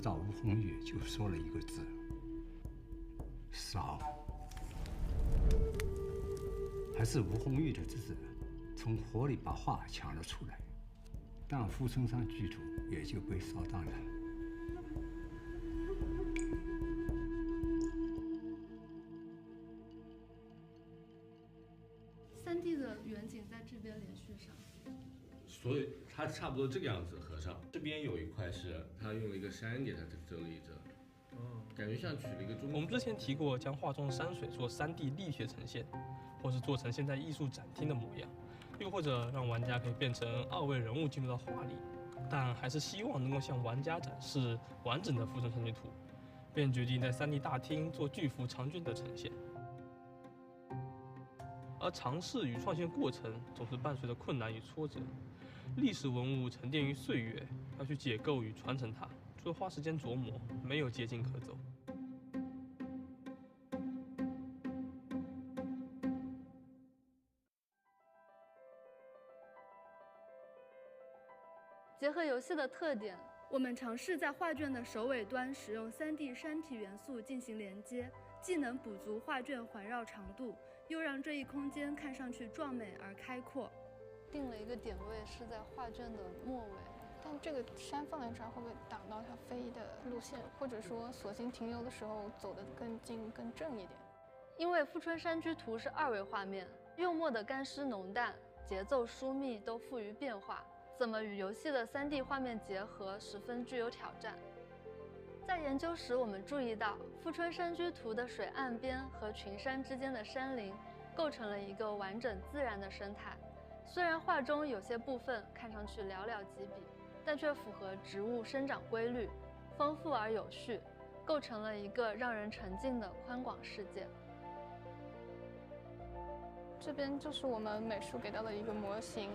到吴红玉就说了一个字：烧。还是吴红玉的侄子从火里把画抢了出来，但富春山居图也就被烧当然。3D 的远景在这边连续上，所以它差不多这个样子合上。这边有一块是它用了一个山给它遮了一遮，感觉像取了一个中。我们之前提过，将画中山水做3D 力学呈现，或是做成现在艺术展厅的模样，又或者让玩家可以变成2位人物进入到画里，但还是希望能够向玩家展示完整的富春山居图，便决定在3D 大厅做巨幅长卷的呈现。而尝试与创新过程总是伴随着困难与挫折，历史文物沉淀于岁月，要去解构与传承它，除了花时间琢磨，没有捷径可走。结合游戏的特点，我们尝试在画卷的首尾端使用3D 山体元素进行连接，既能补足画卷环绕长度，又让这一空间看上去壮美而开阔。定了一个点位是在画卷的末尾，但这个山放在这儿会不会挡到它飞的路线，或者说索性停留的时候走得更近更正一点？因为富春山居图是2维画面，用墨的干湿浓淡、节奏疏密都富于变化，怎么与游戏的3D 画面结合，十分具有挑战。在研究时，我们注意到富春山居图的水岸边和群山之间的山林构成了一个完整自然的生态。虽然画中有些部分看上去寥寥几笔，但却符合植物生长规律，丰富而有序，构成了一个让人沉浸的宽广世界。这边就是我们美术给到的一个模型，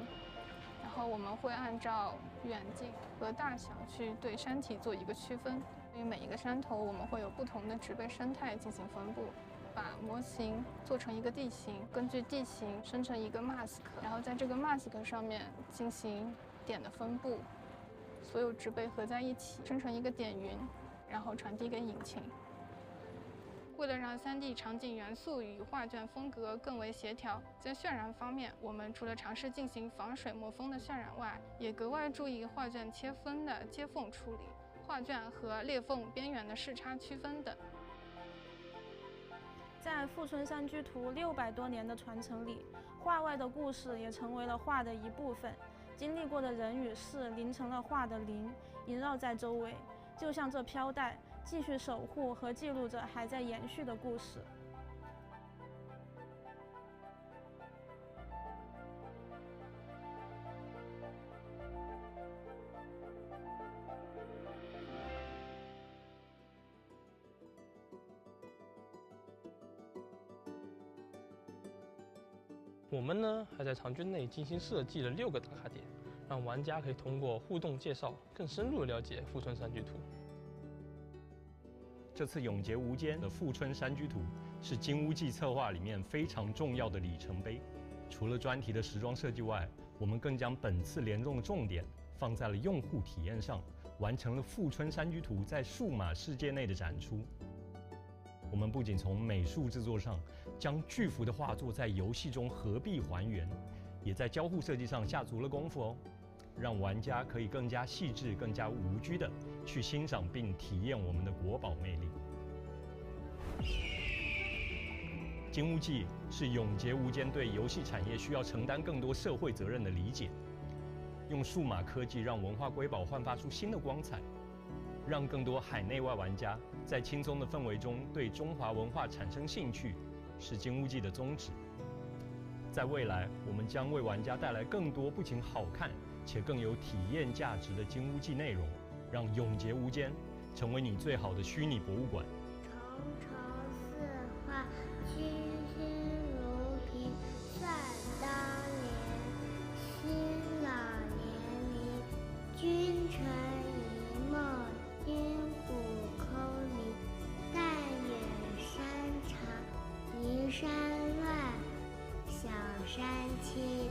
然后我们会按照远近和大小去对山体做一个区分。对于每一个山头，我们会有不同的植被生态进行分布，把模型做成一个地形，根据地形生成一个 mask， 然后在这个 mask 上面进行点的分布，所有植被合在一起生成一个点云，然后传递给引擎。为了让3D 场景元素与画卷风格更为协调，在渲染方面，我们除了尝试进行防水墨风的渲染外，也格外注意画卷切分的接缝处理、画卷和裂缝边缘的视差区分等。在富春山居图600多年的传承里，画外的故事也成为了画的一部分，经历过的人与事凝成了画的灵，萦绕在周围，就像这飘带，继续守护和记录着还在延续的故事。我们呢，还在长卷内精心设计了6个打卡点，让玩家可以通过互动介绍，更深入地了解富春山居图。这次永劫无间的富春山居图是金屋记策划里面非常重要的里程碑。除了专题的时装设计外，我们更将本次联动的重点放在了用户体验上，完成了富春山居图在数码世界内的展出。我们不仅从美术制作上将巨幅的画作在游戏中合璧还原，也在交互设计上下足了功夫哦，让玩家可以更加细致、更加无拘地去欣赏并体验我们的国宝魅力。金屋记是永劫无间对游戏产业需要承担更多社会责任的理解，用数码科技让文化瑰宝焕发出新的光彩，让更多海内外玩家在轻松的氛围中对中华文化产生兴趣，是金屋记的宗旨。在未来，我们将为玩家带来更多不仅好看且更有体验价值的金屋记内容，让永劫无间成为你最好的虚拟博物馆。重重四画，清新如萍，算当年，新老年龄，君臣一梦，因古空灵，但远山长，移山乱，小山青。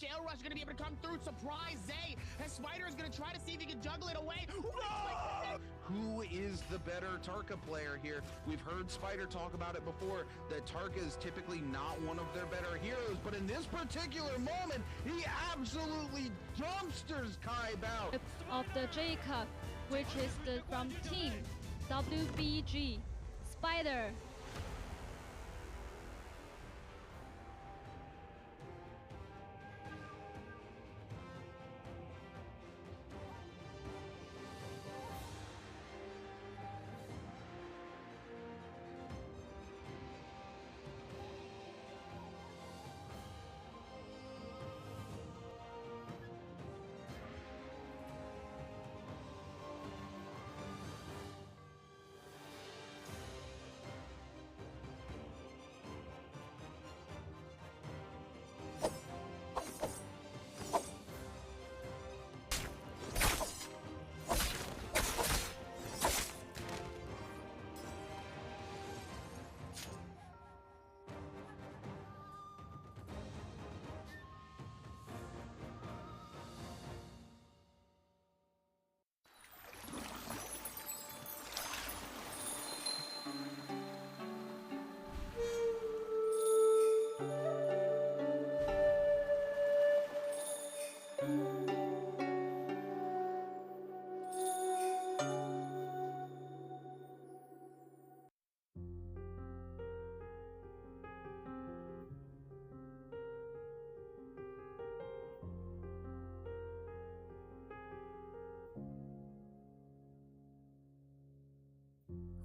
Shale Rush gonna be able to come through. Surprise Zay. And Spider is gonna try to see if he can juggle it away. No! Who is the better Tarka player here? We've heard Spider talk about it before, that Tarka is typically not one of their better heroes, but in this particular moment, he absolutely dumpsters Kai Bao. Of the J Cup, which is from Team WBG, Spider.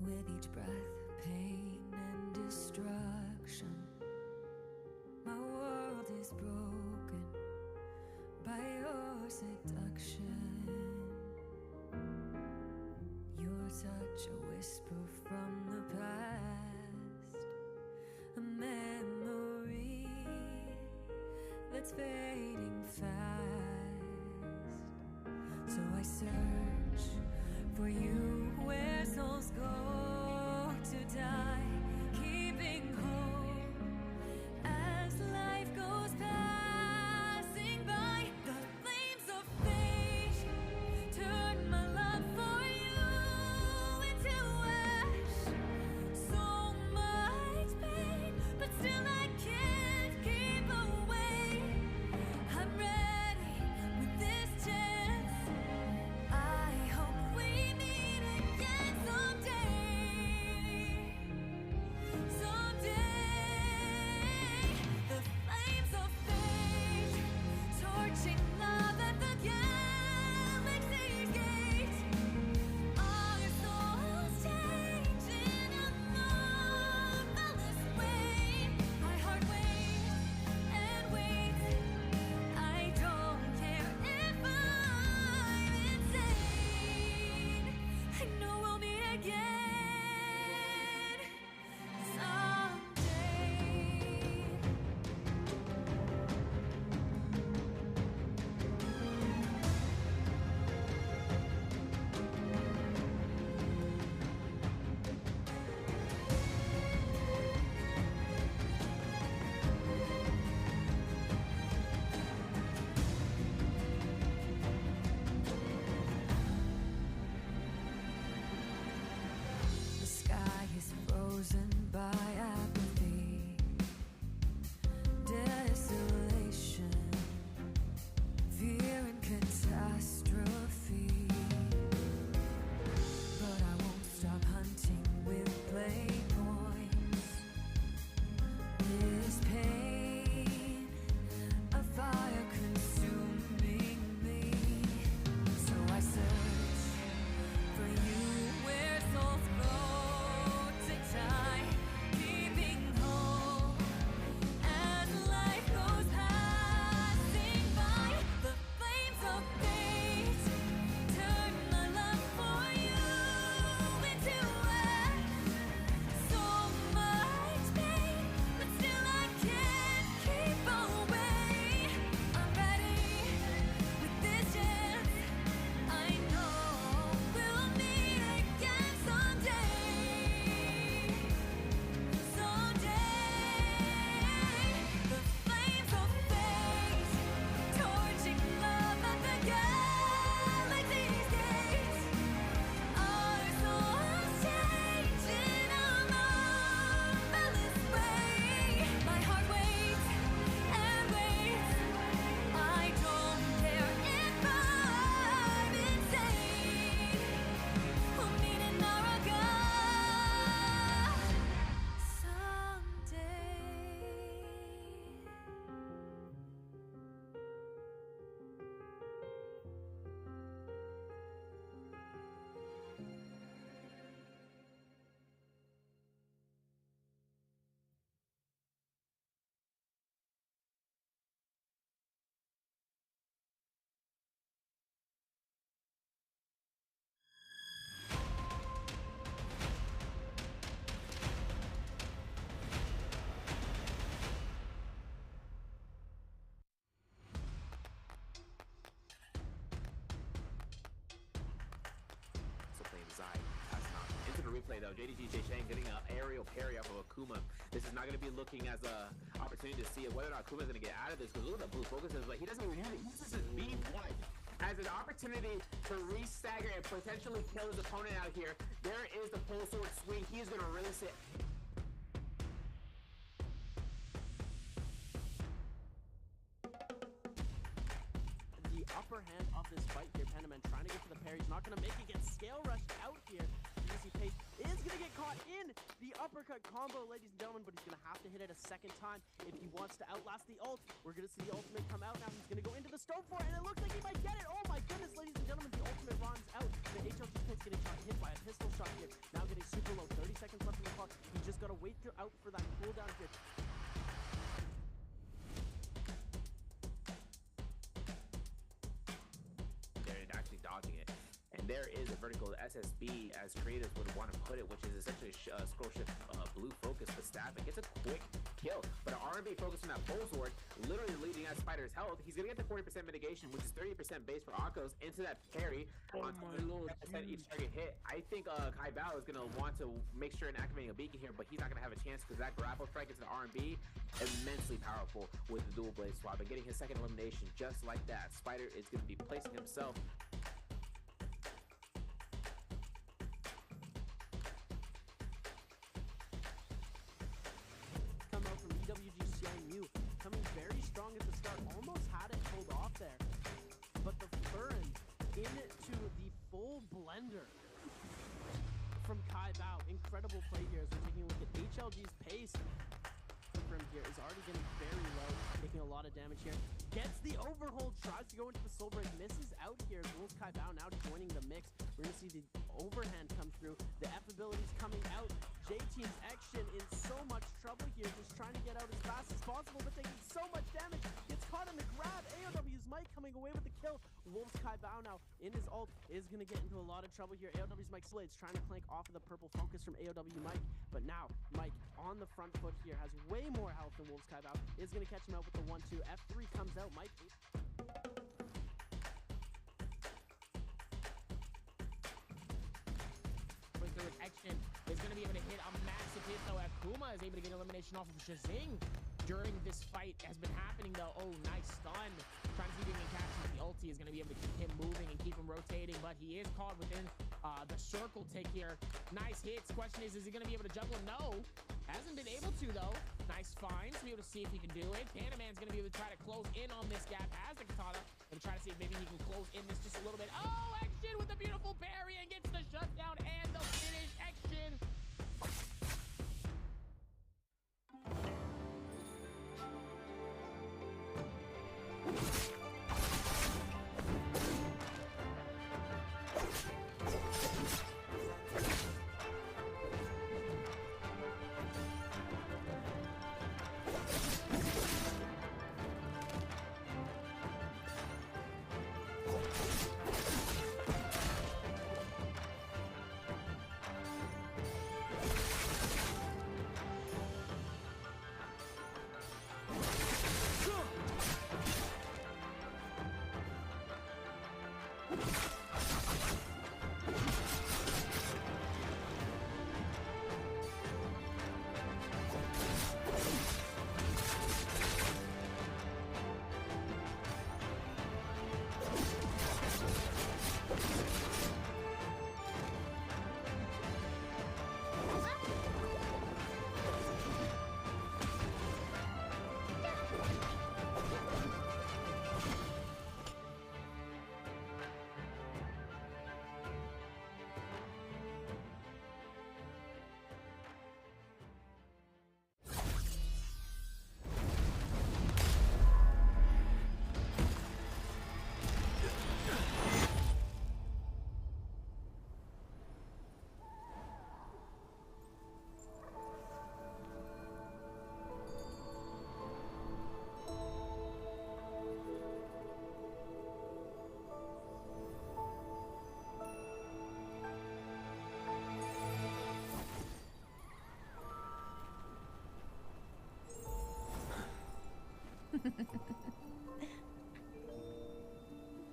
With each breath, pain and destruction, my world is broken by your seduction. Your touch, a whisper from the past, a memory that's fading fast. So I search for you where souls go to die, keeping hope as life goes passing by. The flames of fate turn my love for you into ash. So much pain, but still I can't keep away. I'm ready with this chance. I hope we meet replay though. JDG Jay Shang getting an aerial parry off of Akuma. This is not going to be looking as a opportunity to see whether or not Akuma is going to get out of this, because look at the blue focuses, but he doesn't even use it. He uses his B1 as an opportunity to re-stagger and potentially kill his opponent out here. There is the pole sword swing. He is going to release it. The upper hand of this fight here, Pentaman trying to get to the parry. He's not going to make it, get scale rushed out here. Easy pace is going to get caught in the uppercut combo, ladies and gentlemen, but he's going to have to hit it a second time if he wants to outlast the ult. We're going to see the ultimate come out now. He's going to go into the stone for it, and it looks like he might get it. Oh my goodness, ladies and gentlemen, the ultimate runs out. The HLG pit's getting hit by a pistol shot here. Now getting super low, 30 seconds left on the clock. He just got to wait out for that cooldown here. They're actually dodging it. And there is a vertical SSB, as creators would want to put it, which is essentially a scroll shift blue focus to stab and gets a quick kill. But an R&B focus on that pole sword, literally leading at Spider's health. He's going to get the 40% mitigation, which is 30% base for Akos, into that parry. Oh my lord. Each target hit. I think Kai Bao is going to want to make sure and activating a beacon here, but he's not going to have a chance because that grapple strike into the R&B, immensely powerful with the dual blade swap and getting his second elimination just like that. Spider is going to be placing himself coming very strong at the start, almost had it pulled off there, but the Furin into the full blender from Kai Bao. Incredible play here as we're taking a look at HLG's pace. From here is already getting very low, taking a lot of damage here. Gets the overhold, tries to go into the soul break, misses out here. Wolves Kai Bao now joining the mix. We're gonna see the overhand come through. The F abilities coming out. J-Team's action in so much trouble here, just trying to get out as fast as possible, but taking so much damage. Gets caught in the grab. AOW's Mike coming away with the kill. Wolves Kai Bao now in his ult is gonna get into a lot of trouble here. AOW's Mike's blades trying to clank off of the purple focus from AOW Mike, but now Mike on the front foot here has way more health than Wolves Kai Bao. Is gonna catch him out with the 1-2. F3 comes out. Mike. Action is going to be able to hit a massive hit though. Akuma is able to get elimination off of Shazing during this fight has been happening though. Oh, nice stun. Trying to see if he can catch him. The ulti is going to be able to keep him moving and keep him rotating, but he is caught within the circle tick here. Nice hits. Question is he going to be able to juggle? No. Hasn't been able to though. Nice finds to be able to see if he can do it. Panaman's going to be able to try to close in on this gap as the katana. Going to try to see if maybe he can close in this just a little bit. Oh, action with a beautiful parry and gets the shutdown and the finish. Action.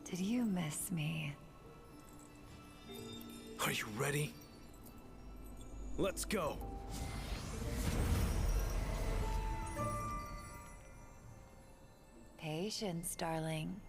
Did you miss me? Are you ready? Let's go. Patience, darling.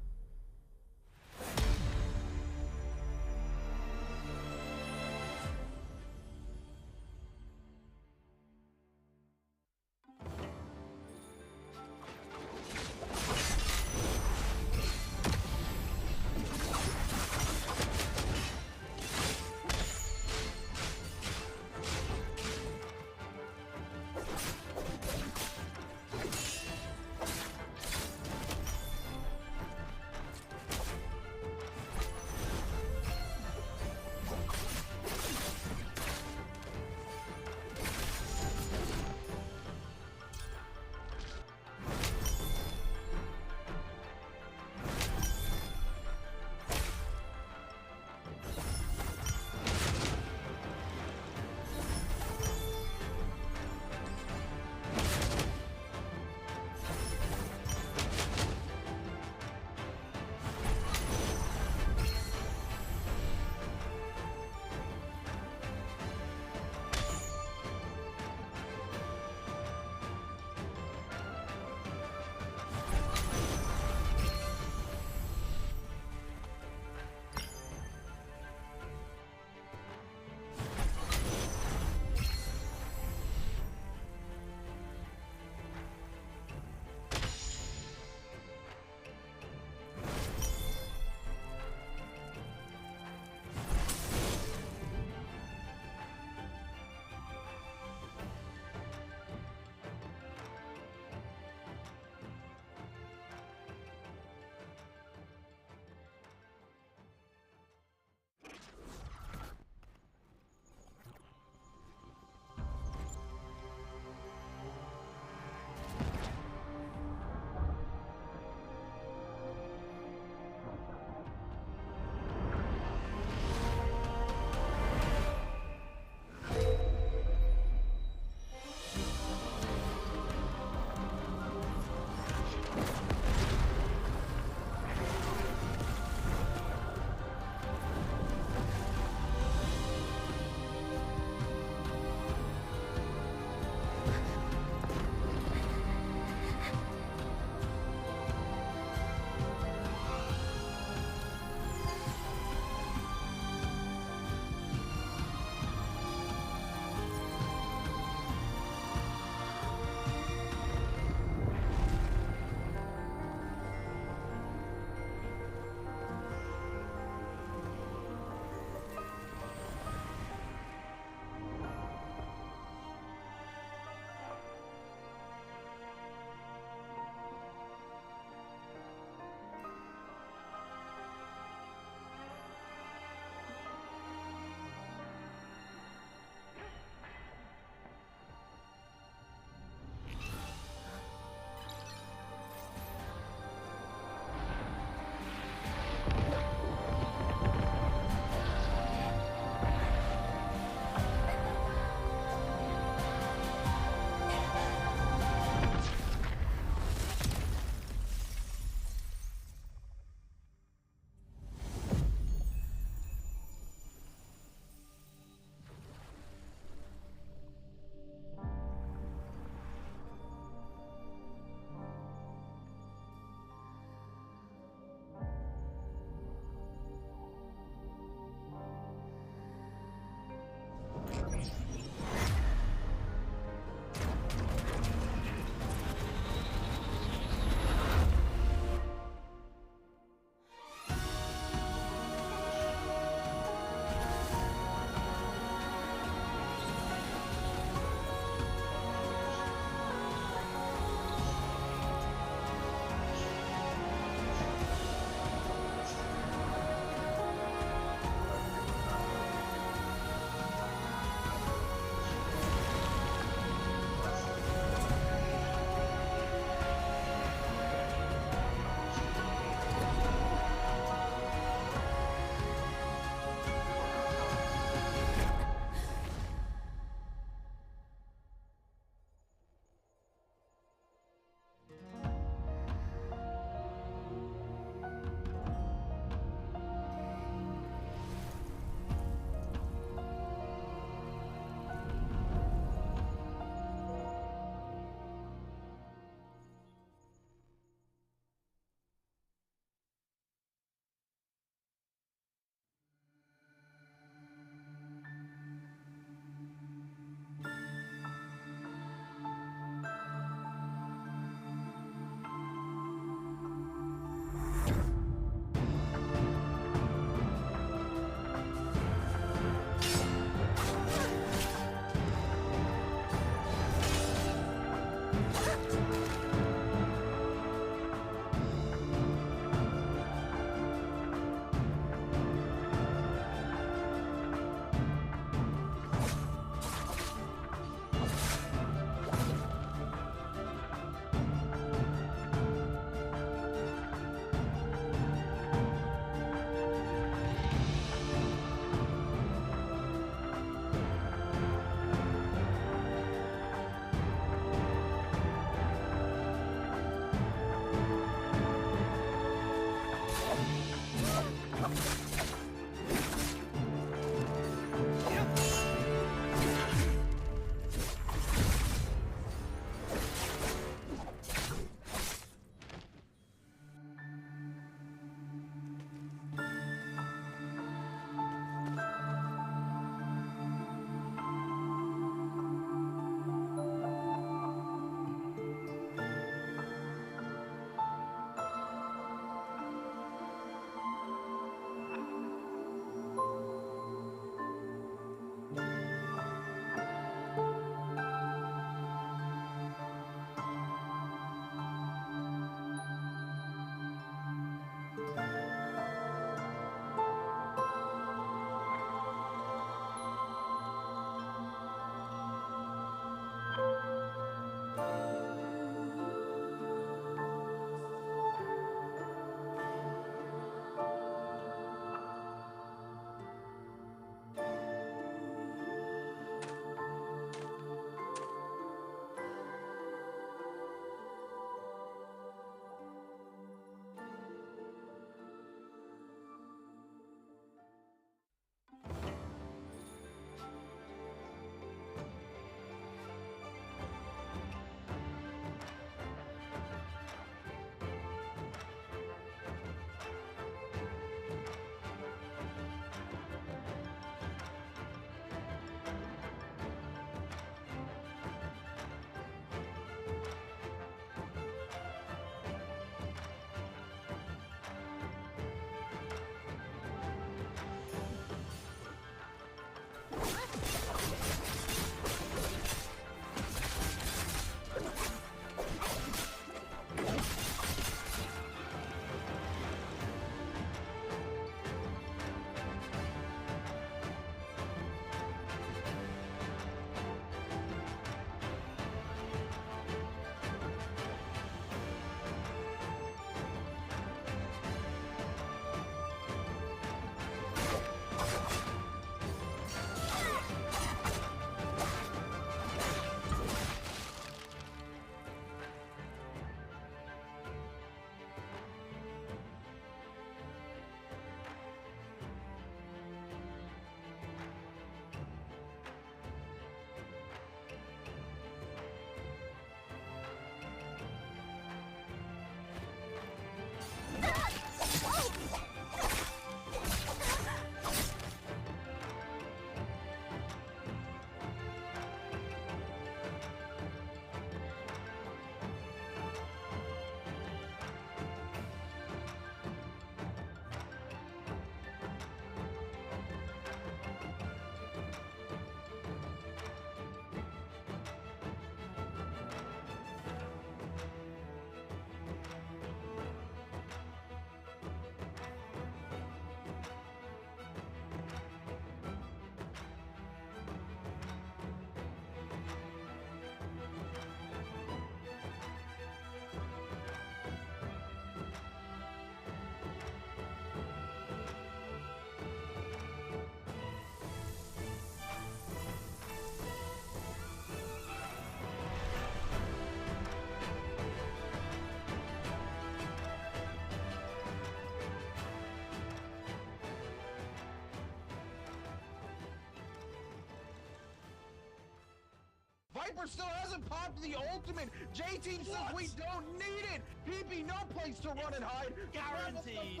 Viper still hasn't popped the ultimate. J-Team says we don't need it. PP, no place to run and hide. Guaranteed.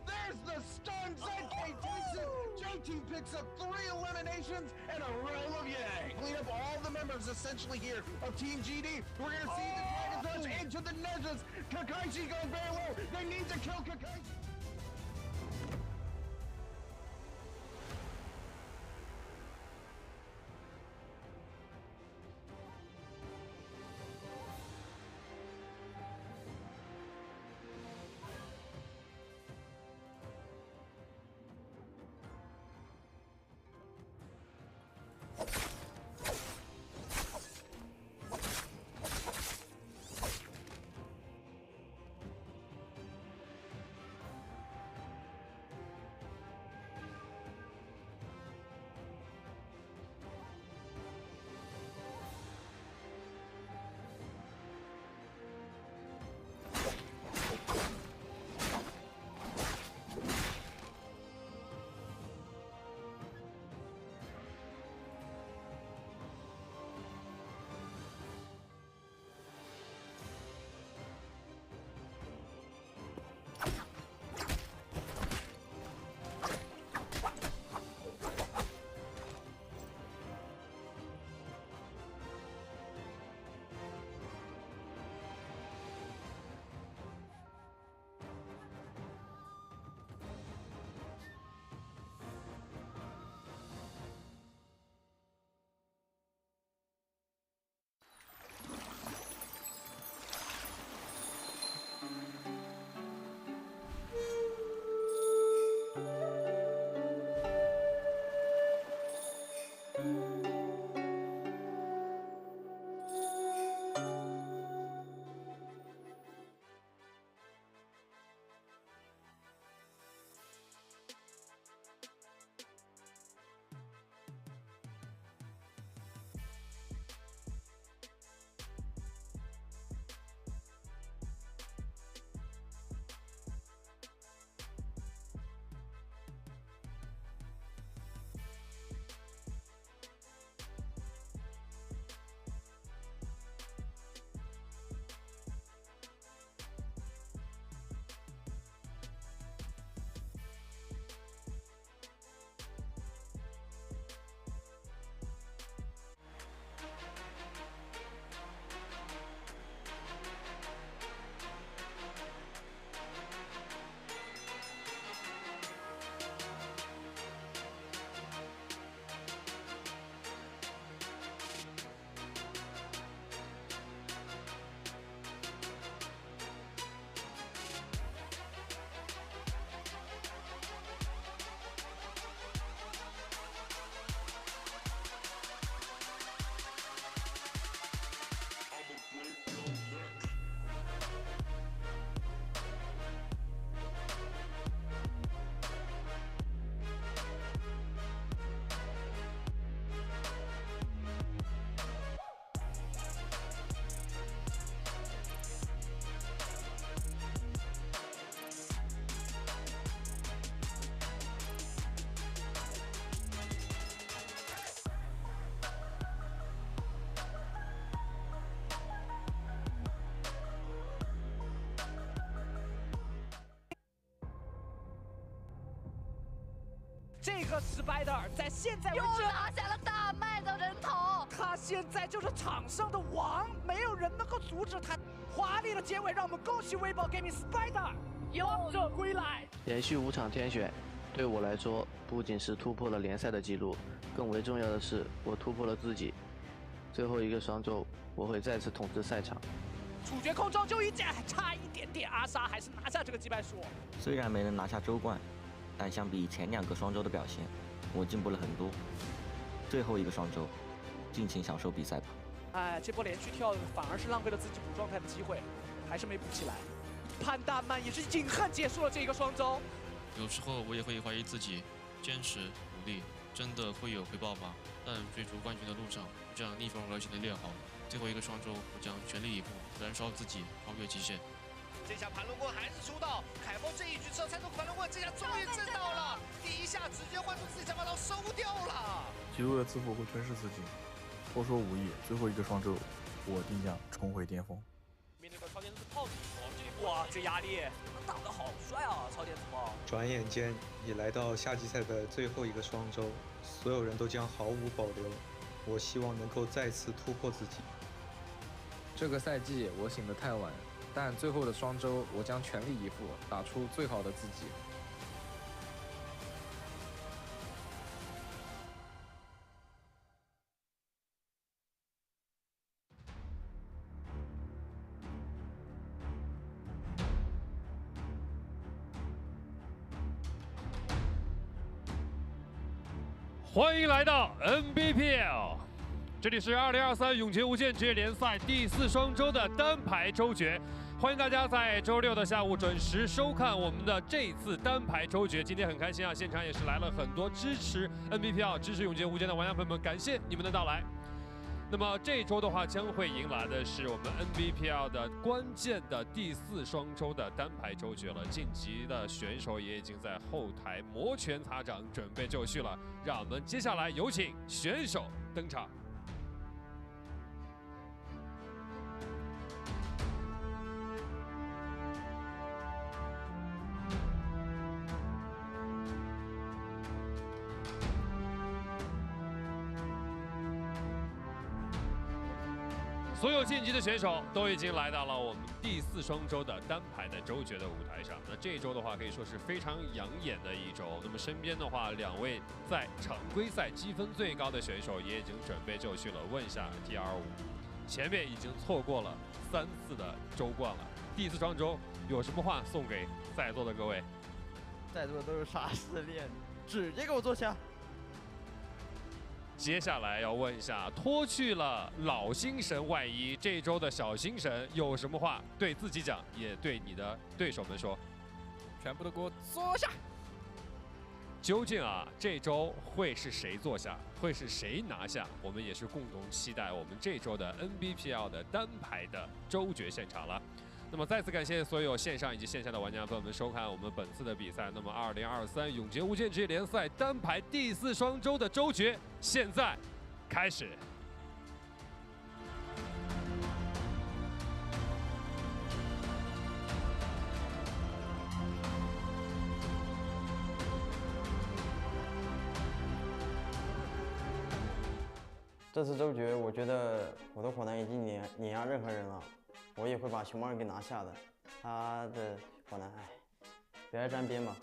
There's the stun. ZK takes it. J-Team picks up 3 eliminations and a roll of yay. Clean up all the members essentially here of Team GD. We're going to see the Dragon Touch into the Ninjas. Kakaishi going very low. They need to kill Kakaishi.这个Spider在现在为止又拿下了大麦的人头，他现在就是场上的王，没有人能够阻止他。华丽的结尾，让我们恭喜微宝 Gaming Spider 王者归来。连续5场天选，对我来说不仅是突破了联赛的记录，更为重要的是我突破了自己。最后一个双周，我会再次统治赛场。处决空中就一剑，还差一点点，阿莎还是拿下这个击败数。虽然没能拿下周冠，但相比前2个双周的表现，我进步了很多。最后一个双周，尽情享受比赛吧。哎，这波连续跳反而是浪费了自己补状态的机会，还是没补起来。潘大曼也是饮恨结束了这一个双周。有时候我也会怀疑自己，坚持努力真的会有回报吗？但追逐冠军的路上，这样逆风而行的练好，最后一个双周，我将全力以赴，燃烧自己，超越极限。这下盘龙棍还是出道，凯波这一局之后才从盘龙棍，这下终于挣到了，第一下直接换出自己想把刀收掉了。极度的自负会吞噬自己，多说无益，最后一个双周，我定将重回巅峰。面对到超电子炮，哇，这压力打得好帅啊！超电子炮。转眼间已来到夏季赛的最后一个双周，所有人都将毫无保留。我希望能够再次突破自己。这个赛季我醒得太晚，但最后的双周我将全力以赴，打出最好的自己。欢迎来到 Nbpl， 这里是2023永劫无间职业联赛第4双周的单排周决，欢迎大家在周6的下午准时收看我们的这一次单排周决。今天很开心啊，现场也是来了很多支持 Nbpl、支持永劫无间的玩家朋友们，感谢你们的到来。那么这一周的话，将会迎来的是我们 Nbpl 的关键的第4双周的单排周决了。晋级的选手也已经在后台摩拳擦掌，准备就绪了。让我们接下来有请选手登场。所有晋级的选手都已经来到了我们第4双周的单排的周决的舞台上。那这一周的话，可以说是非常养眼的一周。那么身边的话，2位在常规赛积分最高的选手也已经准备就绪了。问一下 TR5， 前面已经错过了3次的周冠了。第4双周有什么话送给在座的各位？在座的都是啥试炼？直接给我坐下。接下来要问一下，脱去了老星神外衣，这周的小星神有什么话对自己讲，也对你的对手们说？全部都给我坐下！究竟啊，这周会是谁坐下，会是谁拿下？我们也是共同期待我们这周的 Nbpl 的单排的周决现场了。那么再次感谢所有线上以及线下的玩家朋友们收看我们本次的比赛。那么2023永劫无间职业联赛单排第4双周的周决现在开始。这次周决，我觉得我的火男已经碾压任何人了。我也会把熊猫人给拿下的，他的火男，别来沾边吧。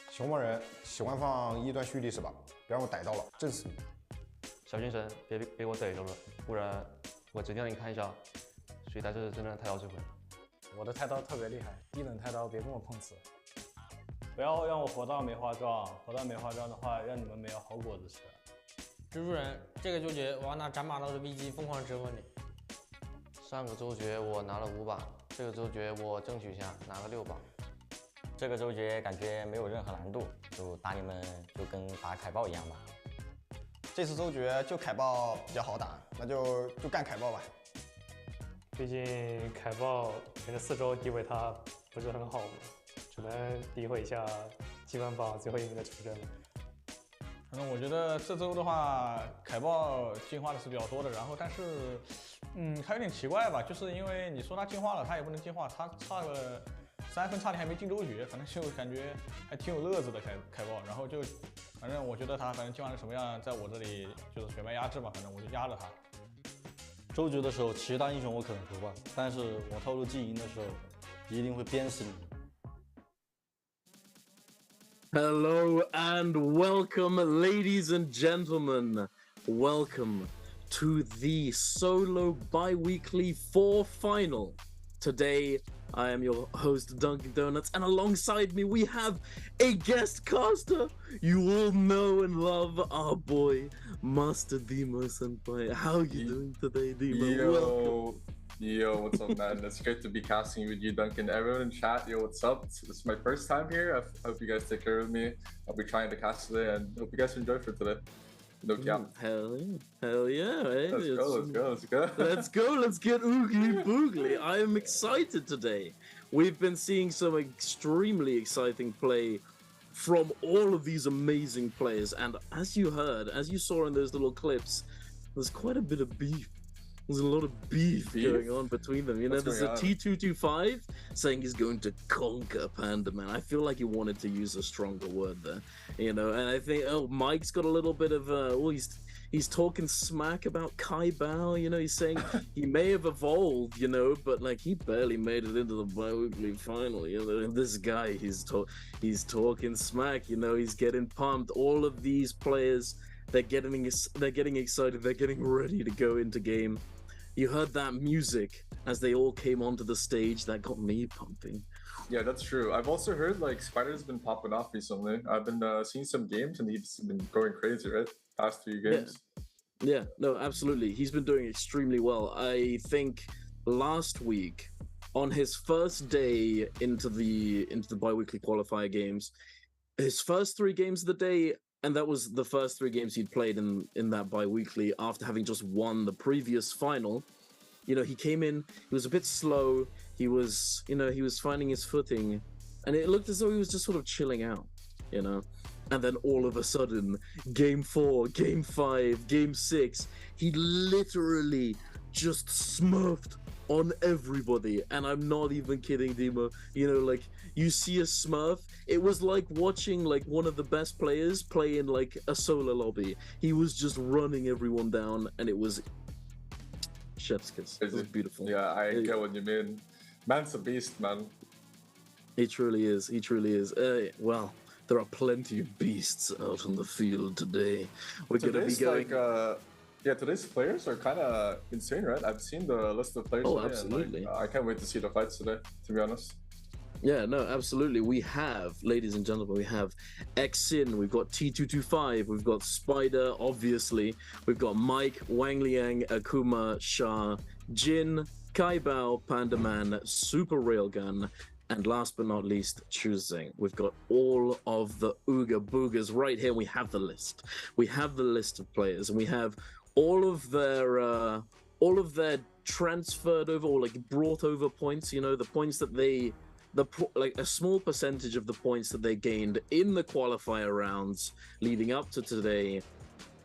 熊猫人喜欢放1段蓄力是吧？别让我逮到了，震死你！小精神，别给我逮着了，不然我指定让你看一下谁才是真正的太刀指挥。我的太刀特别厉害，低等太刀别跟我碰瓷。不要让我活到没化妆，活到没化妆的话，让你们没有好果子吃。蜘蛛人，这个周决我要拿斩马刀的 VG 疯狂折磨你。上个周决我拿了5把，这个周决我争取一下拿个6把。这个周决感觉没有任何难度，就打你们就跟打凯豹一样吧。这次周决就凯豹比较好打，那就干凯豹吧。毕竟凯豹连着4周诋毁他不是很好嘛，只能诋毁一下积分榜最后1名的出征了。反正我觉得这周的话，凯豹进化的是比较多的，然后但是。他有点奇怪吧，就是因为你说他进化了，他也不能进化，他差个3分，差点还没进周决，反正就感觉还挺有乐子的凯豹，然后就反正我觉得他反正进化成什么样，在我这里就是血脉压制嘛，反正我就压着他。周决的时候，其他英雄我可能不换，但是我透露静音的时候，一定会鞭死你。Hello and welcome, ladies and gentlemen. Welcome to the solo bi-weekly 4 final. Today, I am your host, Dunkin' Donuts, and alongside me we have a guest caster you all know and love, our boy, Master Demo Senpai. How are you doing today, Demo? Yo, what's up, man? It's great to be casting with you, Duncan. Everyone in chat, yo, what's up? This is my first time here. I hope you guys take care of me. I'll be trying to cast today, and hope you guys enjoy for today. No cap. Hell yeah, eh? Let's go. Let's get oogly boogly. I am excited today. We've been seeing some extremely exciting play from all of these amazing players, and as you heard, as you saw in those little clips, there's quite a bit of beef. There's a lot of beef going on between them. You know, there's a T225 saying he's going to conquer Panda Man. I feel like he wanted to use a stronger word there, you know. And I think, Mike's got a little bit of, he's talking smack about Kai Bao. You know, he's saying he may have evolved, you know, but like he barely made it into the Biweekly final. You know, and this guy, he's talking smack. You know, he's getting pumped. All of these players, they're getting excited. They're getting ready to go into game. You heard that music as they all came onto the stage. That got me pumping. Yeah, that's true. I've also heard like Spider's been popping off recently. I've been seeing some games and he's been going crazy, right? Past 3 games. Yeah, no, absolutely. He's been doing extremely well. I think last week, on his first day into the Biweekly qualifier games, his first 3 games of the day, and that was the first 3 games he'd played in that Biweekly after having just won the previous final. You know, he came in, he was a bit slow, he was finding his footing, and it looked as though he was just sort of chilling out, you know. And then all of a sudden, game 4, game 5, game 6, he literally just smurfed on everybody. And I'm not even kidding, Demo. You know, like, you see a smurf, it was like watching like one of the best players play in like a solo lobby. He was just running everyone down, and it was chef's kiss. It was beautiful. Yeah, I get what you mean. Man's a beast, man. He truly is. He truly is. Well, there are plenty of beasts out on the field today. We're going to be going... today's players are kind of insane, right? I've seen the list of players today. Absolutely. And, I can't wait to see the fights today, to be honest. Yeah, no, absolutely. We have, ladies and gentlemen, we have Xin, we've got T225, we've got Spider, obviously. We've got Mike, Wang Liang, Akuma, Shah, Jin, Kai Bao, Panda Man, Super Railgun, and last but not least, Choosing. We've got all of the Ooga Boogers right here. We have the list. We have the list of players, and we have all of their transferred over or like brought over points. You know, the points that like a small percentage of the points that they gained in the qualifier rounds leading up to today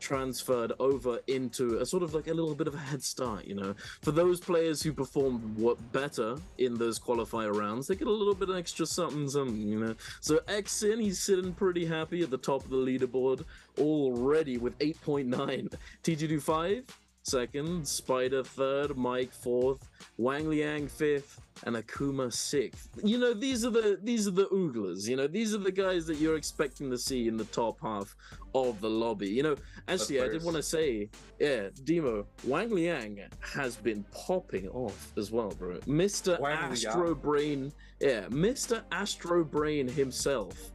transferred over into a sort of like a little bit of a head start, you know. For those players who performed better in those qualifier rounds, they get a little bit extra something, you know. So Xin, he's sitting pretty happy at the top of the leaderboard already with 8.9. T225 second, Spider third, Mike fourth, Wang Liang fifth, and Akuma 6th. You know, these are the ooglers, you know, these are the guys that you're expecting to see in the top half of the lobby. You know, actually, I did want to say, yeah, Demo, Wang Liang has been popping off as well, bro. Mr. Astro Brain, yeah, Mr. Astro Brain himself,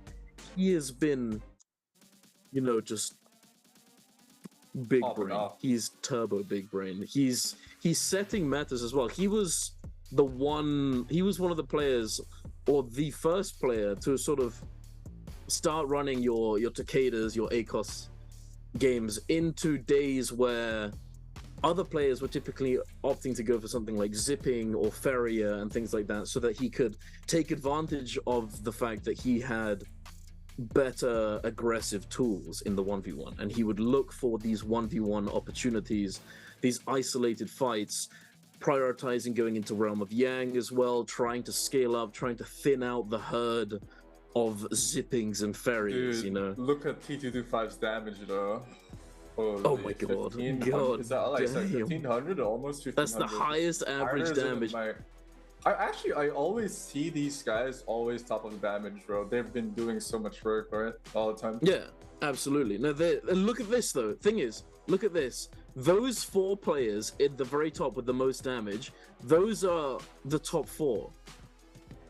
he has been, you know, just big brain. He's turbo big brain. He's setting metas as well. He was one of the players, or the first player, to sort of start running your Takedas, your ACOS games into days where other players were typically opting to go for something like zipping or Ferrier and things like that, so that he could take advantage of the fact that he had better aggressive tools in the 1v1, and he would look for these 1v1 opportunities, these isolated fights, prioritizing going into Realm of Yang as well, trying to scale up, trying to thin out the herd of zippings and ferries. Dude, you know, look at T225's damage though. Oh my god. Is that like 1500 or almost 1500? That's the highest average damage. I always see these guys always top of the damage, bro. They've been doing so much work, right? All the time. Yeah, absolutely. No, look at this though. Thing is, look at this. Those 4 players at the very top with the most damage, those are the top 4.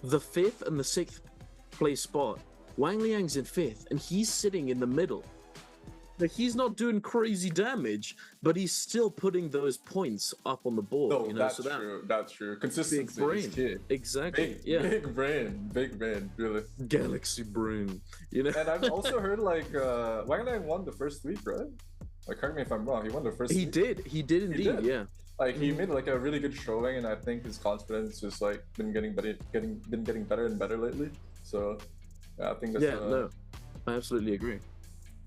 The 5th and the 6th place spot, Wang Liang's in 5th, and he's sitting in the middle. Like, he's not doing crazy damage, but he's still putting those points up on the board. No, you know? that's true. That's true. Consistency is key. Exactly. Big brain, really. Galaxy brain. You know. And I've also heard like Wang Liang won the first week, right? Like, correct me if I'm wrong. He won the first. He did indeed. Yeah. Like, he made like a really good showing, and I think his confidence has like been getting better and better lately. So, yeah, I think that's. Yeah, no, I absolutely agree.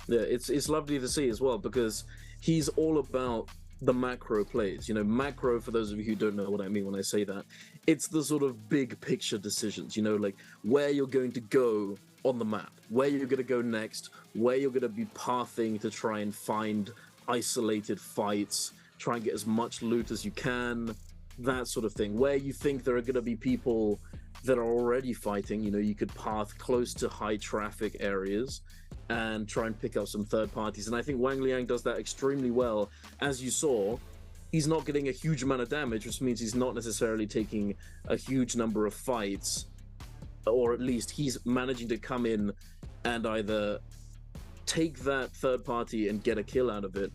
Yeah, it's lovely to see as well, because he's all about the macro plays. You know, macro, for those of you who don't know what I mean when I say that, it's the sort of big picture decisions, you know, like where you're going to go on the map, where you're going to go next, where you're going to be pathing to try and find isolated fights, try and get as much loot as you can, that sort of thing. Where you think there are going to be people that are already fighting, you know, you could path close to high traffic areas and try and pick up some third parties. And I think Wang Liang does that extremely well. As you saw, he's not getting a huge amount of damage, which means he's not necessarily taking a huge number of fights, or at least he's managing to come in and either take that third party and get a kill out of it,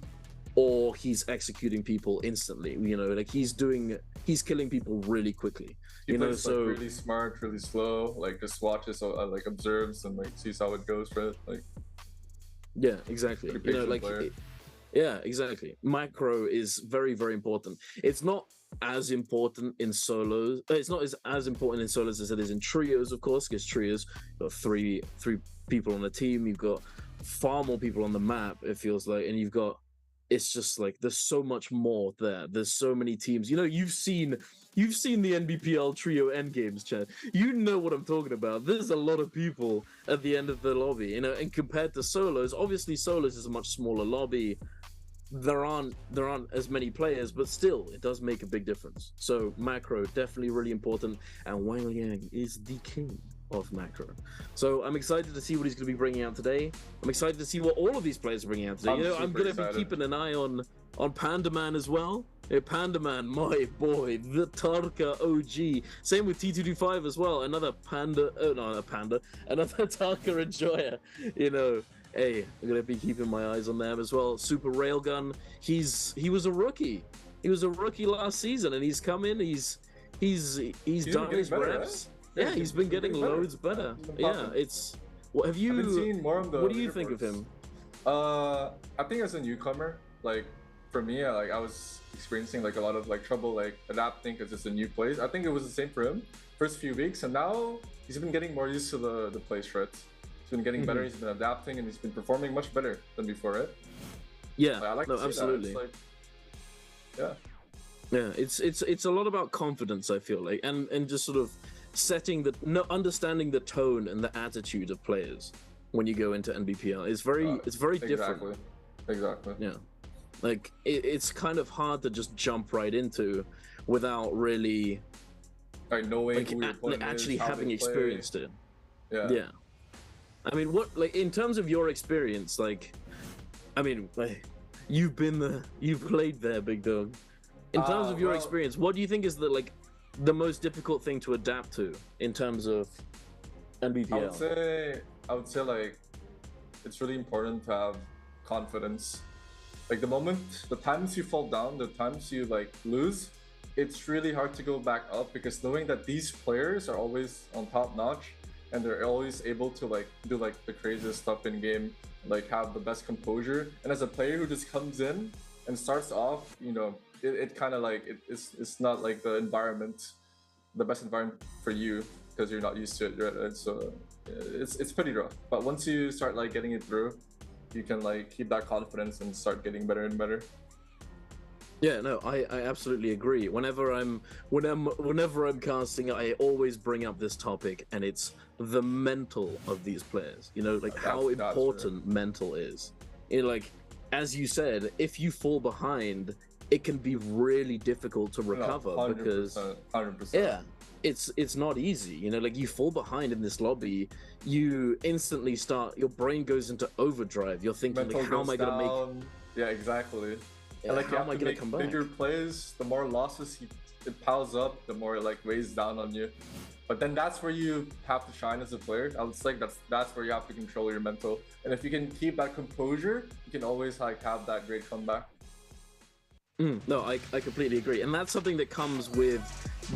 or he's executing people instantly. You know, like he's killing people really quickly. He you know, plays so like really smart, really slow, like just watches, like observes and like sees how it goes for it. Like, yeah, exactly. You know, like yeah, exactly. Macro is very, very important. It's not as important in solos. It's not as important in solos as it is in trios, of course, because trios, you've got three people on a team. You've got far more people on the map, it feels like, and you've got, it's just like there's so much more there. There's so many teams. You know, you've seen the NBPL trio endgames, Chad. You know what I'm talking about. There's a lot of people at the end of the lobby, you know, and compared to solos, obviously solos is a much smaller lobby. There aren't as many players, but still, it does make a big difference. So macro, definitely really important, and Wang Liang is the king of macro. So I'm excited to see what he's going to be bringing out today. I'm excited to see what all of these players are bringing out today. I'm going to be keeping an eye on Panda Man as well. Panda Man, my boy, the Tarka OG. Same with T225 as well. Another Panda, another Tarka enjoyer. You know, hey, I'm going to be keeping my eyes on them as well. Super Railgun, he was a rookie. He was a rookie last season, and he's come in. He's done his reps. Right? Yeah, he's been getting loads better. Yeah, it's. What have you? I've been seeing more of the. What do you think of him? I think as a newcomer, like for me, I was experiencing like a lot of like trouble like adapting because it's a new place. I think it was the same for him first few weeks, and now he's been getting more used to the play strats. He's been getting better. He's been adapting, and he's been performing much better than before, right? Yeah, I like to see absolutely. That. It's like, yeah, it's a lot about confidence. I feel like, and just sort of understanding the tone and the attitude of players when you go into NBPL. It's very different. Exactly. Yeah, like it's kind of hard to just jump right into without really knowing who your opponent actually is, how having they play. experienced it. Yeah. I mean, what, like, in terms of your experience, like, I mean, like, you've played there, big dog. In terms of your experience, what do you think is the most difficult thing to adapt to in terms of NBPL? I would say like it's really important to have confidence. Like the times you fall down, the times you like lose, it's really hard to go back up, because knowing that these players are always on top notch and they're always able to like do like the craziest stuff in game, like have the best composure. And as a player who just comes in and starts off, you know, it kind of like it's not like the best environment for you, because you're not used to it, right? And so it's pretty rough. But once you start like getting it through, you can like keep that confidence and start getting better and better. Yeah, no, I absolutely agree. Whenever I'm casting, I always bring up this topic, and it's the mental of these players. You know, like how important mental is. You know, like as you said, if you fall behind, it can be really difficult to recover. 100%, because 100%. Yeah, it's not easy. You know, like you fall behind in this lobby, you instantly your brain goes into overdrive. You're thinking, like, how am I gonna make? Yeah, exactly. Yeah, and like how am I gonna come back? Bigger plays, the more losses it piles up, the more it like weighs down on you. But then that's where you have to shine as a player. I would say that's where you have to control your mental. And if you can keep that composure, you can always like have that great comeback. No, I completely agree, and that's something that comes with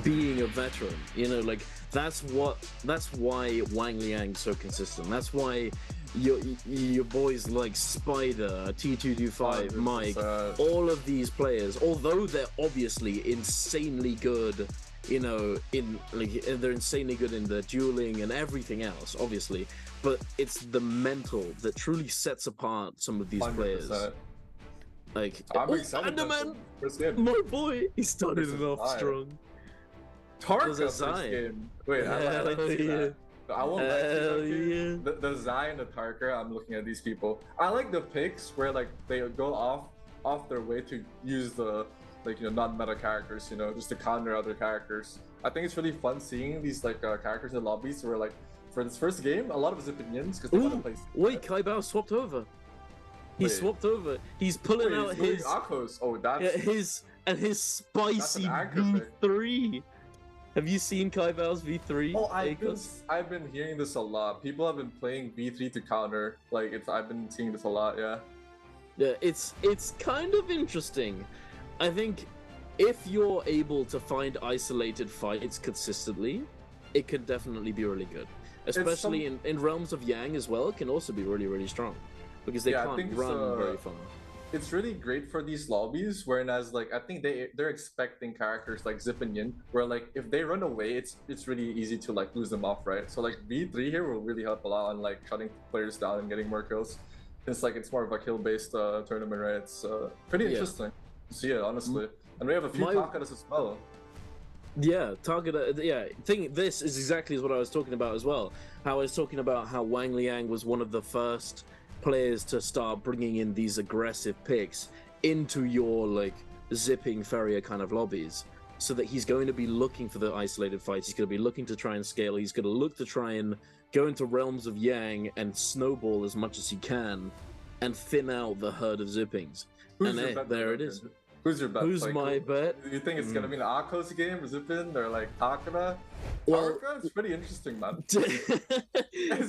being a veteran. You know, like that's why Wang Liang's so consistent. That's why your boys like Spider, T225, Mike, all of these players, although they're obviously insanely good, you know, they're insanely good in the dueling and everything else, obviously, but it's the mental that truly sets apart some of these 100%. Players. Like, I'm excited. My boy, he started it off strong. Tarka first game. Wait, I like to see that. I won't lie to you. The Zai and the Tarka, I'm looking at these people. I like the picks where like they go off their way to use the non-meta characters, just to counter other characters. I think it's really fun seeing these like characters in lobbies where like for this first game, a lot of his opinions because they want to play. Wait, Kaibao swapped over. He swapped over. He's pulling out his Akos. Oh, that's his spicy V3. Have you seen Kaibao's V3? Oh, I've been hearing this a lot. People have been playing V3 to counter. Like I've been seeing this a lot. Yeah. Yeah, it's kind of interesting. I think if you're able to find isolated fights consistently, it can definitely be really good. Especially in realms of Yang as well, it can also be really, really strong. Because they can't run very far. It's really great for these lobbies, whereas like I think they're expecting characters like Zip and Yin, where like if they run away, it's really easy to like lose them off, right? So like V3 here will really help a lot on like shutting players down and getting more kills. It's like it's more of a kill-based tournament, right? It's pretty interesting to see it, honestly. And we have a few Takadas as well. Yeah, Takada. Yeah, this is exactly what I was talking about as well. How I was talking about how Wang Liang was one of the first players to start bringing in these aggressive picks into your like zipping Ferrier kind of lobbies, so that he's going to be looking for the isolated fights. He's going to be looking to try and scale. He's going to look to try and go into realms of Yang and snowball as much as he can and thin out the herd of zippings. There it is. Who's your bet? Who's my bet? Do you think it's gonna be an Akos game, Zippin, or like Takada? Tarka? It's pretty interesting, man.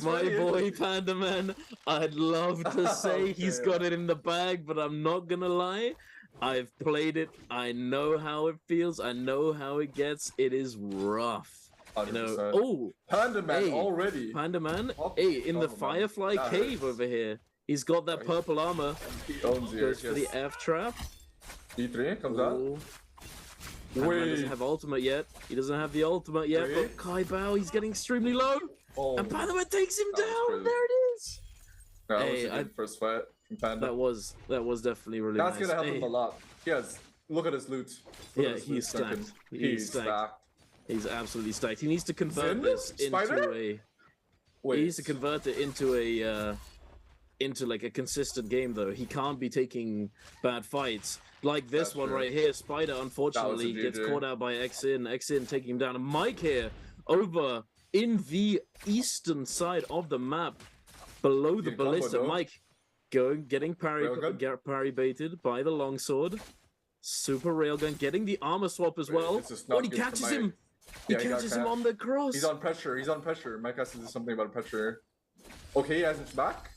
My boy Panda Man, I'd love to say he's got it in the bag, but I'm not gonna lie. I've played it. I know how it feels. I know how it gets. It is rough. 100%. Oh, Panda Man already. Panda Man. Hey, in the Firefly cave over here, he's got that purple armor. He owns it. Goes for the F trap. V3 comes out. Wait. Doesn't have ultimate yet. He doesn't have the ultimate yet. But Kaibao, he's getting extremely low. And Panama takes him down. There it is. That was a good first fight from Panda. That was definitely really nice. That's gonna help him a lot. Yes. Look at his loot. He's stacked. He's stacked. He's absolutely stacked. He needs to convert this into a. He needs to convert it into a. Into like a consistent game though. He can't be taking bad fights like this one right here. Spider unfortunately gets caught out by Xin taking him down, and Mike here over in the eastern side of the map below the ballista. Mike getting parry baited by the longsword. Super railgun getting the armor swap as well. Oh, he catches him. He catches him on the cross. He's on pressure. Mike has to do something about pressure. Okay, he has his back.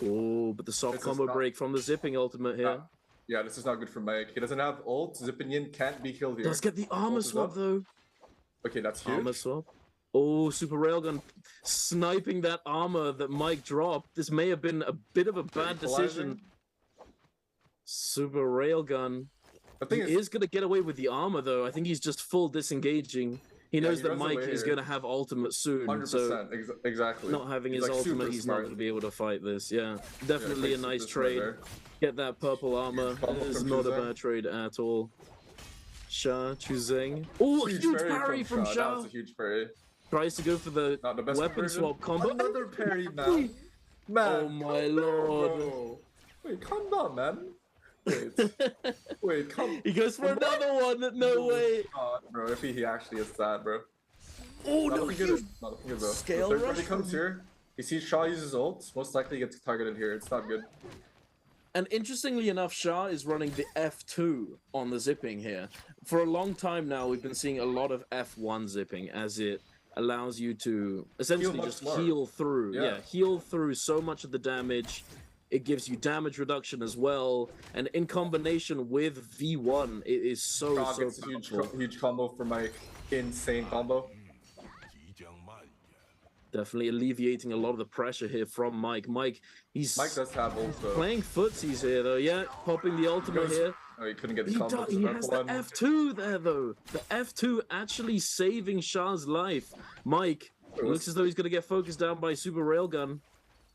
Oh, but the soft combo break from the zipping ultimate here. Yeah, this is not good for Mike. He doesn't have ult. Zipping in can't be killed here. Does get the armor swap though. Okay, that's huge. Armor swap. Oh, super railgun sniping that armor that Mike dropped. This may have been a bit of a bad decision. Super railgun. He is going to get away with the armor though. I think he's just full disengaging. He knows that Mike is going to have ultimate soon. 100%, so exactly. Not having his ultimate, he's not going to be able to fight this. Yeah, definitely a nice trade. Get that purple armor. It's not a bad trade at all. Sha, Chuzeng. Oh, huge parry from Sha. That was a huge parry. Tries to go for the weapon swap combo. Another parry, man. Oh my lord. Wait, calm down, man. Wait, come. He goes for another one. No way. God, bro, if he actually is that, bro. Oh no, huge scale rush. He comes here. He sees Shaw uses ult. Most likely he gets targeted here. It's not good. And interestingly enough, Shah is running the F2 on the zipping here. For a long time now, we've been seeing a lot of F1 zipping as it allows you to essentially just heal through. Yeah, heal through so much of the damage. It gives you damage reduction as well, and in combination with V1, it is so huge combo for Mike. Insane combo. Definitely alleviating a lot of the pressure here from Mike. Mike does have also playing footsies here though. Yeah, popping the ultimate here. Oh, he couldn't get the combo. He has the F2 there though. The F2 actually saving Shah's life. Mike looks as though he's gonna get focused down by Super Railgun.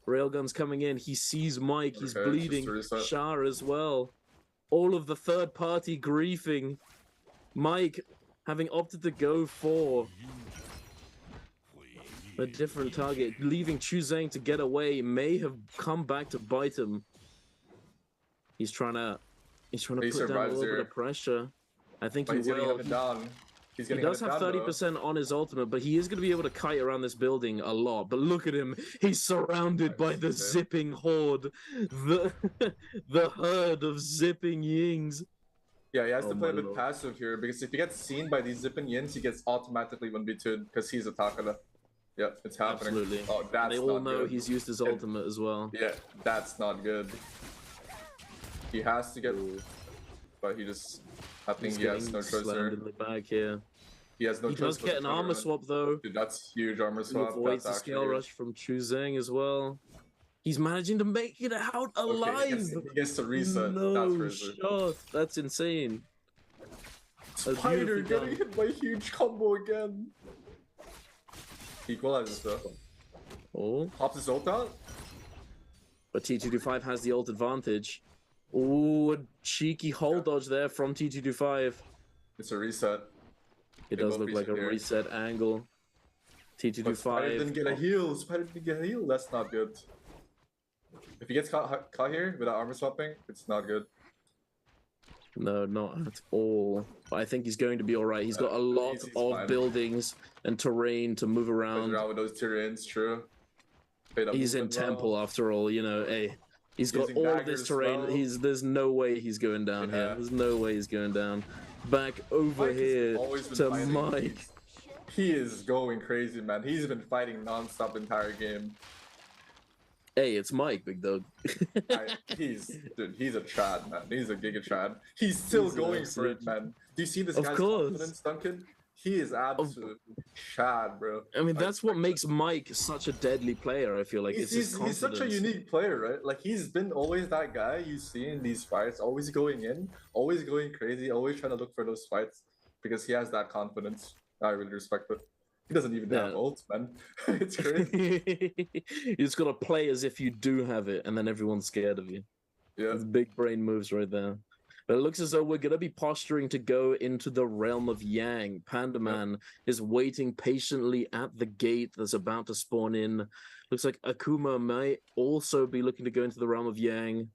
Railgun's coming in. He sees Mike. He's bleeding. Just Shah as well. All of the third party griefing. Mike having opted to go for a different target, leaving Chu Zhang to get away, may have come back to bite him. He's trying to put down a little bit of pressure. I think he will. He does have 30% on his ultimate, but he is going to be able to kite around this building a lot. But look at him. He's surrounded by the zipping horde. The herd of zipping yings. Yeah, he has to play a bit passive here, because if he gets seen by these zipping yins, he gets automatically 1v2'd because he's a Takada. Yeah, it's happening. Absolutely. Oh, that's they all not know good. He's used his ultimate as well. Yeah, that's not good. He has to get... But he just... I think he has no choice there. In the back here. He has no choice. He does get an armor swap though. Dude, that's huge armor swap. Avoids the scale rush from Chu Zhang as well. He's managing to make it out alive. He gets to reset. No shot. That's insane. Spider getting hit by a huge combo again. Equalizes though. Oh. Pops his ult out. But T225 has the ult advantage. Oh, a cheeky hold dodge there from T225. It's a reset. It does look like a reset angle. T225. Spider didn't get a heal. Spider didn't get a heal. That's not good. If he gets caught here without armor swapping, it's not good. No, not at all. But I think he's going to be all right. He's got a lot of buildings and terrain to move around. With those terrains, true. He's in Temple after all, you know. Hey, he's got all this terrain. There's no way he's going down here. There's no way he's going down. Back over here to Mike. He is going crazy, man. He's been fighting non-stop the entire game. Hey, it's Mike, big dog. He's a trad, man. He's a giga trad. He's still going for it, man. Do you see this guy's confidence, Duncan? He is absolute trad, bro. I mean, that's what makes Mike such a deadly player, I feel like. He's such a unique player, right? Like, he's been always that guy you see in these fights, always going in, always going crazy, always trying to look for those fights, because he has that confidence. I really respect it. He doesn't even have ult, man. It's crazy. You just gotta play as if you do have it, and then everyone's scared of you. Yeah. It's big brain moves right there. But it looks as though we're gonna be posturing to go into the realm of Yang. Panda Man is waiting patiently at the gate that's about to spawn in. Looks like Akuma might also be looking to go into the realm of Yang.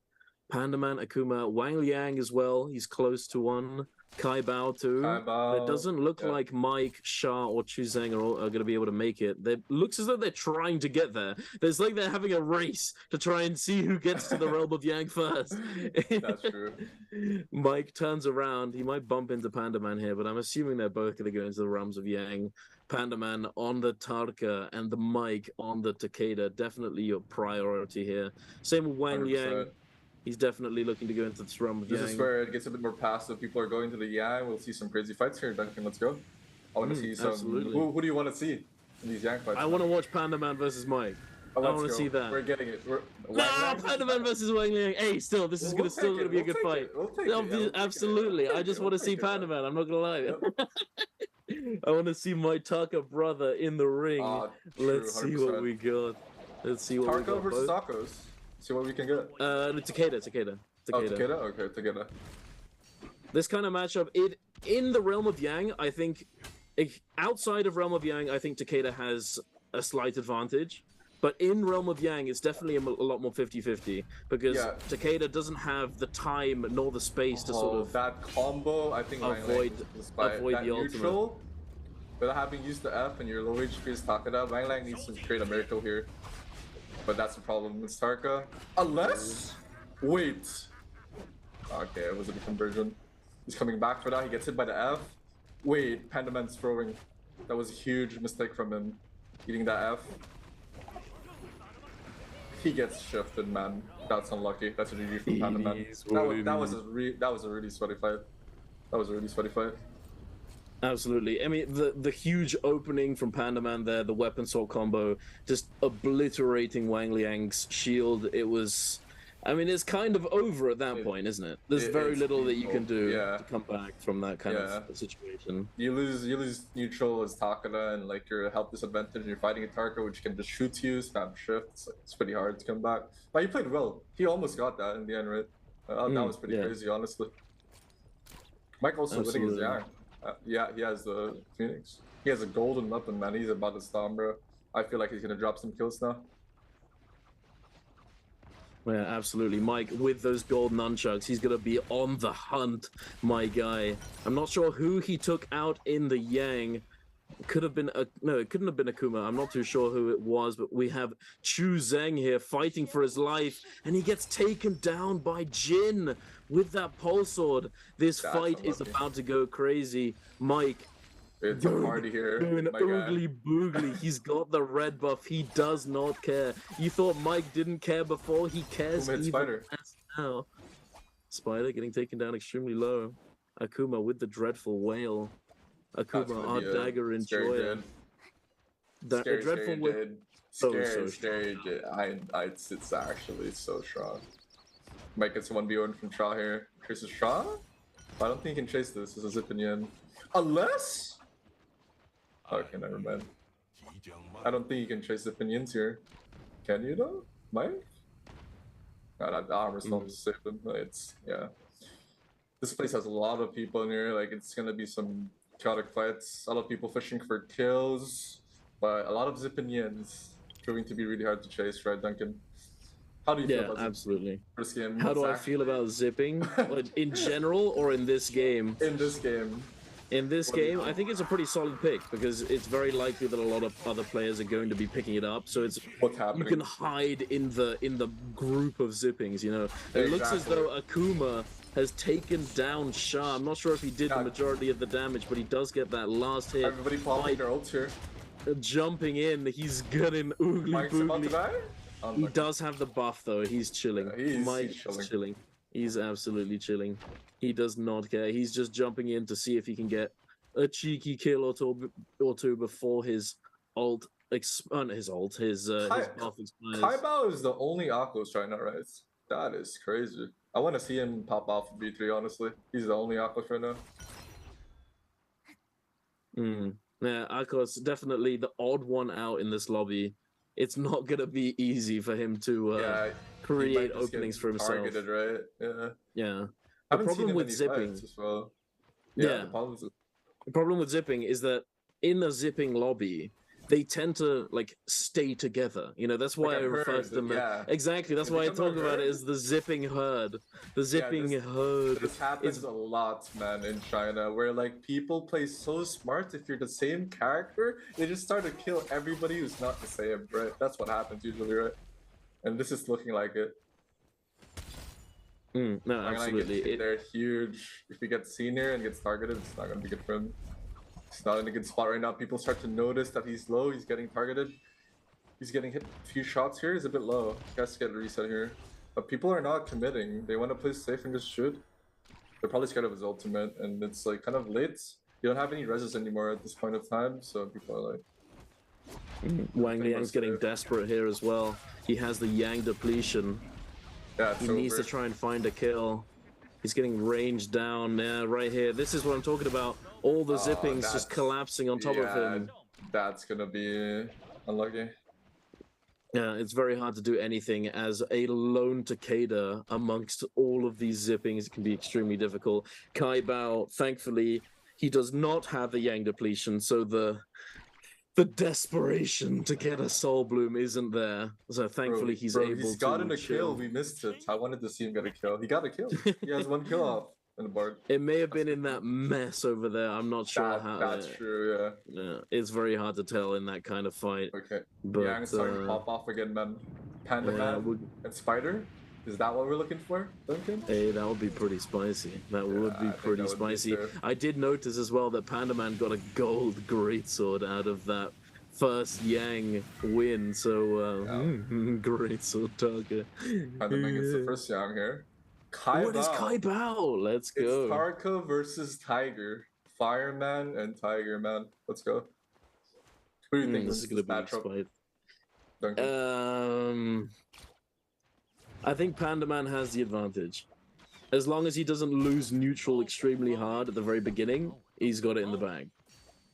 Panda Man, Akuma, Wang Liang as well. He's close to one. Kai Bao too. It doesn't look like Mike, Shah, or Chu Zhang are going to be able to make it. It looks as though they're trying to get there. It's like they're having a race to try and see who gets to the realm of Yang first. That's true. Mike turns around. He might bump into Panda Man here, but I'm assuming they're both going to go into the realms of Yang. Panda Man on the Tarka and the Mike on the Takeda. Definitely your priority here. Same with Wang 100%. Liang. He's definitely looking to go into this realm of Yang. This is where it gets a bit more passive. People are going to the Yang. We'll see some crazy fights here, Duncan. Let's go. I want to see some. Who do you want to see in these Yang fights? I want to watch Panda Man versus Mike. I want to see that. We're getting it. Panda Man versus Wang Liang. Hey, still, this is still going to be a good fight. Absolutely. I just want to see Panda Man. I'm not going to lie. I want to see my Taka brother in the ring. Let's see what we got. Let's see what we got. Tarka versus Takos. See what we can get. Takeda. Oh, Takeda? Okay, Takeda. This kind of matchup, in the realm of Yang, I think, outside of realm of Yang, I think Takeda has a slight advantage. But in realm of Yang, it's definitely a lot more 50-50 because Takeda doesn't have the time nor the space to sort of that combo. I think avoid the neutral, ultimate. Without having used the F and your low HP is Takeda, Wang Lang needs to create a miracle here. But that's the problem with Tarka. Unless... Wait. Okay, it was a different version. He's coming back for that. He gets hit by the F. Wait, Panda Man's throwing. That was a huge mistake from him. Eating that F. He gets shifted, man. That's unlucky. That's a GG from Panda Man. That was a really sweaty fight. That was a really sweaty fight. Absolutely. I mean, the huge opening from Panda Man there, the weapon swap combo, just obliterating Wang Liang's shield. It was I mean, it's kind of over at that point, isn't it? There's very little that you can do yeah. to come back from that kind of situation. You lose neutral as Takada, and like your health disadvantage, and you're fighting a Tarka which can just shoot you, spam shift. It's pretty hard to come back. But he played well. He almost got that in the end, right? That was pretty crazy, honestly. Mike also winning his Yang. Yeah, he has the Phoenix. He has a golden weapon, man. He's about to storm, bro. I feel like he's gonna drop some kills now. Yeah, absolutely. Mike, with those gold nunchucks, he's going to be on the hunt, my guy. I'm not sure who he took out in the Yang. Could have been no, it couldn't have been Akuma. I'm not too sure who it was, but we have Chu Zheng here fighting for his life, and he gets taken down by Jin with that pole sword. This fight is about to go crazy. Mike, it's a party here. Doing oogly boogly. He's got the red buff. He does not care. You thought Mike didn't care before. He cares even less now. Spider getting taken down extremely low. Akuma with the dreadful whale. Akuma, our dagger enjoyer. Dreadful whale. Scary. It's actually so strong. Mike gets 1v1 from Shaw here. Chases Shaw? I don't think he can chase this. This is a Zippin. Unless... Okay, never mind. I don't think you can chase the Pinions here. Can you though, Mike? God, the armor's not save him. It's This place has a lot of people in here. Like it's gonna be some chaotic fights. A lot of people fishing for kills, but a lot of Zippinians proving to be really hard to chase, right, Duncan? How do you feel about absolutely. First game. How do I feel about zipping? In general or in this game? In this game. In this game, I think it's a pretty solid pick because it's very likely that a lot of other players are going to be picking it up. So it's you can hide in the group of zippings. You know, it looks as though Akuma has taken down Shah. I'm not sure if he did the majority of the damage, but he does get that last hit. Everybody popping their ults here. Jumping in, he's getting oogly boogly. He does have the buff though. He's chilling. Mike's chilling. He's absolutely chilling. He does not care. He's just jumping in to see if he can get a cheeky kill or two before his ult his buff expires. Kaibao is the only Akos right now, right? That is crazy. I want to see him pop off of B3, honestly. He's the only Akos right now. Yeah, Akos definitely the odd one out in this lobby. It's not gonna be easy for him to create openings for himself. Targeted, right? Yeah. The problem with zipping as well. The problem with zipping is that in a zipping lobby, they tend to like stay together. You know, that's why I refer to them. Exactly. That's why I talk about it as the zipping herd. The zipping herd. This happens a lot, man, in China, where like people play so smart. If you're the same character, they just start to kill everybody who's not the same, right? That's what happens usually, right? And this is looking like it. No, absolutely. They're huge. If he gets seen here and gets targeted, it's not going to be good for him. He's not in a good spot right now. People start to notice that he's low. He's getting targeted. He's getting hit a few shots here. He's a bit low. He has to get a reset here. But people are not committing. They want to play safe and just shoot. They're probably scared of his ultimate. And it's like kind of late. You don't have any reses anymore at this point of time. So people are like... Wang Liang's getting desperate here as well. He has the Yang depletion. Yeah, he needs to try and find a kill. He's getting ranged down right here. This is what I'm talking about. All the zippings just collapsing on top of him. That's gonna be unlucky. Yeah, it's very hard to do anything as a lone Takeda amongst all of these zippings. It can be extremely difficult. Kai Bao, thankfully, he does not have the Yang depletion, so the desperation to get a Soul Bloom isn't there. So thankfully he's able to. He's gotten a kill. We missed it. I wanted to see him get a kill. He got a kill. He has one kill off in the board. It may have been in that mess over there. I'm not sure how. That's true, yeah. It's very hard to tell in that kind of fight. Okay. But Yang's starting to pop off again, man. Panda Man and Spider. Is that what we're looking for, Duncan? Hey, that would be pretty spicy. That would be pretty spicy. I did notice as well that Panda Man got a gold greatsword out of that first Yang win, so greatsword target. Panda Man gets the first Yang here. What is Kai Bao? Let's go. It's Tarka versus Tiger. Fireman and Tiger, man. Let's go. Who do you think this is going to be a fight? I think Panda Man has the advantage. As long as he doesn't lose neutral extremely hard at the very beginning, he's got it in the bag.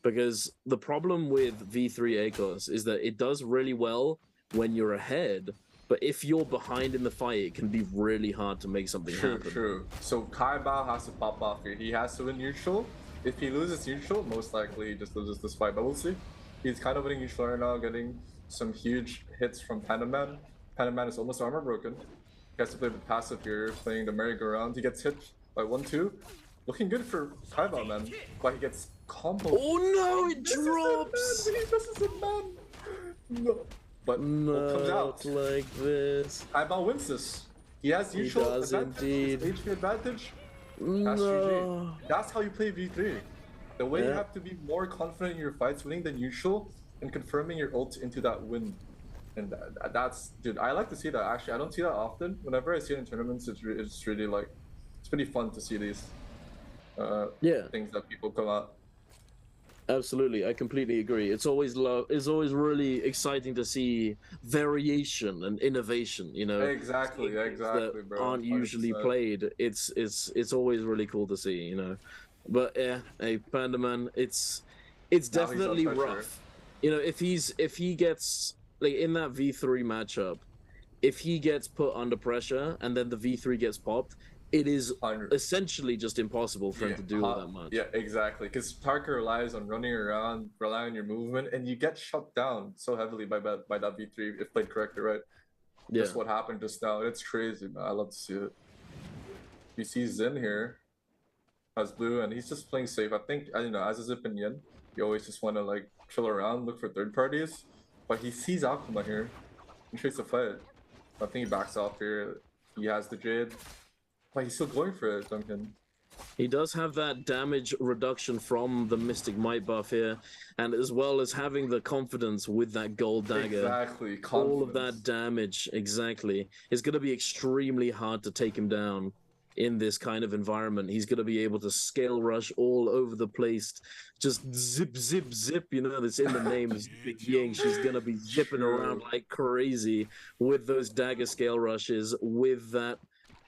Because the problem with V3 ACOS is that it does really well when you're ahead, but if you're behind in the fight, it can be really hard to make something happen. True. So Kai Bao has to pop off here. He has to win neutral. If he loses neutral, most likely he just loses this fight, but we'll see. He's kind of winning neutral right now, getting some huge hits from Panda Man. Panda Man is almost armor broken. He has to play the passive here, playing the merry-go-round. He gets hit by 1-2. Looking good for Kai Bao, man. But he gets combo. Oh no, it drops! He misses it, man. No. But what comes out? Like this. Kai Bao wins this. He has neutral advantage. Indeed. HP advantage. That's No. GG. That's how you play V3. The way you have to be more confident in your fights, winning the neutral and confirming your ult into that win. And that's, dude, I like to see that. Actually, I don't see that often. Whenever I see it in tournaments, it's really like, it's pretty fun to see these things that people come out. Absolutely, I completely agree. It's always really exciting to see variation and innovation. You know, exactly, that bro. aren't usually 100%. played. It's always really cool to see. You know, but yeah, hey, Panda Man, it's definitely rough. You know, if he gets like in that V3 matchup, if he gets put under pressure and then the V3 gets popped, it is essentially just impossible for him to do all that much. Yeah, exactly. Because Tarka relies on running around, relying on your movement, and you get shut down so heavily by that V3 if played correctly, right? Yeah. That's what happened just now. It's crazy, man. I love to see it. You see Xin here as blue, and he's just playing safe. I think, you know, as a Zip and Yin, you always just want to like chill around, look for third parties. But he sees Akuma here. He tries to fight. I think he backs off here. He has the Jade. But he's still going for it, Duncan. He does have that damage reduction from the Mystic Might buff here, and as well as having the confidence with that gold dagger. Exactly, all of that damage, exactly. It's going to be extremely hard to take him down in this kind of environment. He's going to be able to scale rush all over the place, just zip, zip, zip, you know, that's in the name of Big Ying. She's going to be zipping around like crazy with those dagger scale rushes, with that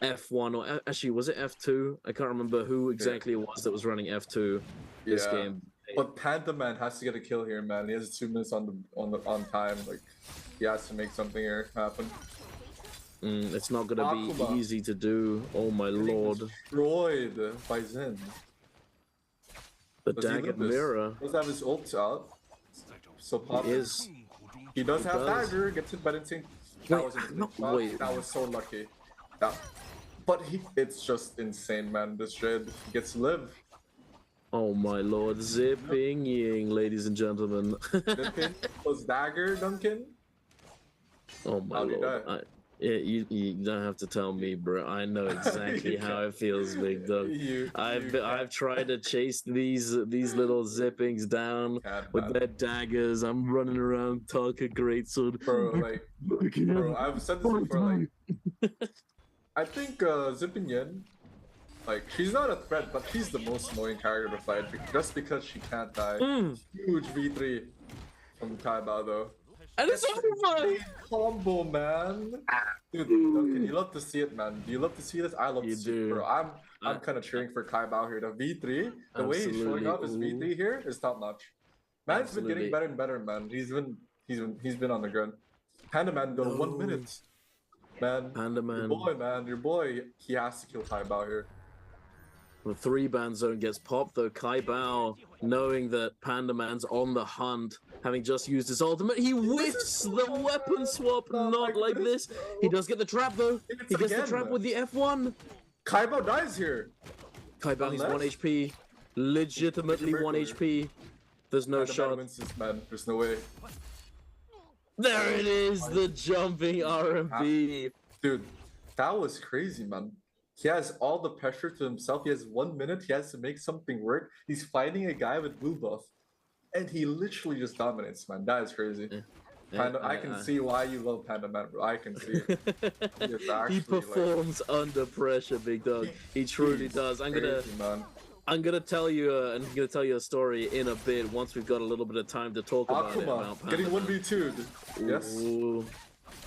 F1, or actually was it F2? I can't remember who exactly it was that was running F2 this game. But Panda Man has to get a kill here, man. He has 2 minutes on time. Like, he has to make something here happen. It's not gonna be easy to do. Oh my lord! Destroyed by Zen. The dagger mirror. He does have his ult out. So pop. He does have dagger. Gets hit by the instinct. That was so lucky. Yeah. But it's just insane, man. This Jade gets live. Oh my lord, zipping Ying, ladies and gentlemen. Zipping was dagger, Duncan. Oh my lord. You don't have to tell me, bro. I know exactly how it feels, big dog. I've tried to chase these little zippings down with their daggers. I'm running around, Tarka greatsword. Bro, I've said this before. Like, I think Zippin Yin, like, she's not a threat, but she's the most annoying character to fight just because she can't die. Huge V3 from Kai Bao though. And it's over! Combo, man. Dude, Duncan, you love to see it, man. Do you love to see this? I love to see it, bro. I'm kind of cheering for Kai Bao here. The V3, the way he's showing up his V3 here is top notch. Man's been getting better and better, man. He's been on the ground. Panda Man though, 1 minute. Man, Panda Man. Your boy, he has to kill Kai Bao here. The 3-ban zone gets popped though. Kai Bao, knowing that Panda Man's on the hunt, having just used his ultimate, he whiffs the weapon swap, not like this. He does get the trap though. He gets the trap with the F1. Kai Bao dies here. Kai Bao, he's 1 HP. Legitimately 1 HP. There's no shot. Man wins this, man. There's no way. There it is, the jumping RMB. Dude, that was crazy, man. He has all the pressure to himself. He has 1 minute. He has to make something work. He's fighting a guy with blue buff. And he literally just dominates, man. That is crazy. I can see why you love Panda Man, bro. I can see it. He performs under pressure, big dog. He truly does. I'm gonna tell you a story in a bit once we've got a little bit of time to talk about it. About getting 1v2'd. Yes.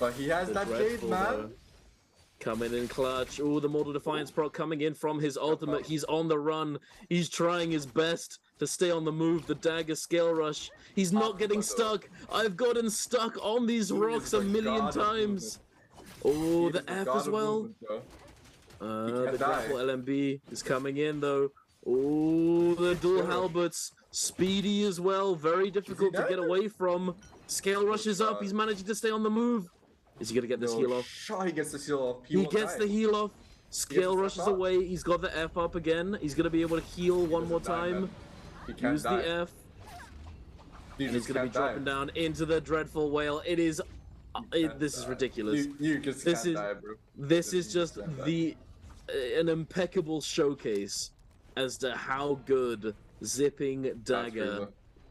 But he has that Jade, man. Coming in clutch. Oh, the Mortal Defiance proc coming in from his ultimate. He's on the run. He's trying his best to stay on the move. The dagger scale rush. He's not getting stuck. I've gotten stuck on these rocks a million times. Oh, the F as well. The grapple LMB is coming in though. Oh, the dual halberts. Speedy as well. Very difficult to get away from. Scale rushes up. He's managing to stay on the move. Is he gonna get this heal off? Sure, he gets the heal off. He gets the heal off. Scale rushes away. He's got the F up again. He's gonna be able to heal one more time. Use the F. And he's gonna be dropping down into the dreadful whale. It is. This is ridiculous. You just can't die, bro. This is just an impeccable showcase as to how good zipping dagger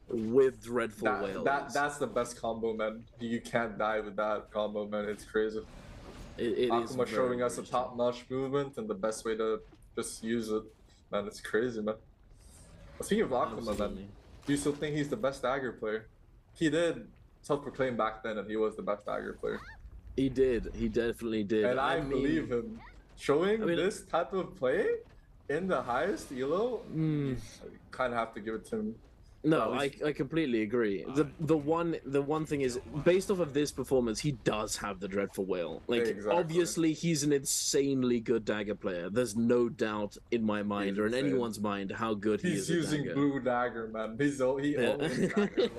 with dreadful whale. That's the best combo, man. You can't die with that combo, man. It's crazy. It Akuma is showing us a top-notch movement and the best way to just use it, man. It's crazy, man. Speaking of Akuma, man, do you still think he's the best dagger player? He did self-proclaim back then that he was the best dagger player. He did. He definitely did. And I believe him. Showing this type of play in the highest elo, you kind of have to give it to him. No, I completely agree. The one thing is, based off of this performance, he does have the dreadful whale. Like, obviously, he's an insanely good dagger player. There's no doubt in my mind or in anyone's mind how good he is. He's using blue dagger, man. He owns dagger,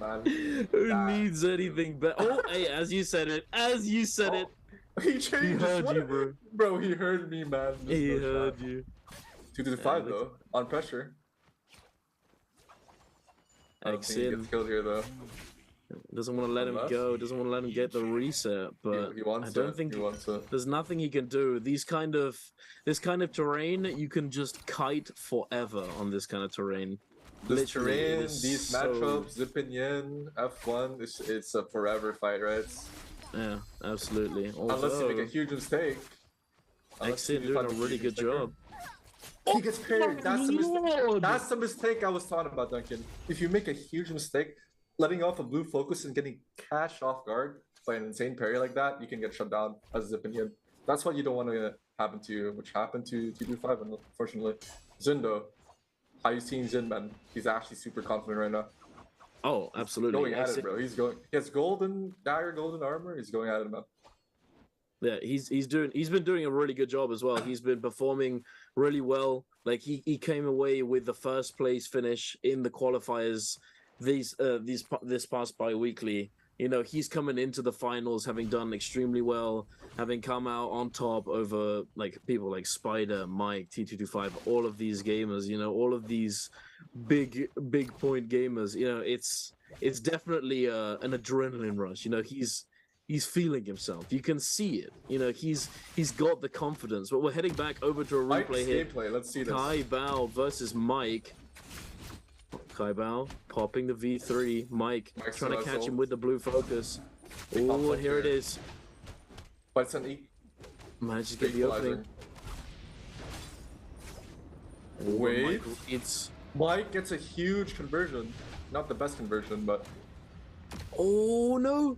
man. Who needs anything but? Oh, hey, as you said it, he changed. He heard you, bro. Bro, he heard me, man. He heard you. 2 to 5 though, on pressure. I don't think he gets killed here though. Doesn't want to let him go. Doesn't want to let him get the reset. But I don't think there's nothing he can do. This kind of terrain, you can just kite forever on this kind of terrain. This terrain, these matchups, Zippin Yin, F1, it's a forever fight, right? Yeah, absolutely. Unless you make a huge mistake. Exit doing a really good job. He gets parried. That's the mistake I was talking about, Duncan. If you make a huge mistake, letting off a blue focus and getting cashed off guard by an insane parry like that, you can get shut down as Zippin Yin. That's what you don't want to happen to you, which happened to T25, unfortunately. Zin though, how you seen Zin, man? He's actually super confident right now. Oh, absolutely. Going at it, bro. He has golden dagger, golden armor. He's going at it, man. Yeah, he's been doing a really good job as well. He's been performing really well. Like he came away with the first place finish in the qualifiers this past Biweekly. You know, he's coming into the finals having done extremely well, having come out on top over like people like Spider, Mike, T225, all of these gamers, you know, all of these big point gamers. You know, it's definitely an adrenaline rush. You know, he's feeling himself. You can see it. You know, he's got the confidence. But we're heading back over to a replay here. Let's see this. Kai Bao versus Mike. Kai Bao popping the V3. Mike's trying to catch him with the blue focus. Oh, and here it is. But it's an E. Manages to get the opening. Wait. Mike gets a huge conversion. Not the best conversion, but... Oh, no.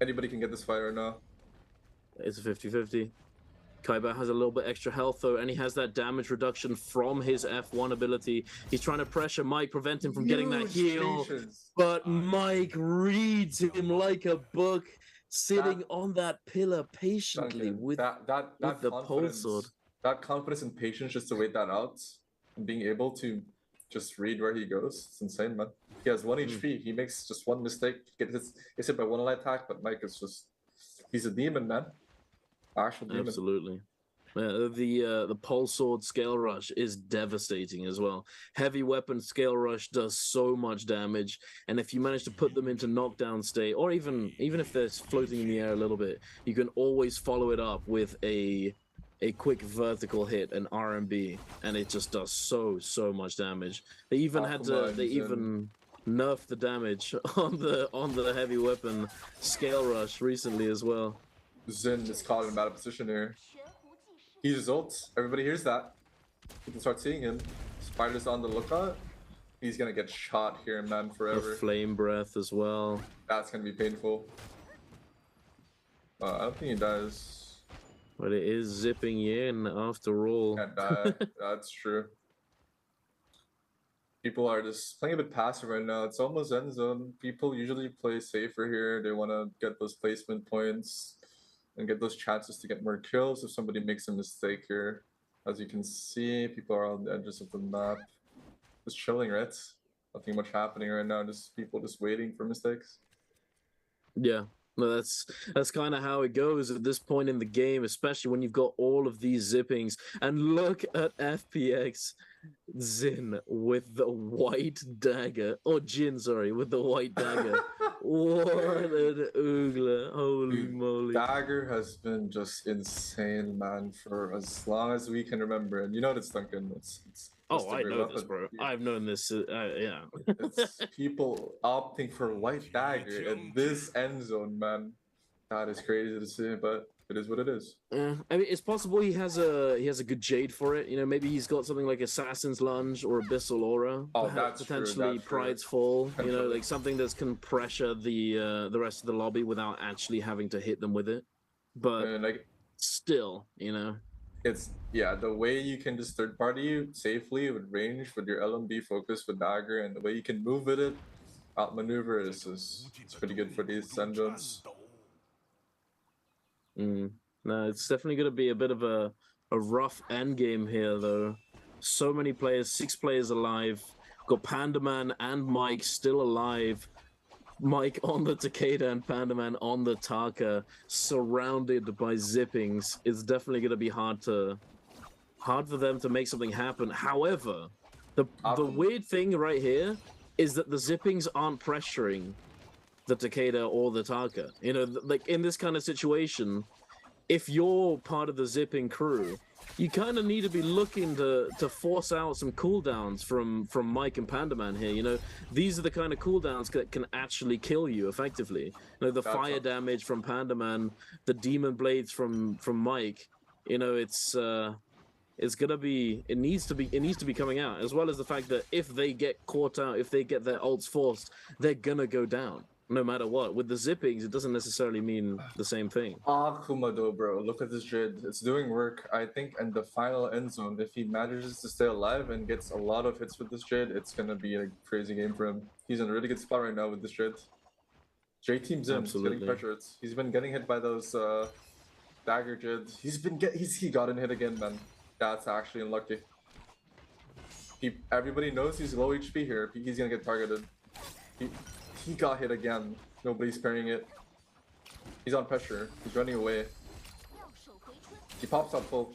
Anybody can get this fight right now. It's a 50-50. Kai Bao has a little bit extra health though, and he has that damage reduction from his F1 ability. He's trying to pressure Mike, prevent him from getting that heal. But Mike reads him like a book, sitting on that pillar patiently with the pole sword. That confidence and patience just to wait that out and being able to just read where he goes. It's insane, man. He has 1 HP. He makes just one mistake. Gets hit by one light attack, but Mike is just... He's a demon, man. Actual demon. Absolutely. The pole sword scale rush is devastating as well. Heavy weapon scale rush does so much damage, and if you manage to put them into knockdown state, or even if they're floating in the air a little bit, you can always follow it up with a quick vertical hit, an RMB, and it just does so much damage. They even nerfed the damage on the heavy weapon scale rush recently as well. Zin is caught in a bad position here. He just ults. Everybody hears that. People start seeing him. Spider's on the lookout. He's gonna get shot here, man, forever. The flame breath as well. That's gonna be painful. I don't think he dies. But it is zipping in after all. And that's true. People are just playing a bit passive right now. It's almost end zone. People usually play safer here. They want to get those placement points and get those chances to get more kills if somebody makes a mistake here. As you can see, people are on the edges of the map. Just chilling, right? Nothing much happening right now. Just people just waiting for mistakes. Yeah. No, that's kind of how it goes at this point in the game, especially when you've got all of these zippings. And look at FPX Zin with the white dagger, or Jin, sorry, with the white dagger. What an oogler! Holy moly! Dagger has been just insane, man, for as long as we can remember. And you know this, Duncan. It's oh, I know this, bro. I've known this. Yeah. It's people opting for white dagger in this end zone, man. That is crazy to see, but it is what it is. I mean, it's possible he has a good jade for it. You know, maybe he's got something like Assassin's Lunge or Abyssal Aura. Oh, that's potentially true, Pride's Fall. You know, like something that can pressure the rest of the lobby without actually having to hit them with it. But like, still, you know. It's the way you can just third party safely with range with your LMB focus with dagger, and the way you can move with it, outmaneuver is it's pretty good for these end zones. No, it's definitely going to be a bit of a rough end game here, though. So many players, 6 players alive. Got Pandaman and Mike still alive. Mike on the Takeda and Pandaman on the Taka, surrounded by zippings. It's definitely going to be hard for them to make something happen. However, the weird thing right here is that the zippings aren't pressuring the Takeda or the Taka. You know, like in this kind of situation, if you're part of the zipping crew, you kind of need to be looking to force out some cooldowns from Mike and Pandaman here. You know, these are the kind of cooldowns that can actually kill you effectively. You know, the fire damage from Pandaman, the demon blades from Mike. You know, it's gonna be, it needs to be coming out, as well as the fact that if they get caught out, if they get their ults forced, they're gonna go down. No matter what. With the zippings, it doesn't necessarily mean the same thing. Akuma though, bro. Look at this Jid. It's doing work. I think in the final end zone, if he manages to stay alive and gets a lot of hits with this Jid, it's gonna be a crazy game for him. He's in a really good spot right now with this Jid. J Team's in. He's getting pressured. He's been getting hit by those dagger Jids. He got in hit again, man. That's actually unlucky. Everybody knows he's low HP here. He's gonna get targeted. He got hit again. Nobody's parrying it. He's on pressure. He's running away. He pops up full.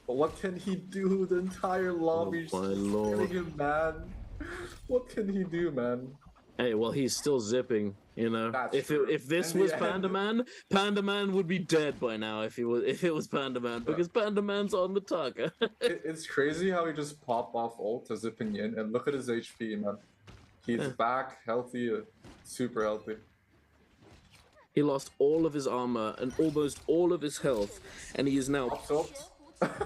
But what can he do? The entire lobby's killing him, man. What can he do, man? Hey, well, he's still zipping. You know, if this was Pandaman, Pandaman would be dead by now if it was Pandaman, because Pandaman's on the Taka. It's crazy how he just popped off ult to zipping in, and look at his HP, man. He's back, healthy, super healthy. He lost all of his armor and almost all of his health, and he is now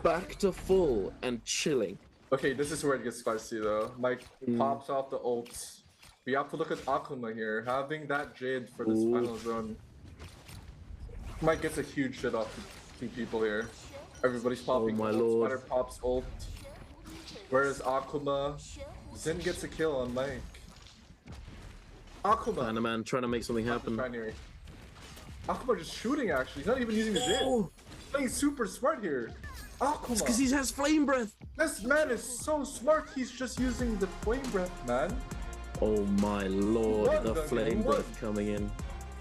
back to full and chilling. Okay, this is where it gets spicy though. Mike pops off the ults. We have to look at Akuma here, having that Jade for this final zone. Mike gets a huge shit off two people here. Everybody's popping ult. Spider pops ult. Whereas Akuma, Zin gets a kill on Mike. Akuma. Pandaman trying to make something happen. Akuma just shooting actually. He's not even using the Jade. He's playing super smart here. Akuma. It's because he has flame breath. This man is so smart. He's just using the flame breath, man. Oh my lord, the flame breath coming in.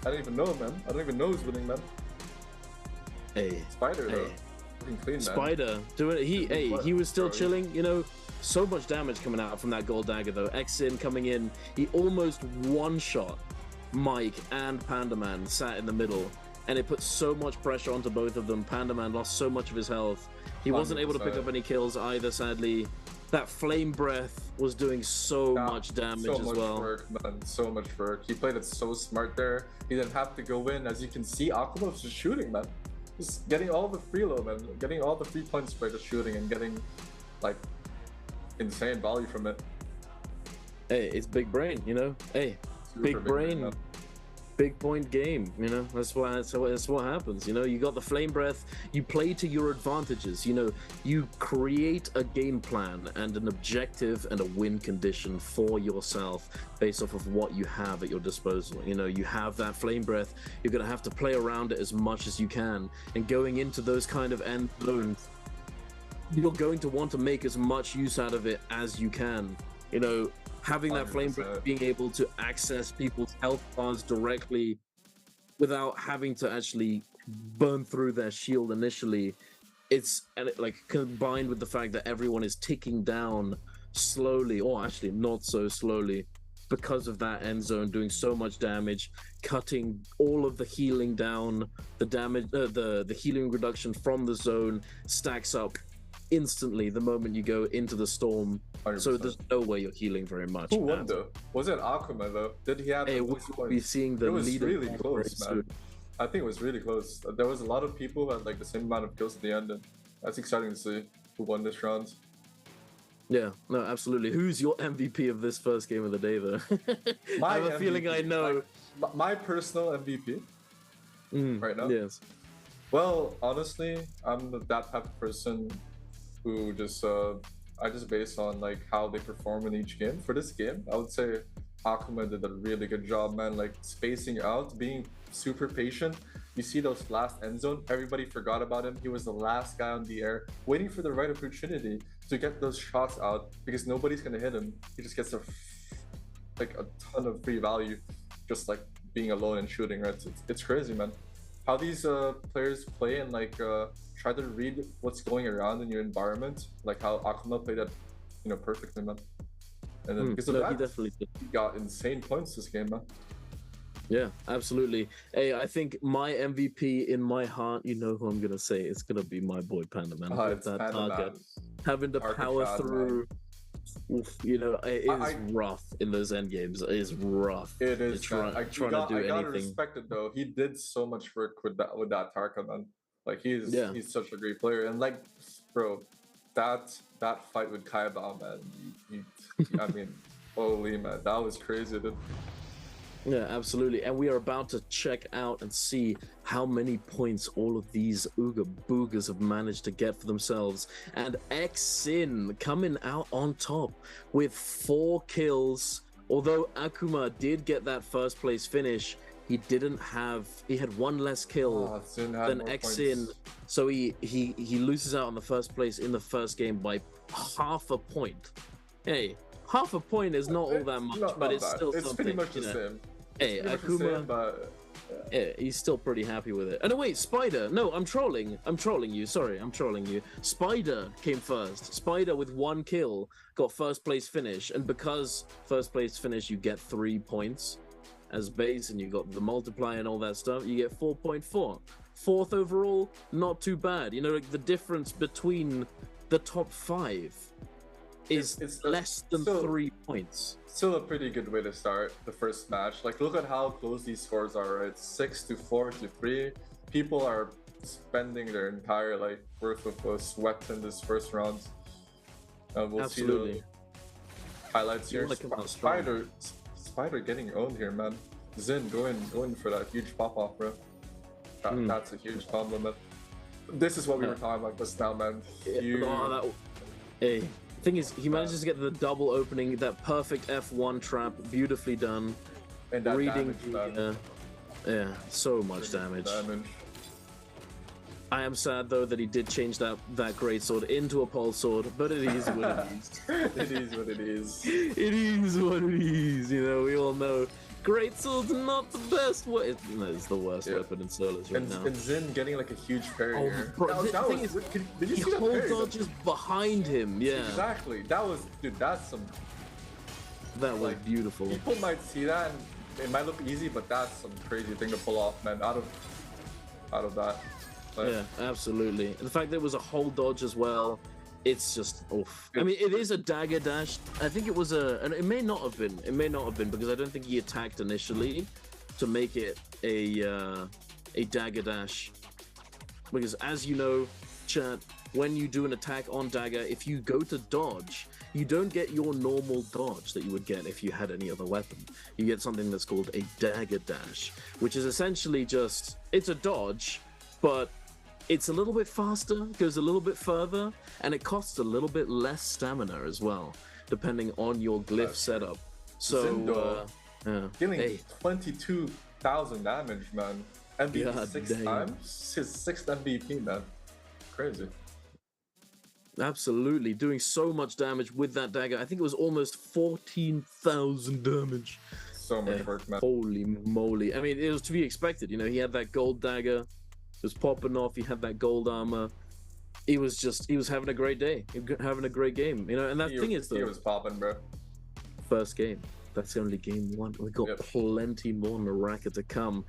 I don't even know, man. I don't even know who's winning, man. Hey. Spider though. Looking clean, man. Spider doing it. He was still chilling, you know. So much damage coming out from that gold dagger though. Xin coming in, he almost one-shot Mike and Pandaman sat in the middle, and it put so much pressure onto both of them. Pandaman lost so much of his health. He wasn't able to pick up any kills either, sadly. That flame breath was doing so much damage as well. So much work, man. So much work. He played it so smart there. He didn't have to go in. As you can see, Akuma was just shooting, man. Just getting all the freeload, man. Getting all the free points by just shooting and getting, like, insane value from it. Hey, it's big brain, you know? Hey, big brain. big point game, you know. That's what happens, you know. You got the flame breath, you play to your advantages, you know. You create a game plan and an objective and a win condition for yourself based off of what you have at your disposal. You know, you have that flame breath, you're gonna have to play around it as much as you can, and going into those kind of end zones, you're going to want to make as much use out of it as you can, you know. Having that flame breath, being able to access people's health bars directly without having to actually burn through their shield initially, like combined with the fact that everyone is ticking down slowly, or actually not so slowly, because of that end zone doing so much damage, cutting all of the healing down, the damage, the healing reduction from the zone stacks up instantly the moment you go into the storm. 100%. So there's no way you're healing very much. Who won though? Was it Akuma though? Did he have? We'll be seeing the. It was leader really close, man. I think it was really close. There was a lot of people who had like the same amount of kills at the end, and that's exciting to see who won this round. Yeah, no, absolutely. Who's your MVP of this first game of the day, though? I have a feeling I know. My personal MVP right now. Yes. Well, honestly, I'm that type of person who just I just base on like how they perform in each game. For this game, I would say Akuma did a really good job, man. Like spacing out, being super patient. You see those last end zone, everybody forgot about him. He was the last guy on the air, waiting for the right opportunity to get those shots out because nobody's gonna hit him. He just gets a ton of free value, just like being alone and shooting. Right? It's crazy, man. How these players play and like try to read what's going around in your environment, like how Akuma played that, you know, perfectly, man. And then because of that, he definitely did. He got insane points this game, man. Yeah, absolutely. Hey, I think my MVP in my heart, you know who I'm gonna say, it's gonna be my boy Panda Man. It's that Panda target, Man. having to power through. Oof, you know, it is rough in those end games. It is rough. It is. Trying to do I gotta anything. respect it though. He did so much work with that Tarka, man. Like he's such a great player, and like, bro, that fight with Kaiba, man. I mean, holy man, that was crazy, dude. Yeah, absolutely. And we are about to check out and see how many points all of these Ooga Boogers have managed to get for themselves. And Xin coming out on top with 4 kills. Although Akuma did get that first place finish, he had 1 less kill than Xin. So he loses out on the first place in the first game by half a point. Hey, half a point is not all that much, but it's still something. It's pretty much the same. Hey, Akuma, but yeah, he's still pretty happy with it. Oh no, wait, Spider. No, I'm trolling you. Sorry, I'm trolling you. Spider came first. Spider with 1 kill got first place finish, and because first place finish, you get 3 points as base, and you got the multiplier and all that stuff. You get 4.4. 4th overall, not too bad. You know, like the difference between the top 5 is less than 3 points. Still a pretty good way to start the first match. Like, look at how close these scores are, right? 6-4 to 3. People are spending their entire like worth of sweat in this first round. We'll see the highlights here. Spider getting owned here, man. Zin going for that huge pop off, bro. That's a huge compliment. This is what we were talking about just now, man. Hey. Thing is, he manages to get the double opening, that perfect F1 trap, beautifully done. And that reading damage, yeah, so much damage. I am sad though that he did change that greatsword into a pulse sword, but it is what it is. It is what it is. It is what it is. You know, we all know. Greatsword's not the best way. No, it's the worst weapon in solos right now. And Zin getting like a huge parry here. Bro, the thing is, did you see the whole dodges behind him. Yeah, exactly. That was, dude. That was like, beautiful. People might see that and it might look easy, but that's some crazy thing to pull off, man. Out of that. Like, yeah, absolutely. And the fact that it was a whole dodge as well. It's just oof. I mean, it is a dagger dash. I think it was and it may not have been. It may not have been because I don't think he attacked initially to make it a dagger dash. Because as you know, chat, when you do an attack on dagger, if you go to dodge, you don't get your normal dodge that you would get if you had any other weapon. You get something that's called a dagger dash, which is essentially just, it's a dodge, but it's a little bit faster, goes a little bit further, and it costs a little bit less stamina as well, depending on your glyph setup. So, dealing 22,000 damage, man. MVP 6 times? His 6th MVP, man. Crazy. Absolutely, doing so much damage with that dagger. I think it was almost 14,000 damage. So much work, man. Holy moly. I mean, it was to be expected. You know, he had that gold dagger, it was popping off, he had that gold armor. He was having a great day, having a great game. You know, and that thing is, though, he was popping, bro. First game. That's only game one. We've got plenty more NARAKA to come.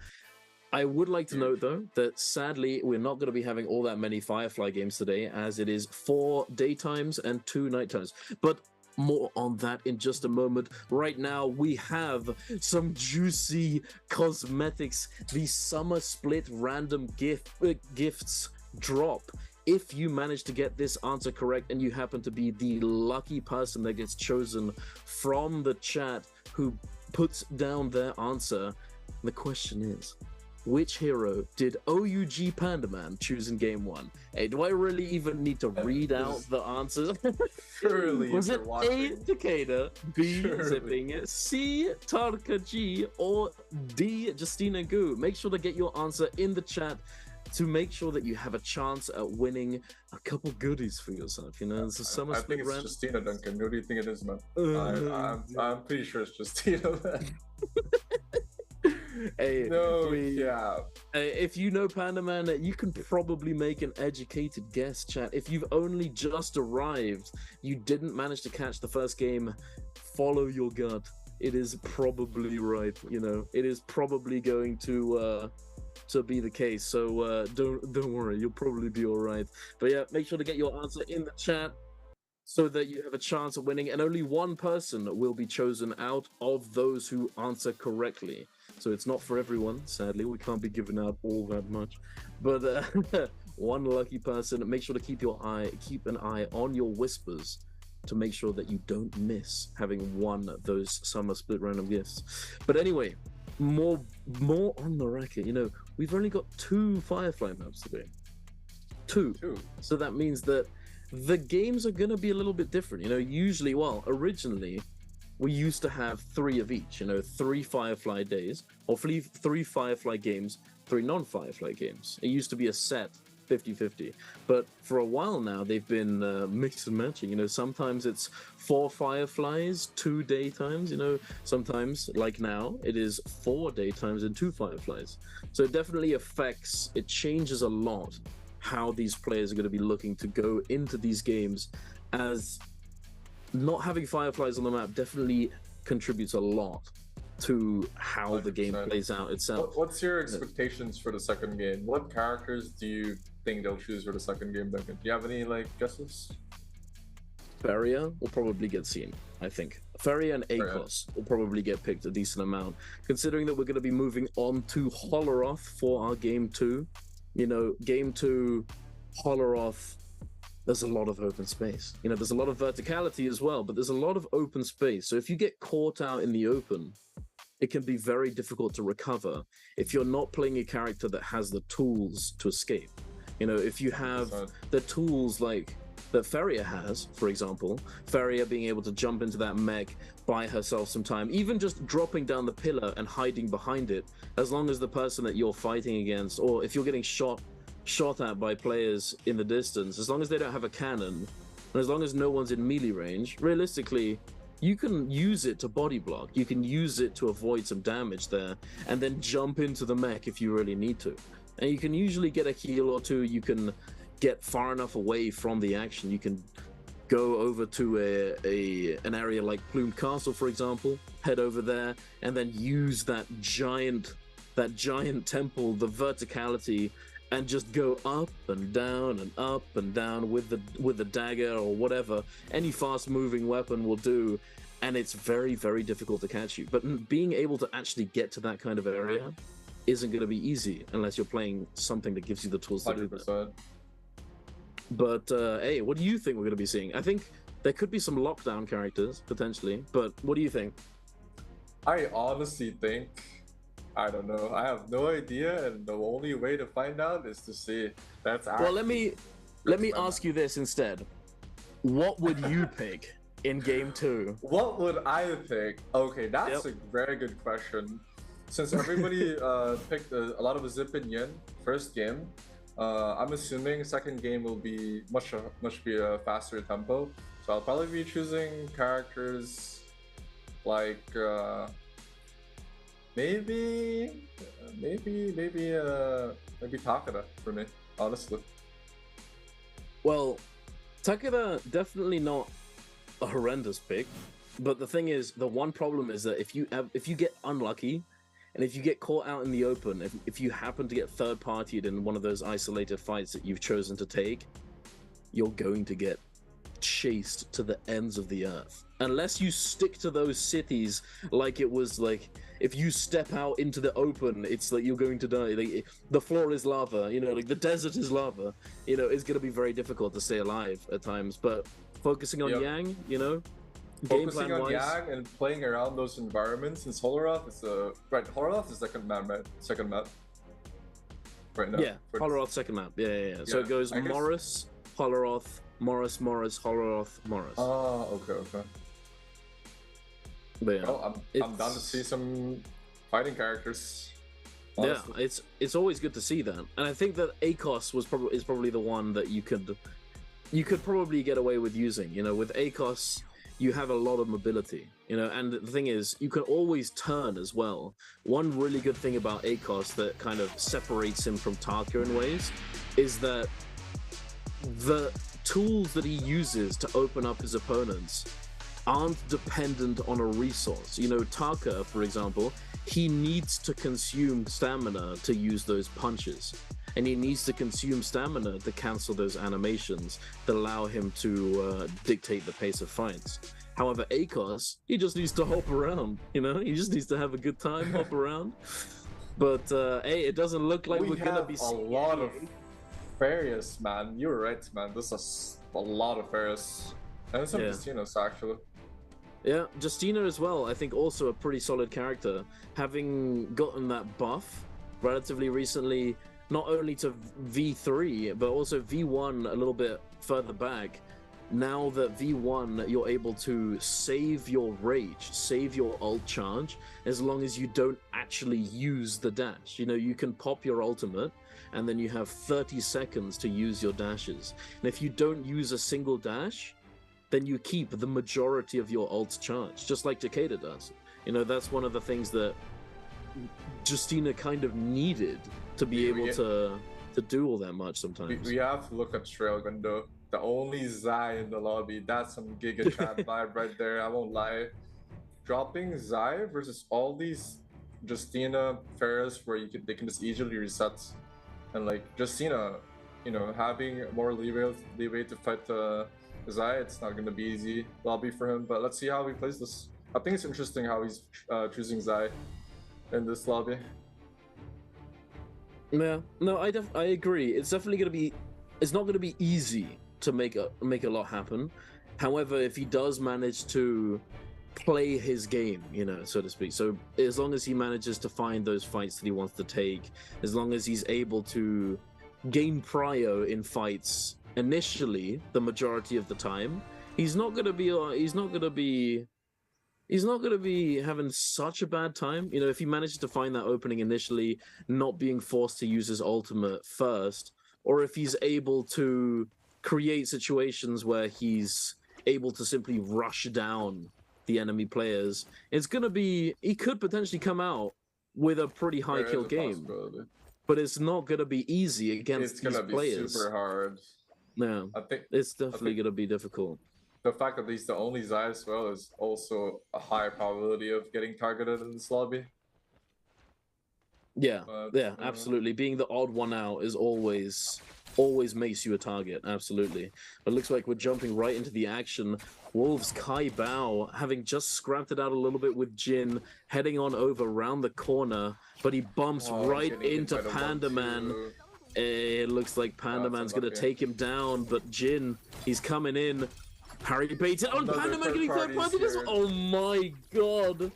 I would like to note, though, that sadly, we're not going to be having all that many Firefly games today, as it is 4 daytimes and 2 nighttimes. But more on that in just a moment. Right now, we have some juicy cosmetics. The Summer Split random gifts drop. If you manage to get this answer correct and you happen to be the lucky person that gets chosen from the chat who puts down their answer, the question is, which hero did OUG Pandaman choose in game 1? Hey, do I really even need to read out the answers? Surely. Was it A, Takeda, B, Zipping, C, Tarka G, or D, Justina Gu? Make sure to get your answer in the chat to make sure that you have a chance at winning a couple goodies for yourself. You know, it's a Summer Split think it's Justina, Duncan. What do you think it is, man? I'm pretty sure it's Justina, man. Hey, no, if you know Pandaman, you can probably make an educated guess, chat. If you've only just arrived, you didn't manage to catch the first game, follow your gut. It is probably right, you know. It is probably going to be the case. So don't worry, you'll probably be all right. But yeah, make sure to get your answer in the chat so that you have a chance of winning, and only one person will be chosen out of those who answer correctly. So it's not for everyone, sadly. We can't be giving out all that much. But one lucky person. Make sure to keep an eye on your whispers to make sure that you don't miss having won those Summer Split random gifts. But anyway, more on NARAKA. You know, we've only got 2 Firefly maps today. Two. So that means that the games are going to be a little bit different. You know, usually, well, originally, we used to have 3 of each, you know, 3 Firefly days, or 3 Firefly games, 3 non-Firefly games. It used to be a set 50-50. But for a while now, they've been mix and matching. You know, sometimes it's 4 Fireflies, 2 daytimes, you know, sometimes, like now, it is 4 daytimes and 2 Fireflies. So it definitely affects, it changes a lot how these players are going to be looking to go into these games, as not having Fireflies on the map definitely contributes a lot to how 100%. The game plays out itself. What's your expectations for the second game? What characters do you think they'll choose for the second game, Duncan? Do you have any guesses? Feria will probably get seen, I think. Feria and Akos will probably get picked a decent amount, considering that we're going to be moving on to Holoroth for our game 2. You know, game 2, Holoroth, there's a lot of open space. You know, there's a lot of verticality as well, but there's a lot of open space. So if you get caught out in the open, it can be very difficult to recover if you're not playing a character that has the tools to escape. You know, if you have the tools like that Feria has, for example, Feria being able to jump into that mech, buy herself some time, even just dropping down the pillar and hiding behind it, as long as the person that you're fighting against, or if you're getting shot at by players in the distance, as long as they don't have a cannon, and as long as no one's in melee range, realistically, you can use it to body block. You can use it to avoid some damage there, and then jump into the mech if you really need to. And you can usually get a heal or two. You can get far enough away from the action. You can go over to an area like Plumed Castle, for example, head over there, and then use that giant temple, the verticality, and just go up and down with the dagger or whatever any fast moving weapon will do, and it's very, very difficult to catch you. But being able to actually get to that kind of area isn't going to be easy unless you're playing something that gives you the tools to do that. But hey, what do you think we're going to be seeing? I think there could be some lockdown characters potentially, but what do you think? I honestly think, I don't know. I have no idea, and the only way to find out is to see. That's well. Let me ask you this instead. What would you pick in game 2? What would I pick? Okay, that's a very good question. Since everybody picked a lot of Zip and Yin first game, I'm assuming second game will be much be a faster tempo. So I'll probably be choosing characters like maybe Takeda for me, honestly. Well, Takeda definitely not a horrendous pick, but the thing is, the one problem is that if you get unlucky, and if you get caught out in the open, if you happen to get third-partied in one of those isolated fights that you've chosen to take, you're going to get chased to the ends of the earth. Unless you stick to those cities like it was like, if you step out into the open, it's like you're going to die. Like, the floor is lava, you know, like the desert is lava. You know, it's going to be very difficult to stay alive at times, but focusing on Yang, you know, focusing on Yang and playing around those environments. Since Holorath is Holorath is second map right now. Yeah, Holorath second map. Yeah. So it goes Morris, Holorath, Morris, Holorath, Morris. Oh, okay. But yeah, well, I'm down to see some fighting characters. Honestly. Yeah, it's always good to see that, and I think that ACOS is probably the one that you could probably get away with using. You know, with ACOS, you have a lot of mobility, you know, and the thing is, you can always turn as well. One really good thing about ACOS that kind of separates him from Taka in ways is that the tools that he uses to open up his opponents aren't dependent on a resource. You know, Taka, for example, he needs to consume stamina to use those punches. And he needs to consume stamina to cancel those animations that allow him to dictate the pace of fights. However, ACOS, he just needs to hop around, you know? He just needs to have a good time, hop around. But, hey, it doesn't look like we're gonna be seeing a lot of Farius, man. You're right, man. This is a lot of Farius. And some Justinos, actually. Yeah, Justina as well, I think also a pretty solid character. Having gotten that buff relatively recently, not only to V3, but also V1 a little bit further back. Now that V1, you're able to save your rage, save your ult charge, as long as you don't actually use the dash. You know, you can pop your ultimate, and then you have 30 seconds to use your dashes. And if you don't use a single dash, then you keep the majority of your ult's charge, just like Takeda does. You know, that's one of the things that Justina kind of needed to be able to do all that much sometimes. We have to look at Trailgun though. The only Zai in the lobby, that's some Giga Chat vibe right there, I won't lie. Dropping Zai versus all these Justina, Ferris, where they can just easily reset. And like Justina, you know, having more leeway to fight Zai, it's not going to be easy lobby for him, but let's see how he plays this. I think it's interesting how he's choosing Zai in this lobby. Yeah, no, I agree. It's definitely going to be, it's not going to be easy to make a lot happen. However, if he does manage to play his game, you know, so to speak, so as long as he manages to find those fights that he wants to take, as long as he's able to gain prio in fights initially, the majority of the time, he's not going to be having such a bad time. You know, if he manages to find that opening initially, not being forced to use his ultimate first, or if he's able to create situations where he's able to simply rush down the enemy players, it's going to be, he could potentially come out with a pretty high kill game. But it's not going to be easy against these players. It's going to be super hard. No, I think it's definitely going to be difficult. The fact that he's the only Zai as well is also a high probability of getting targeted in this lobby. Yeah, absolutely. Being the odd one out is always makes you a target, absolutely. But it looks like we're jumping right into the action. Wolves Kai Bao, having just scrapped it out a little bit with Jin, heading on over round the corner, but he bumps right into Panda Man. It looks like Panda Man's gonna take him down, but Jin, he's coming in. Parry baited. Oh, Panda Man getting third party. Oh my god.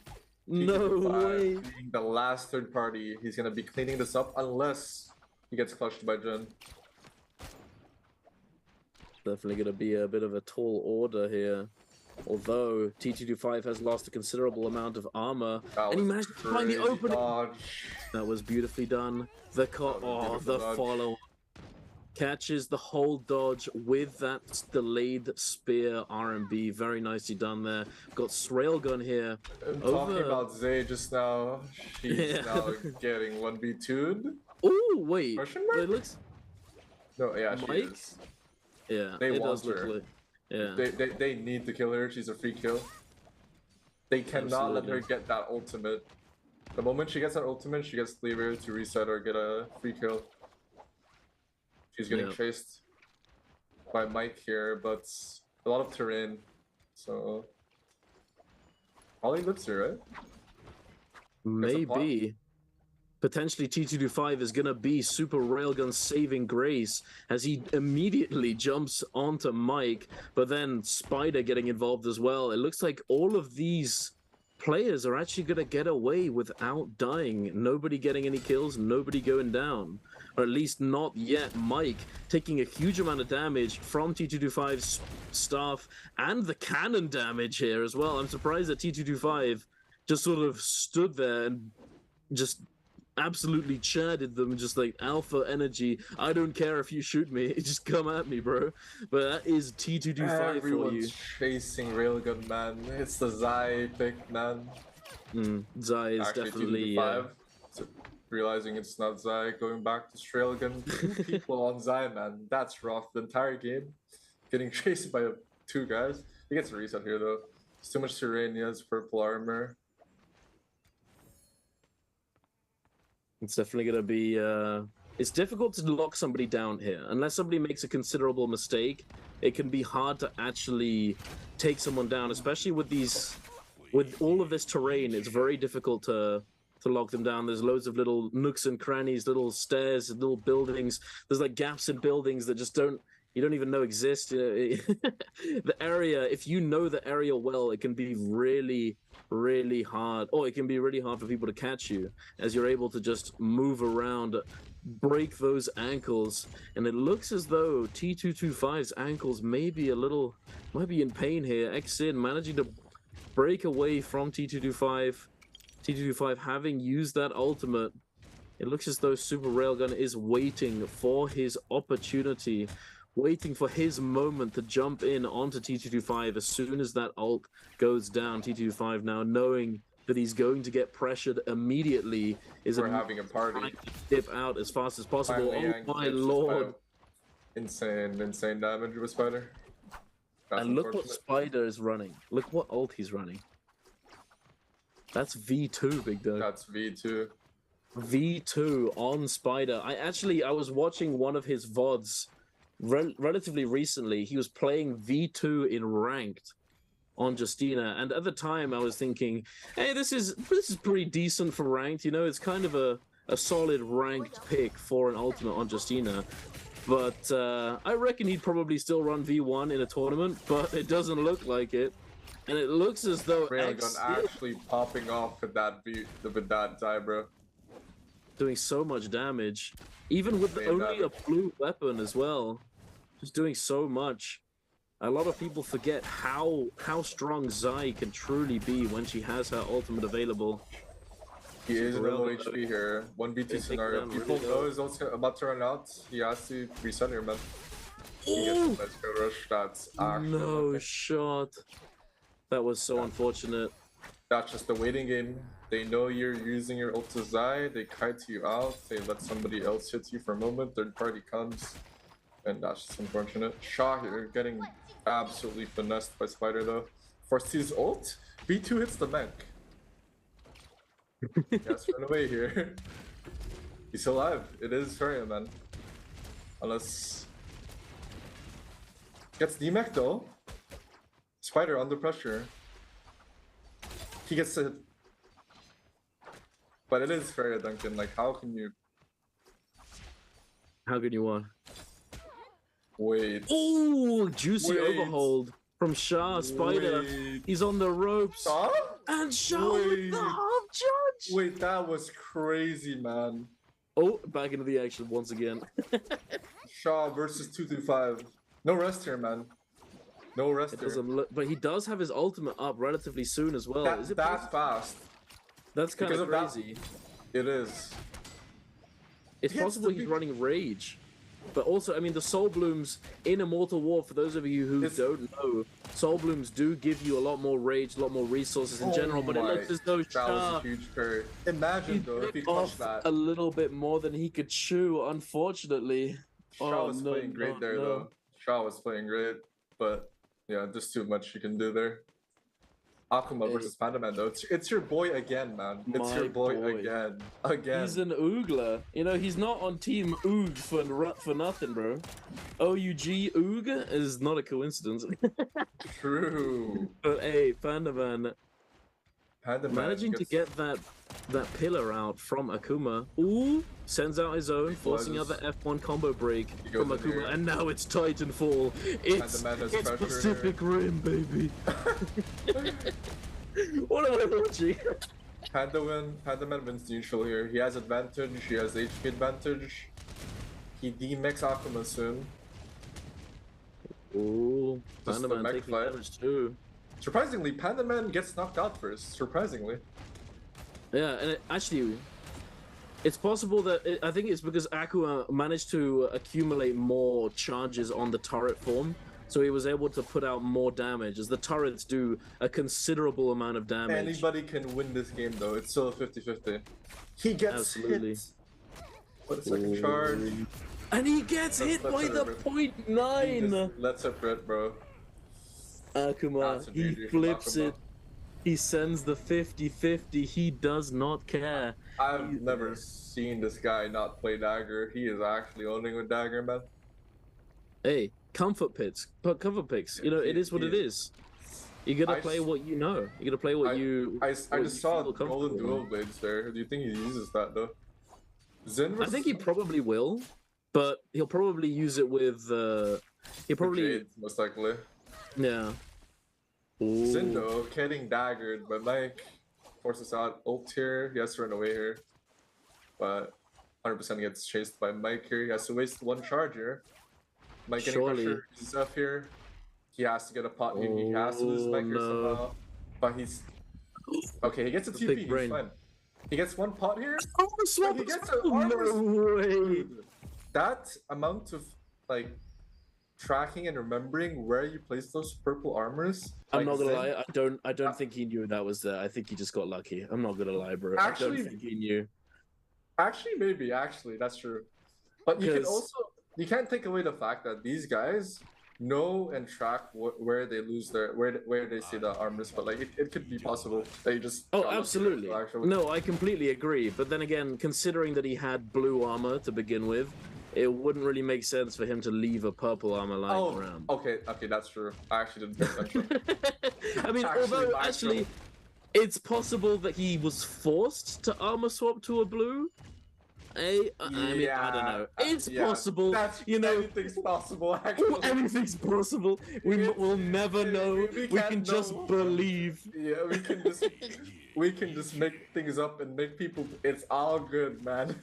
No way. The last third party, he's gonna be cleaning this up unless he gets clutched by Jin. Definitely gonna be a bit of a tall order here. Although T225 has lost a considerable amount of armor, and he managed to find the opening. That was beautifully done. The follow catches the whole dodge with that delayed spear RMB. Very nicely done there. Got Railgun here. Talking about Zay just now, she's now getting 1v2'd. Oh wait, it looks. No, yeah, she is. Yeah, they it want does look her. like. Yeah. They need to kill her. She's a free kill. They cannot let her get that ultimate. The moment she gets that ultimate, she gets cleaver to reset or get a free kill. She's getting chased by Mike here, but a lot of terrain, so probably lives her, right? Maybe. Potentially T225 is going to be Super Railgun's saving grace as he immediately jumps onto Mike, but then Spider getting involved as well. It looks like all of these players are actually going to get away without dying. Nobody getting any kills, nobody going down. Or at least not yet. Mike taking a huge amount of damage from T225's staff and the cannon damage here as well. I'm surprised that T225 just sort of stood there and just absolutely chatted them, just like alpha energy. I don't care if you shoot me, just come at me, bro. But that is T225 Everyone's for you. chasing Railgun, man. It's the Zai pick, man. Zai is actually definitely so realizing it's not Zai, going back to Railgun. 2 people on Zai, man. That's rough. The entire game getting chased by 2 guys. He gets a reset here though. It's too much terrain. He has purple armor. It's definitely going to be... it's difficult to lock somebody down here. Unless somebody makes a considerable mistake, it can be hard to actually take someone down, especially with these... With all of this terrain, it's very difficult to lock them down. There's loads of little nooks and crannies, little stairs, little buildings. There's like gaps in buildings that just you don't even know exist. The area, if you know the area well, it can be really hard, or it can be really hard for people to catch you as you're able to just move around, break those ankles. And it looks as though T225's ankles might be in pain here. Xin managing to break away from T225. T225 having used that ultimate. It looks as though Super Railgun is waiting for his opportunity, waiting for his moment to jump in onto T225 as soon as that ult goes down. T225 now knowing that he's going to get pressured immediately is having a party. Dip out as fast as possible. Finally, oh my lord. Insane damage with Spider. That's and look what Spider is running. Look what ult he's running. That's V2, big dog. That's V2. V2 on Spider. I was watching one of his VODs relatively recently. He was playing V2 in ranked on Justina, and at the time I was thinking, hey, this is pretty decent for ranked. You know, it's kind of a solid ranked pick for an ultimate on Justina. But I reckon he'd probably still run V1 in a tournament, but it doesn't look like it. And it looks as though Railgun actually popping off with that Zai, bro. Doing so much damage, even with only a blue weapon as well. Just doing so much. A lot of people forget how strong Zai can truly be when she has her ultimate available. He is in low HP here. 1v2 scenario. People know he's also about to run out. He has to reset here, man. He gets a nice go rush. That's actually no shot. That was so unfortunate. That's just the waiting game. They know you're using your ult to Zai. They kite you out. They let somebody else hit you for a moment. Third party comes. And that's just unfortunate. Shaw here getting absolutely finessed by Spider though. Forced his ult. V2 hits the mech. Yes, run away here. He's alive. It is Furia, man. Unless gets the mech though. Spider under pressure. He gets it. But it is Furia, Duncan. Like, how can you How can you win? Wait. Oh, juicy Wait. overhold from Shah. Spider. Wait. He's on the ropes. Huh? And Shah with the half judge. Wait, that was crazy, man. Oh, back into the action once again. Shaw versus 225. No rest here, man. No rest It here. doesn't look, but he does have his ultimate up relatively soon as well. Is it that fast? That's kind of Because crazy. It is. It's possible he's running Rage. But also, I mean, the Soul Blooms in Immortal War, for those of you who don't know, Soul Blooms do give you a lot more Rage, a lot more resources in general, but it looks as though that was a huge parry. Imagine, though, if he clutched that. A little bit more than he could chew, unfortunately. Shaw was playing great there, though. Shaw was playing great, but yeah, just too much you can do there. Akuma versus Panda Man, though. It's your boy again, man. It's your boy again. Again. He's an oogler. You know, he's not on Team Oog for nothing, bro. OUG Oog is not a coincidence. True. But hey, Panda Man. Managing to get that pillar out from Akuma. Ooh, sends out his own, forcing out the F1 combo break from Akuma, and now it's Titanfall. It's Pacific Rim, baby. What am I watching? Panda Man wins neutral here. He has advantage, he has HP advantage. He demechs Akuma soon. Ooh, Panda Man taking damage too. Surprisingly, Panda Man gets knocked out first. Surprisingly. Yeah, and actually, it's possible that I think it's because Akuma managed to accumulate more charges on the turret form, so he was able to put out more damage, as the turrets do a considerable amount of damage. Anybody can win this game, though. It's still a 50-50. He gets hit. What a second charge. And he gets hit by the .9. Let's it rip, bro. Akuma, he flips it. He sends the 50-50. He does not care. I've never seen this guy not play dagger. He is actually owning with dagger, man. Hey, comfort picks. You know, it is what it is. You gotta play what you know. You gotta play what you. I just saw golden dual blades there. Do you think he uses that though? I think he probably will, but he'll probably use it with. He'll probably Jade, most likely. Yeah. Zindo getting daggered, but Mike forces out ult here. He has to run away here, but 100% gets chased by Mike here. He has to waste one charge here. Mike getting pressure. He's up here. He has to get a pot. He has to lose Mike here somehow. But he's okay. He gets a TP. He's fine. He gets one pot here. He gets an armor. That amount of like tracking and remembering where you place those purple armors. I'm not gonna lie. I don't think he knew that was there. I think he just got lucky. I'm not gonna lie, bro. Actually, I don't think he knew. Actually, maybe. Actually, that's true. But you can also can't take away the fact that these guys know and track where they lose their where they see the armors. But like it could be possible they just. Oh, absolutely. No, I completely agree. But then again, considering that he had blue armor to begin with, it wouldn't really make sense for him to leave a purple armor lying around. Okay, that's true. I actually didn't pay attention. I mean, although actually, it's possible that he was forced to armor swap to a blue. I mean, I don't know. It's possible. You know, anything's possible. Actually, anything's possible. We'll never know. We can just believe. Yeah, we can just make things up and make people. It's all good, man.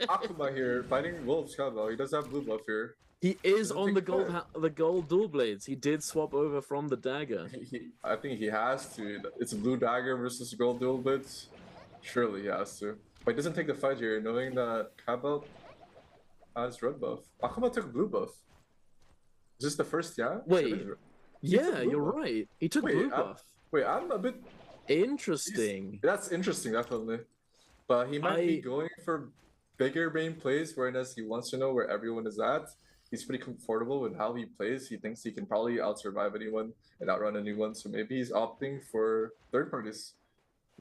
Akuma here fighting Wolves though. He does have blue buff here. He is on the gold dual blades. He did swap over from the dagger. I think he has to. It's a blue dagger versus gold dual blades. Surely he has to. But he doesn't take the fight here, knowing that Cabot has red buff. Akuma took blue buff. Is this the first? Yeah. Wait. Yeah, you're right. He took blue buff. I'm a bit interesting. That's interesting, definitely. But he might be going for bigger main plays, whereas he wants to know where everyone is at. He's pretty comfortable with how he plays. He thinks he can probably out-survive anyone and outrun anyone. So maybe he's opting for third parties.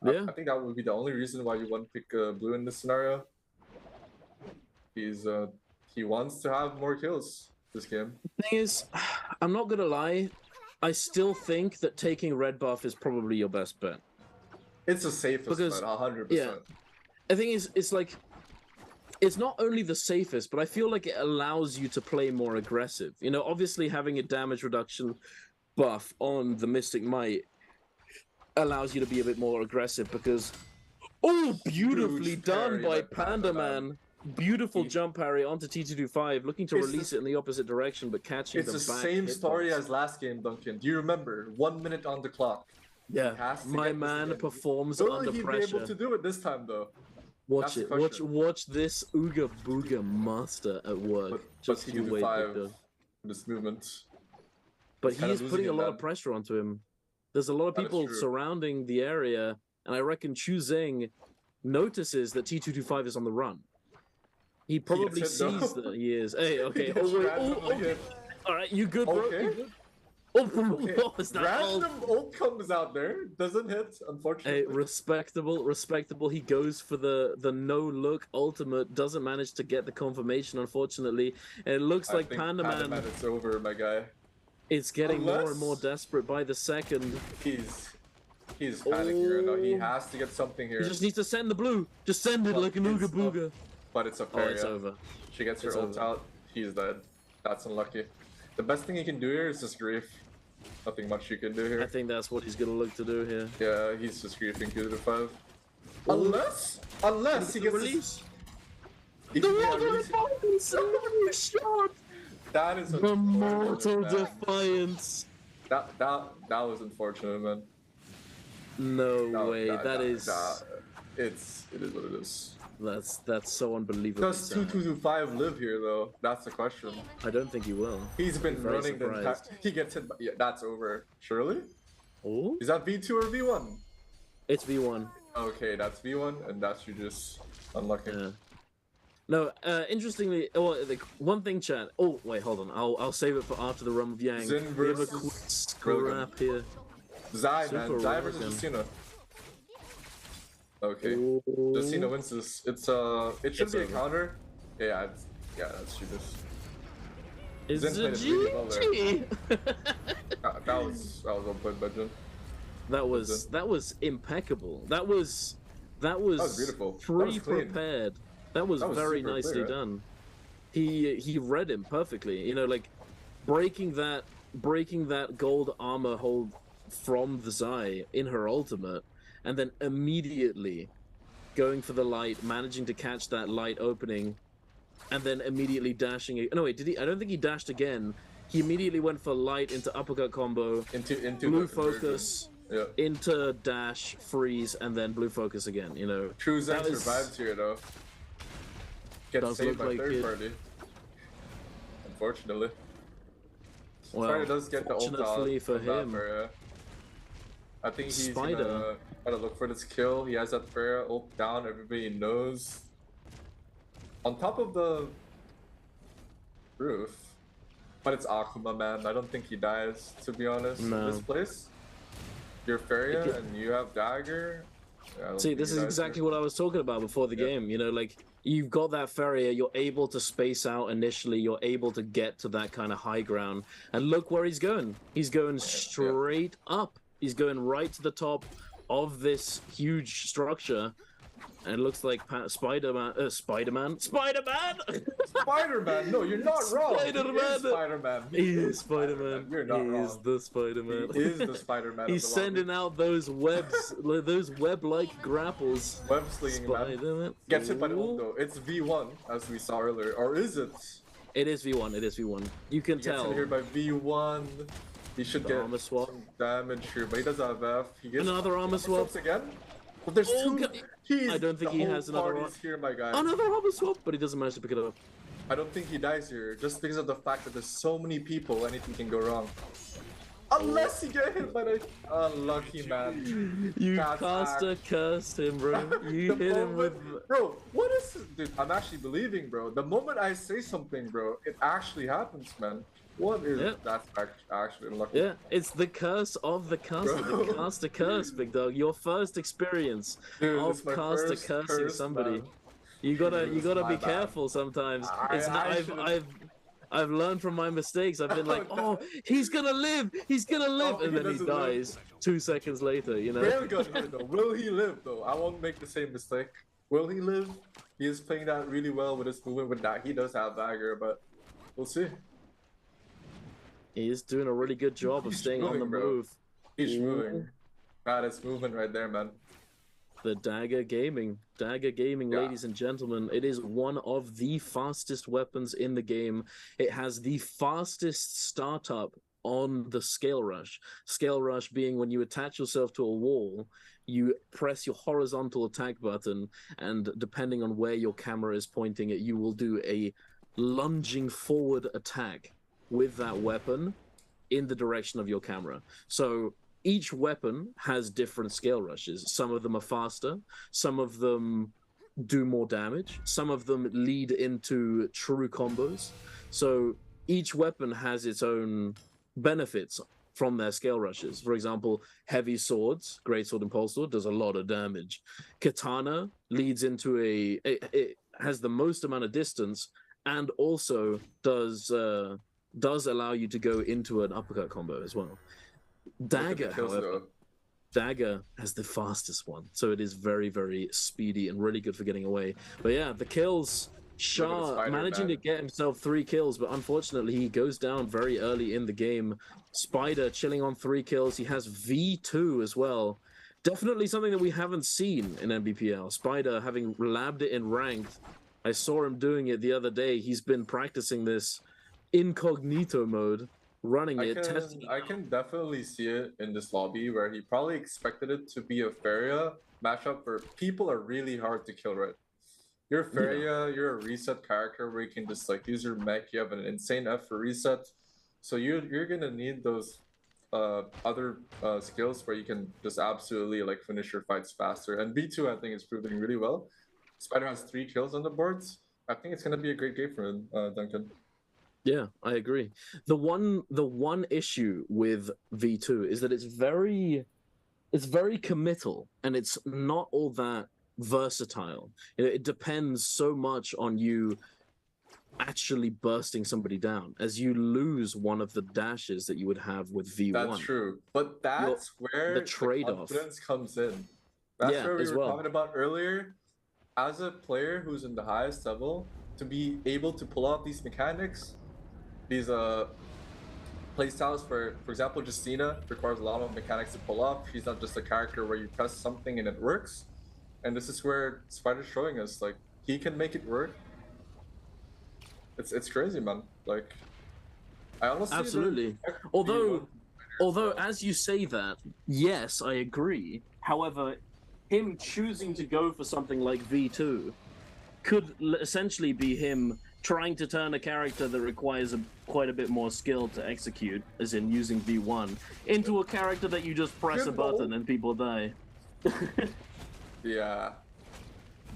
Yeah. I think that would be the only reason why you wouldn't pick blue in this scenario. He wants to have more kills this game. The thing is, I'm not gonna lie, I still think that taking red buff is probably your best bet. It's the safest bet, 100%. Yeah. The thing is, it's like it's not only the safest, but I feel like it allows you to play more aggressive. You know, obviously having a damage reduction buff on the Mystic Might allows you to be a bit more aggressive because... Oh, beautifully done by Panda Man. Beautiful jump parry onto T225, looking to release it in the opposite direction, but catching it's the the back same hitbox. story as last game, Duncan. Do you remember? 1 minute on the clock. Yeah, my man performs under pressure. Will he be able to do it this time, though? Watch it. Watch this Ooga Booga master at work. Just you wait, Victor. This movement. But he is putting a lot of pressure onto him. There's a lot of people surrounding the area, and I reckon Chu Zeng notices that T225 is on the run. He probably sees that he is. Hey, okay. Okay. All right, you good, bro? Okay. You good? Oh, what was that? Random ult comes out there, doesn't hit, unfortunately. Hey, respectable. He goes for the no-look ultimate, doesn't manage to get the confirmation, unfortunately. And it looks like Panda Man... It's over, my guy. It's getting more and more desperate by the second. He's panicking right now. He has to get something here. He just needs to send the blue. Just send it like an Ooga Booga. But it's a fair. Oh, it's over. She gets her ult out. He's dead. That's unlucky. The best thing he can do here is just grief. Nothing much you can do here. I think that's what he's gonna look to do here. Yeah, he's just griefing 2 to 5. Unless he gets release. Shot. That is the mortal defiance. That was unfortunate, man. No way. It is what it is. That's so unbelievable. Does 2225 live here though? That's the question. I don't think he will. He's been running the entire... He gets hit. Yeah, that's over. Surely? Oh? Is that V2 or V1? It's V1. Okay, that's V1, and that's you just unlucky. Yeah. No, interestingly, like one thing, chat. Oh wait, hold on. I'll save it for after the Rum of Yang. Zin we have a quick scrap here. Zai, man. Zai versus Justina. Okay. Justina wins this. It should be a counter. Yeah, that's stupid. It's Zin a GG. That was well played by Jin. That was impeccable. That was beautiful. Pre-prepared. That was very nicely done. He read him perfectly. You know, like breaking that gold armor hold from the Zai in her ultimate, and then immediately going for the light, managing to catch that light opening, and then immediately dashing. No wait, did he? I don't think he dashed again. He immediately went for light into uppercut combo, into blue focus, into dash, freeze, and then blue focus again. You know, True Zen survives here though. Gets saved by third party. Unfortunately. Well, Spider does get the ult out for him. I think he's gonna try to look for this kill. He has that Pharah ult down, everybody knows. On top of the roof. But it's Akuma, man. I don't think he dies, to be honest, in this place. You're Pharah and you have Dagger. See, this is exactly what I was talking about before the game. You know, like, you've got that Pharah, you're able to space out initially, you're able to get to that kind of high ground. And look where he's going. He's going straight up. He's going right to the top of this huge structure. And it looks like Spider-Man. Spider-Man? No, you're not wrong. Spider-Man. He is Spider-Man. You're not wrong. He is the Spider-Man. He is the Spider-Man. He's sending out those webs, those web-like grapples. Web slinging, man. Gets hit by the ult though. It's V1, as we saw earlier. Or is it? It is V1. It is V1. You can tell. Gets hit here by V1. He should get armor swap damage here, but he does have F. He gets another armor swap again. But there's two. I don't think he has another armor here, my guy. Another armor swap, but he doesn't manage to pick it up. I don't think he dies here, just because of the fact that there's so many people, anything can go wrong. Unless you get hit by the unlucky man. You caster cursed him, bro. You hit him with... Bro, what is this? Dude, I'm actually believing, bro. The moment I say something, bro, it actually happens, man. What is that's actually unlucky. Yeah, it's the curse of the caster. Bro. The caster curse, big dog. Your first experience of caster cursing somebody. Man. You gotta be careful sometimes. I've learned from my mistakes. I've been like, oh, he's gonna live, and then he dies 2 seconds later. You know. Very good, though. Will he live though? I won't make the same mistake. Will he live? He is playing that really well with his movement with that. He does have dagger, but we'll see. He is doing a really good job of staying on the move. He's moving. That is movement right there, man. The Dagger Gaming. Dagger Gaming, ladies and gentlemen. It is one of the fastest weapons in the game. It has the fastest startup on the Scale Rush. Scale Rush being when you attach yourself to a wall, you press your horizontal attack button, and depending on where your camera is pointing it, you will do a lunging forward attack with that weapon in the direction of your camera. So each weapon has different scale rushes. Some of them are faster, some of them do more damage, some of them lead into true combos. So each weapon has its own benefits from their scale rushes. For example, heavy swords, greatsword and pulse sword, does a lot of damage. Katana leads into it has the most amount of distance, and also does allow you to go into an uppercut combo as well. Dagger, however, Dagger has the fastest one, so it is very, very speedy and really good for getting away. But yeah, the kills, Shah managing to get himself 3 kills, but unfortunately he goes down very early in the game. Spider chilling on 3 kills. He has V2 as well. Definitely something that we haven't seen in NBPL. Spider having labbed it in ranked. I saw him doing it the other day. He's been practicing this incognito mode, running testing it. I can definitely see it in this lobby where he probably expected it to be a Feria matchup where people are really hard to kill, right? You're Feria, you're a reset character where you can just like use your mech, you have an insane F for reset. So you're gonna need those other skills where you can just absolutely like finish your fights faster. And B2 I think is proving really well. Spider has 3 kills on the boards. I think it's gonna be a great game for him, Duncan. Yeah, I agree. The one issue with V2 is that it's very committal and it's not all that versatile. It depends so much on you actually bursting somebody down, as you lose one of the dashes that you would have with V1. That's true, but that's where the trade-off confidence comes in. That's where we were talking about earlier. As a player who's in the highest level, to be able to pull off these mechanics, these playstyles, for example, Justina requires a lot of mechanics to pull off. She's not just a character where you press something and it works. And this is where Spider's showing us, like, he can make it work. It's crazy, man. Like, I honestly absolutely. Although as you say that, yes, I agree. However, him choosing to go for something like V2 could essentially be him trying to turn a character that requires quite a bit more skill to execute, as in using V1, into a character that you just press a button and people die. Yeah.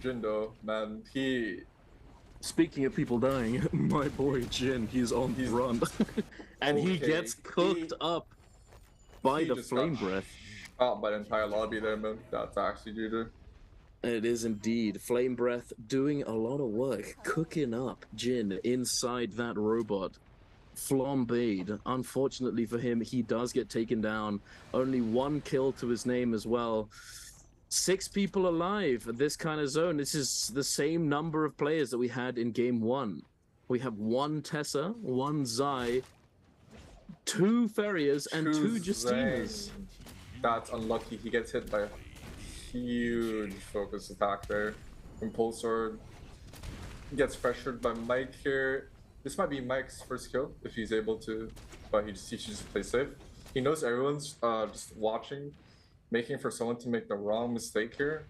Jindo, man, he... Speaking of people dying, my boy Jin, he's on the run. And he gets cooked up by the flame breath. Oh, by the entire lobby there, man. That's actually GG. It is indeed. Flame Breath doing a lot of work, cooking up Jin inside that robot. Flambéed. Unfortunately for him, he does get taken down. Only 1 kill to his name as well. 6 people alive at this kind of zone. This is the same number of players that we had in game 1. We have 1 Tessa, 1 Zai, 2 Ferias, and 2 Justinas. That's unlucky. He gets hit by a huge focus attack there from Pulse Sword. He gets pressured by Mike here. This might be Mike's first kill if he's able to, but he should just play safe. He knows everyone's just watching, making for someone to make the wrong mistake here.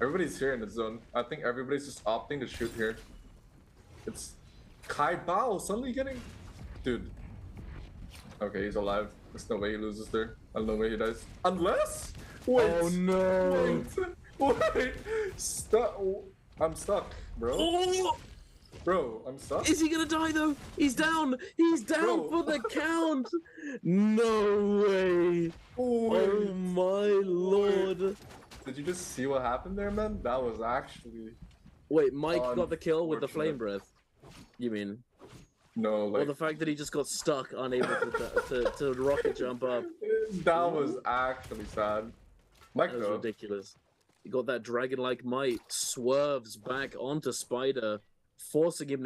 Everybody's here in the zone. I think everybody's just opting to shoot here. It's Kai Bao suddenly getting... Dude. Okay, he's alive. There's no way he loses there. I don't know where he dies. Unless... Wait. Oh no. Wait. Stuck. I'm stuck, bro. Oh. Bro, I'm stuck. Is he gonna die though? He's down. He's down for the count. No way. Oh my lord. Did you just see what happened there, man? That was actually... Wait, Mike got the kill with the flame breath. You mean? No, like... Or the fact that he just got stuck, unable to rocket jump up. That was actually sad. Mike, that was ridiculous. You got that dragon-like might, swerves back onto Spider, forcing him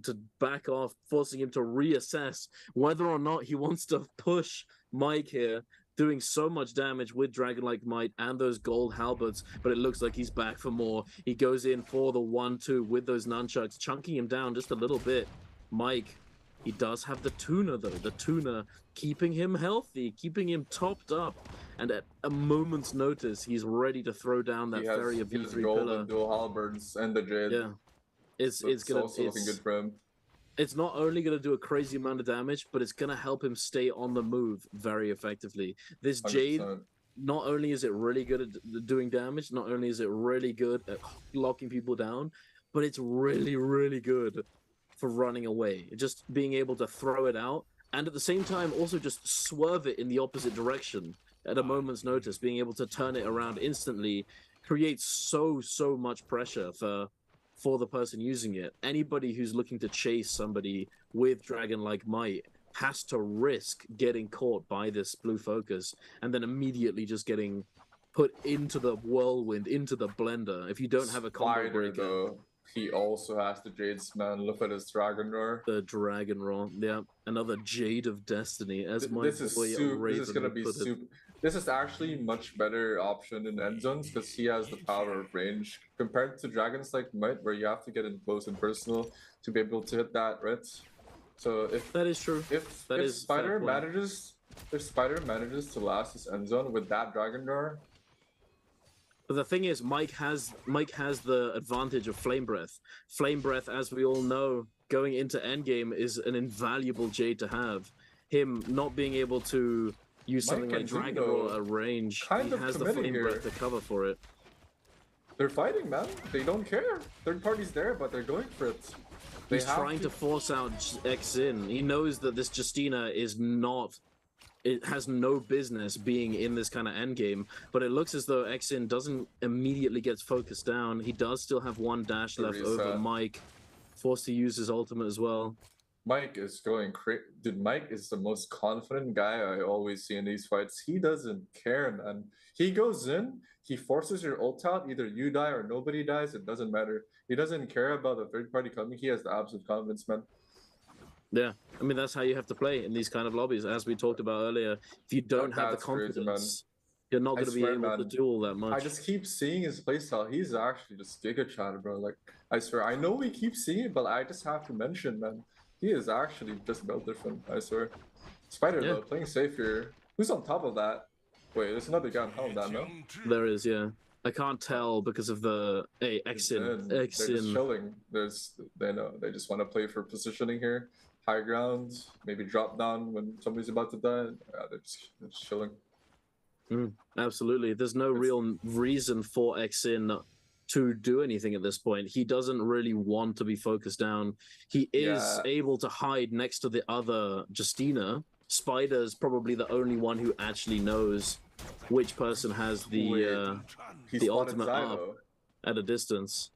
to back off, forcing him to reassess whether or not he wants to push Mike here, doing so much damage with dragon-like might and those gold halberds, but it looks like he's back for more. He goes in for the 1-2 with those nunchucks, chunking him down just a little bit. Mike, he does have the tuna, though. The tuna keeping him healthy, keeping him topped up. And at a moment's notice, he's ready to throw down that Farrier V3 gold pillar. And dual halberds and the Jade. Yeah. It's gonna also looking good for him. It's not only going to do a crazy amount of damage, but it's going to help him stay on the move very effectively. This Jade, 100%. not only is it really good at doing damage, not only is it really good at locking people down, but it's really, really good for running away. Just being able to throw it out, and at the same time also just swerve it in the opposite direction at a moment's notice. Being able to turn it around instantly creates so much pressure for the person using it. Anybody who's looking to chase somebody with dragon-like might has to risk getting caught by this blue focus and then immediately just getting put into the whirlwind, into the blender. If you don't have a combo breaker, though, he also has the Jades, man. Look at his Dragon Roar. The Dragon Roar, yeah. Another Jade of Destiny, as my This is gonna be super. This is actually much better option in end zones because he has the power of range compared to dragons like Might, where you have to get in close and personal to be able to hit that, right? So if that is true, if Spider manages to last this end zone with that Dragon Roar. But the thing is, Mike has the advantage of Flame Breath. Flame Breath, as we all know, going into endgame is an invaluable Jade to have. Him not being able to use something like Dragon Roar at range, he has the Flame Breath to cover for it. They're fighting, man. They don't care. Third party's there, but they're going for it. He's trying to force out X in. He knows that this Justina is not... It has no business being in this kind of endgame, but it looks as though Xin doesn't immediately get focused down. He does still have one dash left over Mike, forced to use his ultimate as well. Mike is going crazy. Dude, Mike is the most confident guy I always see in these fights. He doesn't care, man. He goes in, he forces your ult out, either you die or nobody dies, it doesn't matter. He doesn't care about the third party coming. He has the absolute confidence, man. Yeah, I mean, that's how you have to play in these kind of lobbies, as we talked about earlier. If you don't have the confidence, you're not going to be able to do all that much. I just keep seeing his playstyle. He's actually just Giga Chat, bro. Like, I swear, I know we keep seeing it, but I just have to mention, man. He is actually just about different, I swear. Spider, though, playing safe here. Who's on top of that? Wait, there's another guy on top of that, no? There is, yeah. I can't tell because of the... Hey, Xin. They're just chilling. They know. They just want to play for positioning here. High ground, maybe drop down when somebody's about to die. Yeah, they're just chilling. Absolutely. There's no real reason for Xin to do anything at this point. He doesn't really want to be focused down. He is able to hide next to the other Justina. Spider's probably the only one who actually knows which person has the ultimate up at a distance.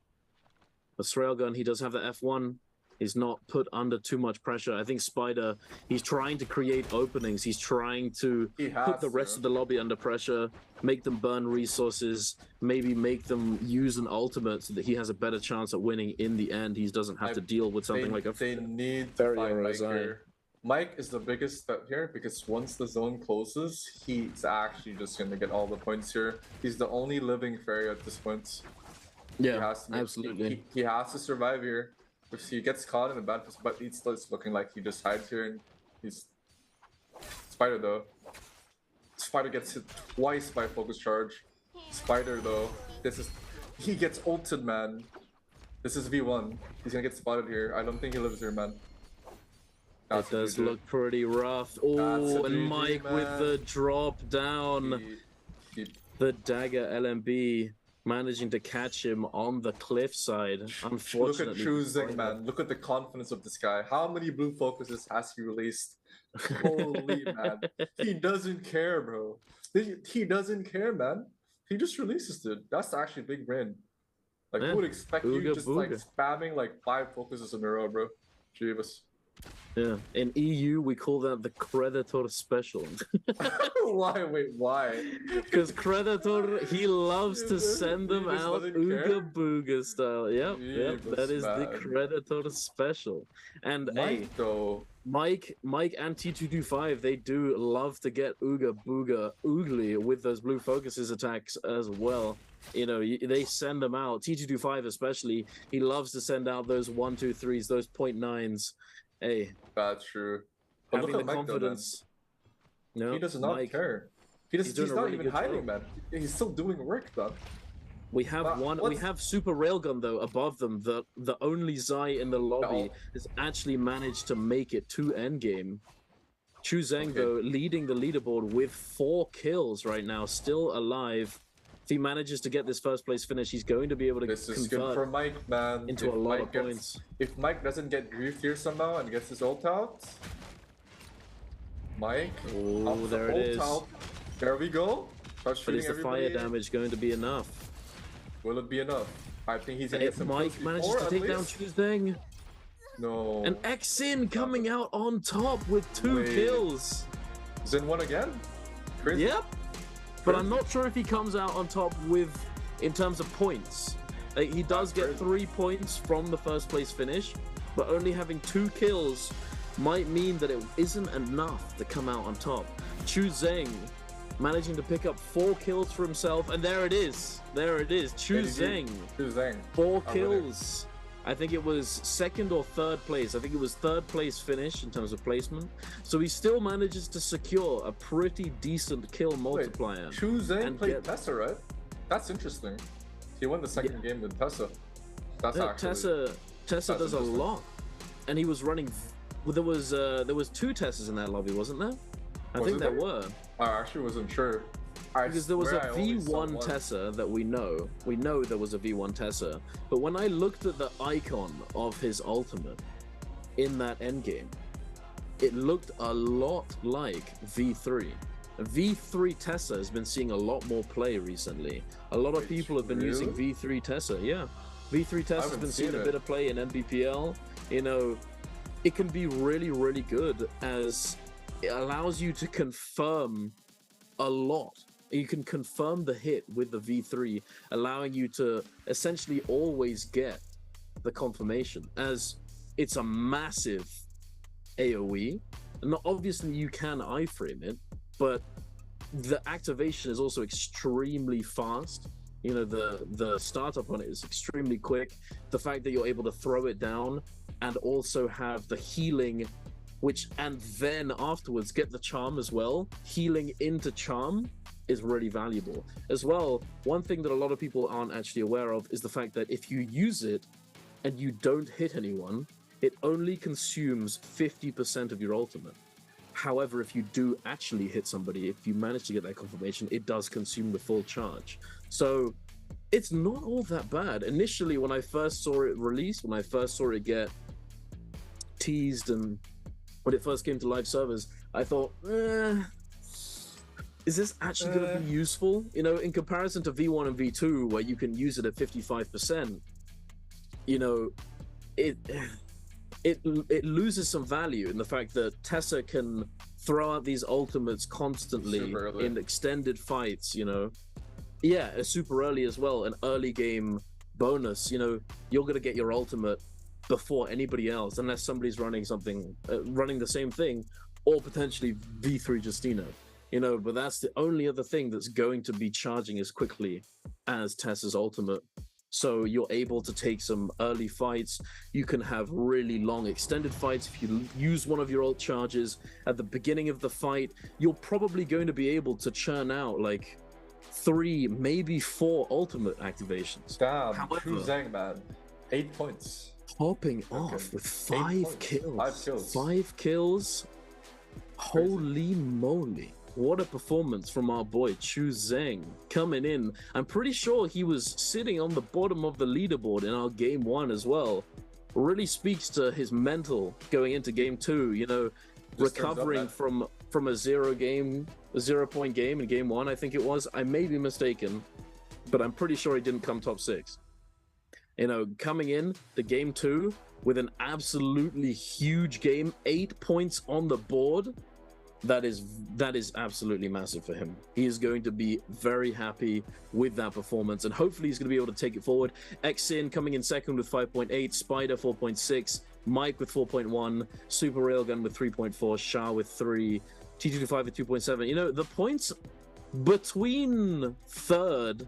But Railgun, he does have the F1. He's not put under too much pressure. I think Spider, he's trying to create openings. He's trying to put the rest of the lobby under pressure, make them burn resources, maybe make them use an ultimate so that he has a better chance at winning in the end. He doesn't have to deal with something like a... They need to find Mike here. Mike is the biggest step here because once the zone closes, he's actually just going to get all the points here. He's the only living fairy at this point. Yeah, absolutely. He has to survive here. If he gets caught in a bad position, but it's looking like he just hides here and he's... Spider, though. Spider gets hit twice by focus charge. Spider, though. He gets ulted, man. This is V1. He's gonna get spotted here. I don't think he lives here, man. It does look pretty rough. Oh, and Mike with the drop down. The dagger LMB managing to catch him on the cliffside. Unfortunately, look at choosing, man. Look at the confidence of this guy. How many blue focuses has he released? Holy man, he doesn't care, bro. He doesn't care, man. He just releases it. That's actually big brain. Like, who would expect you just like spamming like 5 focuses in a row, bro? Jeebus. Yeah, in EU we call that the Creditor Special. Why? Wait, why? Because Creditor, he loves to send them out Ooga Booga style. Yep, that is the Creditor Special. And Mike, though. Mike and T225, they do love to get Ooga Booga Oogly with those blue focuses attacks as well. You know, they send them out. T225 especially, he loves to send out those 1, 2, 3s, those 0.9s. Hey, that's true. But having look at the Mike, confidence. Though, no, he does not care. He's not really even hiding, man. He's still doing work, though. We have we have Super Railgun though above them. The only Zai in the lobby has actually managed to make it to endgame. Chu Zheng though leading the leaderboard with 4 kills right now, still alive. If he manages to get this first place finish, he's going to be able to This is good for Mike, man. Into a lot of points. If Mike doesn't get griefed here somehow and gets his ult out, Mike, oh, there it is. Out. There we go. But is the fire damage going to be enough? Will it be enough? I think he's gonna get some Mike manages to take down Chu Zheng. No. And Xin coming out on top with 2 kills. Xin won again? Crazy. Yep. But I'm not sure if he comes out on top with, in terms of points. He does get 3 points from the first place finish, but only having 2 kills might mean that it isn't enough to come out on top. Chu Zheng managing to pick up 4 kills for himself, and there it is. There it is. Chu Zheng. 4 kills. I think it was 2nd or 3rd place. I think it was 3rd place finish in terms of placement. So he still manages to secure a pretty decent kill multiplier. Wait, Chu Zheng played Tessa, right? That's interesting. He won the second game with Tessa. That's actually... Tessa does a lot. And he was running... Well, there was 2 Tessas in that lobby, wasn't there? I think there were. I actually wasn't sure. Because there was a V1 Tessa that we know. We know there was a V1 Tessa. But when I looked at the icon of his ultimate in that endgame, it looked a lot like V3. V3 Tessa has been seeing a lot more play recently. A lot of people have been using V3 Tessa. Yeah. V3 Tessa has been seeing a bit of play in Nbpl. You know, it can be really, really good as it allows you to confirm a lot. You can confirm the hit with the V3, allowing you to essentially always get the confirmation, as it's a massive AoE. And obviously you can iframe it, but the activation is also extremely fast. You know, the startup on it is extremely quick. The fact that you're able to throw it down and also have the healing, and then afterwards get the charm as well, healing into charm, is really valuable. As well, one thing that a lot of people aren't actually aware of is the fact that if you use it and you don't hit anyone, it only consumes 50% of your ultimate. However, if you do actually hit somebody, if you manage to get that confirmation, it does consume the full charge. So it's not all that bad. Initially, when I first saw it release, when I first saw it get teased, and when it first came to live servers, I thought, is this actually going to be useful? You know, in comparison to V1 and V2, where you can use it at 55%, you know, it loses some value in the fact that Tessa can throw out these ultimates constantly in extended fights, you know. Yeah, super early as well, an early game bonus, you know, you're going to get your ultimate before anybody else, unless somebody's running something, running the same thing, or potentially V3 Justino. You know, but that's the only other thing that's going to be charging as quickly as Tessa's ultimate. So you're able to take some early fights. You can have really long extended fights. If you use one of your ult charges at the beginning of the fight, you're probably going to be able to churn out like 3, maybe 4 ultimate activations. Damn, Chu Zheng, man. 8 points. Popping off with 5 kills. 5 kills. 5 kills. Holy moly. What a performance from our boy Chu Zheng coming in. I'm pretty sure he was sitting on the bottom of the leaderboard in our game 1 as well. Really speaks to his mental going into game 2, you know, recovering from a 0-point game in game 1, I think it was. I may be mistaken, but I'm pretty sure he didn't come top 6. You know, coming in the game 2 with an absolutely huge game, 8 points on the board. That is absolutely massive for him. He is going to be very happy with that performance, and hopefully he's going to be able to take it forward. Xin coming in second with 5.8, Spider 4.6, Mike with 4.1, Super Railgun with 3.4, Shah with 3, T225 with 2.7. You know, the points between 3rd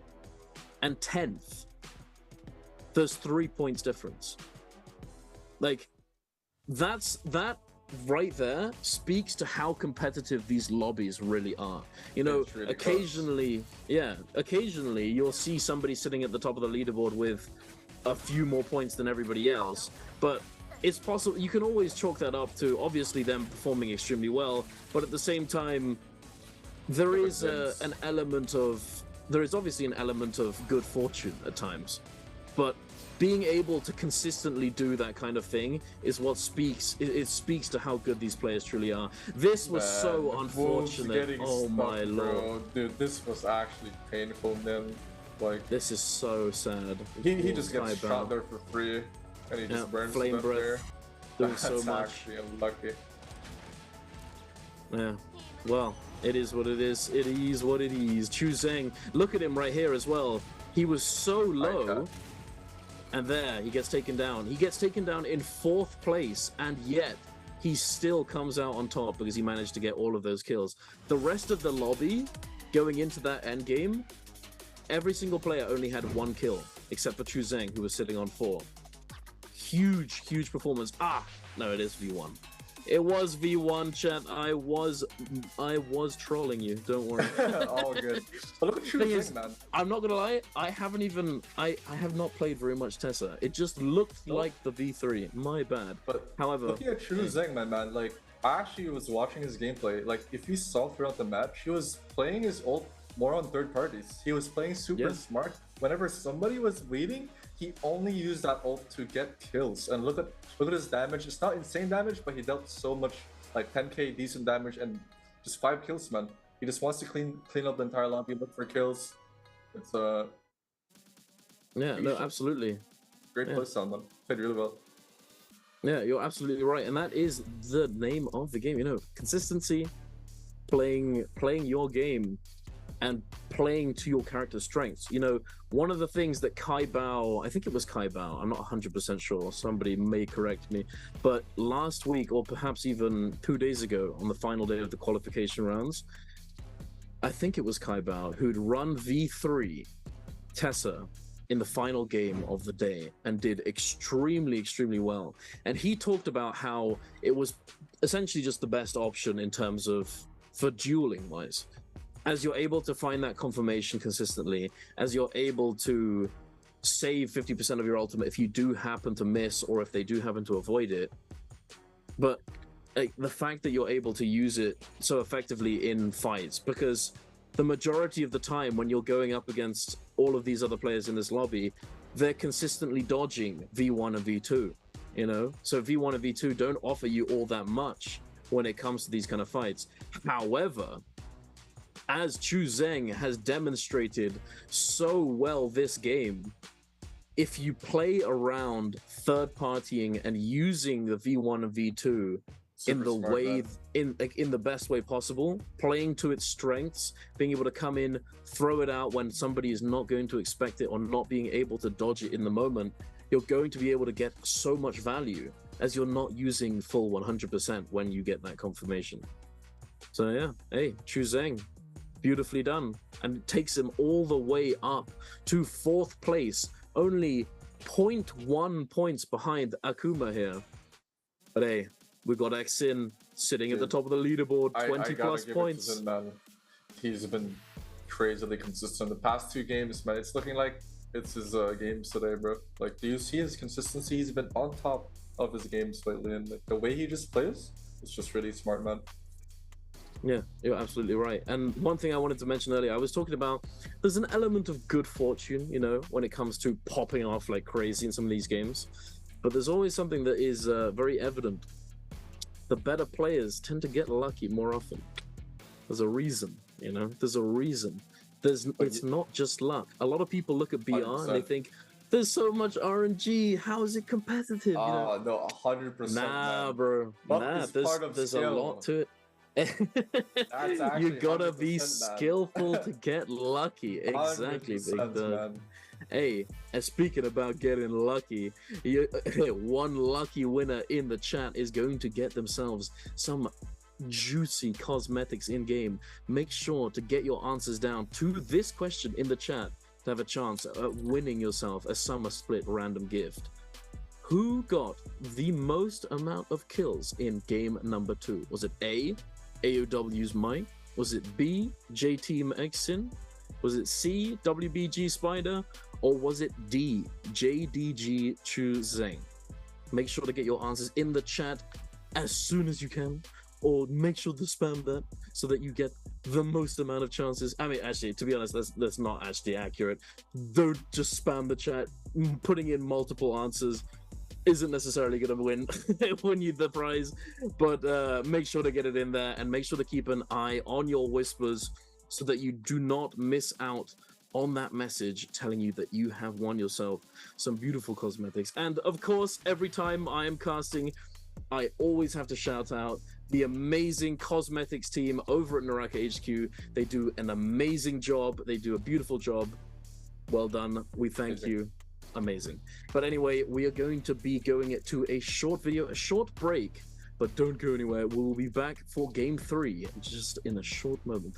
and 10th, there's 3 points difference. Like, that right there speaks to how competitive these lobbies really are. You know, really occasionally you'll see somebody sitting at the top of the leaderboard with a few more points than everybody else, but it's possible you can always chalk that up to obviously them performing extremely well, but at the same time there is obviously an element of good fortune at times, but being able to consistently do that kind of thing is what speaks to how good these players truly are. This was so unfortunate. Oh my lord, dude, this was actually painful, man. Like, this is so sad. He just gets shot there for free, and he just burns flame breath there. doing That's so much. actually unlucky. Yeah, well, it is what it is. It is what it is. Chu Zheng, look at him right here as well. He was so low. And there, he gets taken down. He gets taken down in 4th place, and yet he still comes out on top because he managed to get all of those kills. The rest of the lobby, going into that end game, every single player only had 1 kill, except for Chu Zheng, who was sitting on 4. Huge performance. Ah, no, it is V1. It was V1, chat. I was trolling you. Don't worry. All good. But look at Chu Zheng, man. I'm not gonna lie. I have not played very much Tessa. It just looked like the V3. My bad. But however, looking at Chu Zheng, man, like I actually was watching his gameplay. Like if you saw throughout the match, he was playing his ult more on third parties. He was playing super smart. Whenever somebody was waiting, he only used that ult to get kills. And look at his damage. It's not insane damage, but he dealt so much, like 10k decent damage and just 5 kills, man. He just wants to clean up the entire lobby, look for kills. It's yeah, no, absolutely. Great playstyle, man. Played really well. Yeah, you're absolutely right, and that is the name of the game. You know, consistency, playing your game, and playing to your character's strengths. You know, one of the things that Kai Bao, I think it was Kai Bao, I'm not 100% sure, somebody may correct me, but last week, or perhaps even 2 days ago, on the final day of the qualification rounds, I think it was Kai Bao who'd run V3 Tessa in the final game of the day and did extremely well. And he talked about how it was essentially just the best option in terms of for dueling wise, as you're able to find that confirmation consistently, as you're able to save 50% of your ultimate if you do happen to miss or if they do happen to avoid it. But the fact that you're able to use it so effectively in fights, because the majority of the time when you're going up against all of these other players in this lobby, they're consistently dodging V1 and V2, you know? So V1 and V2 don't offer you all that much when it comes to these kind of fights. However, as Chu Zheng has demonstrated so well this game, if you play around third-partying and using the V1 and V2 in the best way possible, playing to its strengths, being able to come in, throw it out when somebody is not going to expect it or not being able to dodge it in the moment, you're going to be able to get so much value as you're not using full 100% when you get that confirmation. So yeah, hey, Chu Zheng, beautifully done, and it takes him all the way up to 4th place, only 0.1 points behind Akuma here. But hey, we've got Xin sitting at the top of the leaderboard, 20 plus points. It to him, man. He's been crazily consistent the past 2 games, man. It's looking like it's his games today, bro. Like, do you see his consistency? He's been on top of his games lately, and like, the way he just plays, it's just really smart, man. Yeah, you're absolutely right. And one thing I wanted to mention earlier, I was talking about, there's an element of good fortune, you know, when it comes to popping off like crazy in some of these games. But there's always something that is very evident. The better players tend to get lucky more often. There's a reason, you know, there's a reason. It's not just luck. A lot of people look at BR and they think There's so much RNG. How is it competitive? Oh, no, 100%. Nah, man. bro. Luck Nah, is part of there's skill. a lot to it. That's actually You gotta 100%, be man. skillful to get lucky. Exactly, Big 100%, Dog. man. Hey, and speaking about getting lucky, one lucky winner in the chat is going to get themselves some juicy cosmetics in game. Make sure to get your answers down to this question in the chat to have a chance at winning yourself a summer split random gift. Who got the most amount of kills in game number 2? Was it A, AOW's Mike? Was it B, J-Team Exin? Was it C, WBG Spider? Or was it D, JDG Chu Zheng? Make sure to get your answers in the chat as soon as you can, or make sure to spam that so that you get the most amount of chances. I mean, actually, to be honest, that's not actually accurate. Don't just spam the chat. Putting in multiple answers isn't necessarily going to win you the prize, but make sure to get it in there, and make sure to keep an eye on your whispers so that you do not miss out on that message telling you that you have won yourself some beautiful cosmetics. And of course, every time I am casting, I always have to shout out the amazing cosmetics team over at NARAKA HQ. They do an amazing job. They do a beautiful job. Well done. We thank you. Amazing. But anyway, we are going to be going to a short video, a short break, but don't go anywhere. We will be back for game 3 just in a short moment.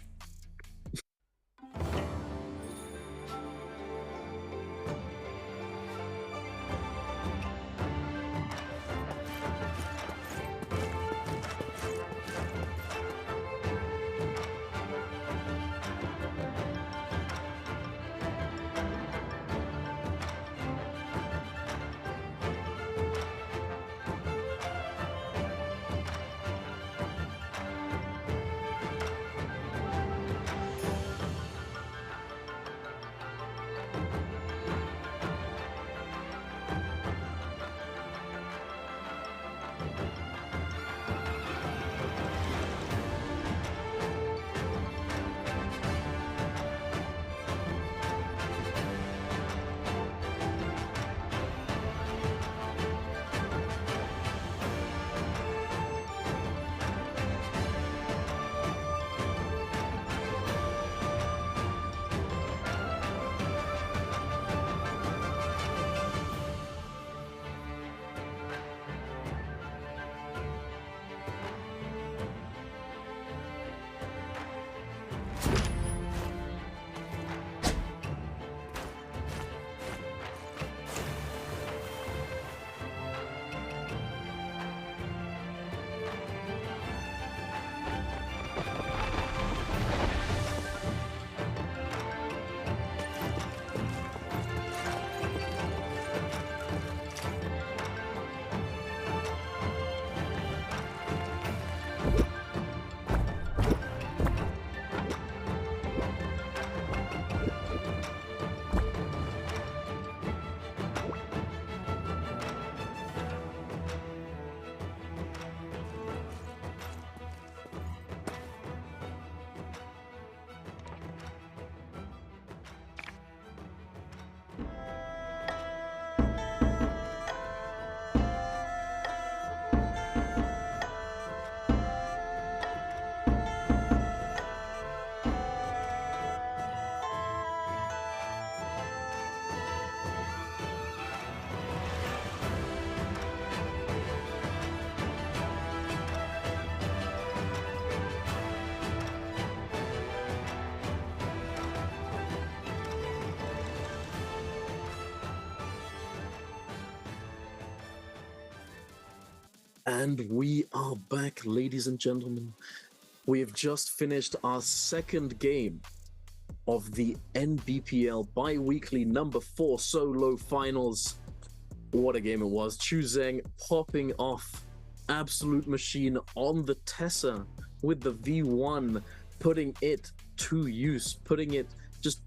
And we are back, ladies and gentlemen. We have just finished our second game of the Nbpl Biweekly number 4 solo finals. What a game it was. Chu Zheng popping off. Absolute machine on the Tessa with the V1, putting it to use, putting it just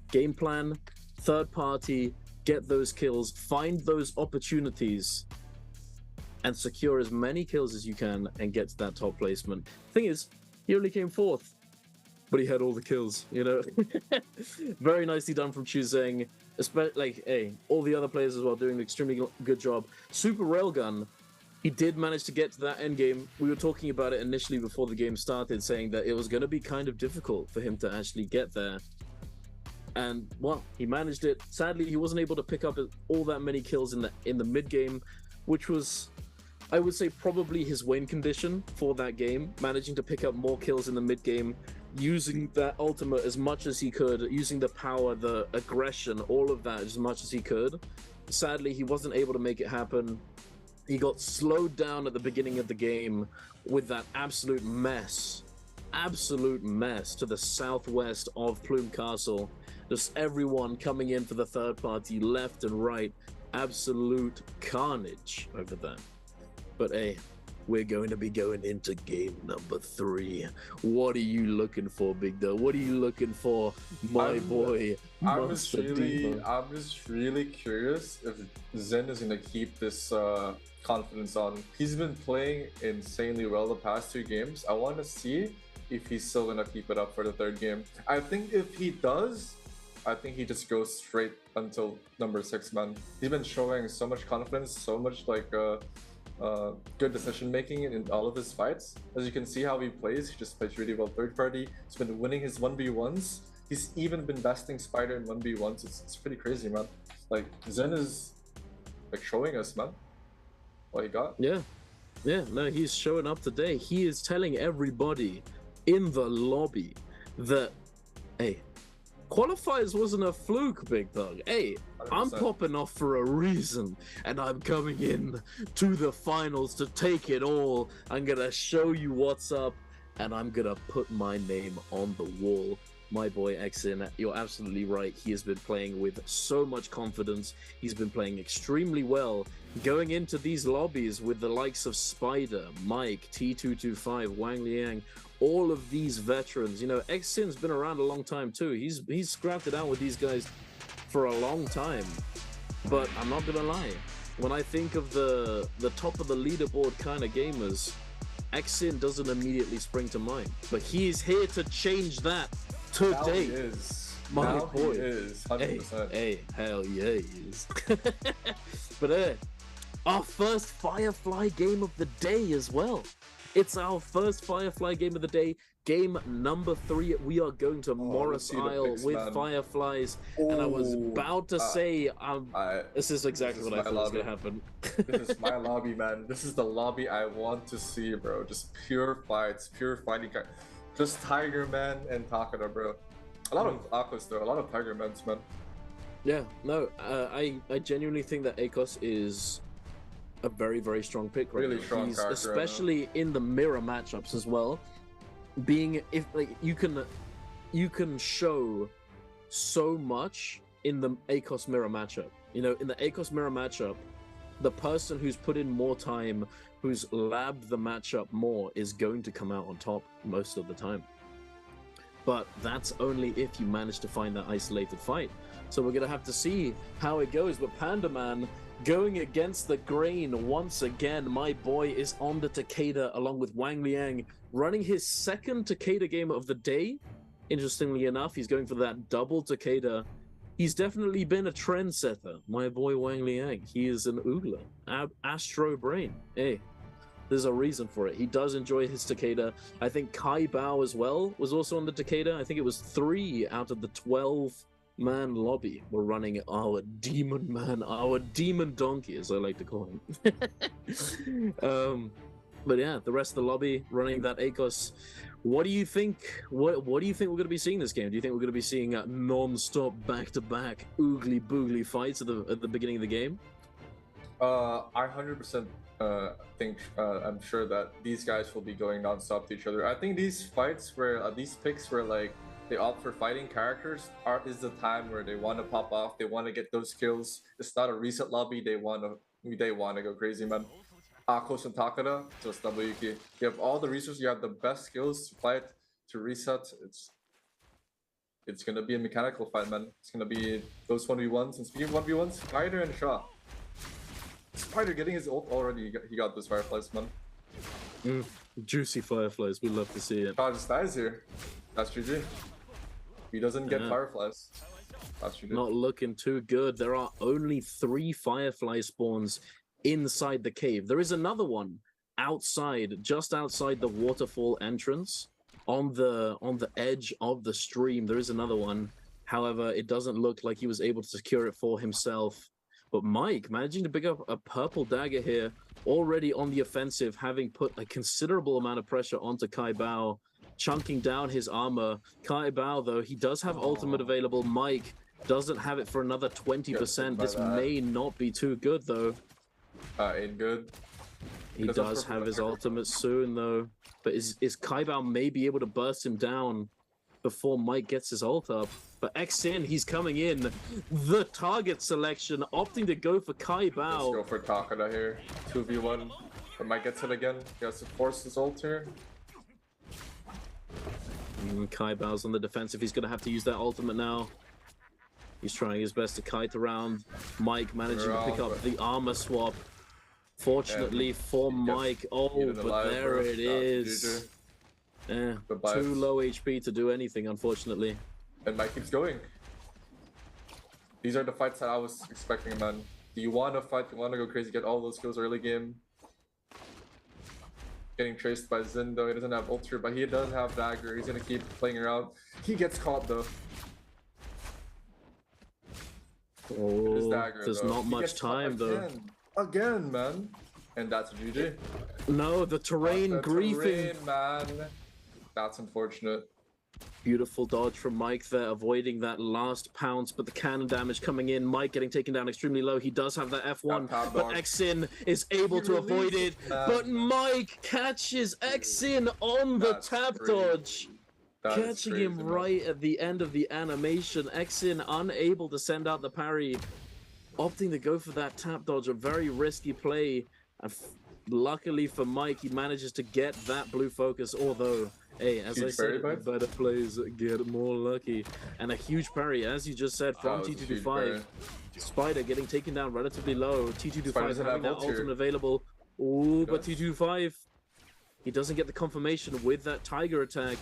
game plan, third party, get those kills, find those opportunities, and secure as many kills as you can and get to that top placement. Thing is, he only came 4th. but he had all the kills, you know. Very nicely done from Chuzeng. Especially, like, hey, all the other players as well doing an extremely good job. Super Railgun, he did manage to get to that end game. We were talking about it initially before the game started, saying that it was going to be kind of difficult for him to actually get there. And, well, he managed it. Sadly, he wasn't able to pick up all that many kills in the mid game, which was, I would say, probably his win condition for that game, managing to pick up more kills in the mid game, using that ultimate as much as he could, using the power, the aggression, all of that as much as he could. Sadly, he wasn't able to make it happen. He got slowed down at the beginning of the game with that absolute mess to the southwest of Plume Castle. Just everyone coming in for the third party left and right. Absolute carnage over there. But hey, we're going to be going into game number 3. What are you looking for, Big Doe? What are you looking for, my boy? I'm just really curious if Zen is going to keep this confidence on. He's been playing insanely well the past 2 games. I want to see if he's still going to keep it up for the 3rd game. I think if he does, I think he just goes straight until number 6, man. He's been showing so much confidence, so much like good decision making in all of his fights. As you can see how he plays, he just plays really well third party. He's been winning his 1v1s. He's even been besting Spider in 1v1s. It's pretty crazy, man. Like, Zen is like showing us, man, what he got. Yeah, no, he's showing up today. He is telling everybody in the lobby that, hey, qualifiers wasn't a fluke, Big Dog. Hey, 100%. I'm popping off for a reason, and I'm coming in to the finals to take it all. I'm gonna show you what's up, and I'm gonna put my name on the wall. My boy Xin, you're absolutely right. He has been playing with so much confidence. He's been playing extremely well, going into these lobbies with the likes of Spider, Mike, T225, Wang Liang, all of these veterans. You know, Xin's been around a long time too. He's scrapped it out with these guys for a long time. But I'm not gonna lie, when I think of the top of the leaderboard kind of gamers, Xin doesn't immediately spring to mind. But he is here to change that today. Now he is. My now boy. He is, 100%. Hey, hell yeah, he is. But our first Firefly game of the day as well. It's our first Firefly game of the day. Game number 3. We are going to Morris Isle with man. Fireflies. And I was about to say, this is exactly what I thought was going to happen. This is my lobby, man. This is the lobby I want to see, bro. Just pure fights, pure fighting. Just Tiger Man and Takada, bro. A lot of Akos, though. A lot of Tiger Mans, man. Yeah, no, I genuinely think that Akos is a very, very strong pick right really now. Strong He's character, especially in the mirror matchups as well. Being, if like you can show so much in the Akos mirror matchup. You know, in the Akos mirror matchup, the person who's put in more time, who's labbed the matchup more, is going to come out on top most of the time. But that's only if you manage to find that isolated fight. So we're gonna have to see how it goes. But Panda Man going against the grain once again. My boy is on the Takeda along with Wang Liang, running his 2nd Takeda game of the day. Interestingly enough, he's going for that double Takeda. He's definitely been a trendsetter, my boy Wang Liang. He is an oogler, Astro Brain. Hey, there's a reason for it. He does enjoy his Takeda. I think Kai Bao as well was also on the Takeda. I think it was 3 out of the 12-man lobby were running our demon man, our demon donkey, as I like to call him. But yeah, the rest of the lobby running that Akos. What do you think? What do you think we're going to be seeing this game? Do you think we're going to be seeing non-stop, back-to-back, oogly-boogly fights at the beginning of the game? I 100% think I'm sure that these guys will be going non-stop to each other. I think these fights where these picks where like they opt for fighting characters is the time where they want to pop off. They want to get those kills. It's not a reset lobby. They want to go crazy, man. Akos and Takada, just WK. You have all the resources. You have the best skills to fight, to reset. It's gonna be a mechanical fight, man. It's gonna be those 1v1s. And speaking of 1v1s, Spider and Shaw. Spider getting his ult already. He got those Fireflies, man. Juicy Fireflies. We love to see it. Shaw just dies here. That's GG. He doesn't get fireflies. That's GG. Not looking too good. There are only 3 firefly spawns inside the cave. There is another one outside, just outside the waterfall entrance, on the edge of the stream. There is another one. However, it doesn't look like he was able to secure it for himself. But Mike managing to pick up a purple dagger here, already on the offensive, having put a considerable amount of pressure onto Kai Bao, chunking down his armor. Kai Bao, though, he does have ultimate available. Mike doesn't have it for another 20%. This may not be too good, though. Ain't good. He does have his ultimate soon, though. But is Kai Bao may be able to burst him down before Mike gets his ult up. But Xin, he's coming in. The target selection, opting to go for Kai Bao. Let's go for Takada here. 2v1. But Mike gets it again. He has to force his ult here. Kai Bao's on the defensive. He's going to have to use that ultimate now. He's trying his best to kite around. Mike managing to pick up the armor swap. Fortunately for Mike. Oh, but there it is. Too low HP to do anything, unfortunately. And Mike keeps going. These are the fights that I was expecting, man. Do you want to fight? You want to go crazy, get all those kills early game? Getting traced by Xin, though. He doesn't have ultra, but he does have dagger. He's going to keep playing around. He gets caught, though. Oh, there's not much time, though. Again, man. And that's GG. No, the terrain griefing. Terrain, man. That's unfortunate. Beautiful dodge from Mike there, avoiding that last pounce, but the cannon damage coming in. Mike getting taken down extremely low. He does have that F1, but Xin is able to avoid it. But Mike catches Xin on the tap dodge. Catching him right at the end of the animation. Xin unable to send out the parry, opting to go for that tap dodge, a very risky play. And luckily for Mike, he manages to get that blue focus, although, hey, as I said, better plays get more lucky. And a huge parry, as you just said, from T225. Spider getting taken down relatively low. T225 having that ultimate available. Ooh, but T225, he doesn't get the confirmation with that Tiger attack.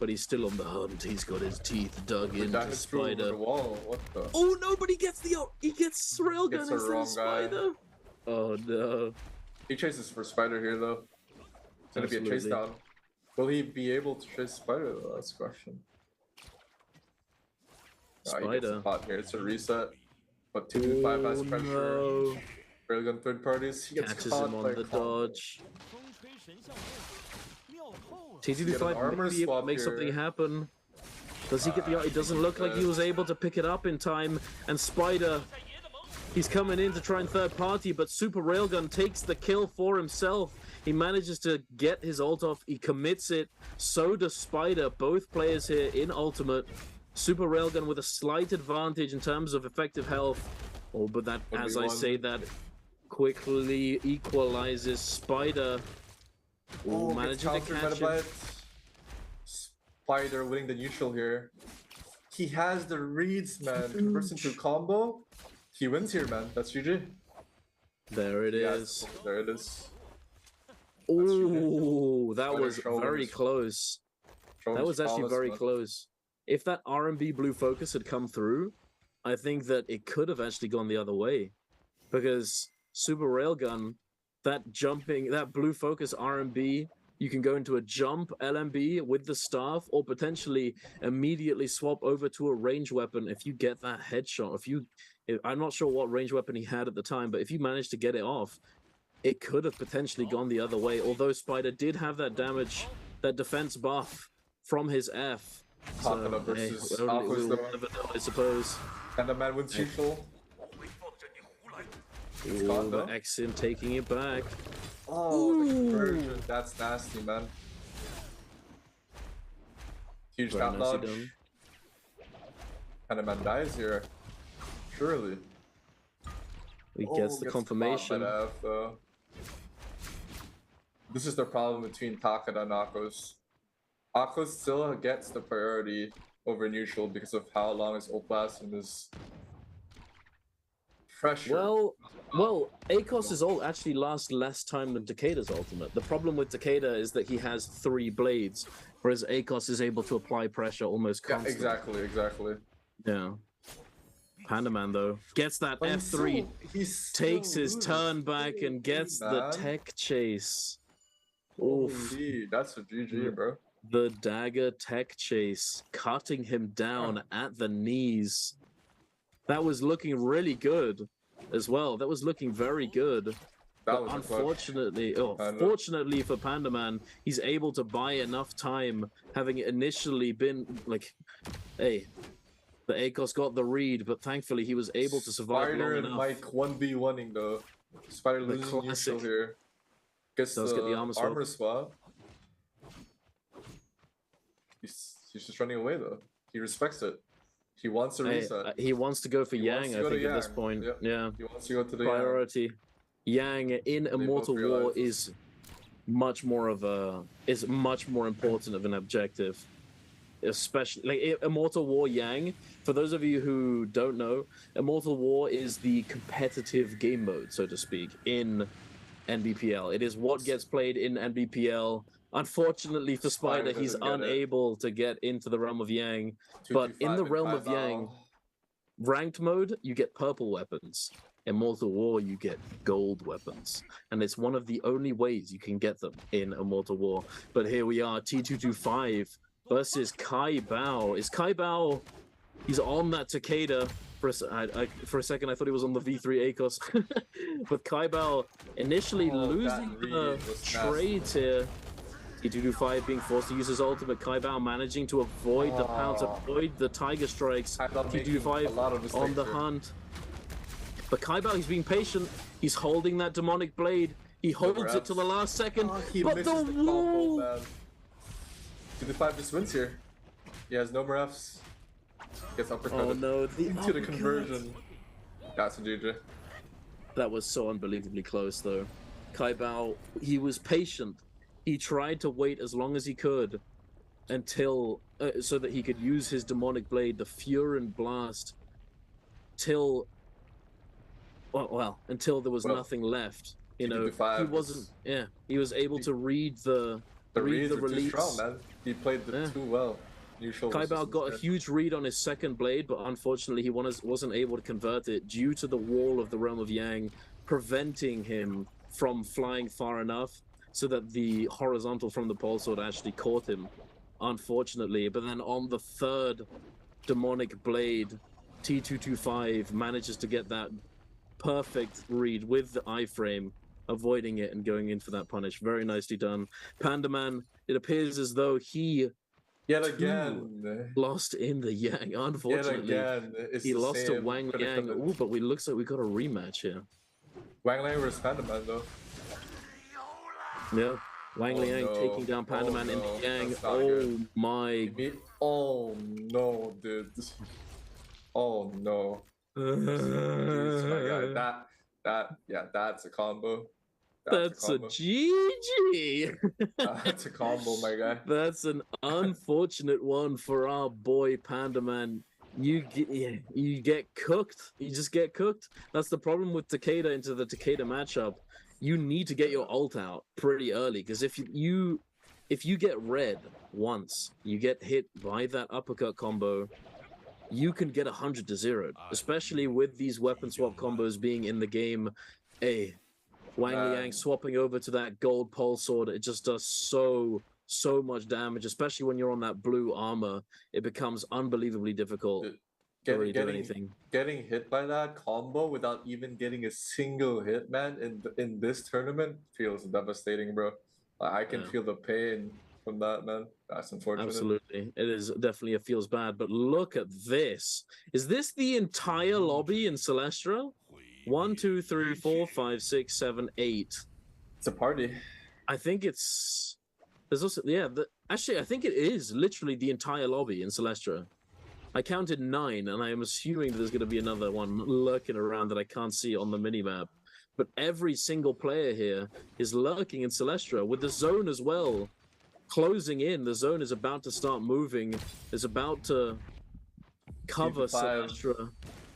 But he's still on the hunt. He's got his teeth dug into Spider. Oh no, but he gets he gets Railgun instead of Spider. Oh no. He chases for Spider here though. It's gonna be a chase down. Will he be able to chase Spider though? That's the question. He gets caught here. It's a reset. But 2-5 has pressure. No. Railgun third parties. He gets catches him on the dodge. T225 maybe make something happen. Does he get the? It doesn't look like he was able to pick it up in time. And Spider, he's coming in to try and third party, but Super Railgun takes the kill for himself. He manages to get his ult off. He commits it. So does Spider. Both players here in ultimate. Super Railgun with a slight advantage in terms of effective health. Oh, but that, as I say, that quickly equalizes Spider. Oh, managing to catch him. Spider winning the neutral here. He has the reads, man. Converts into a combo. He wins here, man. That's GG. There it is. There it is. Oh, that was very close. That was actually very close. If that R&B blue focus had come through, I think that it could have actually gone the other way. Because Super Railgun, that blue focus R&B, you can go into a jump LMB with the staff, or potentially immediately swap over to a range weapon if you get that headshot. I'm not sure what range weapon he had at the time, but if you manage to get it off, it could have potentially gone the other way. Although Spider did have that damage, that defense buff from his F. So, versus we'll never know, I suppose. And the man wins neutral. Ooh, but Xin taking it back. Oh, the conversion. That's nasty, man. Huge tap dodge. And the man dies here. Surely. He gets the confirmation. This is the problem between Takada and Akos. Akos still gets the priority over neutral because of how long his ult lasts and his Pressure. Well, ACOS's ult actually lasts less time than Takeda's ultimate. The problem with Takeda is that he has 3 blades, whereas ACOS is able to apply pressure almost constantly. Yeah, exactly. Yeah. Pandaman, though, gets that F3, takes his turn back, and gets the tech chase. Oof. Indeed, that's a GG, bro. The dagger tech chase, cutting him down at the knees. That was looking really good as well. That was looking very good. But unfortunately, fortunately for Pandaman, he's able to buy enough time, having initially been like, hey, the ACOS got the read, but thankfully he was able to survive long enough. Mike 1v1ing though. Spider losing neutral here. Gets the armor swap. He's just running away though. He respects it. He wants a reset. He wants to go for Yang, I think, at this point. Yep. Yeah. He wants to go to the priority. Yang in Immortal War is much more important of an objective. Especially like Immortal War Yang. For those of you who don't know, Immortal War is the competitive game mode, so to speak, in NBPL. It is what gets played in NBPL. Unfortunately for Spider, he's unable to get into the realm of Yang. But in the realm of Yang, ranked mode, you get purple weapons. Immortal War, you get gold weapons. And it's one of the only ways you can get them in Immortal War. But here we are, T225 versus Kai Bao. Is Kai Bao... He's on that Takeda. For a second, I thought he was on the V3 ACOS. But Kai Bao initially losing the trades here. T225 being forced to use his ultimate. Kai Bao managing to avoid the pounce, avoid the Tiger Strikes. T225 on the hunt. But Kai Bao, he's being patient. He's holding that demonic blade. He holds it to the last second. But the wall! T225 just wins here. He has no more Fs. Gets uppercutted. Oh no, into the conversion. That's a GG. That was so unbelievably close though. Kai Bao, he was patient. He tried to wait as long as he could until so that he could use his demonic blade, the Furin Blast, till until there was nothing left. You know, he wasn't. Yeah, he was able to read the reads release. Too strong, man. He played too well. Kai Bao got a huge read on his second blade, but unfortunately he wasn't able to convert it due to the wall of the Realm of Yang preventing him from flying far enough so that the horizontal from the pole sword actually caught him, unfortunately. But then on the third demonic blade, T225 manages to get that perfect read with the iframe, avoiding it and going in for that punish. Very nicely done. Pandaman, it appears as though he yet again lost in the Yang. Unfortunately, he lost to Wang Liang. Ooh, but it looks like we got a rematch here. Wang Liang versus Pandaman though. Yeah, Wang Liang taking down Pandaman in the Yang. Oh my! Oh no, dude! Oh no! Jeez, my guy. That's a combo. That's a GG. That's a combo, my guy. That's an unfortunate one for our boy Pandaman. You get cooked. You just get cooked. That's the problem with Takeda into the Takeda matchup. You need to get your ult out pretty early, because if you get red once, you get hit by that uppercut combo, you can get 100 to 0, especially with these weapon swap combos being in the game. Wang Liang swapping over to that gold pole sword, it just does so much damage, especially when you're on that blue armor. It becomes unbelievably difficult to really do anything. Getting hit by that combo without even getting a single hit, man, in this tournament feels devastating, bro. I can feel the pain from that, man. That's unfortunate. Absolutely. It is definitely, it feels bad, but look at this. Is this the entire lobby in Celestra? 1, 2, 3, 4, 5, 6, 7, 8. It's a party. I think it's... There's also... Yeah, actually, I think it is literally the entire lobby in Celestra. I counted 9, and I am assuming that there's going to be another one lurking around that I can't see on the minimap. But every single player here is lurking in Celestra, with the zone as well closing in. The zone is about to start moving. It's about to cover Celestra.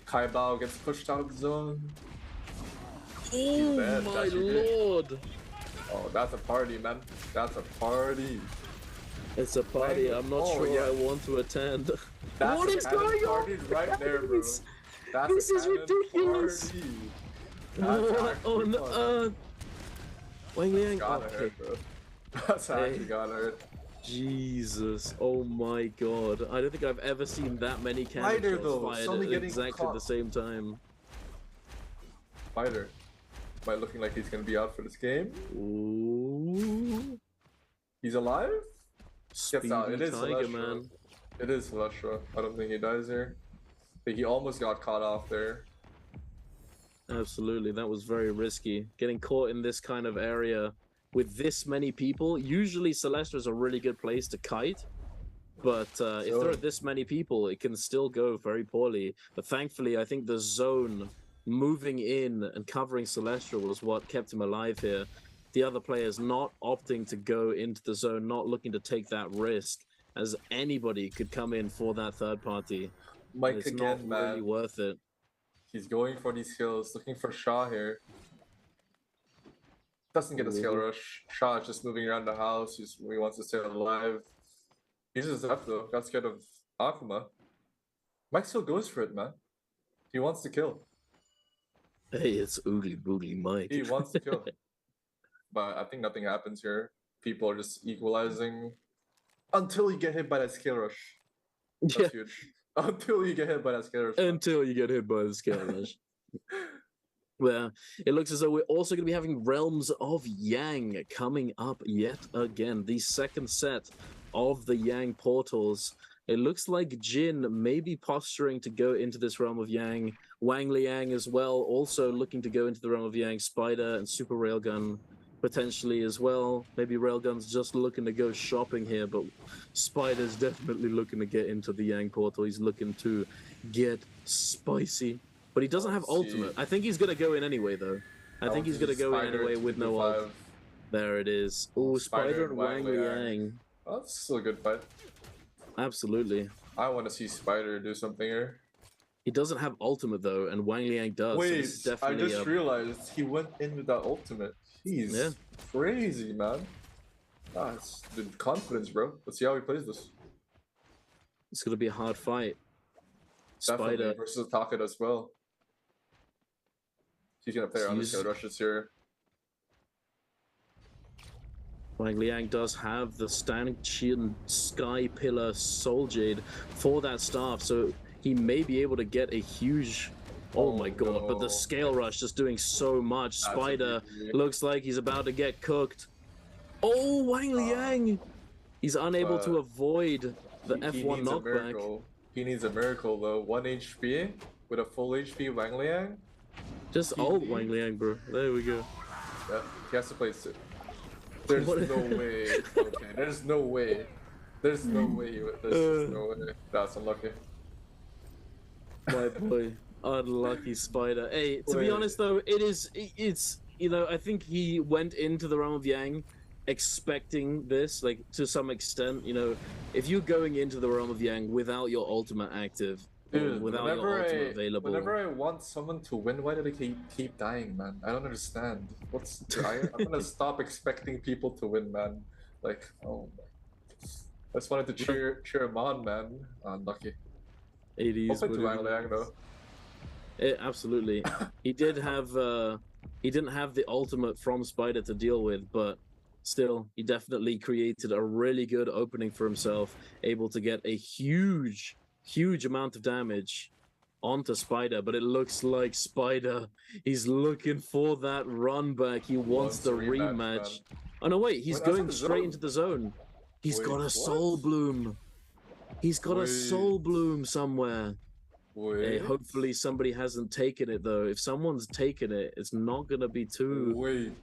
Kai Bao gets pushed out of the zone. Oh dead. my That's great. lord! Oh, that's a party, man. That's a party. It's a party I'm not sure yeah. I want to attend. That's What a is cannon going on? party right there, bro. That's This a is cannon ridiculous. Party. What on earth? Wang Liang, Gotta okay. hurt, bro. That's actually gotta hurt. Jesus, oh my god. I don't think I've ever seen that many cannon Spider, shots though, fired suddenly at getting exactly caught. the same time. Spider. Might looking like he's gonna be out for this game. Ooh. He's alive? Gets out. It is Tiger, Celestial. man. It is Celestial. I don't think he dies here. But he almost got caught off there. Absolutely, that was very risky. Getting caught in this kind of area with this many people. Usually Celestia is a really good place to kite. But if there are this many people, it can still go very poorly. But thankfully, I think the zone moving in and covering Celestial was what kept him alive here. The other players not opting to go into the zone, not looking to take that risk, as anybody could come in for that third party. Mike it's again, not really worth it. He's going for these kills, looking for Shaw here. Doesn't get a skill rush. Shaw is just moving around the house. He wants to stay alive. He's just up though. Got scared of Akuma. Mike still goes for it, man. He wants to kill. Hey, it's Oogly Boogly Mike. He wants to kill. But I think nothing happens here. People are just equalizing until you get hit by that skill rush. That's huge. Until you get hit by that skill rush. Until you get hit by the skill rush. Well, it looks as though we're also going to be having Realms of Yang coming up yet again. The second set of the Yang portals. It looks like Jin may be posturing to go into this Realm of Yang. Wang Liang as well, also looking to go into the Realm of Yang. Spider and Super Railgun potentially as well. Maybe Railgun's just looking to go shopping here, but Spider's definitely looking to get into the Yang portal. He's looking to get spicy. But he doesn't have ultimate. I think he's going to go in anyway, though. I think he's going to go in anyway with no ult. There it is. Oh, Spider and Wang Liang. Oh, that's still a good fight. Absolutely. I want to see Spider do something here. He doesn't have ultimate, though, and Wang Liang does. Wait, so I just realized he went in with that ultimate. He's crazy, man. That's the confidence, bro. Let's see how he plays this. It's going to be a hard fight. Definitely Spider versus Takeda as well. He's going to play around the skill rushes here. Wang Liang does have the Stanchion Sky Pillar Soul Jade for that staff, so he may be able to get a huge... Oh my god, but the Scale Rush just doing so much. Spider looks like he's about to get cooked. Oh, Wang Liang! He's unable to avoid the F1 knockback. He needs a miracle, though. 1 HP with a full HP Wang Liang. Just ult Wang Liang, bro. There we go. Yeah, he has to play it. There's no way. Okay, there's no way. There's no way. There's no way. That's unlucky. My boy. Unlucky Spider. Hey, to be honest though, it's you know, I think he went into the Realm of Yang expecting this, like, to some extent. You know, if you're going into the Realm of Yang without your ultimate active, dude, without your ultimate available, whenever I want someone to win, why do they keep dying, man? I don't understand. I'm gonna stop expecting people to win, man. Like, oh my. I just wanted to cheer him on, man. Unlucky. 80s. Open to Wang Liang though. Absolutely. He didn't have the ultimate from Spider to deal with, but still, he definitely created a really good opening for himself, able to get a huge amount of damage onto Spider. But it looks like Spider, he's looking for that run back. He wants the rematch. Oh no, wait, he's going straight into the zone. He's got a Soul Bloom. He's got a Soul Bloom somewhere. Hey, hopefully somebody hasn't taken it though. If someone's taken it, it's not gonna be too.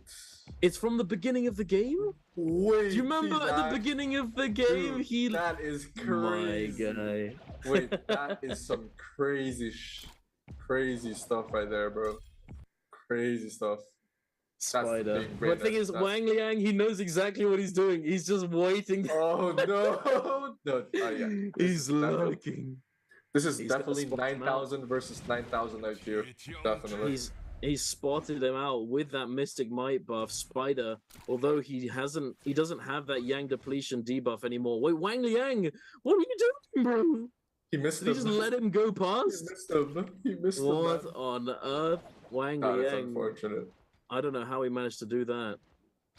It's from the beginning of the game. Do you remember at the beginning of the game? Dude, that is crazy. My guy. Wait, that is some crazy stuff right there, bro. Crazy stuff. Spider. But the thing is, Wang Liang, he knows exactly what he's doing. He's just waiting. Oh no! No, yeah. He's lurking. This is He's gonna definitely spot him out. 9,000 versus 9,000 out here. Definitely. He's spotted him out with that Mystic Might buff, Spider. Although he doesn't have that Yang depletion debuff anymore. Wait, Wang Liang, what are you doing, bro? He missed Did him. he just let him go past? He missed him. He missed him. What on earth, Wang That is Liang? unfortunate. I don't know how he managed to do that.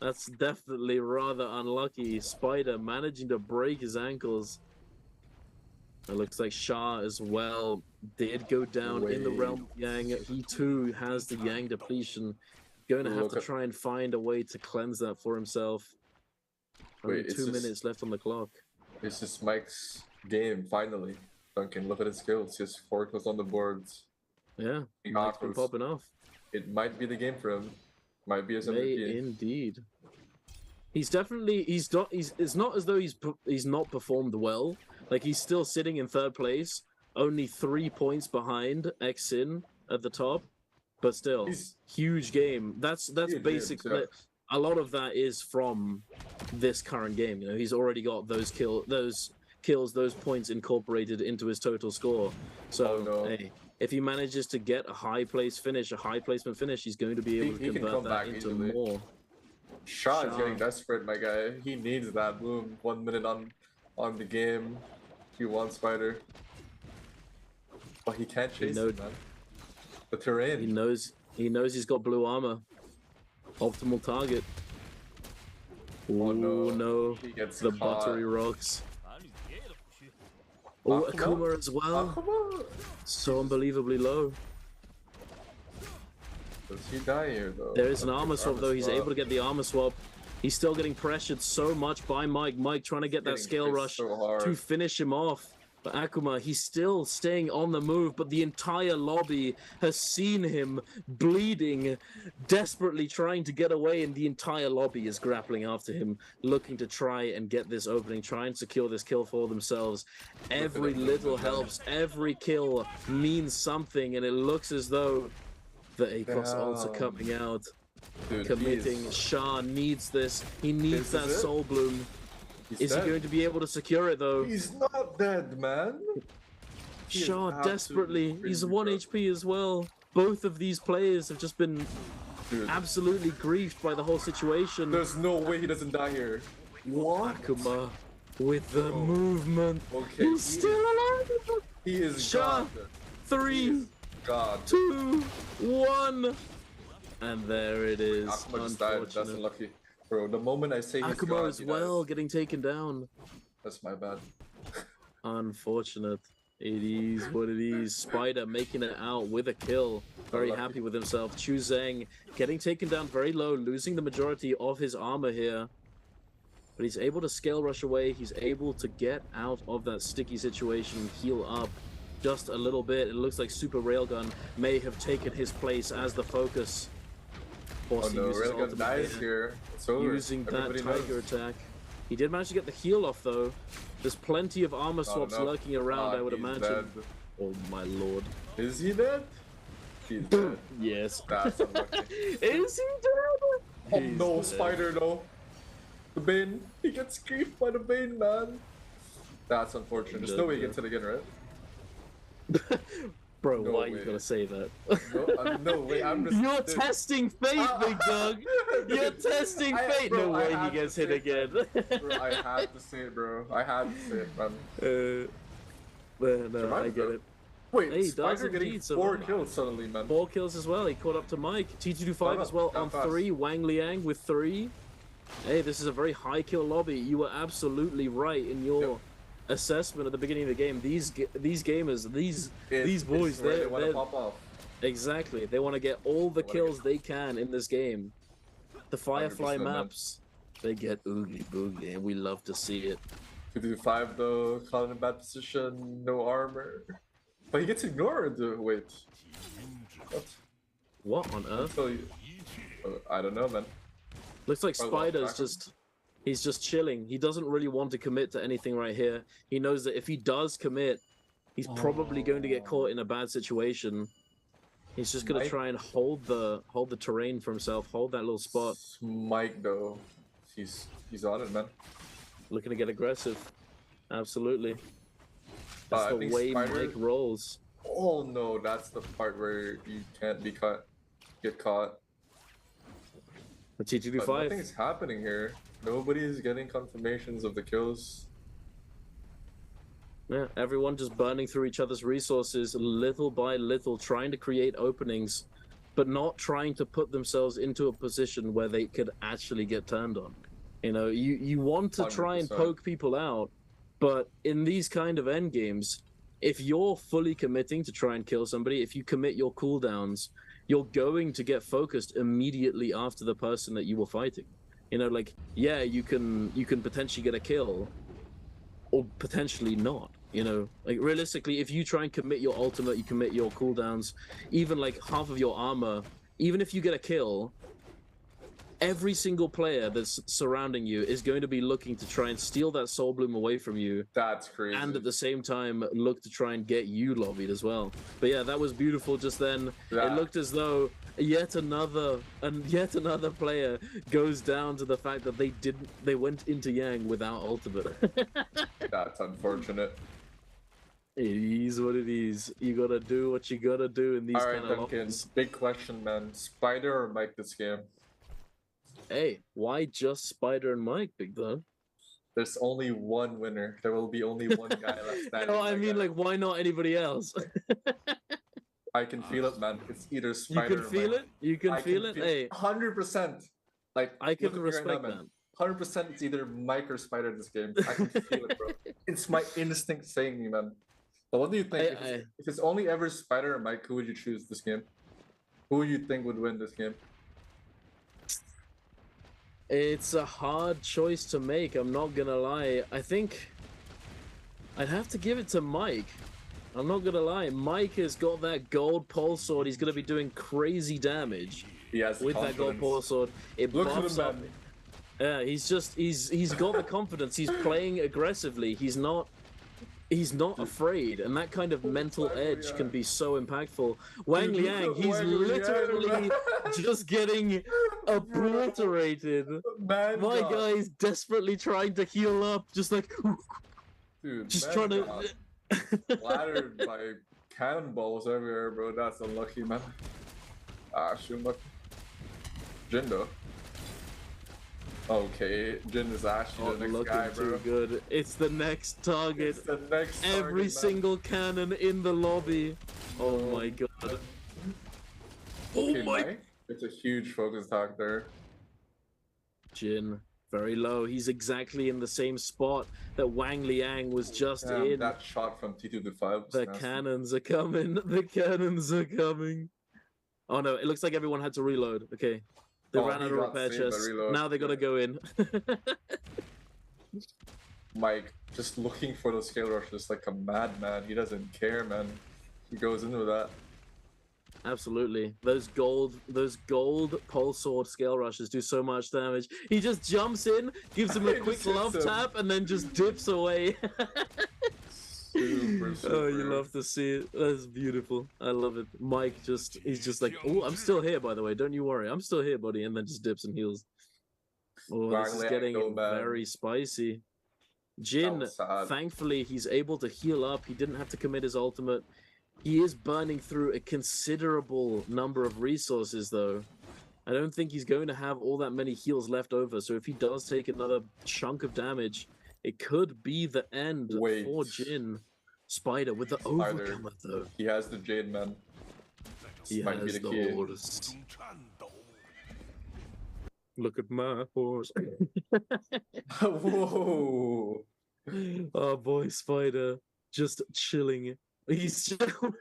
That's definitely rather unlucky. Spider managing to break his ankles. It looks like Shah as well did go down in the realm of Yang. He too has the Yang depletion. Going to have to try and find a way to cleanse that for himself. Only 2 minutes left on the clock. This is Mike's game, finally. Duncan, look at his skills. He has 4 kills on the boards. Yeah, Mike's been popping off. It might be the game for him. Might be his MVP. Indeed. He's definitely it's not as though he's not performed well. Like, he's still sitting in 3rd place, only 3 points behind Xin at the top, but still huge game. That's basically a lot of that is from this current game. You know, he's already got those kills, those points incorporated into his total score. So hey, if he manages to get a high placement finish, he's going to be able to convert that into easily. more. Shah is getting desperate, my guy. He needs that boom. 1 minute on the game. He wants Spider. But he can't chase him, man. The terrain. He knows he's got blue armor. Optimal target. Oh no. He gets the caught. buttery rocks. Oh, Akuma as well. So unbelievably low. Does he die here though? There is an armor swap though. He's able to get the armor swap. He's still getting pressured so much by Mike. Mike trying to get that scale rush to finish him off. But Akuma, he's still staying on the move, but the entire lobby has seen him bleeding, desperately trying to get away, and the entire lobby is grappling after him, looking to try and get this opening, try and secure this kill for themselves. Every little helps, every kill means something, and it looks as though the ACOS ults are coming out. Dude, committing. Shah needs this. He needs that Soul Bloom. Is he going to be able to secure it though? He's not dead, man. Shah desperately. He's 1 HP as well. Both of these players have just been absolutely griefed by the whole situation. There's no way he doesn't die here. What? Akuma with the movement. Okay. He's still alive. He is Shah. God. 3, 2, 1. And there it is. Akuma just died. That's unlucky. Bro, the moment I say he's Akuma gone, as well getting taken down. That's my bad. Unfortunate. It is what it is. Spider making it out with a kill. Very happy with himself. Chu Zheng getting taken down very low, losing the majority of his armor here. But he's able to scale rush away. He's able to get out of that sticky situation, heal up just a little bit. It looks like Super Railgun may have taken his place as the focus. Oh no, Railgun dies here. It's over. Using that Tiger attack. He did manage to get the heal off though. There's plenty of armor swaps lurking around, I would imagine. Dead. Oh my lord. Is he dead? He's dead. Yes. That's unlucky. Is he dead? Oh no, Spider no. The Bane. He gets griefed by the Bane, man. That's unfortunate. There's no way he gets it again, right? Bro, why are you gonna say that? No way, I'm just... You're testing fate, big dog! You're testing fate! Bro, no way he gets hit again. Bro, I had to say it, bro. I had to say it, man. No, I get it. Wait, hey, Spider getting 4 kills suddenly, man. 4 kills as well. He caught up to Mike. T225 as well on 3. Wang Liang with 3. Hey, this is a very high kill lobby. You were absolutely right in your... assessment at the beginning of the game. These gamers, these boys, they want to pop off. Exactly. They want to get all the kills they can in this game. The Firefly maps, they get oogie boogie, and we love to see it. 225 though, caught in a bad position, no armor, but he gets ignored. Wait, what on earth? I don't know, man. Looks like Spider's just. He's just chilling. He doesn't really want to commit to anything right here. He knows that if he does commit, he's probably going to get caught in a bad situation. He's just going to try and hold the terrain for himself, hold that little spot. Mike though, he's on it, man. Looking to get aggressive. Absolutely. That's the I think way Spider... Mike rolls. Oh no, that's the part where you can't be get caught. The T225. Nothing's happening here. Nobody's getting confirmations of the kills. Yeah, everyone just burning through each other's resources little by little, trying to create openings, but not trying to put themselves into a position where they could actually get turned on. You know, you want to try and 100%. poke people out, but in these kind of end games, if you're fully committing to try and kill somebody, if you commit your cooldowns, you're going to get focused immediately after the person that you were fighting. You know, like, yeah, you can potentially get a kill, or potentially not. You know, like realistically, if you try and commit your ultimate, you commit your cooldowns, even like half of your armor, even if you get a kill, every single player that's surrounding you is going to be looking to try and steal that soul bloom away from you. That's crazy. And at the same time, look to try and get you lobbied as well. But yeah, that was beautiful just then. Yeah. It looked as though yet another player goes down to the fact that they went into Yang without ultimate. That's unfortunate. It is what it is. You gotta do what you gotta do in these All right, kind of Duncan. lobbies. Big question, man. Spider or Mike this game? Hey, why just Spider and Mike, Big Dog? There's only one winner. There will be only one guy left standing. No, I mean, like, why not anybody else? I can feel it, man. It's either Spider You can or feel Mike. it? You can feel it? Hey. 100%. Like, I can look at me respect right now, man. that. 100% it's either Mike or Spider this game. I can feel it, bro. It's my instinct saying me, man. But what do you think? If it's only ever Spider or Mike, who would you choose this game? Who would you think would win this game? It's a hard choice to make, I'm not gonna lie. I think I'd have to give it to Mike. I'm not gonna lie. Mike has got that gold pole sword. He's gonna be doing crazy damage with that gold pole sword. It buffs up. Yeah, he's got the confidence. He's playing aggressively. He's not afraid, and that kind of mental edge can be so impactful. Wang Liang, he's literally just getting obliterated. My guy's desperately trying to heal up, just like, dude, just trying to. Splattered by cannonballs everywhere, bro. That's unlucky, man. Ah, shoot, Jindo. Okay, Jin is actually the next guy, bro. Too good. It's the next target. It's the next target, Every man. single cannon in the lobby. Oh my god. Okay, Mike. It's a huge focus attack there. Jin, very low. He's exactly in the same spot that Wang Liang was just in. That shot from T225. The cannons are coming. The cannons are coming. Oh no, it looks like everyone had to reload. Okay. They ran out of repair chests. Now they gotta go in. Mike, just looking for those scale rushes like a madman. He doesn't care, man. He goes into that. Absolutely. Those gold pole sword scale rushes do so much damage. He just jumps in, gives him a quick love tap, and then just dips away. Super. Oh, you love to see it. That's beautiful. I love it. Mike he's just like, oh, I'm still here, by the way. Don't you worry. I'm still here, buddy. And then just dips and heals. Oh, this is getting very spicy. Jin, thankfully, he's able to heal up. He didn't have to commit his ultimate. He is burning through a considerable number of resources, though. I don't think he's going to have all that many heals left over. So if he does take another chunk of damage, it could be the end for Jin. Spider with the overcomer, though. He has the Jade, man. He has the horse. Look at my horse. Whoa. Oh boy, Spider. Just chilling. He's chilling.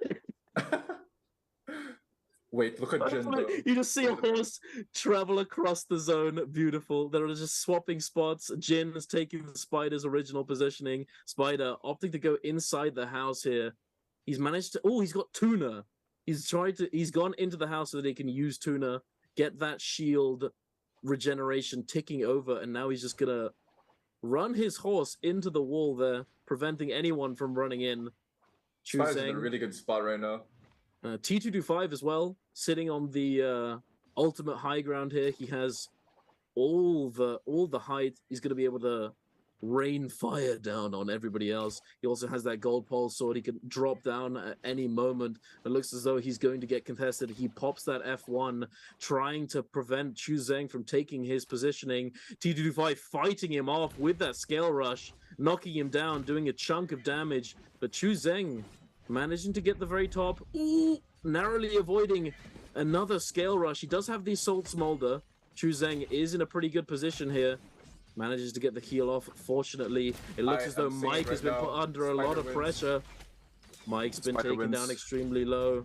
Wait, look at Jin, though. You just see a horse travel across the zone. Beautiful. They're just swapping spots. Jin is taking the Spider's original positioning. Spider opting to go inside the house here. He's managed to... Oh, he's got Tuna. He's gone into the house so that he can use Tuna, get that shield regeneration ticking over, and now he's just gonna run his horse into the wall there, preventing anyone from running in. Spider's in a really good spot right now. T225 as well, sitting on the ultimate high ground here. He has all the height. He's going to be able to rain fire down on everybody else. He also has that gold pulse sword. He can drop down at any moment. It looks as though he's going to get contested. He pops that F1, trying to prevent Chu Zheng from taking his positioning. T225 fighting him off with that scale rush, knocking him down, doing a chunk of damage. But Chu Zheng managing to get the very top, narrowly avoiding another scale rush. He does have the Assault Smolder. Chu Zheng is in a pretty good position here. Manages to get the heal off. Fortunately, it looks as though Mike has been put under a lot of pressure. Mike's been taken down extremely low.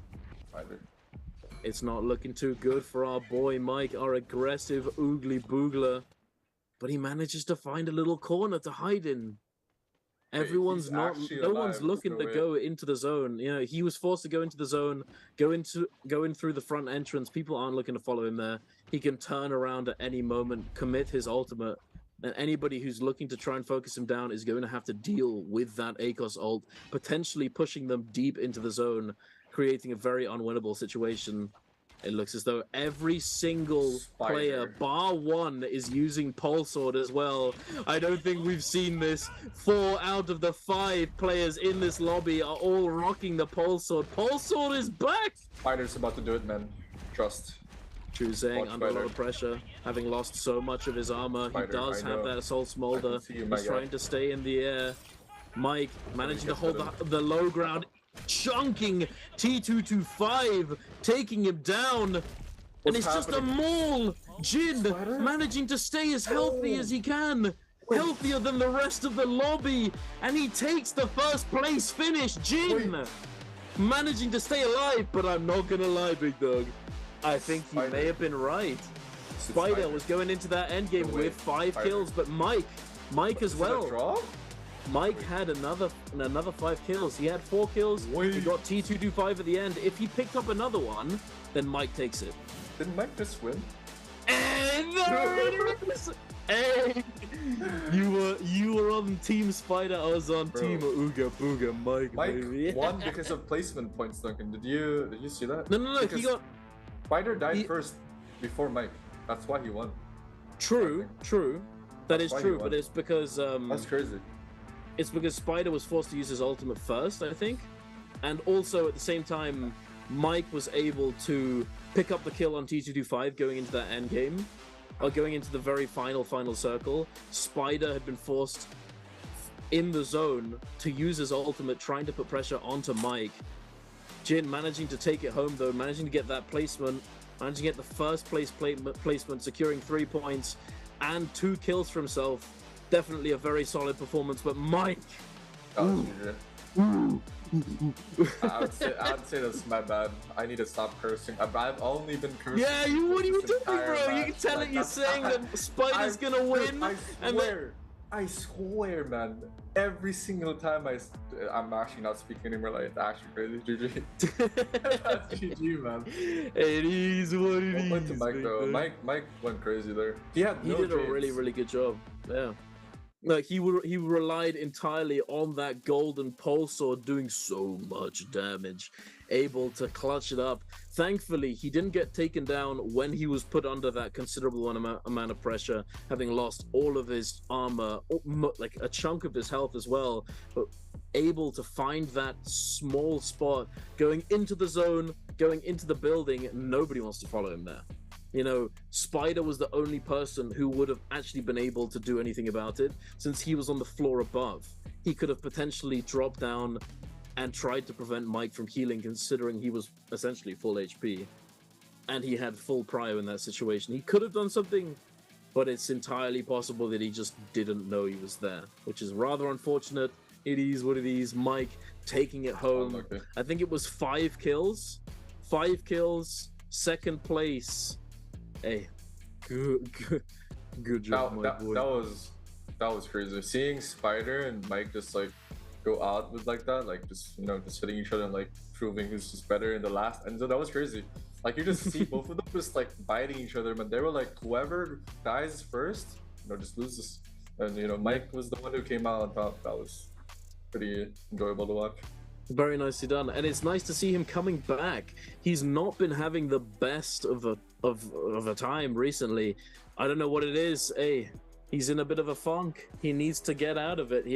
It's not looking too good for our boy Mike, our aggressive oogly boogler. But he manages to find a little corner to hide in. Everyone's no one's looking to go into the zone. You know, he was forced to go into the zone, go in through the front entrance. People aren't looking to follow him there. He can turn around at any moment, commit his ultimate. And anybody who's looking to try and focus him down is going to have to deal with that ACOS ult, potentially pushing them deep into the zone, creating a very unwinnable situation. It looks as though every single player, bar one, is using Pulse Sword as well. I don't think we've seen this. 4 out of the 5 players in this lobby are all rocking the Pulse Sword. Pulse Sword is back! Spider's about to do it, man. Trust. Chu Zheng under a lot of pressure, having lost so much of his armor. He does have that Assault Smolder. He's trying to stay in the air. Mike managing to hold the low ground, chunking T225, taking him down. And it's just a maul. Jin managing to stay as healthy as he can. Healthier than the rest of the lobby. And he takes the first place finish. Jin managing to stay alive. But I'm not going to lie, big dog. I think he may have been right. Spider was going into that endgame with 5 kills, but Mike as well. Mike had another 5 kills. He had 4 kills. He got T225 at the end. If he picked up another one, then Mike takes it. Didn't Mike just win? And there it is! Hey, you were on Team Spider. I was on Team Ooga Booga Mike. Mike won because of placement points, Duncan. Did you see that? No. Because he got. Spider died first before Mike. That's why he won. True. That is true, but it's because that's crazy. It's because Spider was forced to use his ultimate first, I think, and also at the same time, Mike was able to pick up the kill on T225 going into that end game, or going into the very final circle. Spider had been forced in the zone to use his ultimate, trying to put pressure onto Mike. Jin managing to take it home though, managing to get that placement, managing to get the first place placement, securing 3 points and 2 kills for himself. Definitely a very solid performance, but Mike. I'd say that's my bad. I need to stop cursing. I've only been cursing. Yeah, what are you doing, bro? You can tell it. You're saying that Spider's gonna win. I swear, man. Every single time I'm actually not speaking anymore. Like, it's actually crazy. GG. That's GG, man. It is what it is. Went to Mike though. Mike went crazy there. He did a really good job. Yeah. Like he relied entirely on that golden pulse sword doing so much damage, able to clutch it up. Thankfully, he didn't get taken down when he was put under that considerable amount of pressure, having lost all of his armor, like a chunk of his health as well, but able to find that small spot, going into the zone, going into the building. Nobody wants to follow him there. You know, Spider was the only person who would have actually been able to do anything about it, since he was on the floor above. He could have potentially dropped down and tried to prevent Mike from healing, considering he was essentially full HP. And he had full prio in that situation. He could have done something, but it's entirely possible that he just didn't know he was there, which is rather unfortunate. It is what it is. Mike taking it home. I think it was 5 kills. 5 kills, 2nd place. Hey, good job, my boy. That was crazy. Seeing Spider and Mike just like go out with like that, like just just hitting each other and like proving who's just better in the last end zone. That was crazy. Like you just see both of them just like biting each other, but they were like whoever dies first, just loses. And Mike was the one who came out on top. That was pretty enjoyable to watch. Very nicely done, and it's nice to see him coming back. He's not been having the best of a time recently. I don't know what it is. Hey, He's in a bit of a funk. He needs to get out of it.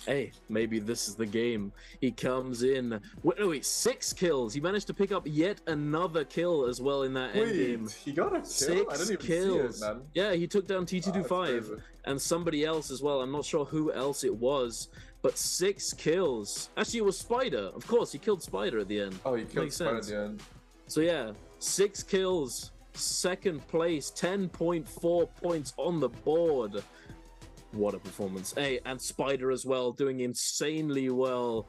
Hey, maybe this is the game. He comes in. Wait, 6 kills. He managed to pick up yet another kill as well in that end game. He got a kill? 6 I didn't even kills. see it, man. Yeah, he took down T225 and somebody else as well. I'm not sure who else it was, but 6 kills. Actually, it was Spider. Of course, he killed Spider at the end. Oh, he killed Makes Spider sense. at the end. So yeah, 6 kills, 2nd place, 10.4 points on the board. What a performance. Hey, and Spider as well, doing insanely well.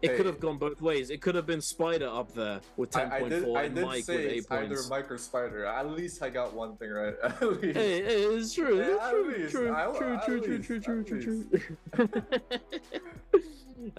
It could have gone both ways. It could have been Spider up there with 10.4 and Mike with 8 either points. Mike or Spider. At least I got one thing right. At least. Hey, it's true. Yeah, True.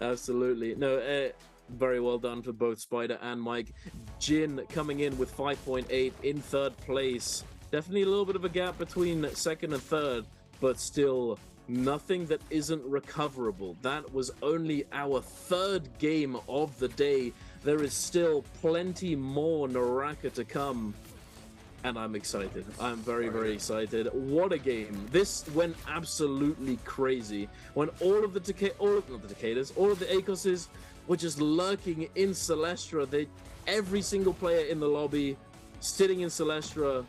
Absolutely. No, very well done for both Spider and Mike. Jin coming in with 5.8 in 3rd place. Definitely a little bit of a gap between 2nd and 3rd, but still nothing that isn't recoverable. That was only our 3rd game of the day. There is still plenty more NARAKA to come. And I'm excited. I'm very, very excited. What a game. This went absolutely crazy. When all of the all of the ACOSs were just lurking in Celestra. Every single player in the lobby sitting in Celestra.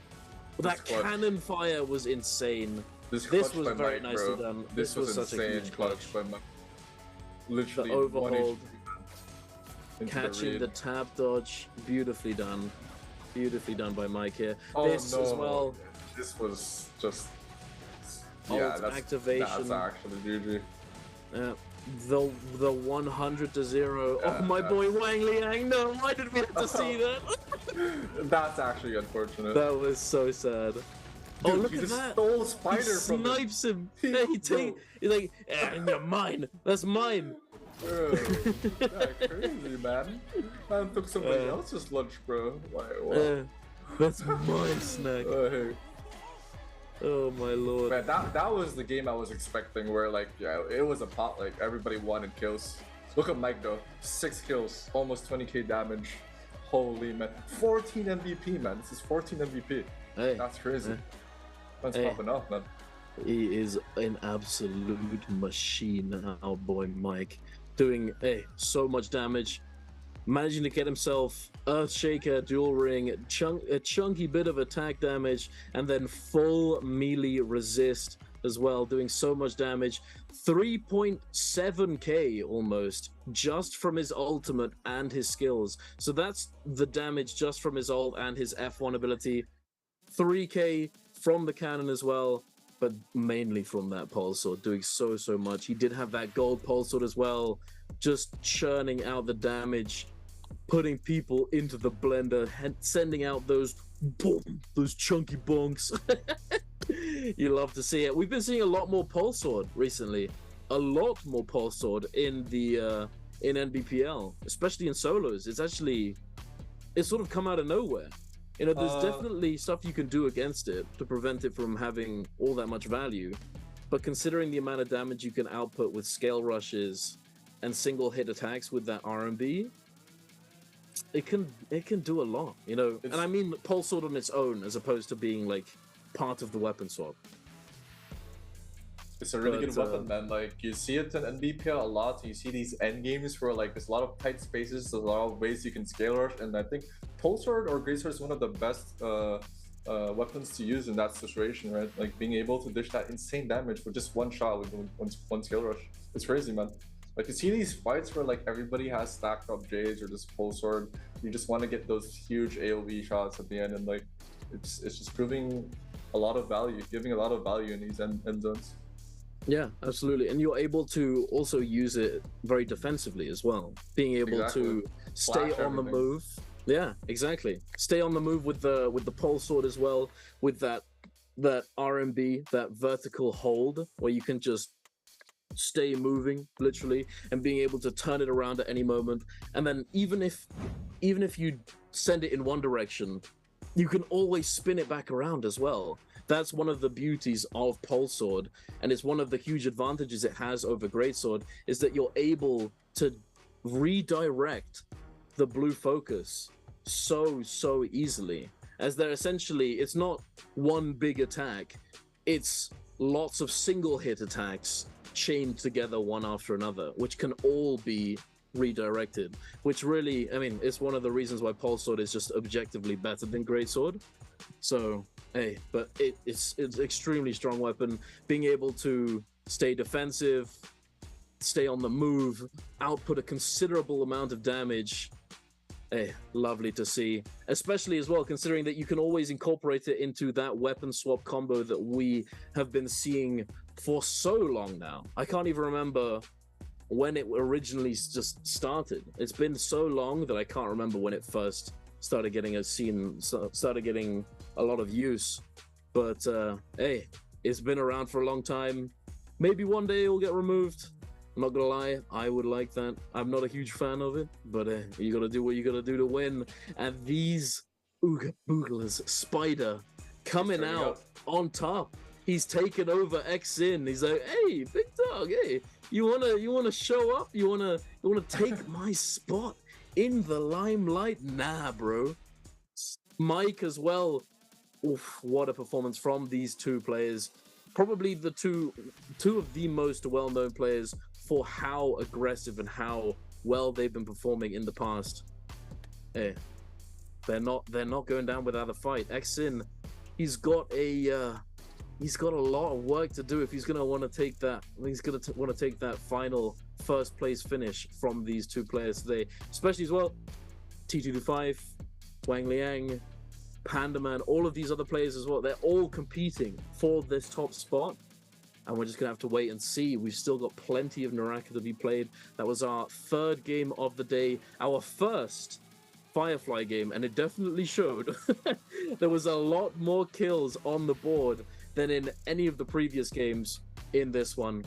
That cannon fire was insane. This was very nicely done. This was such insane a huge clutch by Mike. Literally the overhold, 1 HP catching the tab dodge, beautifully done. Beautifully done by Mike here. Oh, this as well. This was just ult activation. That's actually GG. Yeah. The 100 to 0. Oh my boy Wang Liang. No, why did we have to see that? That's actually unfortunate. That was so sad. Dude, look he at just that! stole Spider he from snipes him. Yeah, he's like, you're mine. That's mine. Bro, that's crazy, man. Man took somebody else's lunch, bro. Wow. That's my snack. Oh my lord. Man, that was the game I was expecting, where like, yeah, it was a pot, like everybody wanted kills. Look at Mike though, 6 kills, almost 20k damage. Holy man, 14 MVP, man. This is 14 MVP. Hey, that's crazy. That's popping off, man. He is an absolute machine, our boy Mike. Doing so much damage, managing to get himself Earthshaker, dual ring, a chunky bit of attack damage, and then full melee resist as well, doing so much damage. 3.7k almost just from his ultimate and his skills. So that's the damage just from his ult and his F1 ability. 3k from the cannon as well, but mainly from that pulse sword, doing so much. He did have that gold pulse sword as well, just churning out the damage, putting people into the blender, sending out those boom, those chunky bonks. You love to see it. We've been seeing a lot more pulse sword recently, a lot more pulse sword in the in NBPL, especially in solos. It's sort of come out of nowhere. You know, there's definitely stuff you can do against it to prevent it from having all that much value. But considering the amount of damage you can output with scale rushes and single hit attacks with that RMB, it can do a lot, you know. And I mean pulse sword on its own as opposed to being like part of the weapon swap. It's a really good weapon, man. Like, you see it in NBPL a lot. You see these end games where like there's a lot of tight spaces, there's a lot of ways you can scale rush, and I think Pulse Sword or Great Sword is one of the best weapons to use in that situation, right? Like being able to dish that insane damage with just one shot with one scale rush. It's crazy, man. Like, you see these fights where like everybody has stacked up J's or just Pulse Sword. You just want to get those huge AoE shots at the end, and like it's just proving a lot of value, giving a lot of value in these end zones. Yeah, absolutely. And you're able to also use it very defensively as well. Being able to stay on the move. Yeah, exactly. Stay on the move with the pulse sword as well, with that RMB, that vertical hold, where you can just stay moving literally and being able to turn it around at any moment. And then even if you send it in one direction, you can always spin it back around as well. That's one of the beauties of Pulse Sword, and it's one of the huge advantages it has over Greatsword, is that you're able to redirect the blue focus so easily, as they're essentially, it's not one big attack, it's lots of single hit attacks chained together one after another, which can all be redirected, which really, I mean, it's one of the reasons why Pulse Sword is just objectively better than Greatsword. So, hey, but it's extremely strong weapon. Being able to stay defensive, stay on the move, output a considerable amount of damage. Hey, lovely to see. Especially as well, considering that you can always incorporate it into that weapon swap combo that we have been seeing for so long now. I can't even remember when it originally just started. It's been so long that I can't remember when it first started getting a lot of use. But hey, it's been around for a long time. Maybe one day it will get removed. I'm not gonna lie, I would like that. I'm not a huge fan of it, but you gotta do what you gotta do to win. And these Ooga Booglas, Spider, coming out on top. He's taken over Xin. He's like, hey, big dog, hey, you wanna show up? You wanna take my spot in the limelight? Nah, bro. Mike as well. Oof, what a performance from these two players. Probably the two of the most well-known players for how aggressive and how well they've been performing in the past. Hey, they're not going down without a fight. Xin, he's got a lot of work to do if he's gonna want to take that. He's gonna want to take that final first place finish from these two players today, especially as well. T225, Wang Liang, Pandaman, all of these other players as well. They're all competing for this top spot. And we're just going to have to wait and see. We've still got plenty of NARAKA to be played. That was our third game of the day, our first Firefly game, and it definitely showed. There was a lot more kills on the board than in any of the previous games in this one.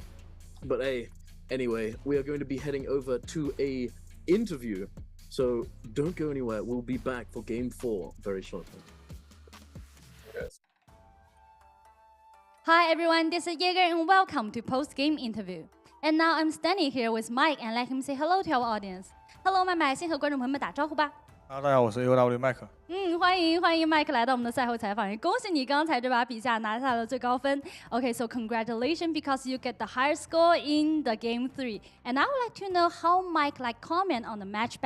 But hey, anyway, we are going to be heading over to a interview. So don't go anywhere. We'll be back for game 4 very shortly. Yes. Hi everyone, this is Jaeger and welcome to post-game interview. And now I'm standing here with Mike and let him say hello to our audience. Hello, 麦麦，先和观众朋友们打招呼吧。大家好，我是 AOW 麦克。欢迎麦克来到我们的赛后采访。也恭喜你刚才这把比赛拿下了最高分。Okay, so congratulations because you get the higher score in the game 3. And I would like to know how Mike comment on the match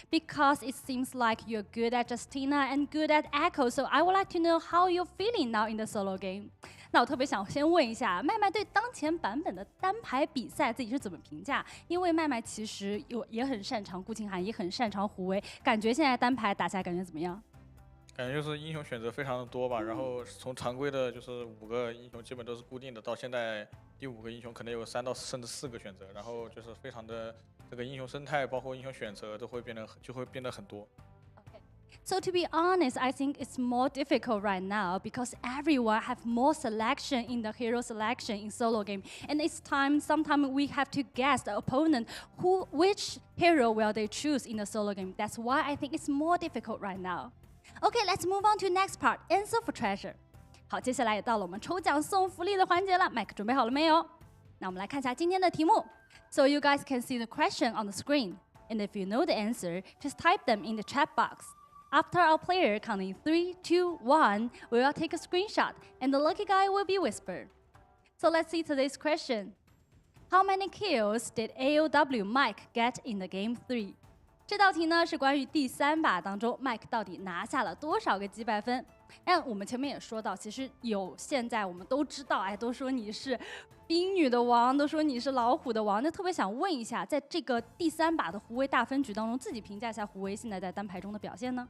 because it seems like you're good at Justina and good at Echo. So I would like to know how you're feeling now in the solo game. 那我特别想先问一下，麦麦对当前版本的单排比赛自己是怎么评价？因为麦麦其实也很擅长顾清寒，也很擅长胡威，感觉现在单排打下来感觉怎么样？感觉就是英雄选择非常的多吧，然后从常规的就是5个英雄基本都是固定的，到现在第5个英雄可能有3到甚至4个选择，然后就是非常的这个英雄生态，包括英雄选择都会变得很多。So to be honest, I think it's more difficult right now because everyone have more selection in the hero selection in solo game. And it's sometimes we have to guess the opponent which hero will they choose in the solo game. That's why I think it's more difficult right now. Okay, let's move on to next part, answer for treasure. 好，接下来也到了我们抽奖送福利的环节了。Mike 准备好了没有？那我们来看一下今天的题目。So you guys can see the question on the screen. And if you know the answer, just type them in the chat box. After our player counting 3, 2, 1, we will take a screenshot and the lucky guy will be whispered. So let's see today's question. How many kills did AOW Mike get in the game 3? 这道题呢是关于第3把当中 Mike 到底拿下了多少个击败分。但我们前面也说到，其实现在我们都知道，都说你是冰女的王，都说你是老虎的王，就特别想问一下，在这个第3把的胡威大分局当中，自己评价一下胡威现在在单排中的表现呢？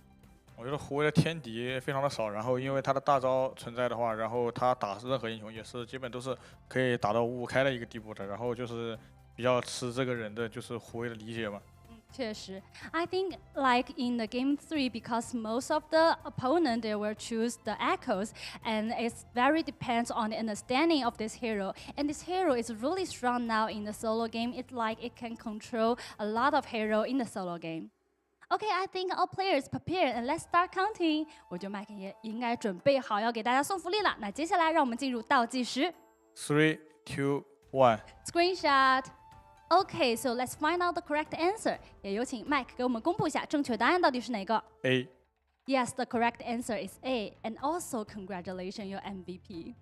我觉得胡威的天敌非常的少，然后因为他的大招存在的话，然后他打任何英雄也是基本都是可以打到5-5开的一个地步的，然后就是比较吃这个人的就是胡威的理解嘛。确实 I think like in the game 3 because most of the opponent they will choose the echoes and it's very depends on the understanding of this hero and this hero is really strong now in the solo game. It's like it can control a lot of hero in the solo game. Okay, I think all players prepared and let's start counting. 我觉得 Mike 也应该准备好要给大家送福利了。那接下来让我们进入倒计时。3, 2, 1. Screenshot. Okay, so let's find out the correct answer. 也有请 Mike 给我们公布一下正确答案到底是哪个 A. Yes, the correct answer is A. And also congratulations, your MVP.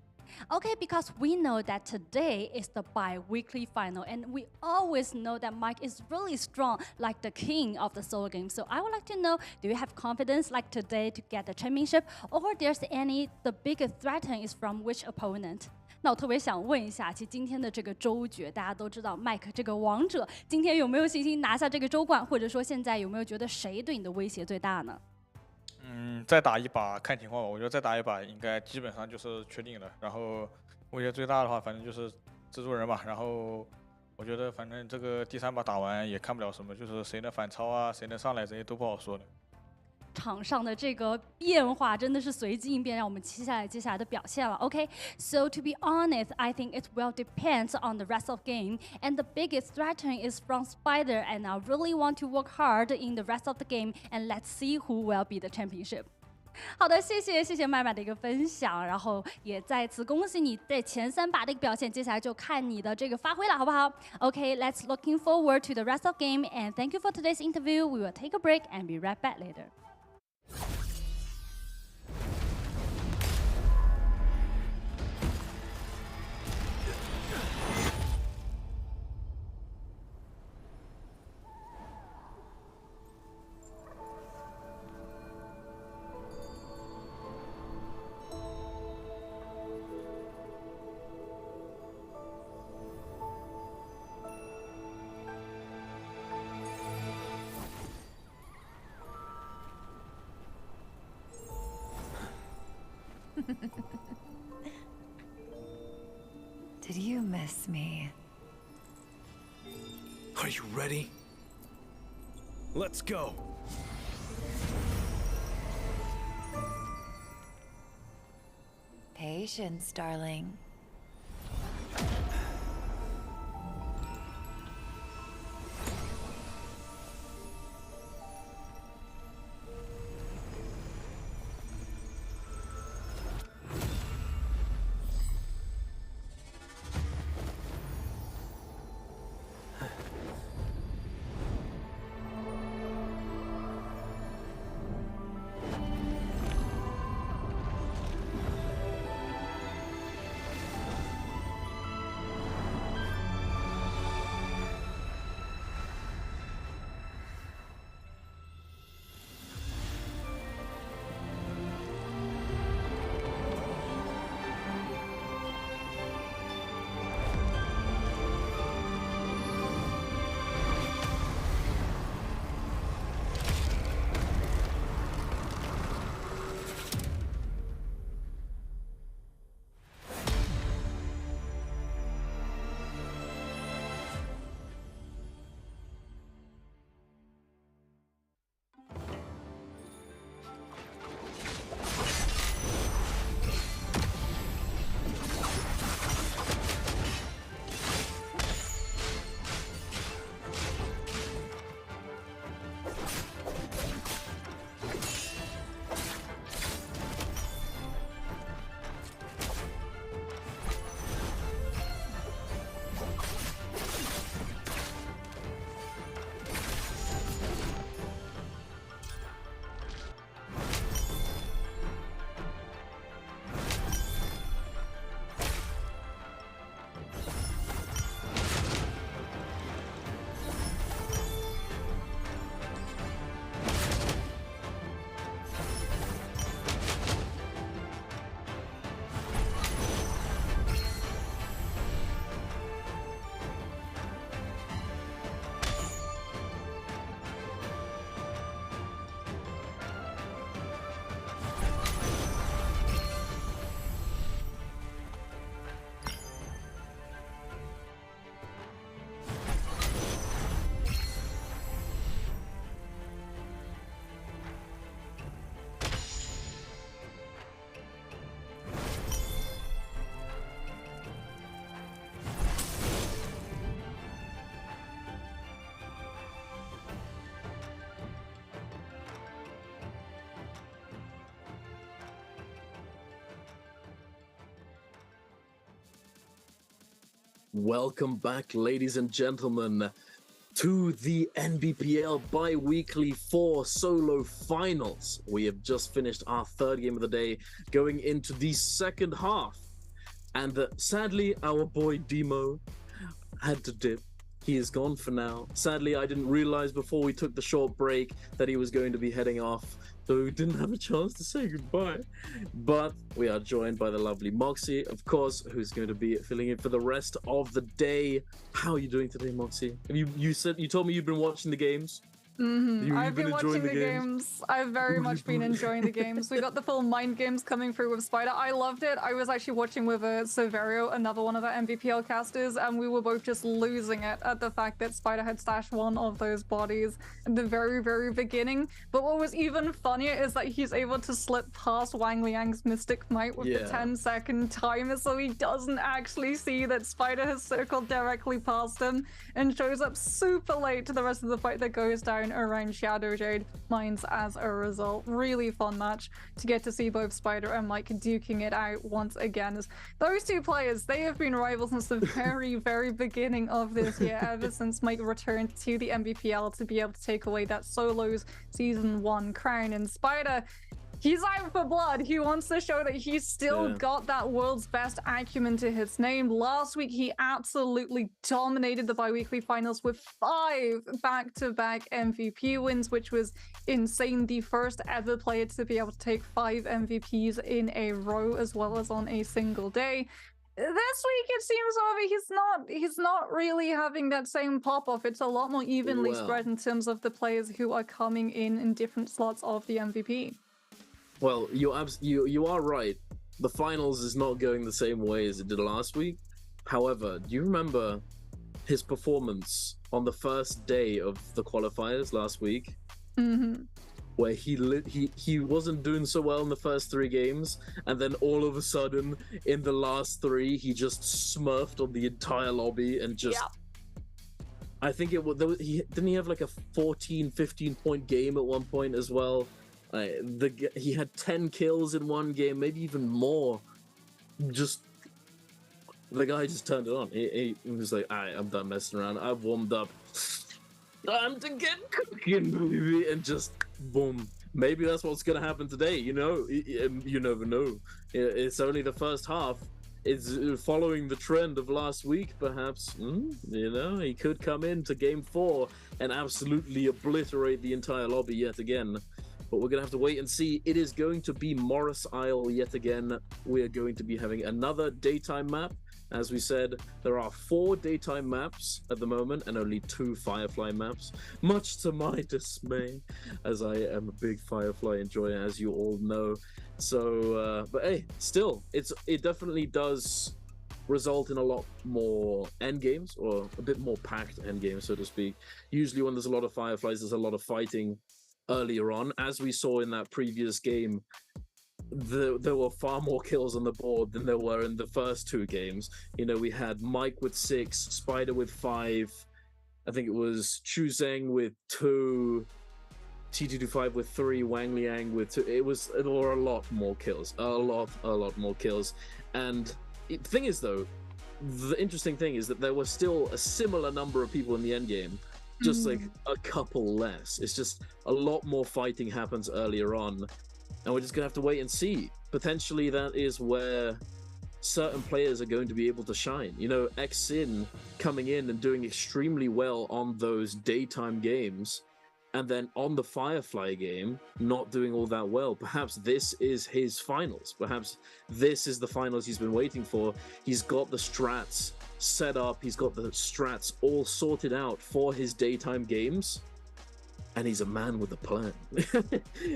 Okay, because we know that today is the bi-weekly final, and we always know that Mike is really strong, like the king of the solo game. So I would like to know, do you have confidence like today to get the championship, or there's the biggest threat is from which opponent? 那我特别想问一下，其实今天的这个周决，大家都知道 Mike 这个王者，今天有没有信心拿下这个周冠，或者说现在有没有觉得谁对你的威胁最大呢？再打一把看情况吧，我觉得再打一把应该基本上就是确定了。然后威胁最大的话，反正就是蜘蛛人吧。然后我觉得反正这个第3把打完也看不了什么，就是谁能反超啊，谁能上来这些都不好说的。场上的这个变化真的是随机应变，让我们期待接下来的表现了。Okay, so to be honest, I think it will depend on the rest of game, and the biggest threat is from Spider, and I really want to work hard in the rest of the game, and let's see who will be the championship. 好的，谢谢麦麦的一个分享，然后也再次恭喜你在前3把的一个表现，接下来就看你的这个发挥了，好不好 ？Okay, let's looking forward to the rest of game, and thank you for today's interview. We will take a break and be right back later. Did you miss me? Are you ready? Let's go! Patience, darling. Welcome back, ladies and gentlemen, to the NBPL Biweekly 4 Solo Finals. We have just finished our 3rd game of the day, going into the 2nd half. And sadly, our boy Demo had to dip. He is gone for now. Sadly, I didn't realize before we took the short break that he was going to be heading off, so we didn't have a chance to say goodbye. But we are joined by the lovely Moxie, of course, who's going to be filling in for the rest of the day. How are you doing today, Moxie? You told me you've been watching the games. I've been watching the games. I've very much been enjoying the games. We got the full mind games coming through with Spider. I loved it. I was actually watching with Severio, another one of our Nbpl casters, and we were both just losing it at the fact that Spider had stashed one of those bodies at the very, very beginning. But what was even funnier is that he's able to slip past Wang Liang's Mystic Might with the 10-second timer, so he doesn't actually see that Spider has circled directly past him and shows up super late to the rest of the fight that goes down around Shadow Jade mines as a result. Really fun match to get to see both Spider and Mike duking it out once again. As those two players, they have been rivals since the very, very beginning of this year, ever since Mike returned to the Nbpl to be able to take away that Solos Season 1 crown. And Spider, he's out for blood. He wants to show that he's still got that world's best acumen to his name. Last week, he absolutely dominated the Biweekly finals with 5 back-to-back MVP wins, which was insane. The first ever player to be able to take 5 MVPs in a row, as well as on a single day. This week, it seems, however, he's not really having that same pop-off. It's a lot more evenly spread in terms of the players who are coming in different slots of the MVP. Well, you are right. The finals is not going the same way as it did last week. However, do you remember his performance on the first day of the qualifiers last week? Where he wasn't doing so well in the first 3 games, and then all of a sudden in the last 3 he just smurfed on the entire lobby and just. I think didn't he have like a 14-15 point game at one point as well? He had 10 kills in one game, maybe even more. Just the guy just turned it on. He was like, "All right, I'm done messing around. I've warmed up. Time to get cooking, baby!" And just boom. Maybe that's what's gonna happen today. You know, you never know. It's only the first half. It's following the trend of last week, perhaps. You know, he could come into game 4 and absolutely obliterate the entire lobby yet again. But we're going to have to wait and see. It is going to be Morris Isle yet again. We're going to be having another daytime map. As we said, there are 4 daytime maps at the moment and only 2 Firefly maps, much to my dismay, as I am a big Firefly enjoyer, as you all know. So, but hey, still, it definitely does result in a lot more endgames, or a bit more packed endgames, so to speak. Usually when there's a lot of Fireflies, there's a lot of fighting earlier on. As we saw in that previous game, there were far more kills on the board than there were in the first 2 games. You know, we had Mike with 6, Spider with 5, I think it was Chu Zheng with 2, T225 with 3, Wang Liang with 2. There were a lot more kills, a lot more kills. And the thing is, though, the interesting thing is that there was still a similar number of people in the end game, just like a couple less. It's just a lot more fighting happens earlier on, and we're just gonna have to wait and see. Potentially that is where certain players are going to be able to shine. You know, Xin coming in and doing extremely well on those daytime games, and then on the Firefly game not doing all that well. Perhaps this is his finals. Perhaps this is the finals he's been waiting for. He's got the strats set up, he's got the strats all sorted out for his daytime games, and he's a man with a plan.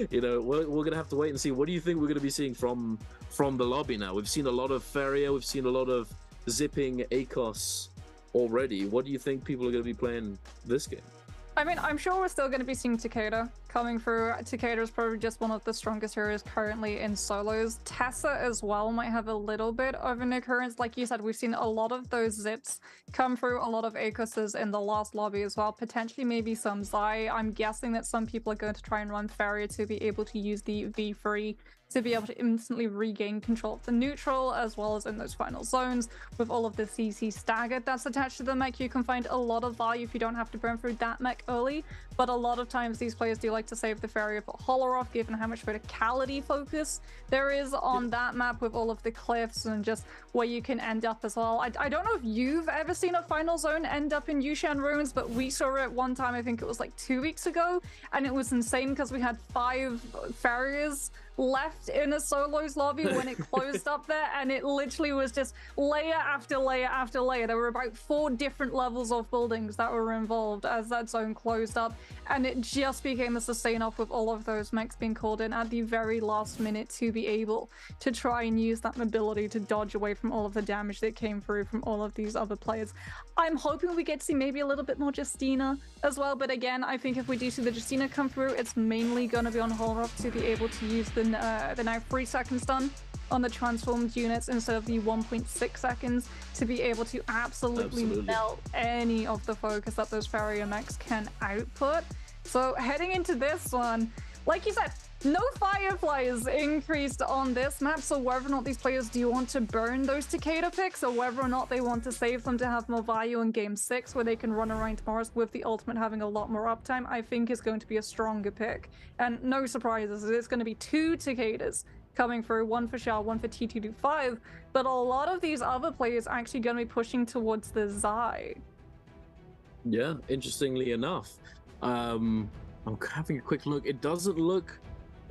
You know, we're gonna have to wait and see. What do you think we're gonna be seeing from the lobby now? We've seen a lot of Feria, we've seen a lot of zipping ACOS already. What do you think people are gonna be playing this game? I mean, I'm sure we're still going to be seeing Takeda coming through. Takeda is probably just one of the strongest heroes currently in solos. Tessa as well might have a little bit of an occurrence. Like you said, we've seen a lot of those zips come through, a lot of ACOSs in the last lobby as well. Potentially maybe some Zai. I'm guessing that some people are going to try and run Feria to be able to use the V3 to be able to instantly regain control of the neutral, as well as in those final zones. With all of the CC staggered that's attached to the mech, you can find a lot of value if you don't have to burn through that mech early. but a lot of times these players do like to save the Fairy for Holoroth, given how much verticality focus there is on that map with all of the cliffs and just where you can end up as well. I don't know if you've ever seen a final zone end up in Yushan Ruins, but we saw it one time, I think it was like 2 weeks ago, and it was insane because we had 5 farriers left in a solos lobby when it closed up there, and it literally was just layer after layer after layer. There were about 4 different levels of buildings that were involved as that zone closed up, and it just became a sustain off with all of those mechs being called in at the very last minute to be able to try and use that mobility to dodge away from all of the damage that came through from all of these other players. I'm hoping we get to see maybe a little bit more Justina as well, but again, I think if we do see the Justina come through, it's mainly going to be on Holoroth to be able to use the now 3 seconds stun on the transformed units instead of the 1.6 seconds to be able to absolutely melt any of the focus that those Farrier mechs can output. So heading into this one, like you said, no Fireflies increased on this map, so whether or not these players do want to burn those Takeda picks or whether or not they want to save them to have more value in Game 6 where they can run around Mars with the ultimate having a lot more uptime, I think is going to be a stronger pick. And no surprises, it's going to be 2 Takedas coming through, one for Shao, one for T225, but a lot of these other players are actually going to be pushing towards the Zai. Yeah, interestingly enough. I'm having a quick look. It doesn't look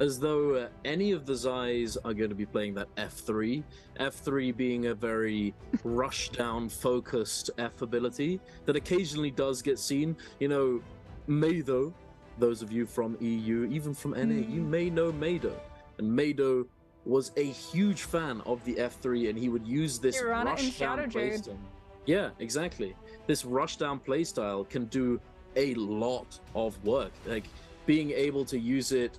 as though any of the Zais are going to be playing that F3. F3 being a very rush-down focused F ability that occasionally does get seen. You know, Mado, those of you from EU, even from NA, you may know Mado. And Mado was a huge fan of the F3, and he would use this rush-down playstyle. Yeah, exactly. This rush-down playstyle can do a lot of work. Like, being able to use it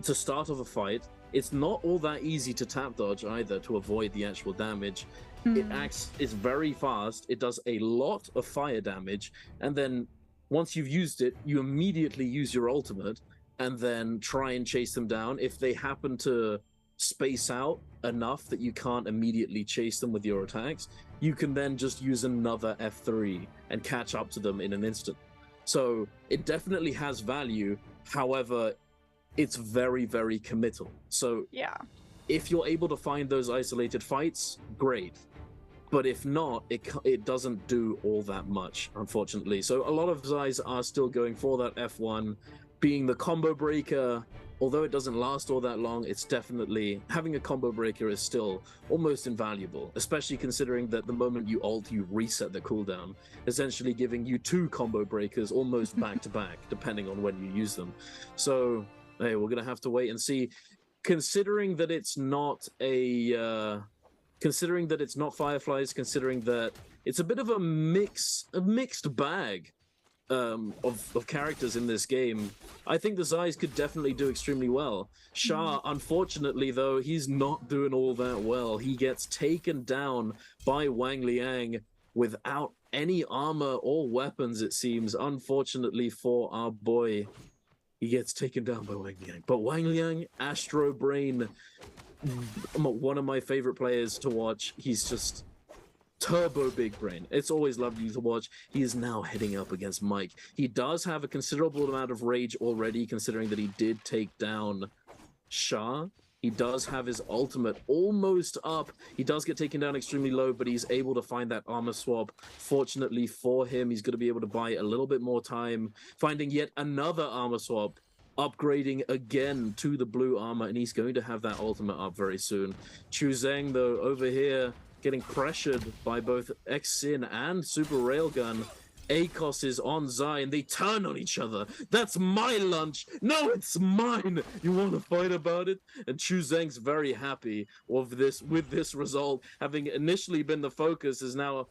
to start off a fight, it's not all that easy to tap dodge either to avoid the actual damage. It's very fast, it does a lot of fire damage, and then once you've used it, you immediately use your ultimate and then try and chase them down. If they happen to space out enough that you can't immediately chase them with your attacks, you can then just use another F3 and catch up to them in an instant. So it definitely has value, however, it's very, very committal. So yeah, if you're able to find those isolated fights, great. But if not, it doesn't do all that much, unfortunately. So a lot of Zais are still going for that F1, being the combo breaker. Although it doesn't last all that long, it's definitely, having a combo breaker is still almost invaluable, especially considering that the moment you ult, you reset the cooldown, essentially giving you 2 combo breakers almost back to back, depending on when you use them. So, hey, we're going to have to wait and see. Considering that it's not considering that it's not Fireflies, considering that it's a bit of a mixed bag of characters in this game, I think the Zais could definitely do extremely well. Shah, unfortunately, though, he's not doing all that well. He gets taken down by Wang Liang without any armor or weapons, it seems. Unfortunately for our boy, he gets taken down by Wang Liang. But Wang Liang, Astro Brain, one of my favorite players to watch. He's just turbo big brain. It's always lovely to watch. He is now heading up against Mike. He does have a considerable amount of rage already, considering that he did take down Shah. He does have his ultimate almost up. He does get taken down extremely low, but he's able to find that armor swap. Fortunately for him, he's going to be able to buy a little bit more time, finding yet another armor swap, upgrading again to the blue armor, and he's going to have that ultimate up very soon. Chu Zheng, though, over here, getting pressured by both X-Sin and Super Railgun. ACOS is on Zai, and they turn on each other. That's my lunch. No, it's mine. You want to fight about it? And Chu Zheng's very happy with this result, having initially been the focus, is now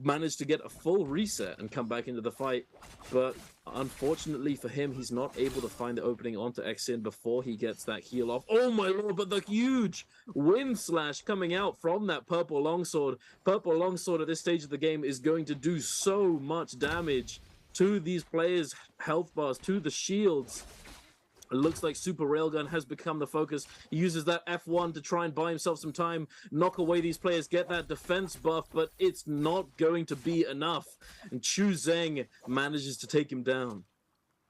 managed to get a full reset and come back into the fight. But unfortunately for him, he's not able to find the opening onto X-Sin before he gets that heal off. Oh my lord, but the huge wind slash coming out from that purple longsword. Purple longsword at this stage of the game is going to do so much damage to these players' health bars, to the shields. It looks like Super Railgun has become the focus. He uses that F1 to try and buy himself some time, knock away these players, get that defense buff, but it's not going to be enough. And Chu Zheng manages to take him down.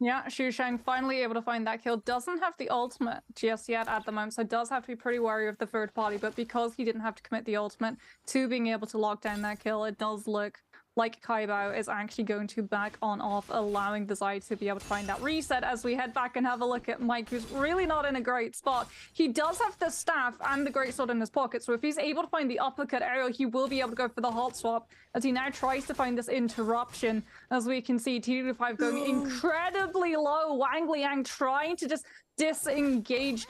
Yeah, Xu Sheng finally able to find that kill. Doesn't have the ultimate just yet at the moment, so does have to be pretty wary of the third party. But because he didn't have to commit the ultimate to being able to lock down that kill, it does look like Kaibao is actually going to back on off, allowing the Zai to be able to find that reset. As we head back and have a look at Mike, who's really not in a great spot. He does have the staff and the greatsword in his pocket, so if he's able to find the uppercut aerial, he will be able to go for the hot swap as he now tries to find this interruption. As we can see, TD5 going incredibly low. Wang Liang trying to just disengage,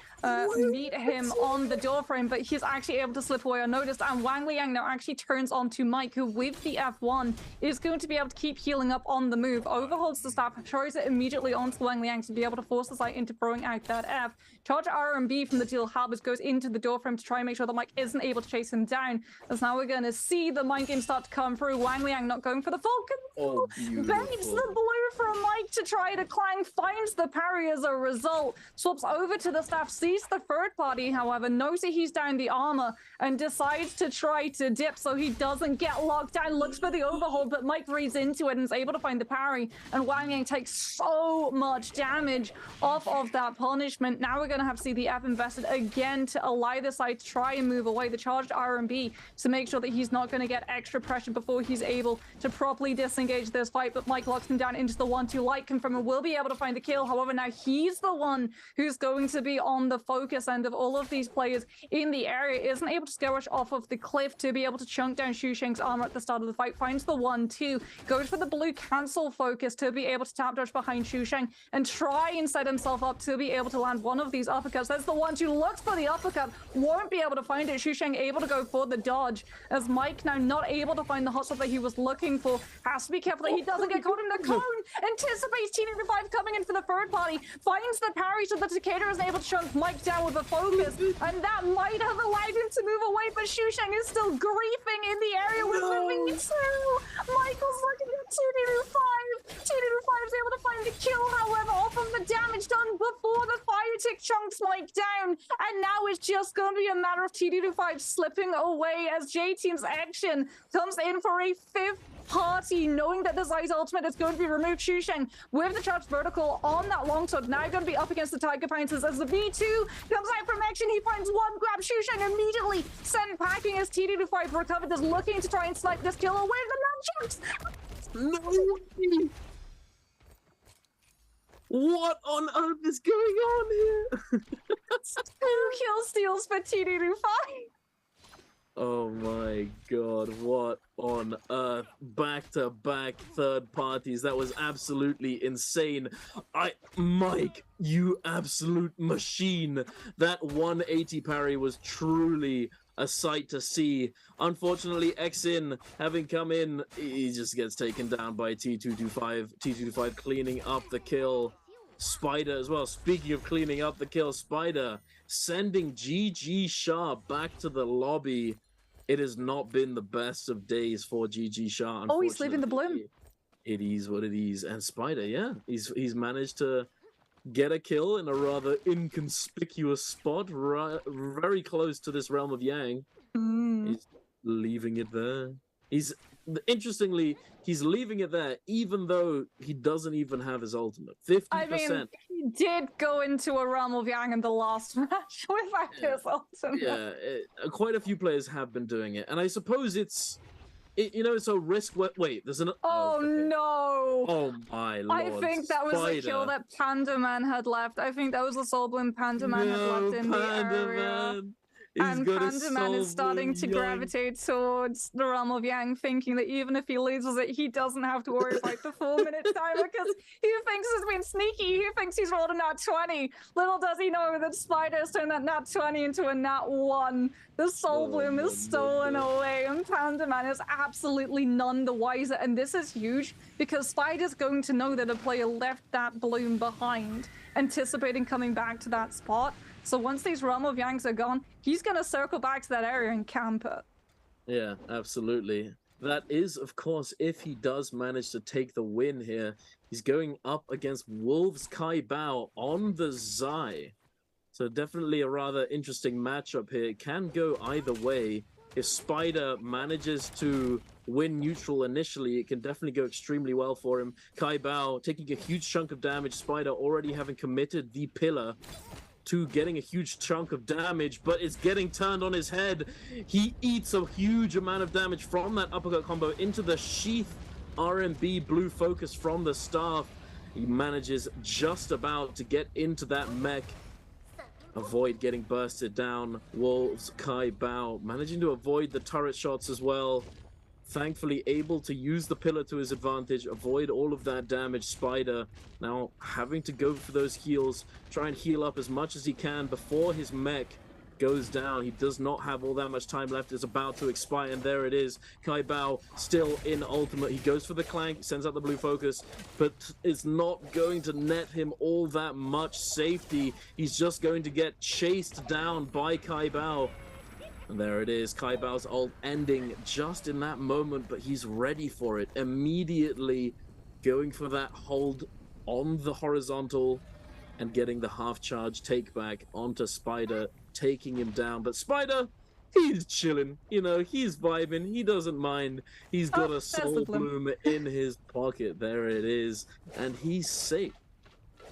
meet him on the doorframe, but he's actually able to slip away unnoticed, and Wang Liang now actually turns onto Mike, who with the F1 is going to be able to keep healing up on the move, overholds the staff, throws it immediately onto Wang Liang to be able to force the site into throwing out that F. Charge R&B from the dual halbers goes into the doorframe to try and make sure that Mike isn't able to chase him down, as now we're going to see the mind game start to come through. Wang Liang not going for the Falcon, baits the blue from Mike to try to clang, finds the parry as a result. Swaps over to the staff, sees the third party, however, knows that he's down the armor and decides to try to dip so he doesn't get locked down. Looks for the overhaul, but Mike reads into it and is able to find the parry, and Wang Yang takes so much damage off of that punishment. Now we're going to have to see the F invested again to allow the side to try and move away. The charged R&B to make sure that he's not going to get extra pressure before he's able to properly disengage this fight, but Mike locks him down into the 1-2 light confirm and will be able to find the kill. However, now he's the one who's going to be on the focus end of all of these players in the area. Isn't able to scare rush off of the cliff to be able to chunk down Xu Sheng's armor at the start of the fight. Finds the 1-2, goes for the blue cancel focus to be able to tap dodge behind Xu Sheng and try and set himself up to be able to land one of these uppercuts. There's the 1-2, looks for the uppercut, won't be able to find it. Xu Sheng able to go for the dodge as Mike now not able to find the hot shot that he was looking for. Has to be careful that he doesn't get caught in the cone. Anticipates TD5 coming in for the third party, finds the parry so that Takeda is able to chunk Mike down with a focus, and that might have allowed him to move away, but Xu Sheng is still griefing in the area with the V2. Michael's looking at TD5. TD5 is able to find the kill, however, off of the damage done before the fire tick chunks Mike down, and now it's just going to be a matter of TD5 slipping away as J-Team's action comes in for a fifth party, knowing that the Zai's ultimate is going to be removed. Xu Sheng with the charged vertical on that longsword, now going to be up against the Tiger Pounces as the V2 comes out from action. He finds one grab, Xu Sheng immediately sent packing as TD5 recovered, is looking to try and snipe this kill away. The nunchucks! No! What on earth is going on here? 2 kill steals for TD5. Oh my god, what on earth? Back-to-back third parties. That was absolutely insane. Mike, you absolute machine. That 180 parry was truly a sight to see. Unfortunately, Xin, having come in, he just gets taken down by T225. T225 cleaning up the kill. Spider as well. Speaking of cleaning up the kill, Spider sending GG Shah back to the lobby. It has not been the best of days for GG Shah. Oh, he's leaving the bloom. It is what it is. And Spider, yeah, he's managed to get a kill in a rather inconspicuous spot, very close to this Realm of Yang. He's leaving it there. Interestingly, he's leaving it there, even though he doesn't even have his ultimate. 50%. I mean, he did go into a Realm of Yang in the last match without his ultimate. Yeah, quite a few players have been doing it, and I suppose it's a risk. Wait, there's an. Oh okay. No! Oh my lord! I think that was the kill that Panda Man had left. I think that was the Soul Bloom Panda Man had left in the area. And Panda Man is starting to gravitate towards the Realm of Yang, thinking that even if he loses it, he doesn't have to worry about the 4-minute timer because he thinks he's been sneaky. He thinks he's rolled a nat 20. Little does he know that Spider's turned that nat 20 into a nat 1. The Soul Bloom is stolen away, and Panda Man is absolutely none the wiser. And this is huge because Spider's going to know that a player left that bloom behind, anticipating coming back to that spot. So once these Realm of Yangs are gone, he's going to circle back to that area and camp it. Yeah, absolutely. That is, of course, if he does manage to take the win here. He's going up against Wolves Kai Bao on the Zai. So definitely a rather interesting matchup here. It can go either way. If Spider manages to win neutral initially, it can definitely go extremely well for him. Kai Bao taking a huge chunk of damage, Spider already having committed the pillar to getting a huge chunk of damage, but it's getting turned on his head. He eats a huge amount of damage from that uppercut combo into the sheath. RMB blue focus from the staff. He manages just about to get into that mech. Avoid getting bursted down. Wolves, Kai Bao managing to avoid the turret shots as well. Thankfully able to use the pillar to his advantage, avoid all of that damage. Spider now having to go for those heals, try and heal up as much as he can before his mech goes down. He does not have all that much time left. It's about to expire, and there it is. Kai Bao still in ultimate. He goes for the clank, sends out the blue focus, but it's not going to net him all that much safety. He's just going to get chased down by Kai Bao. And there it is, Kai Bao's ult ending just in that moment, but he's ready for it. Immediately going for that hold on the horizontal and getting the half charge take back onto Spider, taking him down. But Spider, he's chilling, you know, he's vibing, he doesn't mind. He's got a soul bloom in his pocket. There it is, and he's safe.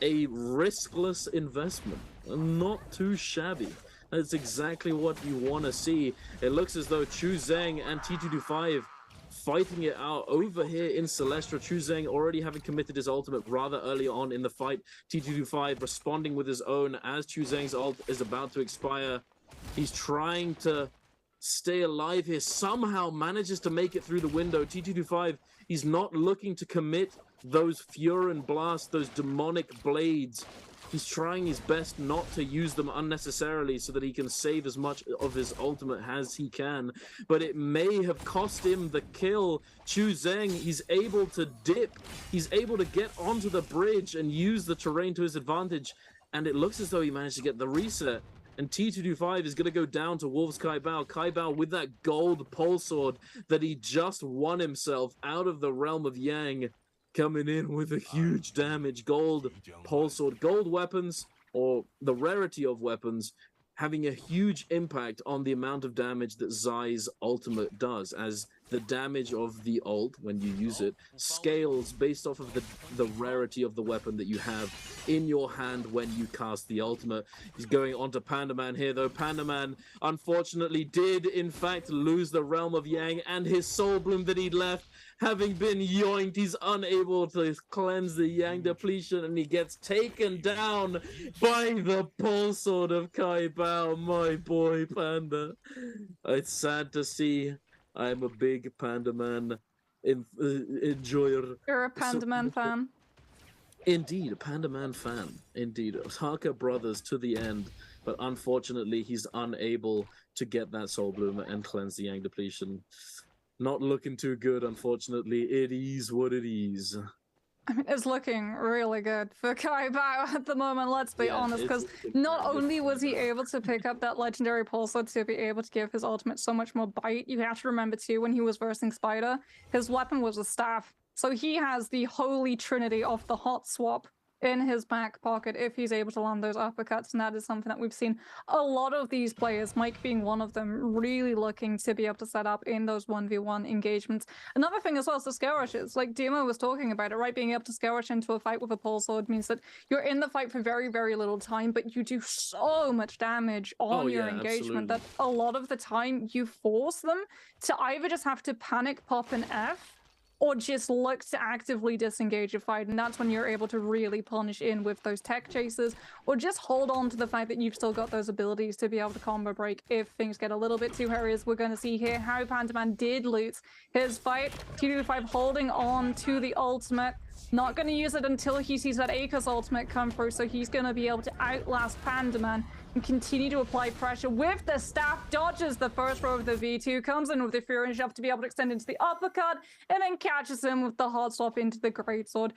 A riskless investment, not too shabby. That's exactly what you want to see. It looks as though Chu Zheng and T225 fighting it out over here in Celestra. Chu Zheng already having committed his ultimate rather early on in the fight. T225 responding with his own as Chu Zheng's ult is about to expire. He's trying to stay alive here. Somehow manages to make it through the window. T225, he's not looking to commit those Furin blasts, those demonic blades. He's trying his best not to use them unnecessarily so that he can save as much of his ultimate as he can. But it may have cost him the kill. Chu Zheng, he's able to dip. He's able to get onto the bridge and use the terrain to his advantage. And it looks as though he managed to get the reset. And T225 is going to go down to Wolves Kai Bao. Kai Bao with that gold pole sword that he just won himself out of the realm of Yang. Coming in with a huge damage. Gold pole sword, gold weapons, or the rarity of weapons, having a huge impact on the amount of damage that Zai's ultimate does, as the damage of the ult, when you use it, scales based off of the rarity of the weapon that you have in your hand when you cast the ultimate. He's going on to Panda Man here, though. Panda Man, unfortunately, did, in fact, lose the Realm of Yang and his Soul Bloom that he'd left. Having been yoinked, he's unable to cleanse the Yang depletion, and he gets taken down by the pole sword of Kai Bao, my boy Panda. It's sad to see. I'm a big Panda Man enjoyer. You're a Panda Man fan. Indeed, a Panda Man fan. Indeed. Taka brothers to the end, but unfortunately he's unable to get that Soul Bloom and cleanse the Yang depletion. Not looking too good, unfortunately. It is what it is. I mean, it's looking really good for Kai Bao at the moment, let's be honest, because not only was he able to pick up that legendary pulse to be able to give his ultimate so much more bite, you have to remember too, when he was versing Spider, his weapon was a staff. So he has the holy trinity of the hot swap in his back pocket if he's able to land those uppercuts, and that is something that we've seen a lot of these players, Mike being one of them, really looking to be able to set up in those 1v1 engagements. Another thing as well is the scale rushes, like Demo was talking about it, right? Being able to scale rush into a fight with a pole sword means that you're in the fight for very, very little time, but you do so much damage on your engagement that a lot of the time you force them to either just have to panic pop an F or just look to actively disengage a fight, and that's when you're able to really punish in with those tech chases, or just hold on to the fact that you've still got those abilities to be able to combo break if things get a little bit too hairy, as we're going to see here how Panda Man did loot his fight. T225 holding on to the ultimate, not going to use it until he sees that Akers ultimate come through, so he's going to be able to outlast Panda Man and continue to apply pressure with the staff, dodges the first row of the V2, comes in with the Fury Shove to be able to extend into the uppercut, and then catches him with the hot swap into the greatsword.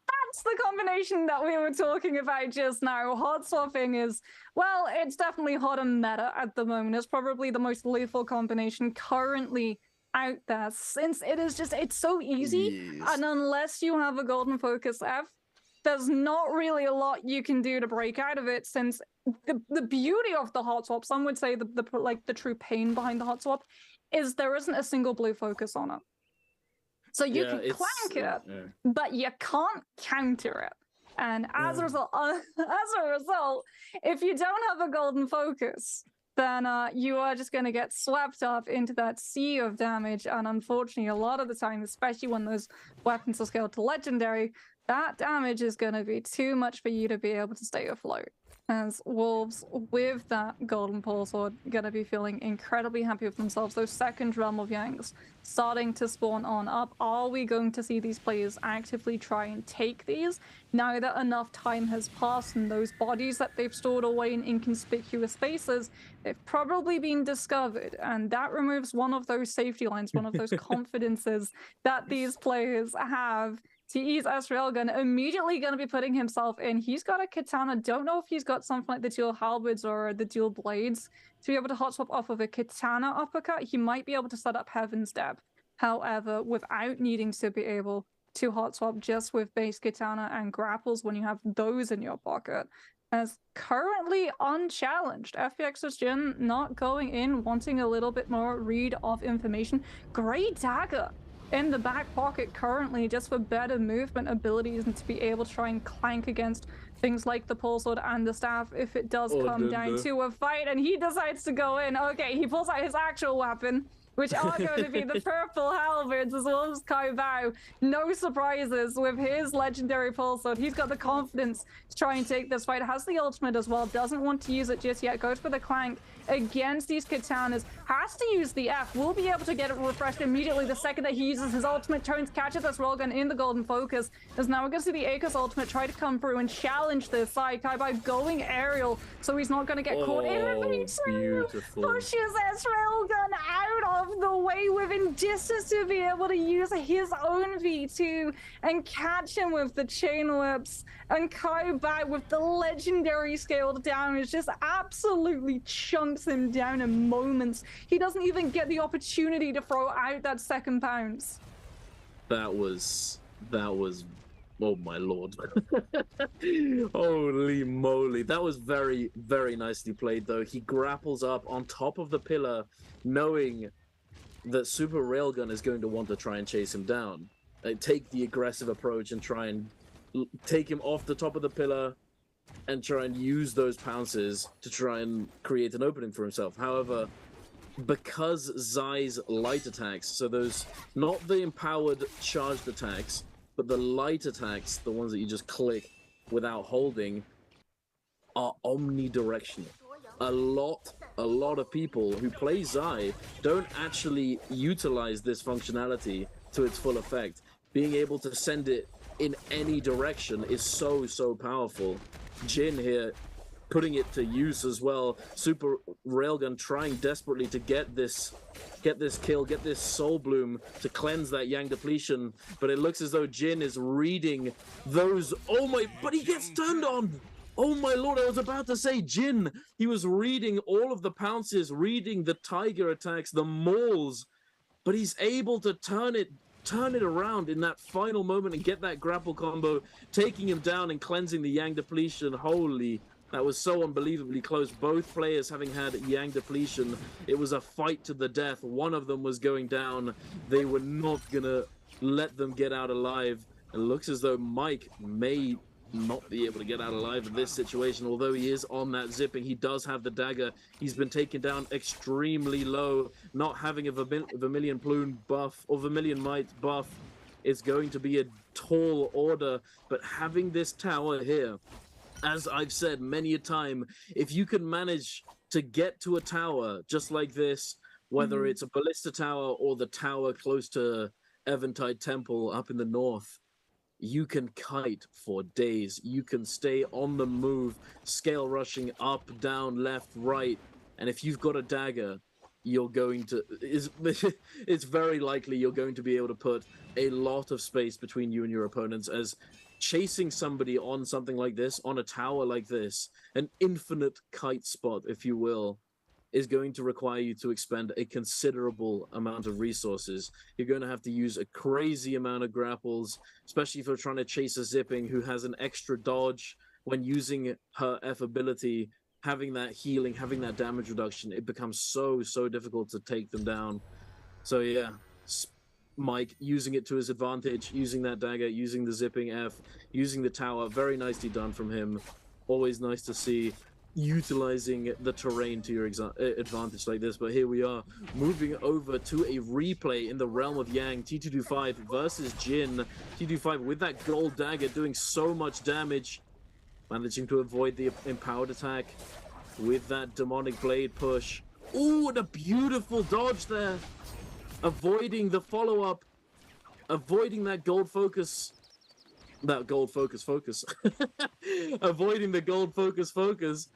That's the combination that we were talking about just now. Hot swapping is, well, it's definitely hot and meta at the moment. It's probably the most lethal combination currently out there, since it is just, it's so easy, and unless you have a golden focus F, there's not really a lot you can do to break out of it, since the beauty of the hot swap, some would say the true pain behind the hot swap, is there isn't a single blue focus on it. So you can clank it, but you can't counter it. And as a result, if you don't have a golden focus, then you are just going to get swept up into that sea of damage. And unfortunately, a lot of the time, especially when those weapons are scaled to legendary, that damage is going to be too much for you to be able to stay afloat. As Wolves, with that golden pole sword, going to be feeling incredibly happy with themselves. Those second realm of Yangs starting to spawn on up. Are we going to see these players actively try and take these? Now that enough time has passed and those bodies that they've stored away in inconspicuous spaces, they've probably been discovered. And that removes one of those safety lines, one of those confidences that these players have. TE's Railgun immediately going to be putting himself in. He's got a katana. Don't know if he's got something like the dual halberds or the dual blades to be able to hot swap off of a katana uppercut. He might be able to set up Heaven's Depth, however, without needing to be able to hot swap just with base katana and grapples when you have those in your pocket. As currently unchallenged, FPX's Jin not going in, wanting a little bit more read of information. Great dagger in the back pocket currently, just for better movement abilities and to be able to try and clank against things like the pole sword and the staff if it does come down to a fight. And he decides to go in. Okay, he pulls out his actual weapon, which are going to be the purple halberds as well as Kai Bao. No surprises with his legendary pole sword. He's got the confidence to try and take this fight. Has the ultimate as well. Doesn't want to use it just yet. Goes for the clank against these katanas. Has to use the F. Will be able to get it refreshed immediately the second that he uses his ultimate. Turns, catches this railgun in the golden focus. As now we're going to see the Aegis ultimate try to come through and challenge this side. Kai Bai going aerial, so he's not going to get caught in the V2. Pushes this railgun out of the way within distance to be able to use his own V2 and catch him with the chain whips. And Kai Bai with the legendary scaled damage just absolutely chunks him down in moments. He doesn't even get the opportunity to throw out that second pounce. That was oh my lord. Holy moly. That was very, very nicely played though. He grapples up on top of the pillar, knowing that Super Railgun is going to want to try and chase him down. Take the aggressive approach and try and take him off the top of the pillar and try and use those pounces to try and create an opening for himself. However, because Zai's light attacks, so those, not the empowered charged attacks, but the light attacks, the ones that you just click without holding, are omnidirectional. A lot of people who play Zai don't actually utilize this functionality to its full effect. Being able to send it in any direction is so powerful. Jin here putting it to use as well. Super Railgun trying desperately to get this kill, get this Soul Bloom to cleanse that Yang depletion, but it looks as though Jin is reading those. Oh my, but he gets turned on. Oh my lord, I was about to say Jin. He was reading all of the pounces, reading the tiger attacks, the mauls, but he's able to turn it around in that final moment and get that grapple combo, taking him down and cleansing the Yang depletion. Holy, that was so unbelievably close. Both players having had Yang depletion. It was a fight to the death. One of them was going down. They were not gonna let them get out alive. It looks as though Mike may not be able to get out alive in this situation, although he is on that zipping. He does have the dagger. He's been taken down extremely low. Not having a Vermilion Plume buff or Vermilion Might buff is going to be a tall order, but having this tower here, as I've said many a time, if you can manage to get to a tower just like this, whether it's a Ballista Tower or the tower close to Eventide Temple up in the north, you can kite for days. You can stay on the move, scale rushing up, down, left, right. And if you've got a dagger, you're going to... It's very likely you're going to be able to put a lot of space between you and your opponents, as chasing somebody on something like this, on a tower like this, an infinite kite spot, if you will, is going to require you to expend a considerable amount of resources. You're going to have to use a crazy amount of grapples, especially if you're trying to chase a zipping who has an extra dodge when using her F ability. Having that healing, having that damage reduction, it becomes so difficult to take them down. So yeah, Mike using it to his advantage, using that dagger, using the zipping F, using the tower. Very nicely done from him. Always nice to see utilizing the terrain to your advantage like this. But here we are moving over to a replay in the realm of Yang. T225 versus Jin. T225 with that gold dagger doing so much damage, managing to avoid the empowered attack with that demonic blade push. Ooh, what a beautiful dodge there. Avoiding the follow-up, avoiding that gold focus. Avoiding the gold focus,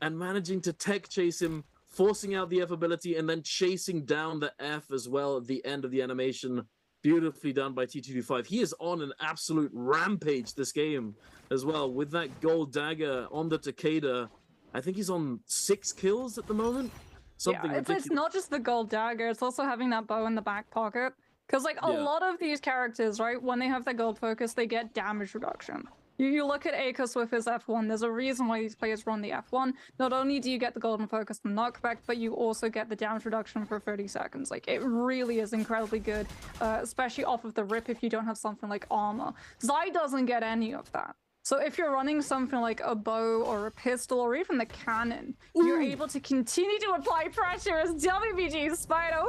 and managing to tech chase him, forcing out the F ability, and then chasing down the F as well at the end of the animation. Beautifully done by T225. He is on an absolute rampage this game as well, with that gold dagger on the Takeda. I think he's on 6 kills at the moment. Something it's not just the gold dagger, it's also having that bow in the back pocket. Because, like, a lot of these characters, right, when they have their gold focus, they get damage reduction. You look at Akos with his F1, there's a reason why these players run the F1. Not only do you get the golden focus and knockback, but you also get the damage reduction for 30 seconds. Like, it really is incredibly good, especially off of the rip if you don't have something like armor. Zai doesn't get any of that. So if you're running something like a bow or a pistol or even the cannon, you're able to continue to apply pressure as WBG Spider,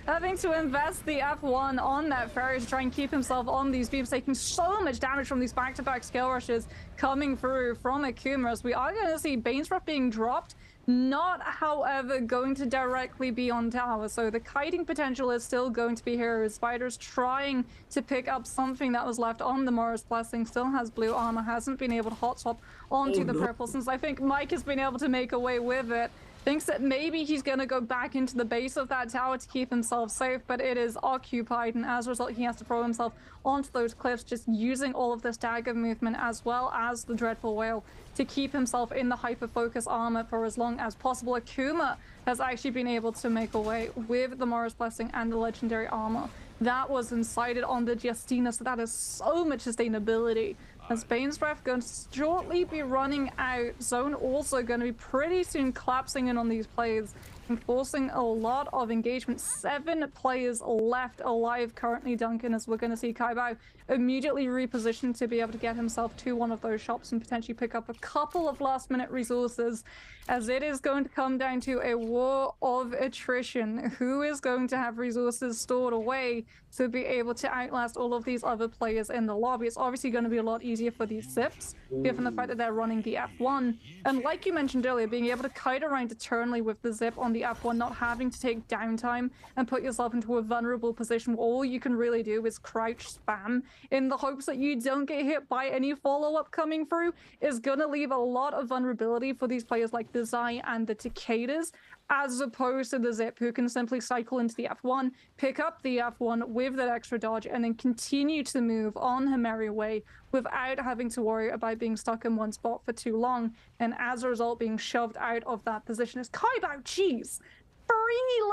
having to invest the F1 on that Ferry to try and keep himself on these beams, taking so much damage from these back-to-back skill rushes coming through from Akuma, as we are going to see Bane's Breath being dropped. Not, however, going to directly be on tower, so the kiting potential is still going to be here as Spider's trying to pick up something that was left on the Morris Blessing, still has blue armor, hasn't been able to hot swap onto the purple, since I think Mike has been able to make away with it. Thinks that maybe he's going to go back into the base of that tower to keep himself safe, but it is occupied, and as a result he has to throw himself onto those cliffs, just using all of this dagger movement as well as the Dreadful Whale to keep himself in the hyper-focus armor for as long as possible. Akuma has actually been able to make away with the Morris Blessing and the legendary armor that was incited on the Justina, so that is so much sustainability. As Bane's Breath going to shortly be running out, Zone also going to be pretty soon collapsing in on these players and forcing a lot of engagement. 7 players left alive currently, Duncan, as we're going to see Kaibao immediately repositioned to be able to get himself to one of those shops and potentially pick up a couple of last-minute resources, as it is going to come down to a war of attrition. Who is going to have resources stored away to be able to outlast all of these other players in the lobby? It's obviously going to be a lot easier for these Zips, given the fact that they're running the F1. And like you mentioned earlier, being able to kite around eternally with the Zip on the F1, not having to take downtime and put yourself into a vulnerable position where all you can really do is crouch spam in the hopes that you don't get hit by any follow-up coming through, is going to leave a lot of vulnerability for these players like the Zai and the Takedas, as opposed to the Zip, who can simply cycle into the F1, pick up the F1 with that extra dodge, and then continue to move on her merry way without having to worry about being stuck in one spot for too long, and as a result being shoved out of that position. As Kaibao, jeez, 3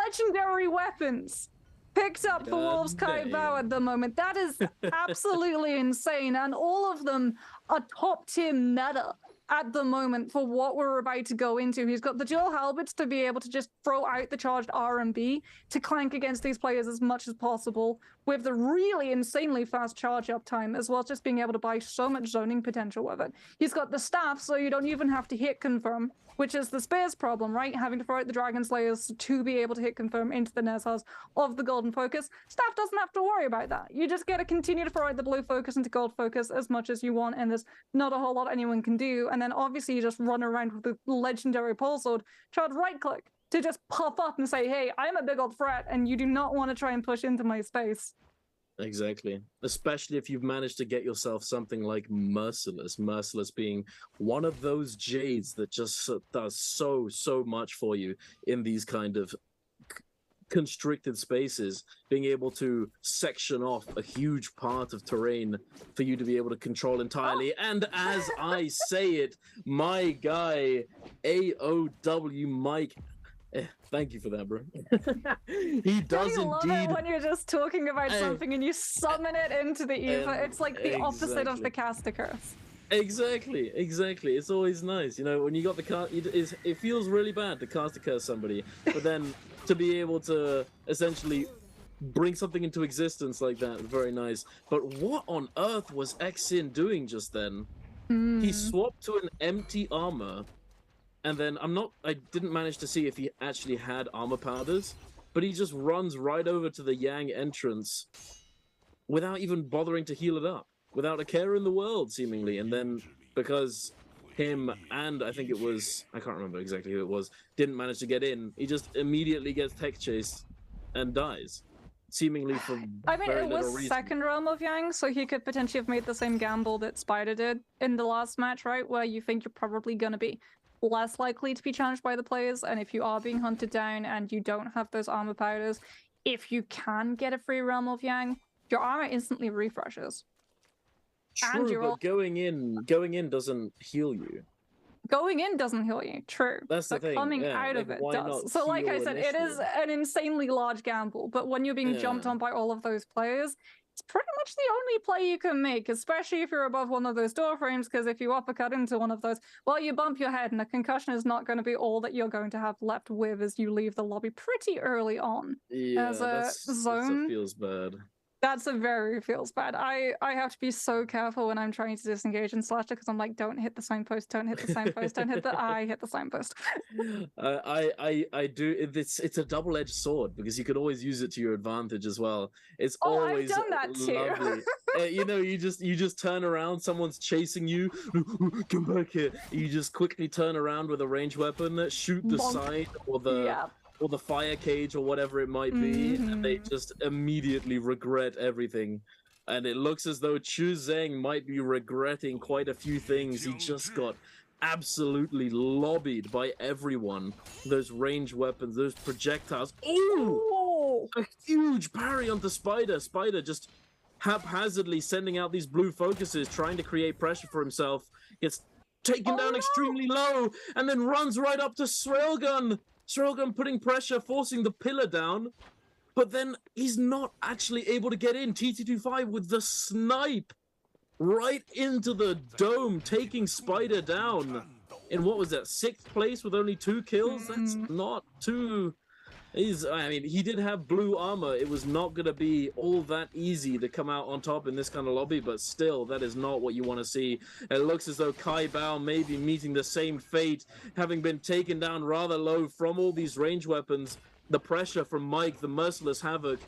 legendary weapons picked up for Wolves Kaibao at the moment. That is absolutely insane, and all of them are top tier meta at the moment for what we're about to go into. He's got the dual halberds to be able to just throw out the charged R&B to clank against these players as much as possible, with the really insanely fast charge up time, as well as just being able to buy so much zoning potential with it. He's got the staff, so you don't even have to hit confirm, which is the Spear's problem, right? Having to throw out the Dragon Slayers to be able to hit confirm into the Nezhas of the Golden Focus. Staff doesn't have to worry about that. You just get to continue to throw out the Blue Focus into Gold Focus as much as you want, and there's not a whole lot anyone can do. And then obviously you just run around with the legendary pole sword, try to right-click to just pop up and say, hey, I'm a big old threat, and you do not want to try and push into my space. Exactly. Especially if you've managed to get yourself something like Merciless. Merciless being one of those Jades that just does so much for you in these kind of constricted spaces, being able to section off a huge part of terrain for you to be able to control entirely. And as I say it, my guy, AOW Mike, thank you for that, bro. He does love indeed. It when you're just talking about something and you summon it into the ether. It's like the opposite of the Caster Curse. Exactly. It's always nice, you know, when you got the cast. It feels really bad to cast a curse somebody, but then to be able to essentially bring something into existence like that, very nice. But what on earth was Xin doing just then? He swapped to an empty armor, and then I didn't manage to see if he actually had armor powders, but he just runs right over to the Yang entrance without even bothering to heal it up, without a care in the world, seemingly. And then because him and I think it was, I can't remember exactly who it was, didn't manage to get in, he just immediately gets tech chased and dies. Seemingly for I mean, very it was little reason. second realm of Yang, so he could potentially have made the same gamble that Spider did in the last match, right? Where you think you're probably going to be less likely to be challenged by the players, and if you are being hunted down and you don't have those armor powders, if you can get a free realm of Yang, your armor instantly refreshes. True, but going in doesn't heal you. Going in doesn't heal you, true. That's the but thing, coming yeah, out like, of it why does. not So like I heal said, it is initially? an insanely large gamble, but when you're being jumped Yeah. on by all of those players, it's pretty much the only play you can make, especially if you're above one of those door frames, because if you uppercut into one of those, well, you bump your head, and a concussion is not going to be all that you're going to have left with as you leave the lobby pretty early on. Yeah, As a that zone, feels bad. that's a very feels bad. I have to be so careful when I'm trying to disengage in Slasher because I'm like, don't hit the signpost, don't hit the signpost, don't hit the I hit the signpost. I do. It's a double-edged sword because you could always use it to your advantage as well. It's always I've done that too. lovely. You know, you just turn around, someone's chasing you, come back here. You just quickly turn around with a ranged weapon, shoot the Bonk. side or the or the fire cage or whatever it might be, and they just immediately regret everything. And it looks as though Chu Zheng might be regretting quite a few things. He just got absolutely lobbied by everyone. Those ranged weapons, those projectiles. Oh! A huge parry onto Spider. Spider just haphazardly sending out these blue focuses, trying to create pressure for himself. Gets taken down extremely low, and then runs right up to Srailgun. Srailgun putting pressure, forcing the pillar down. But then he's not actually able to get in. TT25 with the snipe right into the dome, taking Spider down. In what was that, 6th place with only 2 kills? That's not too... I mean, he did have blue armor. It was not going to be all that easy to come out on top in this kind of lobby, but still, that is not what you want to see. It looks as though Kai Bao may be meeting the same fate, having been taken down rather low from all these range weapons. The pressure from Mike, the Merciless Havoc,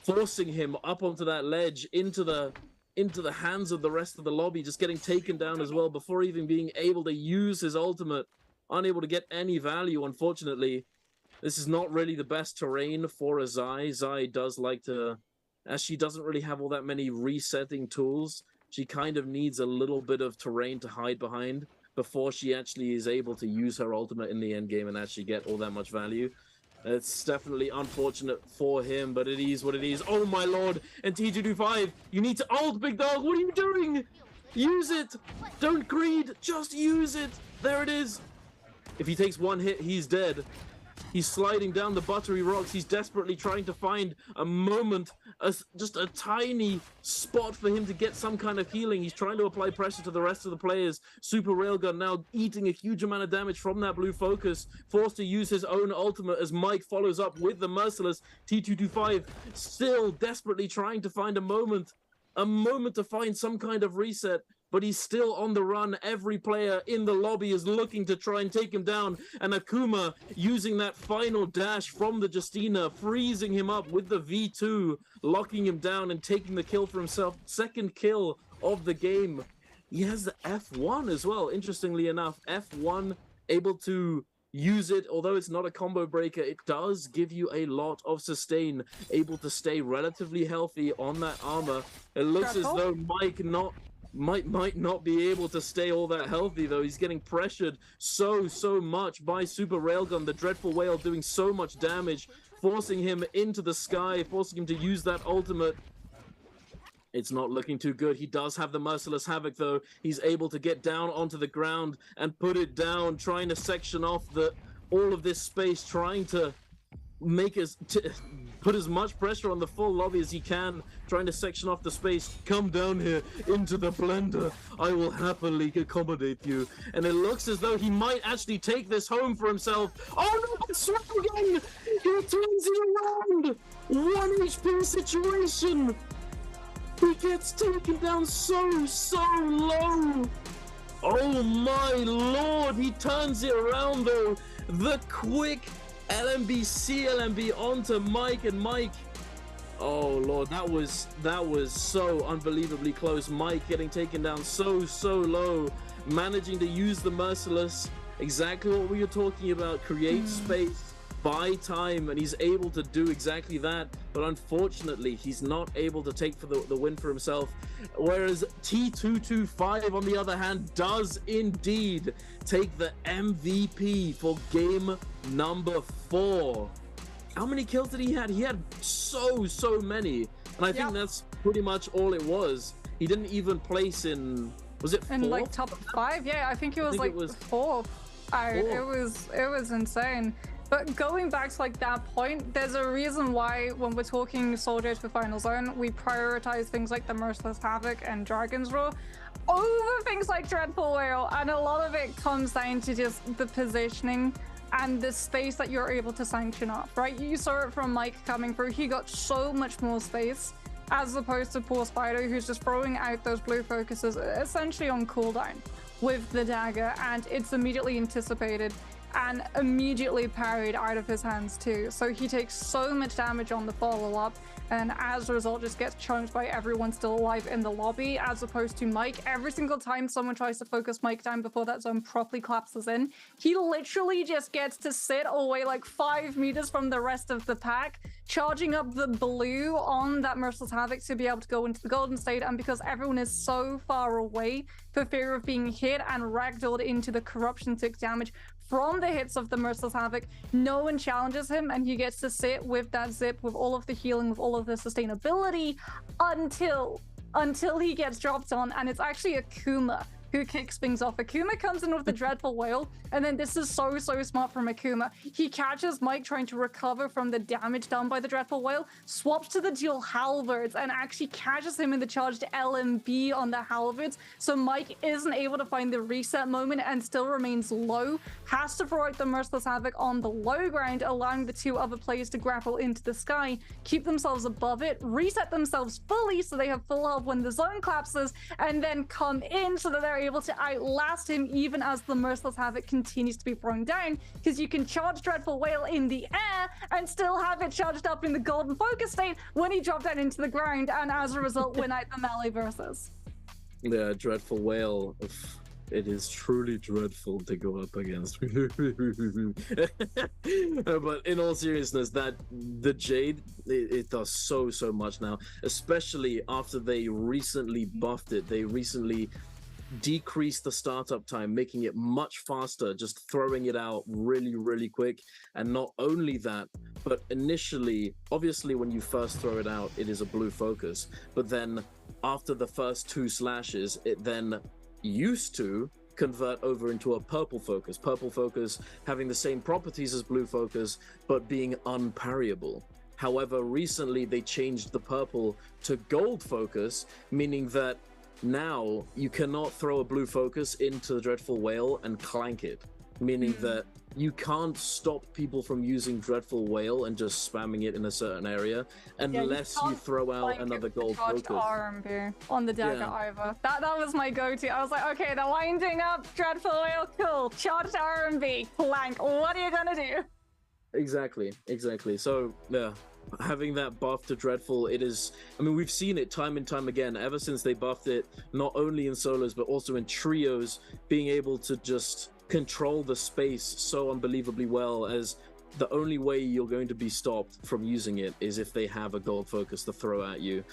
forcing him up onto that ledge, into the hands of the rest of the lobby, just getting taken down as well before even being able to use his ultimate. Unable to get any value, unfortunately. This is not really the best terrain for a Zai. Zai does like to, as she doesn't really have all that many resetting tools, she kind of needs a little bit of terrain to hide behind before she actually is able to use her ultimate in the end game and actually get all that much value. It's definitely unfortunate for him, but it is what it is. Oh my lord! And T225, you need to ult, big dog! What are you doing? Use it! Don't greed! Just use it! There it is! If he takes one hit, he's dead. He's sliding down the buttery rocks. He's desperately trying to find a moment, just a tiny spot for him to get some kind of healing. He's trying to apply pressure to the rest of the players. Super Railgun now eating a huge amount of damage from that blue focus, forced to use his own ultimate as Mike follows up with the Merciless. T225 still desperately trying to find a moment to find some kind of reset. But he's still on the run. Every player in the lobby is looking to try and take him down. And Akuma using that final dash from the Justina, freezing him up with the V2, locking him down and taking the kill for himself. 2nd kill of the game. He has the F1 as well, interestingly enough. F1 able to use it, although it's not a combo breaker, it does give you a lot of sustain, able to stay relatively healthy on that armor. It looks as though Mike might not be able to stay all that healthy, though. He's getting pressured so much by Super Railgun, the Dreadful Whale doing so much damage, forcing him into the sky, forcing him to use that ultimate. It's not looking too good. He does have the Merciless Havoc, though. He's able to get down onto the ground and put it down, trying to section off all of this space, trying to make put as much pressure on the full lobby as he can, trying to section off the space. Come down here into the blender. I will happily accommodate you. And it looks as though he might actually take this home for himself. Oh no, but Swap again! He turns it around! 1 HP situation! He gets taken down so low! Oh my lord, he turns it around though. The quick LMB, CLMB onto Mike, and Mike. Oh lord, that was so unbelievably close. Mike getting taken down so low, managing to use the Merciless. Exactly what we were talking about, create space, buy time, and he's able to do exactly that. But unfortunately, he's not able to take for the win for himself. Whereas T225, on the other hand, does indeed take the MVP for game number 4. How many kills did he have? He had so many, and I think that's pretty much all it was. He didn't even place in, was it 4th? In like top 5? Yeah, I think he was like 4th. It was insane. But going back to like that point, there's a reason why when we're talking soldiers for Final Zone, we prioritize things like the Merciless Havoc and Dragon's Roar over things like Dreadful Whale, and a lot of it comes down to just the positioning and the space that you're able to sanction off, right? You saw it from Mike coming through. He got so much more space as opposed to poor Spider, who's just throwing out those blue focuses essentially on cooldown with the dagger, and it's immediately anticipated and immediately parried out of his hands too. So he takes so much damage on the follow-up, and as a result just gets chunked by everyone still alive in the lobby, as opposed to Mike. Every single time someone tries to focus Mike down before that zone properly collapses in, he literally just gets to sit away like 5 meters from the rest of the pack, charging up the blue on that Merciless Havoc to be able to go into the golden state. And because everyone is so far away, for fear of being hit and ragdolled into the corruption tick damage from the hits of the Merciless Havoc, no one challenges him, and he gets to sit with that zip, with all of the healing, with all of the sustainability, until he gets dropped on. And it's actually Akuma who kicks things off. Akuma comes in with the Dreadful Whale, and then this is so smart from Akuma. He catches Mike trying to recover from the damage done by the Dreadful Whale, swaps to the dual halberds, and actually catches him in the charged LMB on the halberds, so Mike isn't able to find the reset moment and still remains low, has to throw out the Merciless Havoc on the low ground, allowing the 2 other players to grapple into the sky, keep themselves above it, reset themselves fully so they have full health when the zone collapses, and then come in so that they're able to outlast him even as the Merciless Havoc continues to be thrown down, because you can charge Dreadful Whale in the air and still have it charged up in the golden focus state when he dropped down into the ground, and as a result win out the melee versus. Yeah, Dreadful Whale. It is truly dreadful to go up against. But in all seriousness, that the Jade, it does so much now, especially after they recently buffed it. They recently decreased the startup time, making it much faster, just throwing it out really quick. And not only that, but initially, obviously when you first throw it out, it is a blue focus, but then after the first 2 slashes, it then used to convert over into a purple focus having the same properties as blue focus but being unparryable. However, recently they changed the purple to gold focus, meaning that now you cannot throw a blue focus into the Dreadful Whale and clank it, meaning that you can't stop people from using Dreadful Whale and just spamming it in a certain area unless you throw out another gold focus. RMB on the dagger either. That was my go-to. I was like, okay, they're winding up Dreadful Whale, cool. Charged RMB, clank. What are you gonna do? Exactly. So yeah, having that buff to Dreadful, it is, I mean, we've seen it time and time again ever since they buffed it, not only in solos but also in trios, being able to just control the space so unbelievably well, as the only way you're going to be stopped from using it is if they have a gold focus to throw at you.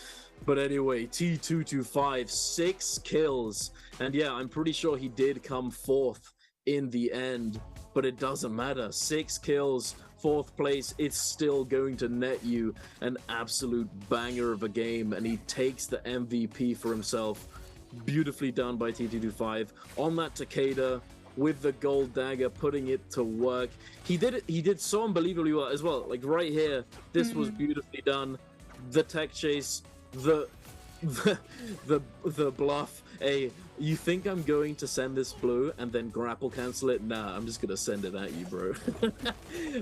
But anyway, T225, 6 kills, and yeah, I'm pretty sure he did come 4th in the end, but it doesn't matter. 6 kills, 4th place, it's still going to net you an absolute banger of a game, and he takes the MVP for himself. Beautifully done by T225 on that Takeda. with the gold dagger, putting it to work. He did so unbelievably well as well. Like right here, this was beautifully done. The tech chase, the bluff. You think I'm going to send this blue and then grapple cancel it? Nah, I'm just gonna send it at you, bro.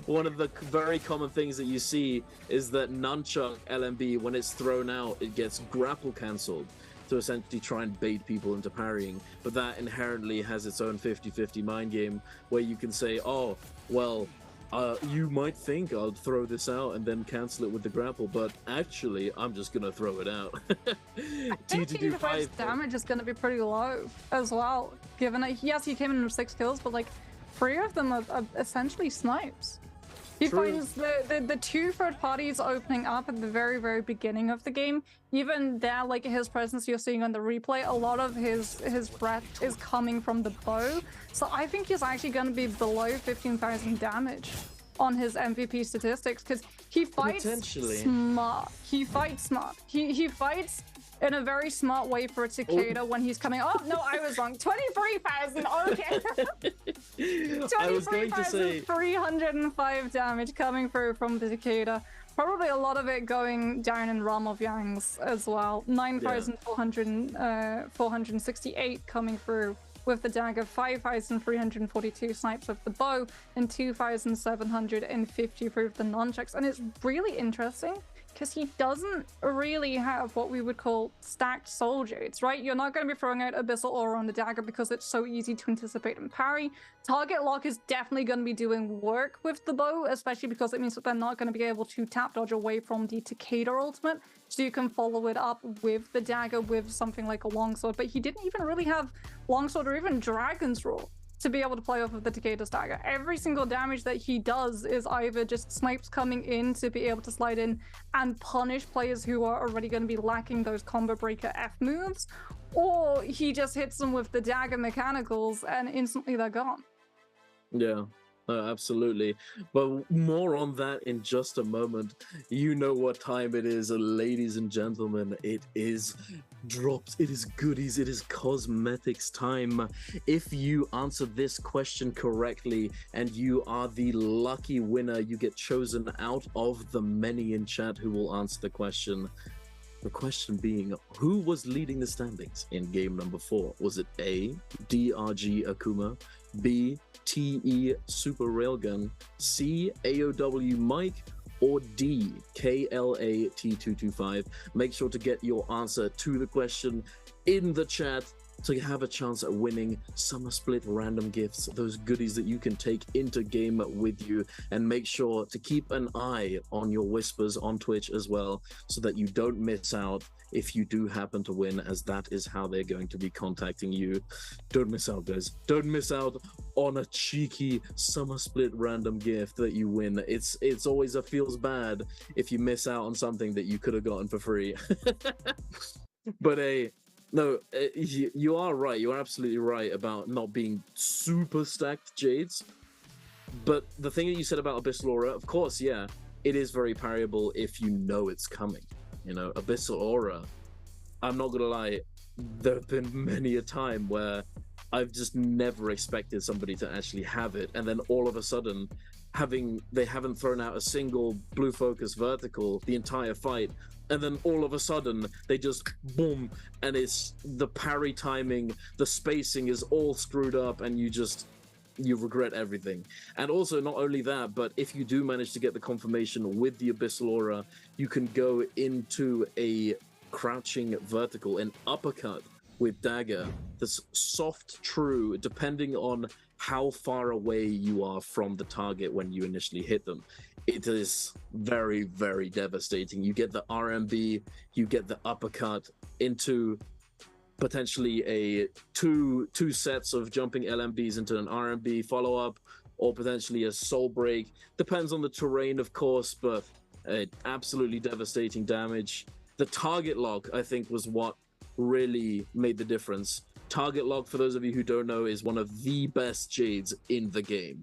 One of the very common things that you see is that nunchuck LMB, when it's thrown out, it gets grapple cancelled to essentially try and bait people into parrying. But that inherently has its own 50-50 mind game where you can say, oh, well, you might think I'll throw this out and then cancel it with the grapple, but actually, I'm just gonna throw it out. I think T2's damage is gonna be pretty low as well, given that, yes, he came in with 6 kills, but like 3 of them are essentially snipes. He finds the 2 third parties opening up at the very, very beginning of the game. Even there, like his presence you're seeing on the replay, a lot of his breath is coming from the bow. So I think he's actually going to be below 15,000 damage on his MVP statistics because he fights smart. He fights smart. He fights in a very smart way for a cicada when he's coming. Oh, no, I was wrong. 23,000. Okay. 23,305 damage coming through from the cicada. Probably a lot of it going down in Realm of Yangs as well. 9,468 coming through with the dagger, 5,342 snipes with the bow, and 2,750 with the nunchucks. And it's really interesting because he doesn't really have what we would call stacked soul jades, right? You're not going to be throwing out Abyssal Aura on the dagger because it's so easy to anticipate and parry. Target lock is definitely going to be doing work with the bow, especially because it means that they're not going to be able to tap dodge away from the Takeda ultimate, so you can follow it up with the dagger with something like a longsword. But he didn't even really have longsword or even Dragon's Roar to be able to play off of the Takeda's dagger. Every single damage that he does is either just snipes coming in to be able to slide in and punish players who are already going to be lacking those combo breaker F moves, or he just hits them with the dagger mechanicals and instantly they're gone. Yeah. Absolutely, but more on that in just a moment. You know what time it is, ladies and gentlemen. It is drops, it is goodies, it is cosmetics time. If you answer this question correctly and you are the lucky winner, you get chosen out of the many in chat who will answer the question. The question being, who was leading the standings in game number 4? Was it A, DRG Akuma, B, TE Super Railgun, C, AOW Mike, or D, KLA T225? Make sure to get your answer to the question in the chat to have a chance at winning Summer Split random gifts, those goodies that you can take into game with you. And make sure to keep an eye on your whispers on Twitch as well, so that you don't miss out if you do happen to win, as that is how they're going to be contacting you. Don't miss out, guys. Don't miss out on a cheeky Summer Split random gift that you win. It's always feels bad if you miss out on something that you could have gotten for free. But no, you are right. You are absolutely right about not being super stacked jades. But the thing that you said about Abyssal Aura, of course, yeah, it is very parryable if you know it's coming. You know, Abyssal Aura, I'm not gonna lie, there have been many a time where I've just never expected somebody to actually have it, and then all of a sudden, they haven't thrown out a single blue focus vertical the entire fight, and then all of a sudden they just boom, and it's the parry timing, the spacing is all screwed up, and you regret everything. And also, not only that, but if you do manage to get the confirmation with the Abyssal Aura, you can go into a crouching vertical, an uppercut with dagger that's soft true, depending on how far away you are from the target when you initially hit them. It is very, very devastating. You get the RMB, you get the uppercut into potentially a two sets of jumping LMBs into an RMB follow-up, or potentially a soul break. Depends on the terrain, of course, but absolutely devastating damage. The target lock, I think, was what really made the difference. Target lock, for those of you who don't know, is one of the best jades in the game.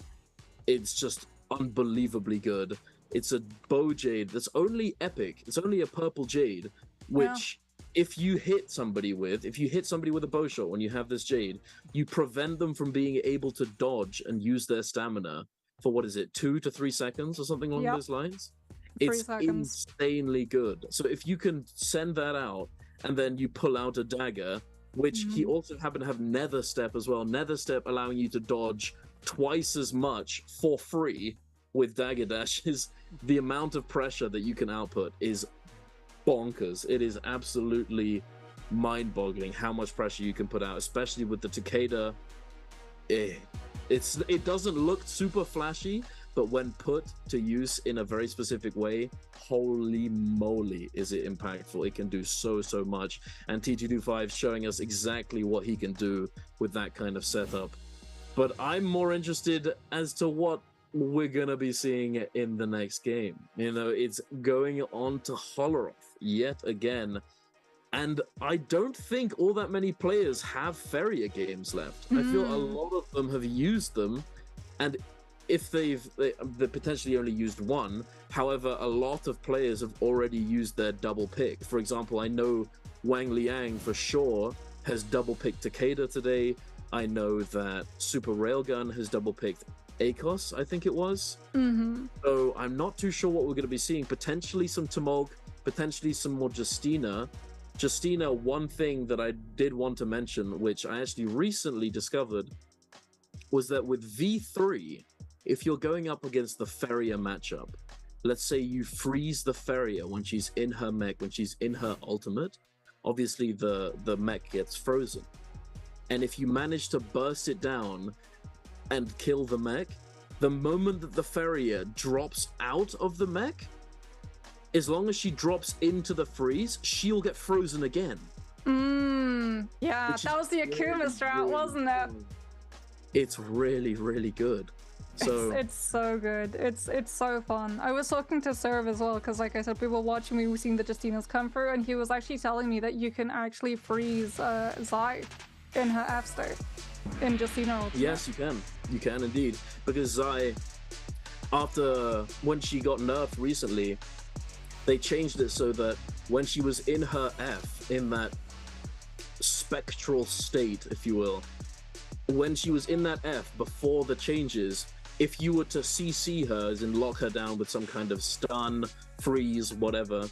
It's just unbelievably good. It's a bow jade that's only epic. It's only a purple jade, which if you hit somebody with a bow shot when you have this Jade, you prevent them from being able to dodge and use their stamina for, what is it, 2 to 3 seconds or something along those lines? 3 It's seconds. insanely good. So if you can send that out and then you pull out a dagger, which he also happened to have Nether Step as well. Nether Step allowing you to dodge twice as much for free with dagger dashes. The amount of pressure that you can output is bonkers. It is absolutely mind-boggling how much pressure you can put out, especially with the Takeda. It doesn't look super flashy, but when put to use in a very specific way, holy moly, is it impactful. It can do so much, and T225 showing us exactly what he can do with that kind of setup. But I'm more interested as to what we're gonna be seeing in the next game. You know, it's going on to Holoroth yet again, and I don't think all that many players have Ferrier games left. I feel a lot of them have used them, and if they potentially only used one. However, a lot of players have already used their double pick. For example, I know Wang Liang for sure has double picked Takeda today. I know that Super Railgun has double picked Akos, I think it was. So I'm not too sure what we're going to be seeing. Potentially some Tamog, potentially some more Justina. Justina, one thing that I did want to mention, which I actually recently discovered, was that with V3, if you're going up against the Ferrier matchup, let's say you freeze the Ferrier when she's in her mech, when she's in her ultimate, obviously the mech gets frozen. And if you manage to burst it down and kill the mech, the moment that the Ferrier drops out of the mech, as long as she drops into the freeze, she'll get frozen again. Yeah, that was the Akuma strat, wasn't it? It's really, really good. So it's so good. It's so fun. I was talking to Serv as well, because like I said, we were watching, we were seeing the Justinas come through, and he was actually telling me that you can actually freeze Zai in her F state in Justina ultimate. Yes, you can. You can indeed. Because Zai, after when she got nerfed recently, they changed it so that when she was in her F, in that spectral state, if you will, when she was in that F before the changes, if you were to CC her, as in lock her down with some kind of stun, freeze, whatever,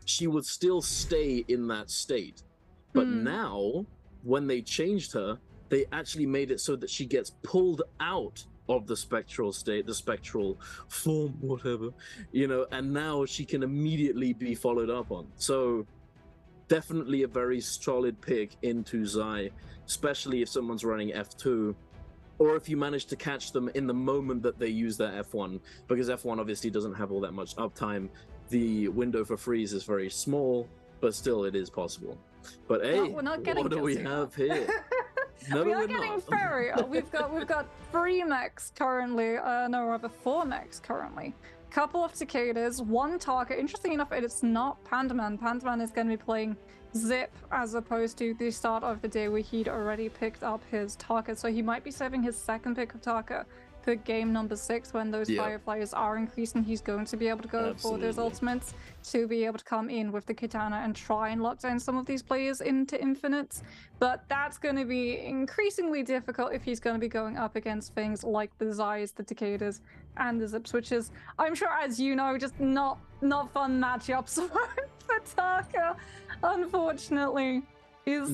she would still stay in that state. But now, when they changed her, they actually made it so that she gets pulled out of the spectral state, the spectral form, whatever, you know, and now she can immediately be followed up on. So definitely a very solid pick into Zai, especially if someone's running F2, or if you manage to catch them in the moment that they use their F1, because F1 obviously doesn't have all that much uptime. The window for freeze is very small, but still it is possible. But hey, we're not getting what do we have here? No, we are we're getting not. Ferrier. We've got 3 mechs currently, no, rather 4 mechs currently. Couple of Takedas, 1 Tarka. Interesting enough, it's not Pandaman. Pandaman is going to be playing Zip as opposed to the start of the day where he'd already picked up his Tarka. So he might be saving his second pick of Tarka for game number 6 when those Fireflies are increasing. He's going to be able to go for those ultimates to be able to come in with the Katana and try and lock down some of these players into infinites. But that's going to be increasingly difficult if he's going to be going up against things like the Zais, the Takedas, and the Zip Switches. I'm sure, as you know, just not fun matchups for Tarka, unfortunately. He's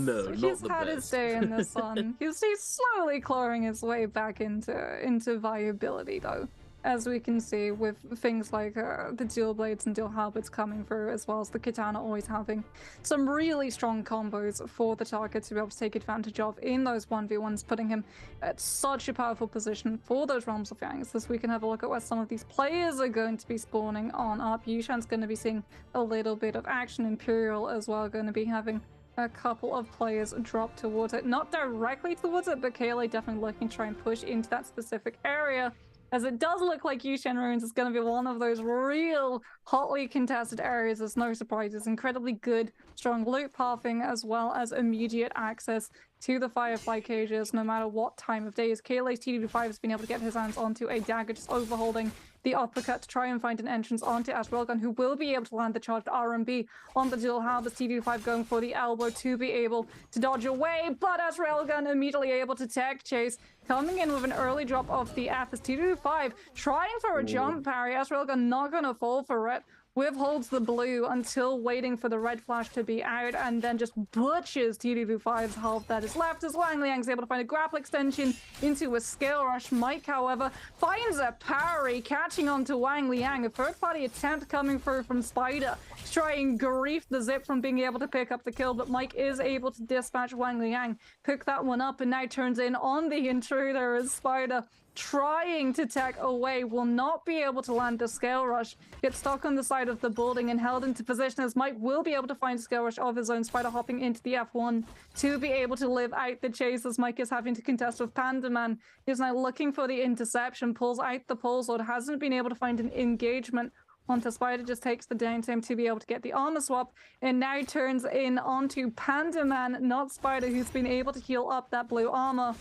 had his day in the sun. He's slowly clawing his way back into viability, though, as we can see with things like the dual blades and dual halberds coming through, as well as the katana always having some really strong combos for the target to be able to take advantage of in those 1v1s, putting him at such a powerful position for those realms of Yangs. As we can have a look at where some of these players are going to be spawning on up. Yushan's going to be seeing a little bit of action. Imperial as well going to be having a couple of players drop towards it, not directly towards it, but Kaylee definitely looking to try and push into that specific area, as it does look like Yushan Ruins is going to be one of those real hotly contested areas. There's no surprises, incredibly good, strong loot pathing, as well as immediate access to the Firefly cages no matter what time of day. As KLA's TDD5 has been able to get his hands onto a dagger, just overholding the uppercut to try and find an entrance onto Ash Railgun, who will be able to land the charged RMB on the dual halberd. TDD5 going for the elbow to be able to dodge away, but Ash Railgun immediately able to tech chase, coming in with an early drop of the F as TDD5 trying for a jump parry. Ash Railgun not gonna fall for it. Withholds the blue until waiting for the red flash to be out, and then just butchers TDD5's health that is left as Wang Liang's able to find a grapple extension into a scale rush. Mike, however, finds a parry, catching onto Wang Liang. A third-party attempt coming through from Spider to try and grief the Zip from being able to pick up the kill, but Mike is able to dispatch Wang Liang, pick that one up, and now turns in on the intruder as Spider trying to tech away, will not be able to land the scale rush, gets stuck on the side of the building and held into position as Mike will be able to find a scale rush of his own. Spider hopping into the F1 to be able to live out the chase as Mike is having to contest with Panda Man. He's now looking for the interception, pulls out the pole sword, hasn't been able to find an engagement onto Spider, just takes the downtime to be able to get the armor swap, and now turns in onto Panda Man, not Spider, who's been able to heal up that blue armor.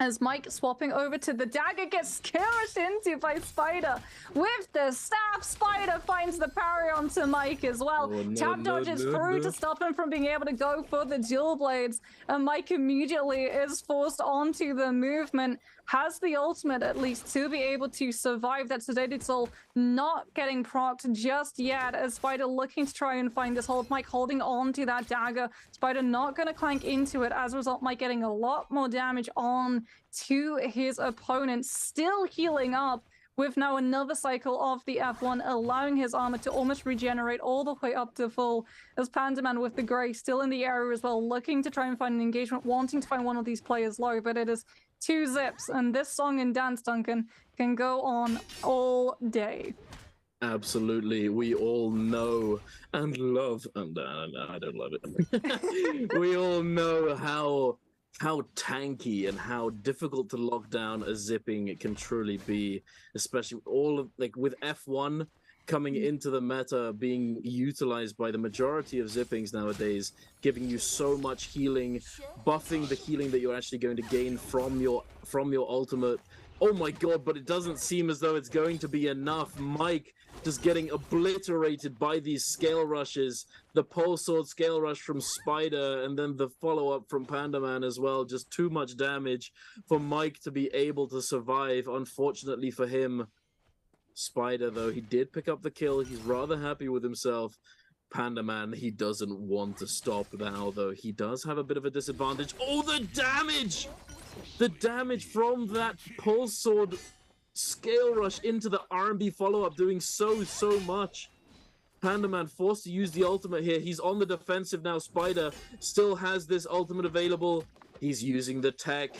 As Mike swapping over to the dagger gets scarched into by Spider. With the staff, Spider finds the parry onto Mike as well. Tap dodges through to stop him from being able to go for the dual blades. And Mike immediately is forced onto the movement. Has the ultimate at least to be able to survive that sedated soul, not getting procced just yet as Spider looking to try and find this hold. Mike holding on to that dagger. Spider not going to clank into it. As a result, Mike getting a lot more damage on to his opponent, still healing up with now another cycle of the F1, allowing his armor to almost regenerate all the way up to full, as Panda Man with the Grey still in the area as well, looking to try and find an engagement, wanting to find one of these players low, but it is 2 zips, and this song and dance, Duncan, can go on all day. Absolutely, we all know and love, and I don't love it. We all know how tanky and how difficult to lock down a zipping it can truly be, especially all of with F1 coming into the meta, being utilized by the majority of zippings nowadays, giving you so much healing, buffing the healing that you're actually going to gain from your ultimate. Oh my god, but it doesn't seem as though it's going to be enough. Mike just getting obliterated by these scale rushes, the pole sword scale rush from Spider, and then the follow-up from Panda Man as well. Just too much damage for Mike to be able to survive. Unfortunately for him, Spider, though, he did pick up the kill. He's rather happy with himself. Panda Man, he doesn't want to stop now, though. He does have a bit of a disadvantage. Oh, the damage! The damage from that pulse sword scale rush into the R&B follow-up, doing so much. Panda Man forced to use the ultimate here. He's on the defensive now. Spider still has this ultimate available. He's using the tech.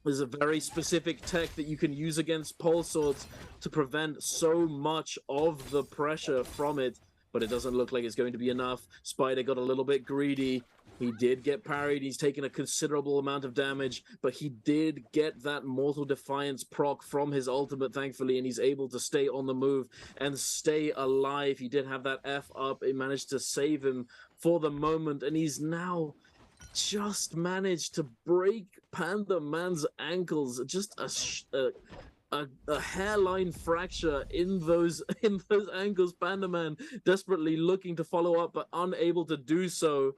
There's a very specific tech that you can use against pulse swords to prevent so much of the pressure from it, but it doesn't look like it's going to be enough. Spider got a little bit greedy. He did get parried. He's taken a considerable amount of damage, but he did get that Mortal Defiance proc from his ultimate, thankfully, and he's able to stay on the move and stay alive. He did have that F up. It managed to save him for the moment, and he's now just managed to break Panda Man's ankles. Just a hairline fracture in those ankles. Panda Man desperately looking to follow up, but unable to do so.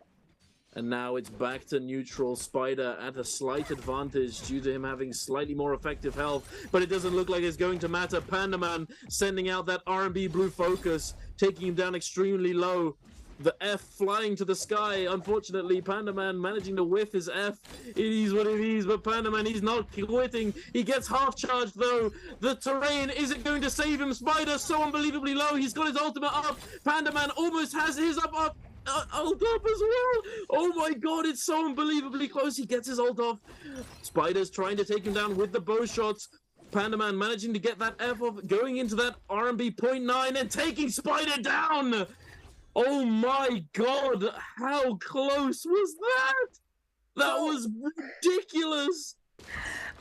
And now it's back to neutral. Spider at a slight advantage due to him having slightly more effective health, but it doesn't look like it's going to matter. Panda Man sending out that R&B blue focus, taking him down extremely low. The F flying to the sky. Unfortunately, Panda Man managing to whiff his F. It is what it is, but Panda Man, he's not quitting. He gets half charged though. The terrain isn't going to save him. Spider so unbelievably low. He's got his ultimate up. Panda Man almost has his up ult up as well. Oh my god, it's so unbelievably close. He gets his ult off. Spider's trying to take him down with the bow shots. Panda Man managing to get that F off, going into that R&B 0.9 and taking Spider down. Oh my god, how close was that? That was ridiculous.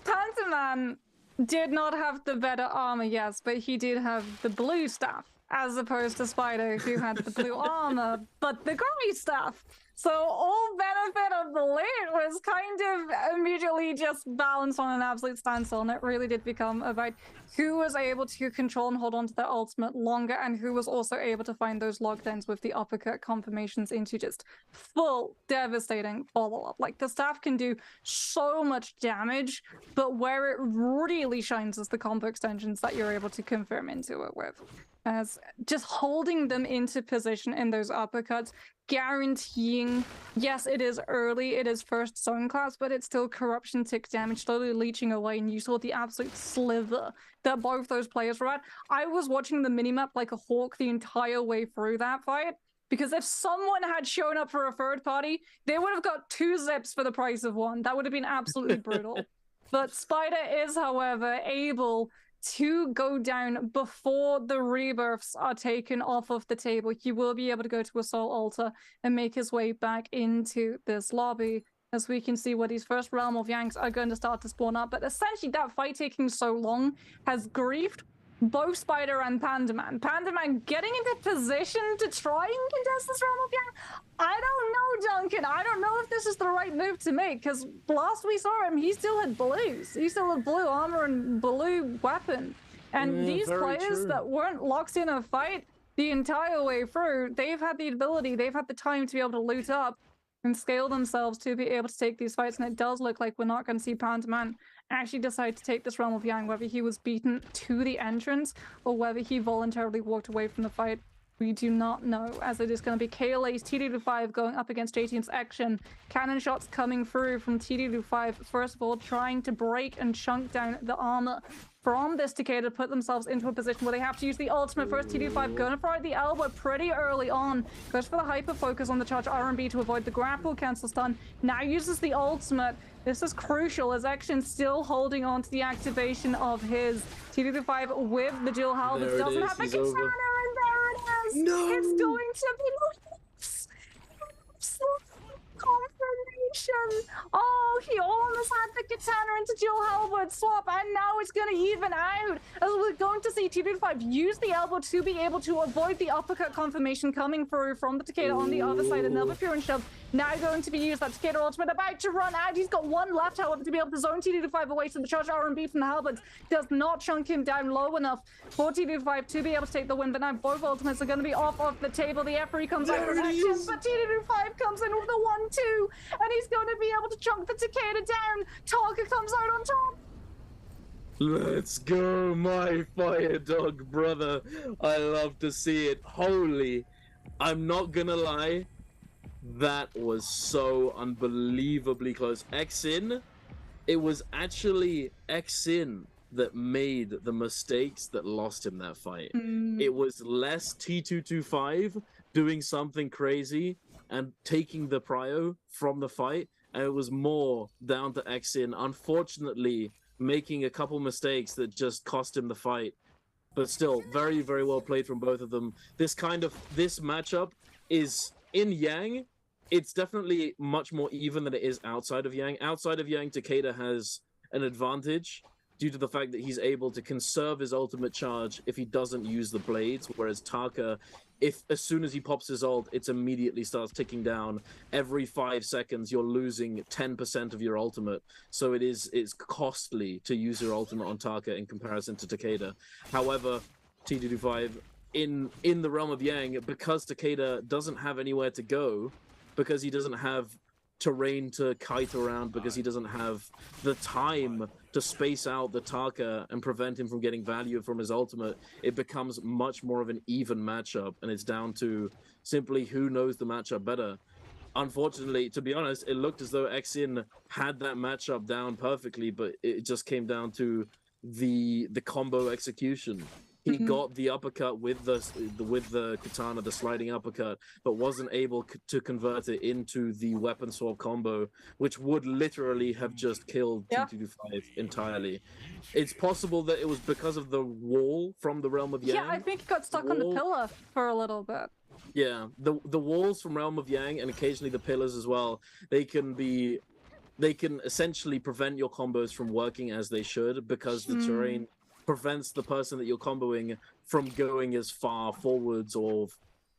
Panda Man did not have the better armor, yes, but he did have the blue staff. as opposed to Spider, who had the blue armor, but the gray stuff. So all benefit of the loot was kind of immediately just balanced on an absolute standstill, and it really did become about who was able to control and hold on to their ultimate longer, and who was also able to find those lockdowns with the uppercut confirmations into just full devastating follow-up. Like, the staff can do so much damage, but where it really shines is the combo extensions that you're able to confirm into it with. As just holding them into position in those uppercuts, guaranteeing, yes, it is early, it is first zone class, but it's still corruption tick damage slowly leeching away, and you saw the absolute sliver that both those players were at. I was watching the minimap like a hawk the entire way through that fight, because if someone had shown up for a third party, they would have got 2 zips for the price of 1. That would have been absolutely brutal. But Spider is, however, able to go down before the rebirths are taken off of the table. He will be able to go to Assault Altar and make his way back into this lobby. As we can see, where these first Realm of Yanks are going to start to spawn up. But essentially, that fight taking so long has griefed both Spider and Pandaman. Pandaman getting into position to try and contest this Realm of Yang. I don't know, Duncan. I don't know if this is the right move to make, because last we saw him, he still had blues. He still had blue armor and blue weapon. And these players that weren't locked in a fight the entire way through, they've had the ability, they've had the time to be able to loot up and scale themselves to be able to take these fights. And it does look like we're not going to see Pandaman actually decide to take this Realm of Yang, whether he was beaten to the entrance or whether he voluntarily walked away from the fight. We do not know, as it is going to be KLA's TD25 going up against JTM's Action. Cannon shots coming through from TD25, first of all trying to break and chunk down the armor from this Takeda to put themselves into a position where they have to use the ultimate. First TD5 going for the elbow pretty early on, goes for the hyper focus on the charge R&B to avoid the grapple cancel stun, now uses the ultimate. This is crucial as Action still holding on to the activation of his TD5 with the dual halberd. Doesn't have the katana, and there it is! No! It's going to be confirmation. Oh, he almost had the katana into dual halberd swap, and now it's going to even out. As we're going to see TD5 use the elbow to be able to avoid the uppercut confirmation coming through from the Takeda on the other side. Another fear and shove now going to be used. That Takeda ultimate about to run out. He's got 1 left, however, to be able to zone TD5 away. So the charge R&B from the halberd does not chunk him down low enough for TD5 to be able to take the win. But now both ultimates are going to be off the table. The F3 comes out for Action, but TD5 comes in with the 1-2, and he's going to be able to chunk the Takeda down. Tarka comes out on top. Let's go, my fire dog brother. I love to see it. Holy, I'm not gonna lie, that was so unbelievably close. Xin, it was actually Xin that made the mistakes that lost him that fight. It was less T225 doing something crazy and taking the prio from the fight, and it was more down to Xin, unfortunately, making a couple mistakes that just cost him the fight. But still, very, very well played from both of them. This matchup is in Yang. It's definitely much more even than it is outside of Yang. Outside of Yang, Takeda has an advantage due to the fact that he's able to conserve his ultimate charge if he doesn't use the blades, whereas Tarka, as soon as he pops his ult, it immediately starts ticking down. Every 5 seconds, you're losing 10% of your ultimate. So it's costly to use your ultimate on Tarka in comparison to Takeda. However, TD25, in the realm of Yang, because Takeda doesn't have anywhere to go, because he doesn't have terrain to kite around, because he doesn't have the time to space out the Tarka and prevent him from getting value from his ultimate, it becomes much more of an even matchup, and it's down to simply who knows the matchup better. Unfortunately, to be honest, it looked as though Xin had that matchup down perfectly, but it just came down to the combo execution. He got the uppercut with the katana, the sliding uppercut, but wasn't able to convert it into the weapon swap combo, which would literally have just killed T225 entirely. It's possible that it was because of the wall from the Realm of Yang. Yeah, I think he got stuck on the pillar for a little bit. prevents the person that you're comboing from going as far forwards or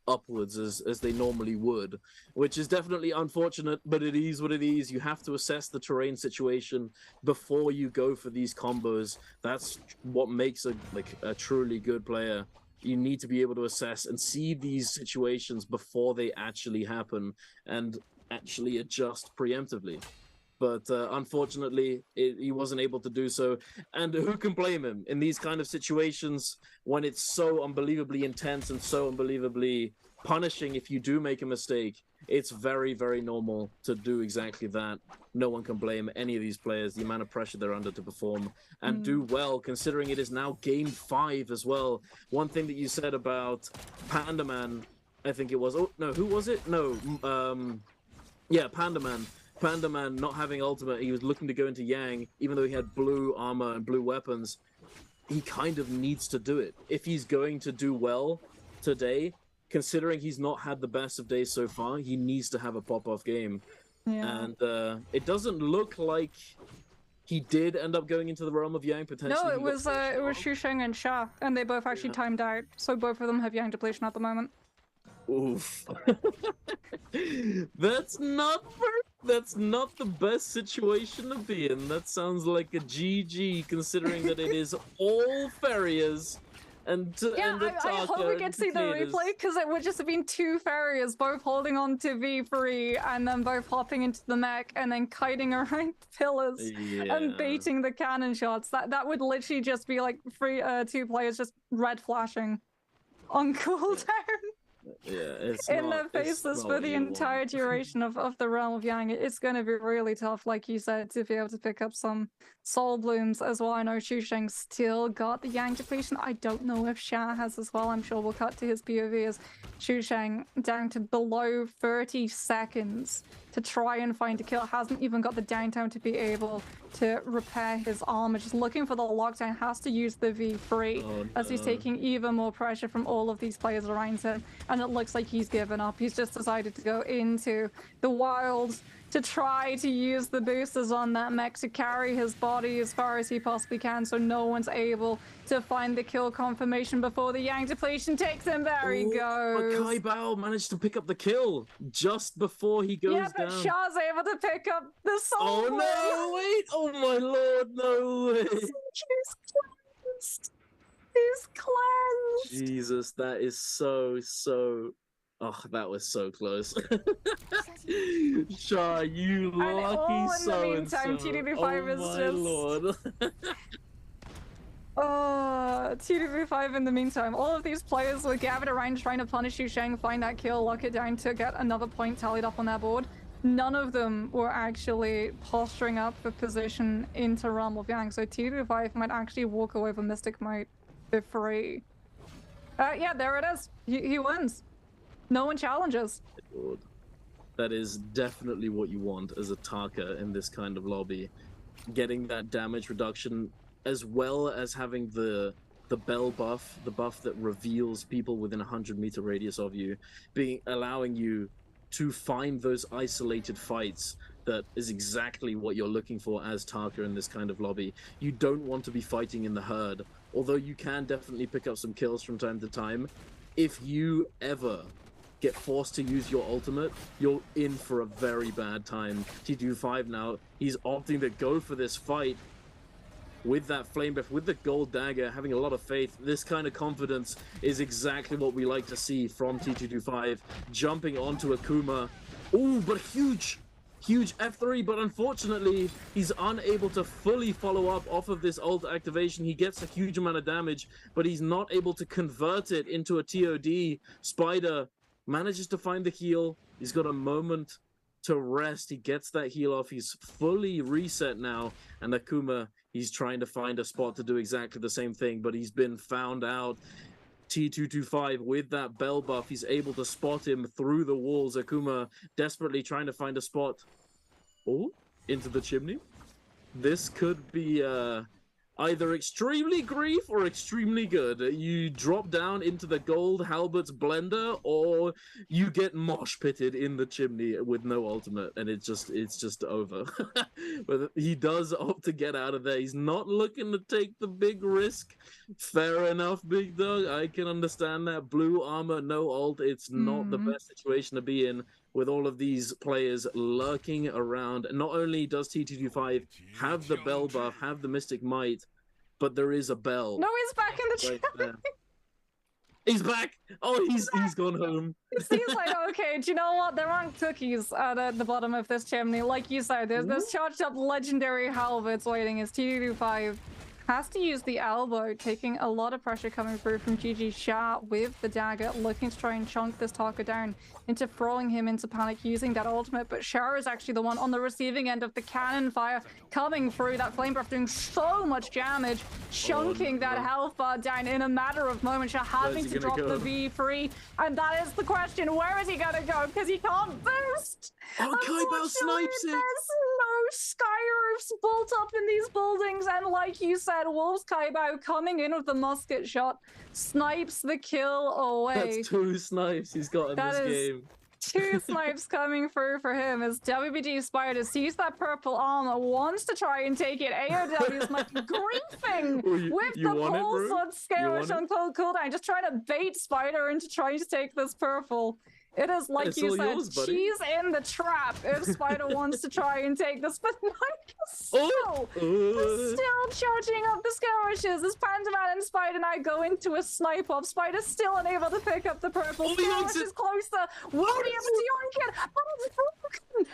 upwards as they normally would, which is definitely unfortunate, but it is what it is. You have to assess the terrain situation before you go for these combos. That's what makes a truly good player. You need to be able to assess and see these situations before they actually happen and actually adjust preemptively. But unfortunately, he wasn't able to do so. And who can blame him in these kind of situations when it's so unbelievably intense and so unbelievably punishing if you do make a mistake? It's very, very normal to do exactly that. No one can blame any of these players, the amount of pressure they're under to perform and do well, considering it is now game 5 as well. One thing that you said about Panda Man, I think it was, oh, no, who was it? No, yeah, Panda Man not having ultimate, he was looking to go into Yang, even though he had blue armor and blue weapons. He kind of needs to do it. If he's going to do well today, considering he's not had the best of days so far, he needs to have a pop-off game. Yeah. And it doesn't look like he did end up going into the realm of Yang potentially. No, it was Xusheng and Sha, and they both actually timed out, so both of them have Yang depletion at the moment. Oof. That's not the best situation to be in. That sounds like a GG, considering that it is all Farriers and I hope we get to see the replay, because it would just have been 2 Farriers both holding on to V3 and then both hopping into the mech and then kiting around pillars and baiting the cannon shots. That would literally just be like 2 players just red flashing on cooldown. Yeah, it's in their faces for the entire duration of the realm of Yang. It's going to be really tough, like you said, to be able to pick up some soul blooms as well. I know Xusheng still got the Yang depletion. I don't know if Sha has as well. I'm sure we'll cut to his POV as Xusheng down to below 30 seconds to try and find a kill. Hasn't even got the downtime to be able to repair his armor. Just looking for the lockdown. Has to use the V3 as he's taking even more pressure from all of these players around him. And it looks like he's given up. He's just decided to go into the wilds to try to use the boosters on that mech to carry his body as far as he possibly can, so no one's able to find the kill confirmation before the Yang depletion takes him. There he goes. But Kai Bao managed to pick up the kill just before he goes down. Yeah, but Sha's able to pick up the soul. Oh no, wait! Oh my lord, no way! He's cleansed. He's cleansed. Jesus, that is so... Oh, that was so close. Sha, you lucky so-and-so. In the meantime, TDB5 is my lord. Oh, TDB5 in the meantime. All of these players were gathered around trying to punish Xusheng, find that kill, lock it down to get another point tallied up on their board. None of them were actually posturing up for position into Realm of Yang, so TDB5 might actually walk away with Mystic Might for free. Yeah, there it is. He wins. No one challenges. Lord. That is definitely what you want as a Taka in this kind of lobby. Getting that damage reduction, as well as having the bell buff, the buff that reveals people within 100-meter radius of you, allowing you to find those isolated fights. That is exactly what you're looking for as Taka in this kind of lobby. You don't want to be fighting in the herd, although you can definitely pick up some kills from time to time. If you ever get forced to use your ultimate, you're in for a very bad time. T25 now, he's opting to go for this fight with that flame buff, with the gold dagger, having a lot of faith. This kind of confidence is exactly what we like to see from T225. Jumping onto Akuma. Ooh, but huge F3, but unfortunately, he's unable to fully follow up off of this ult activation. He gets a huge amount of damage, but he's not able to convert it into a TOD. Spider manages to find the heal. He's got a moment to rest. He gets that heal off. He's fully reset now. And Akuma, he's trying to find a spot to do exactly the same thing, but he's been found out. T225 with that bell buff, he's able to spot him through the walls. Akuma desperately trying to find a spot. Oh, into the chimney. This could be either extremely grief or extremely good. You drop down into the gold Halbert's blender, or you get mosh pitted in the chimney with no ultimate, and it's just over. But he does opt to get out of there. He's not looking to take the big risk. Fair enough, big dog. I can understand that. Blue armor, no ult. It's not the best situation to be in, with all of these players lurking around. Not only does T225 have the bell buff, have the Mystic Might, but there is a bell. No, he's back in the chat. He's back! Oh, he's gone home. He's like, okay, do you know what? There aren't cookies at the bottom of this chimney. Like you said, there's charged up legendary halberds waiting as T225 has to use the elbow, taking a lot of pressure coming through from GG Sha with the dagger, looking to try and chunk this Taka down into throwing him into panic using that ultimate. But Sha is actually the one on the receiving end of the cannon fire coming through. That flame breath doing so much damage, chunking that health bar down in a matter of moments. Sha having to drop the V3, and that is the question: where is he gonna go? Because he can't boost. Oh, Kaibao snipes it. There's no Skyroofs built up in these buildings, and like you said, Wolves Kaibao coming in with the musket shot snipes the kill away. That's 2 snipes he's got in this game. 2 snipes coming through for him as WBG Spider sees that purple armor, wants to try and take it. AOW's like griefing with the pulse on Scarish on cooldown, just trying to bait Spider into trying to take this purple. It is like you said, she's in the trap if Spider wants to try and take this, but Mike is still charging up the Scarishes as Pandaman and Spider now go into a snipe off. Spider's still unable to pick up the purple. Scarish is closer. Will be able to yank it, but it's broken.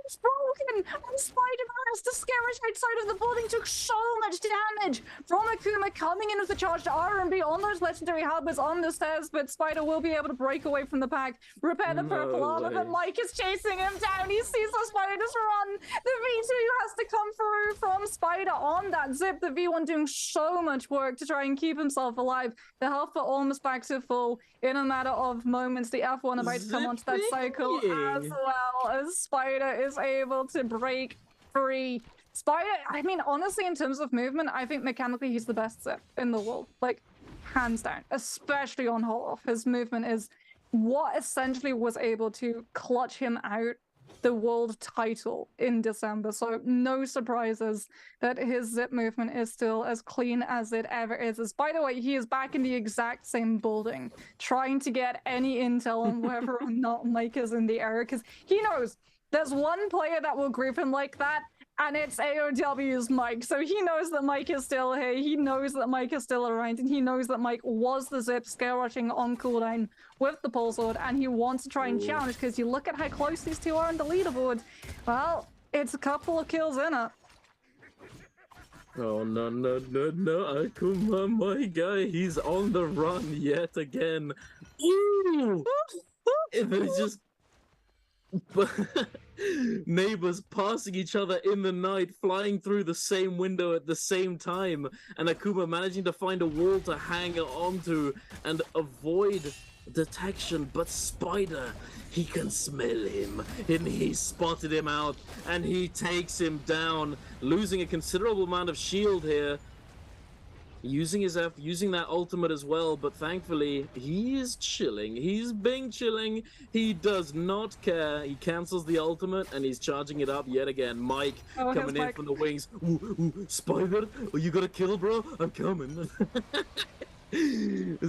It's broken, and Spider-Man has the Scarish outside of the building took so much damage from Akuma coming in with the charged R&B on those legendary halberds on the stairs, but Spider will be able to break away from the pack, repair the purple armor, but Mike is chasing him down. He sees the Spider just run. The V2 has to come through from Spider on that zip. The V1 doing so much work to try and keep himself alive. The health bar almost back to full in a matter of moments. The F1 about to come onto that cycle as well as Spider is able to break free. Spider, I mean, honestly, in terms of movement, I think mechanically he's the best zip in the world. Like, hands down, especially on Holoff. His movement is what essentially was able to clutch him out the world title in December. So no surprises that his zip movement is still as clean as it ever is. As, by the way, he is back in the exact same building, trying to get any intel on whether or not Mike is in the area, because he knows there's one player that will grief him like that, and it's AOW's Mike. So he knows that Mike is still here. He knows that Mike is still around, and he knows that Mike was the zip scale rushing on cooldown with the pole sword, and he wants to try and challenge, because you look at how close these two are on the leaderboard. Well, it's a couple of kills in it. Oh, no, Akuma, my guy, he's on the run yet again. Ooh! It's just... neighbors passing each other in the night, flying through the same window at the same time, and Akuma managing to find a wall to hang onto and avoid detection. But Spider, he can smell him, and he spotted him out, and he takes him down, losing a considerable amount of shield here. Using his using that ultimate as well, but thankfully he is chilling. He's Bing chilling. He does not care. He cancels the ultimate and he's charging it up yet again. Mike coming in from the wings. Ooh, Spider, oh, you got a kill, bro? I'm coming.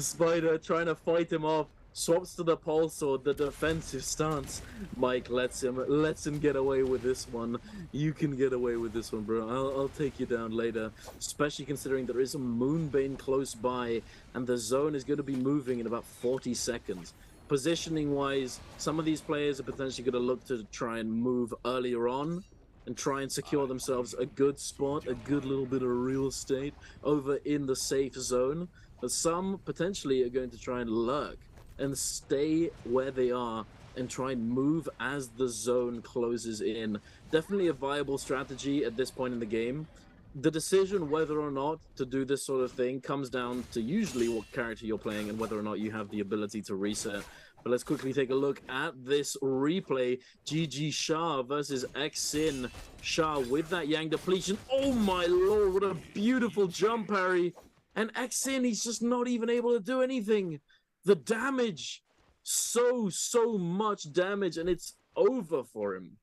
Spider trying to fight him off. Swaps to the pulse sword, the defensive stance. Mike lets him get away with this one. You can get away with this one, bro. I'll take you down later. Especially considering there is a Moonbane close by, and the zone is going to be moving in about 40 seconds. Positioning wise, some of these players are potentially going to look to try and move earlier on and try and secure themselves a good spot, a good little bit of real estate over in the safe zone. But some potentially are going to try and lurk and stay where they are and try and move as the zone closes in. Definitely a viable strategy at this point in the game. The decision whether or not to do this sort of thing comes down to usually what character you're playing and whether or not you have the ability to reset. But let's quickly take a look at this replay. GG Shah versus Xin. Shah with that Yang depletion. Oh my lord, what a beautiful jump parry. And Xin, he's just not even able to do anything. The damage, so much damage, and it's over for him.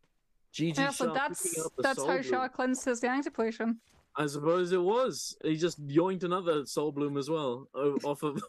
GG yeah, Shah so that's how Shah cleansed his Yang depletion. I suppose it was. He just yoinked another Soul Bloom as well off of.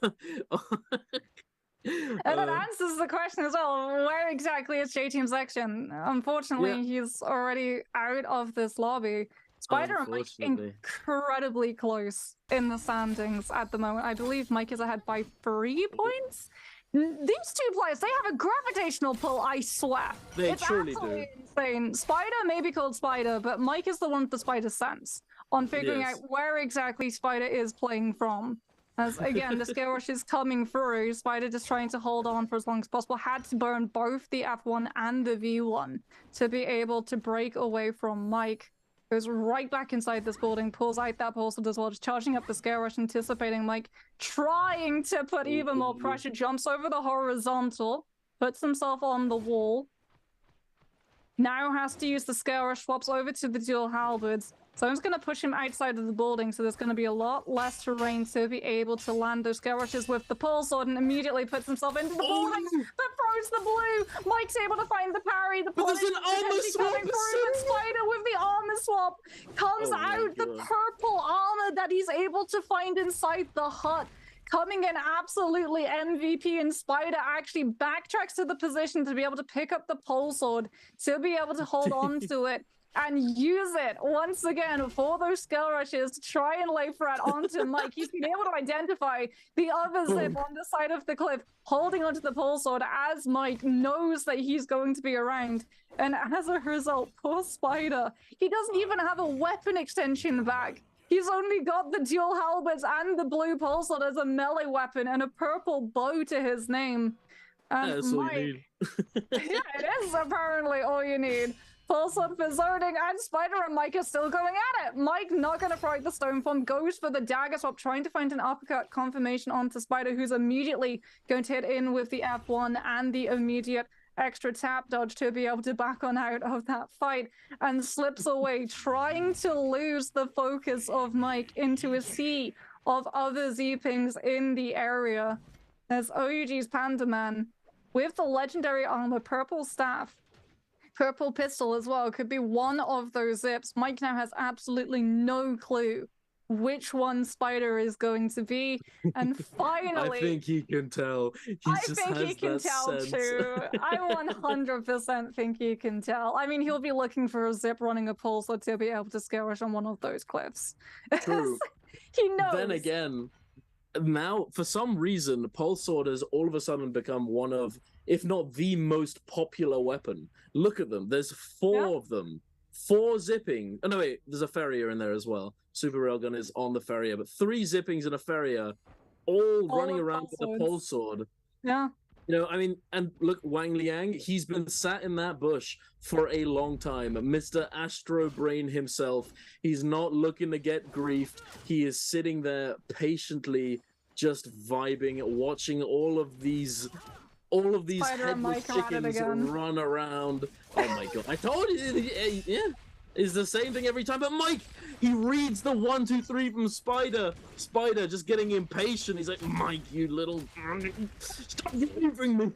And that answers the question as well. Where exactly is J-Team's Action? Unfortunately, he's already out of this lobby. Spider and Mike incredibly close in the standings at the moment. I believe Mike is ahead by 3 points. These two players, they have a gravitational pull, I swear. It's truly absolutely insane. Spider may be called Spider, but Mike is the one with the Spider sense on figuring out where exactly Spider is playing from. As again, the skill rush is coming through. Spider just trying to hold on for as long as possible. Had to burn both the F1 and the V1 to be able to break away from Mike. Goes right back inside this building, pulls out that pulse as well, just charging up the scale rush, anticipating Mike, trying to put even more pressure, jumps over the horizontal, puts himself on the wall. Now has to use the scale rush, swaps over to the dual halberds. So I'm just going to push him outside of the building, so there's going to be a lot less terrain to be able to land those scale rushes with the pulse sword, and immediately puts himself into the building, but throws the blue. Mike's able to find the parry. The punish is coming through, but Spider with the armor swap comes out the purple armor that he's able to find inside the hut. Coming in absolutely MVP, and Spider actually backtracks to the position to be able to pick up the pole sword, to be able to hold on to it. And use it once again for those skill rushes to try and lay flat onto Mike. He's been able to identify the other zip on the side of the cliff, holding onto the pole sword as Mike knows that he's going to be around. And as a result, poor Spider, he doesn't even have a weapon extension back. He's only got the dual halberds and the blue pole sword as a melee weapon and a purple bow to his name. And that's all you need. Yeah, it is apparently all you need. Pulse sword for zoning, and Spider and Mike are still going at it. Mike not going to throw out the stone form, goes for the dagger swap, trying to find an uppercut confirmation onto Spider, who's immediately going to hit in with the F1 and the immediate extra tap dodge to be able to back on out of that fight, and slips away, trying to lose the focus of Mike into a sea of other Z-pings in the area. There's OUG's Panda Man with the legendary armor, purple staff, purple pistol as well, could be one of those zips. Mike now has absolutely no clue which one Spider is going to be, and finally I think he can tell. I think he can tell too. I 100% think he can tell. I mean, he'll be looking for a zip running a pulse to be able to scale rush on one of those cliffs. True. He knows. Then again, now for some reason pulse sword has all of a sudden become one of, if not the most popular weapon. Look at them, there's 4 of them, 4 zipping. Oh no wait, there's a Ferrier in there as well. Super Railgun is on the Ferrier, but 3 zippings and a Ferrier, all running around with a pulse sword. Yeah. You know, I mean, and look, Wang Liang, he's been sat in that bush for a long time. Mr. Astro Brain himself, he's not looking to get griefed. He is sitting there patiently, just vibing, watching all of these headless chickens run around. Oh my god, I told you, yeah. It's the same thing every time, but Mike, he reads the 1, 2, 3 from Spider. Spider just getting impatient. He's like, Mike, you little, stop moving me.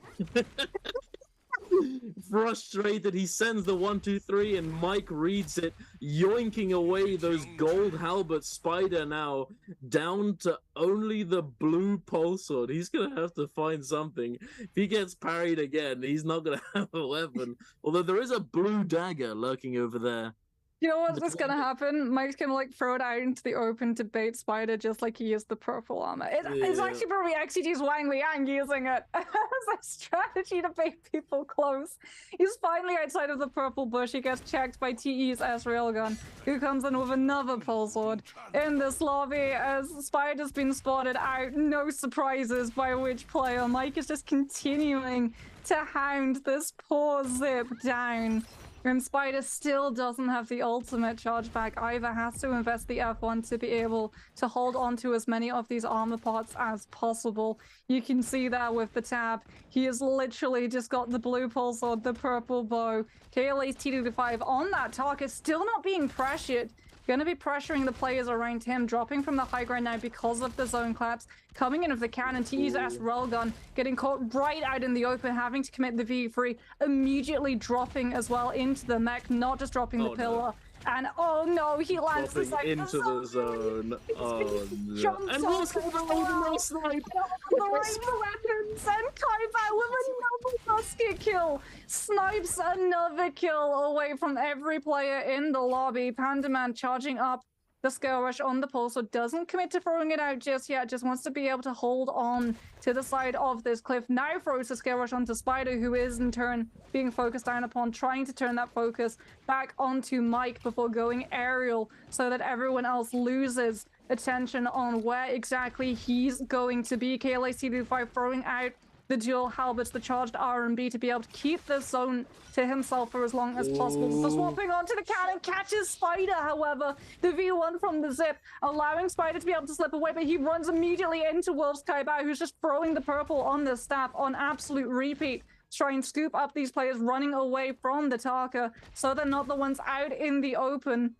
Frustrated, he sends the 1, 2, 3, and Mike reads it, yoinking away those gold halberd. Spider now down to only the blue pulse sword. He's gonna have to find something. If he gets parried again, he's not gonna have a weapon. Although there is a blue dagger lurking over there. You know what's just gonna happen? Mike's gonna like throw it out into the open to bait Spider, just like he used the purple armor. It's actually probably XCG's Wang Liang using it as a strategy to bait people close. He's finally outside of the purple bush. He gets checked by TE's S Railgun, who comes in with another pulse sword in this lobby as Spider's been spotted out. No surprises by which player. Mike is just continuing to hound this poor zip down. And Spider still doesn't have the ultimate charge back either, has to invest the F1 to be able to hold on to as many of these armor parts as possible. You can see that with the tab. He has literally just got the blue pulse or the purple bow. KLA's T25 on that target, still not being pressured. Going to be pressuring the players around him, dropping from the high ground now because of the zone collapse. Coming in with the cannon, TES railgun, getting caught right out in the open, having to commit the V3, immediately dropping as well into the mech, not just dropping the pillar. And oh no, he lands the Dropping into the zone. Oh no. And what's going on? The right weapons, and Kaiba with another musket kill snipes another kill away from every player in the lobby. Pandaman charging up the Scale Rush on the pole, so doesn't commit to throwing it out just yet, just wants to be able to hold on to the side of this cliff. Now throws the Scale Rush onto Spider, who is in turn being focused down upon, trying to turn that focus back onto Mike before going aerial so that everyone else loses attention on where exactly he's going to be. KLA C25 throwing out the dual halberds, the charged R&B to be able to keep the zone to himself for as long as possible. So swapping onto the cannon, catches Spider, however. The V1 from the zip, allowing Spider to be able to slip away, but he runs immediately into Wolf's Kaibao, who's just throwing the purple on the staff on absolute repeat. Try and scoop up these players running away from the Tarka so they're not the ones out in the open.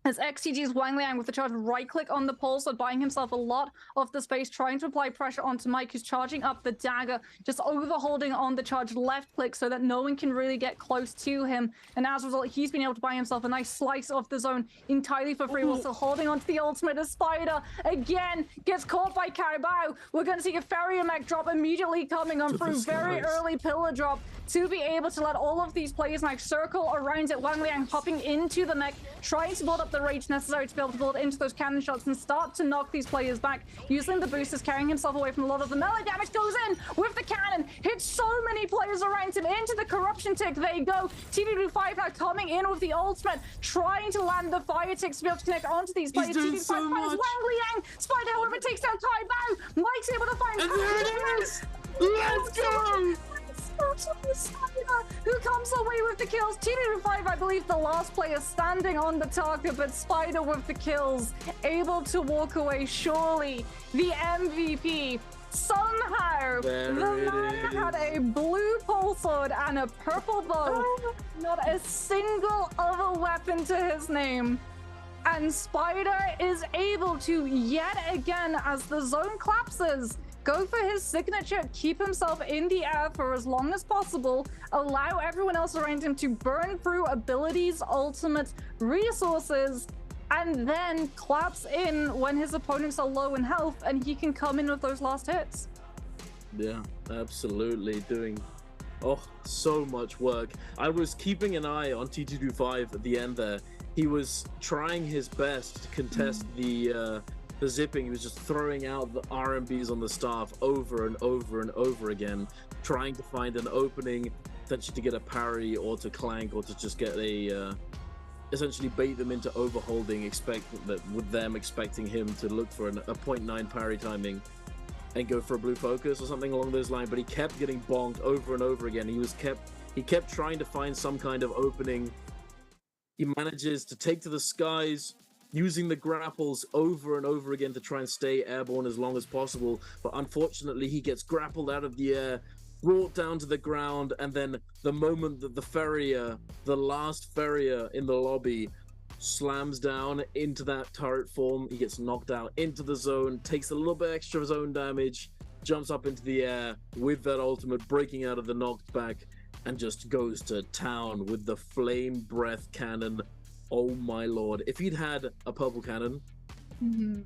As XTG's Wang Liang with the charge right-click on the pole, so buying himself a lot of the space, trying to apply pressure onto Mike, who's charging up the dagger, just overholding on the charge left-click so that no one can really get close to him. And as a result, he's been able to buy himself a nice slice of the zone entirely for free, while still holding onto the ultimate as Spider again gets caught by Carabao. We're going to see a Farrier mech drop immediately coming on through. Very early pillar drop to be able to let all of these players now circle around it. Wang Liang hopping into the mech, trying to build up the rage necessary to be able to build into those cannon shots and start to knock these players back, using the boosters, carrying himself away from a lot of the melee damage. Goes in with the cannon, hits so many players around him into the corruption tick. They go. TV25 now coming in with the ultimate, trying to land the fire ticks to be able to connect onto these players. TV25 finds Wang Liang. Spider, however, takes down Tai Bao. Mike's able to find. And there it is. Let's go. Who comes away with the kills? TV25, I believe, the last player standing on the target, but Spider with the kills, able to walk away. Surely the MVP. Somehow, the man had a blue pole sword and a purple bow. Not a single other weapon to his name. And Spider is able to, yet again, as the zone collapses, go for his signature, keep himself in the air for as long as possible, allow everyone else around him to burn through abilities, ultimate resources, and then collapse in when his opponents are low in health and he can come in with those last hits. Yeah, absolutely. Doing so much work. I was keeping an eye on T225 at the end there. He was trying his best to contest the zipping. He was just throwing out the RMBs on the staff over and over and over again, trying to find an opening, essentially to get a parry or to clank or to just get a essentially bait them into overholding, with them expecting him to look for a 0.9 parry timing and go for a blue focus or something along those lines. But he kept getting bonked over and over again. He kept trying to find some kind of opening. He manages to take to the skies, using the grapples over and over again to try and stay airborne as long as possible. But unfortunately, he gets grappled out of the air, brought down to the ground, and then the moment that the last Farrier in the lobby, slams down into that turret form, he gets knocked out into the zone, takes a little bit extra zone damage, jumps up into the air with that ultimate, breaking out of the knockback, and just goes to town with the flame breath cannon. Oh my lord. If he'd had a purple cannon,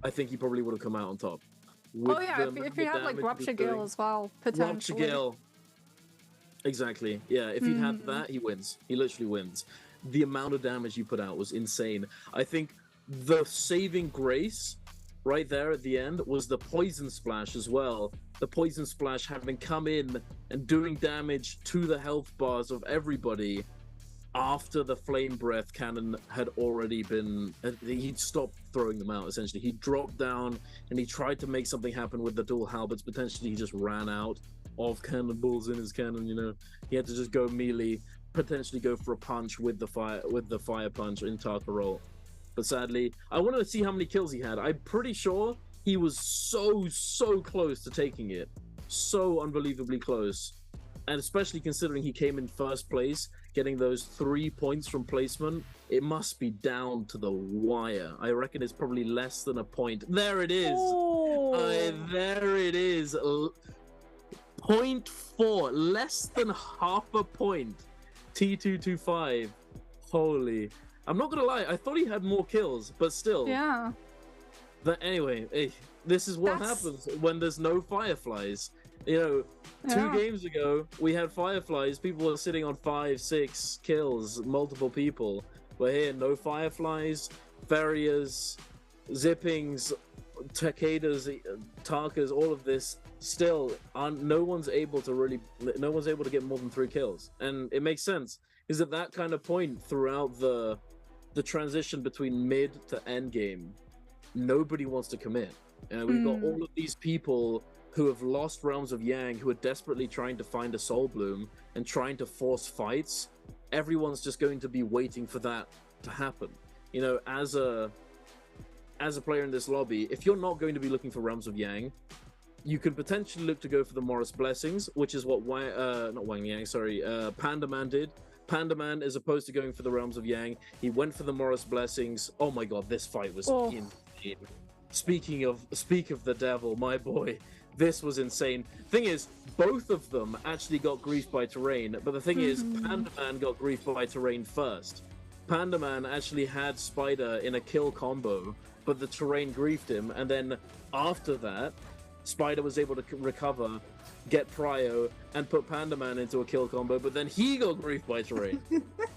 I think he probably would have come out on top. Oh yeah, if he had like Rupture Gale as well, potentially. Rupture Gale. Exactly. Yeah, if he'd had that, he wins. He literally wins. The amount of damage he put out was insane. I think the saving grace right there at the end was the poison splash as well. The poison splash having come in and doing damage to the health bars of everybody after the flame breath cannon had already been, he'd stopped throwing them out essentially. He dropped down and he tried to make something happen with the dual halberds. Potentially he just ran out of cannonballs in his cannon, you know. He had to just go melee, potentially go for a punch with the fire punch in Tarka roll. But sadly, I wanted to see how many kills he had. I'm pretty sure he was so close to taking it. So unbelievably close. And especially considering he came in first place, getting those 3 points from placement, it must be down to the wire. I reckon it's probably less than a point. There it is. There it is. 0.4, less than half a point. T225. Holy. I'm not gonna lie, I thought he had more kills, but still. Yeah. But anyway, this is what happens when there's no fireflies. You know, 2 games ago, we had fireflies. People were sitting on 5, 6 kills, multiple people. But here, no fireflies, Farriers, Zippings, Takedas, Tarkas, all of this. Still, no one's able to get more than 3 kills. And it makes sense. Is at that kind of point throughout the transition between mid to end game, nobody wants to commit. And we've got all of these people who have lost Realms of Yang, who are desperately trying to find a Soul Bloom and trying to force fights. Everyone's just going to be waiting for that to happen. You know, as a player in this lobby, if you're not going to be looking for Realms of Yang, you can potentially look to go for the Morris Blessings, which is what Pandaman did. Pandaman, as opposed to going for the Realms of Yang, he went for the Morris Blessings. Oh my god, this fight was insane. Speak of the devil, my boy. This was insane. Thing is, both of them actually got griefed by terrain, but the thing is, Pandaman got griefed by terrain first. Pandaman actually had Spider in a kill combo, but the terrain griefed him, and then after that, Spider was able to recover, get Prio, and put Pandaman into a kill combo, but then he got griefed by terrain.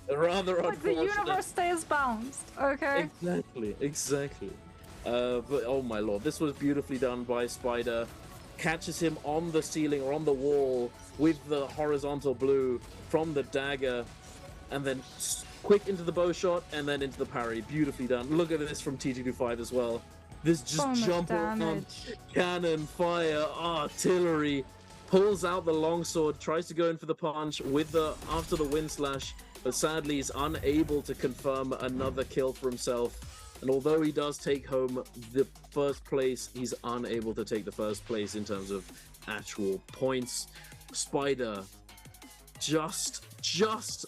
Rather unfortunate. The universe stays balanced, okay? Exactly. But oh my lord, this was beautifully done by Spider. Catches him on the ceiling or on the wall with the horizontal blue from the dagger, and then quick into the bow shot and then into the parry. Beautifully done. Look at this from T225 as well. This just jump on cannon, fire, artillery, pulls out the longsword, tries to go in for the punch with after the wind slash, but sadly is unable to confirm another kill for himself. And although he does take home the first place, he's unable to take the first place in terms of actual points. Spider just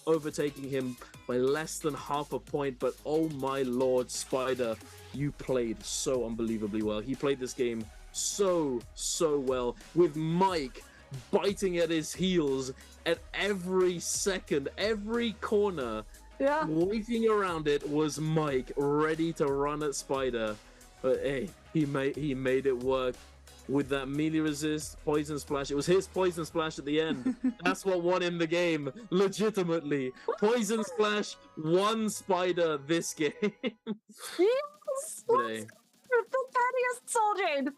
overtaking him by less than half a point, but oh my lord, Spider, you played so unbelievably well. He played this game so well, with Mike biting at his heels at every second, every corner. Yeah. Waiting around it was Mike, ready to run at Spider. But hey, he made it work with that melee resist, poison splash. It was his poison splash at the end. That's what won him the game, legitimately. Poison splash won Spider this game. Yes!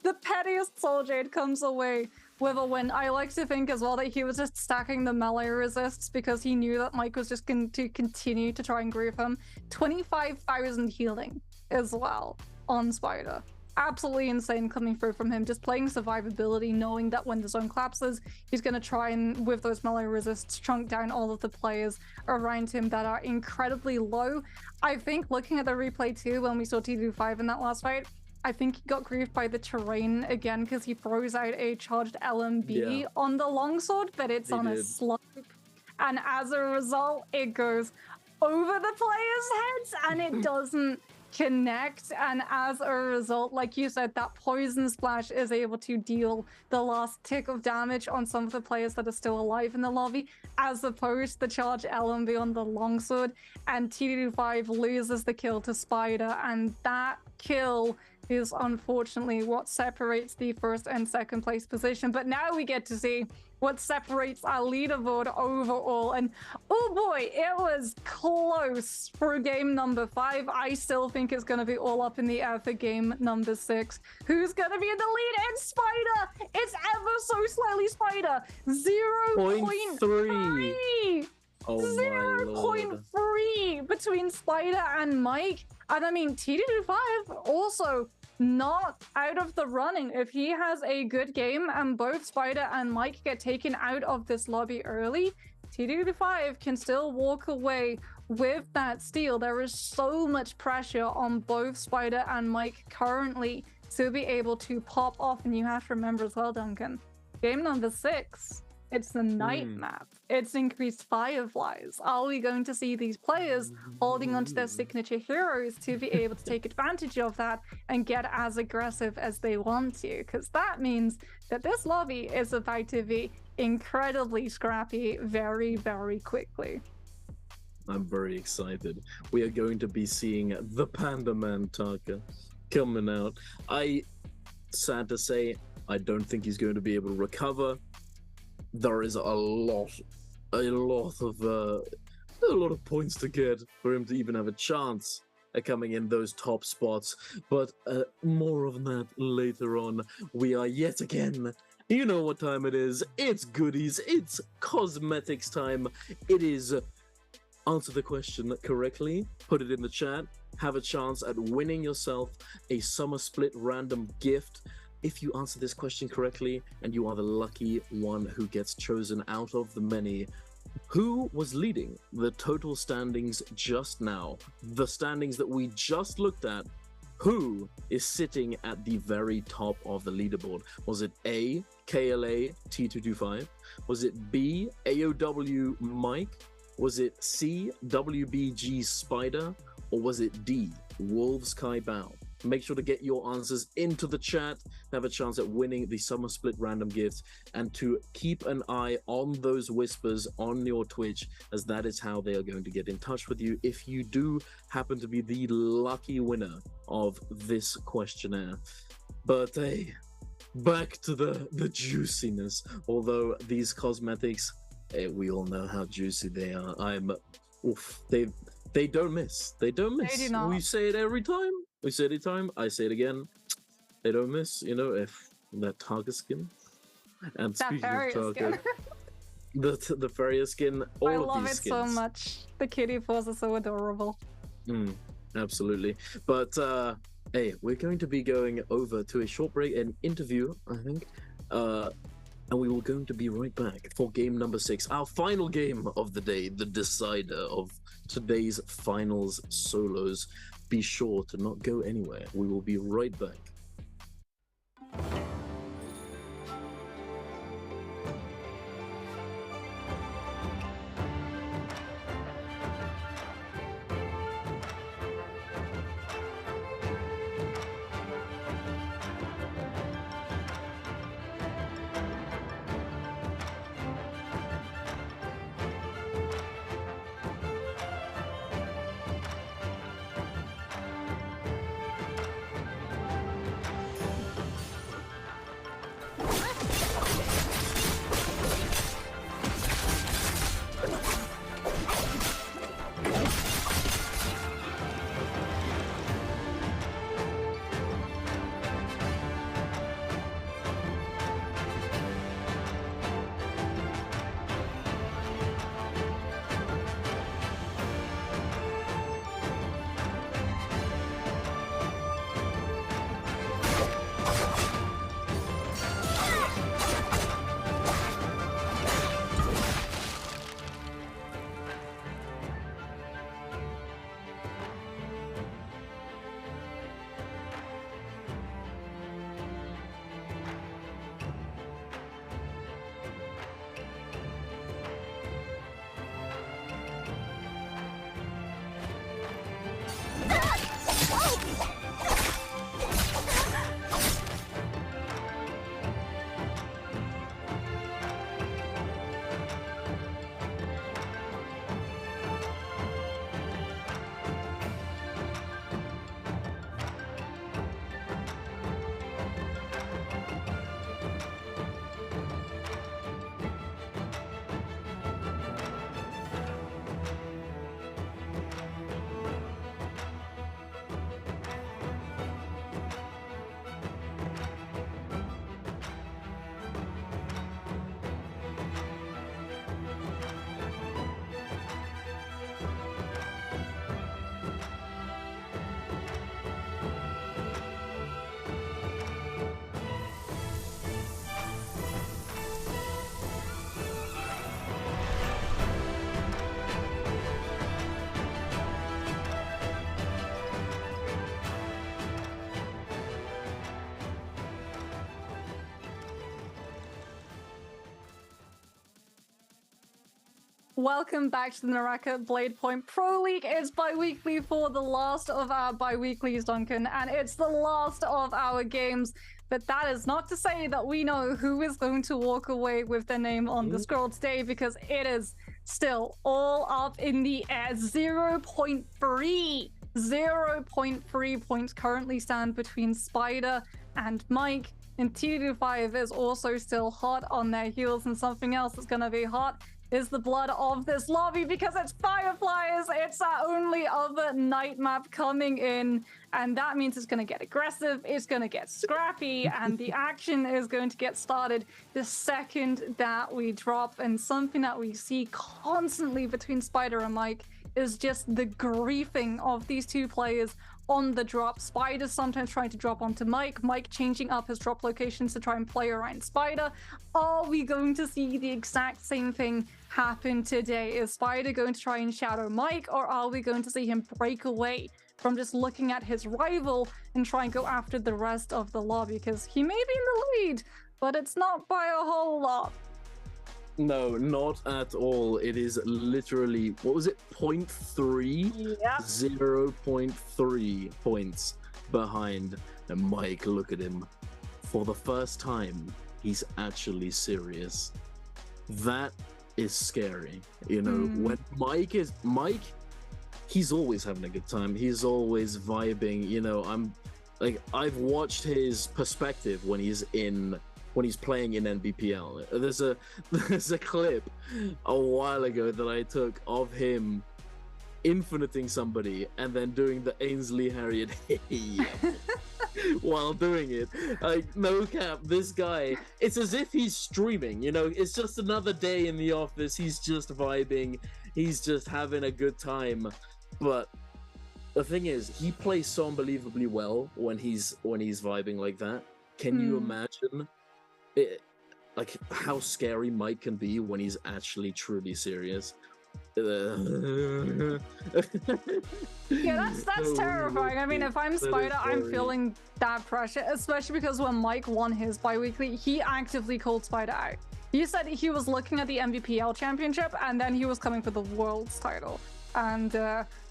The pettiest Soul Jade comes away with a win. I like to think as well that he was just stacking the melee resists because he knew that Mike was just going to continue to try and grief him. 25,000 healing as well on Spider. Absolutely insane coming through from him, just playing survivability, knowing that when the zone collapses, he's going to try and, with those melee resists, chunk down all of the players around him that are incredibly low. I think looking at the replay too, when we saw T225 in that last fight, I think he got griefed by the terrain again because he throws out a charged LMB on the longsword, but it's on a slope. And as a result, it goes over the players' heads and it doesn't connect. And as a result, like you said, that poison splash is able to deal the last tick of damage on some of the players that are still alive in the lobby, as opposed to the charge LMB on the longsword. And T225 loses the kill to Spider, and that kill is unfortunately what separates the first and second place position. But now we get to see what separates our leaderboard overall. And oh boy, it was close for game number 5. I still think it's going to be all up in the air for game number 6. Who's going to be in the lead? It's Spider! It's ever so slightly Spider! 0.3! Oh 0.3 between Spider and Mike. And I mean, T225 also not out of the running. If he has a good game and both Spider and Mike get taken out of this lobby early, T2-5 can still walk away with that steal. There is so much pressure on both Spider and Mike currently to be able to pop off. And you have to remember as well, Duncan, game number 6, it's the night map. It's increased fireflies. Are we going to see these players holding onto their signature heroes to be able to take advantage of that and get as aggressive as they want to? Because that means that this lobby is about to be incredibly scrappy very, very quickly. I'm very excited. We are going to be seeing the Panda Man Taka coming out. Sad to say, I don't think he's going to be able to recover. There is a lot of points to get for him to even have a chance at coming in those top spots. But more of that later on. We are yet again, you know what time it is. It's goodies. It's cosmetics time. It is answer the question correctly. Put it in the chat. Have a chance at winning yourself a summer split random gift. If you answer this question correctly, and you are the lucky one who gets chosen out of the many, who was leading the total standings just now? The standings that we just looked at, who is sitting at the very top of the leaderboard? Was it A, KLA T225? Was it B, AOW Mike? Was it C, WBG Spider? Or was it D, Wolves Kai Bao? Make sure to get your answers into the chat, have a chance at winning the summer split random gifts, and to keep an eye on those whispers on your Twitch, as that is how they are going to get in touch with you if you do happen to be the lucky winner of this questionnaire. But hey, back to the juiciness. Although these cosmetics, we all know how juicy they are. They don't miss. They don't miss. They do not. We say it every time. We say it every time. I say it again. They don't miss. You know, if that Targa skin. And That speaking Farrier of Targa, skin. the Farrier skin. All I of love these it skins. so much. The kitty paws are so adorable. Absolutely. But hey, we're going to be going over to a short break, an interview, I think. And we will going to be right back for game number 6, our final game of the day, the decider of today's finals solos. Be sure to not go anywhere. We will be right back. Welcome back to the NARAKA BLADEPOINT Pro League. It's bi-weekly for the last of our bi-weeklies, Duncan, and it's the last of our games. But that is not to say that we know who is going to walk away with their name on the scroll today, because it is still all up in the air. 0.3 points currently stand between Spider and Mike, and T25 is also still hot on their heels, and something else that's going to be hot is the blood of this lobby, because it's Fireflies. It's our only other night map coming in, and that means it's going to get aggressive, it's going to get scrappy, and the action is going to get started the second that we drop. And something that we see constantly between Spider and Mike is just the griefing of these two players on the drop. Spider sometimes trying to drop onto Mike, Mike changing up his drop locations to try and play around Spider. Are we going to see the exact same thing happen today? Is Spider going to try and shadow Mike, or are we going to see him break away from just looking at his rival and try and go after the rest of the lobby? Because he may be in the lead, but it's not by a whole lot. No, not at all. It is literally, what was it, 0.3? Yep. 0.3 points behind. And Mike, look at him. For the first time, he's actually serious. That is scary. You know, when Mike, he's always having a good time. He's always vibing. You know, I've watched his perspective when he's playing in Nbpl. There's a clip a while ago that I took of him infiniting somebody and then doing the Ainsley Harriet while doing it. Like, no cap, this guy, it's as if he's streaming, you know, it's just another day in the office, he's just vibing, he's just having a good time. But the thing is, he plays so unbelievably well when he's vibing like that. Can you imagine like how scary Mike can be when he's actually truly serious? Yeah, that's terrifying. I mean, if I'm Spider, I'm feeling that pressure, especially because when Mike won his bi-weekly, he actively called Spider out. He said he was looking at the Nbpl championship and then he was coming for the world's title. And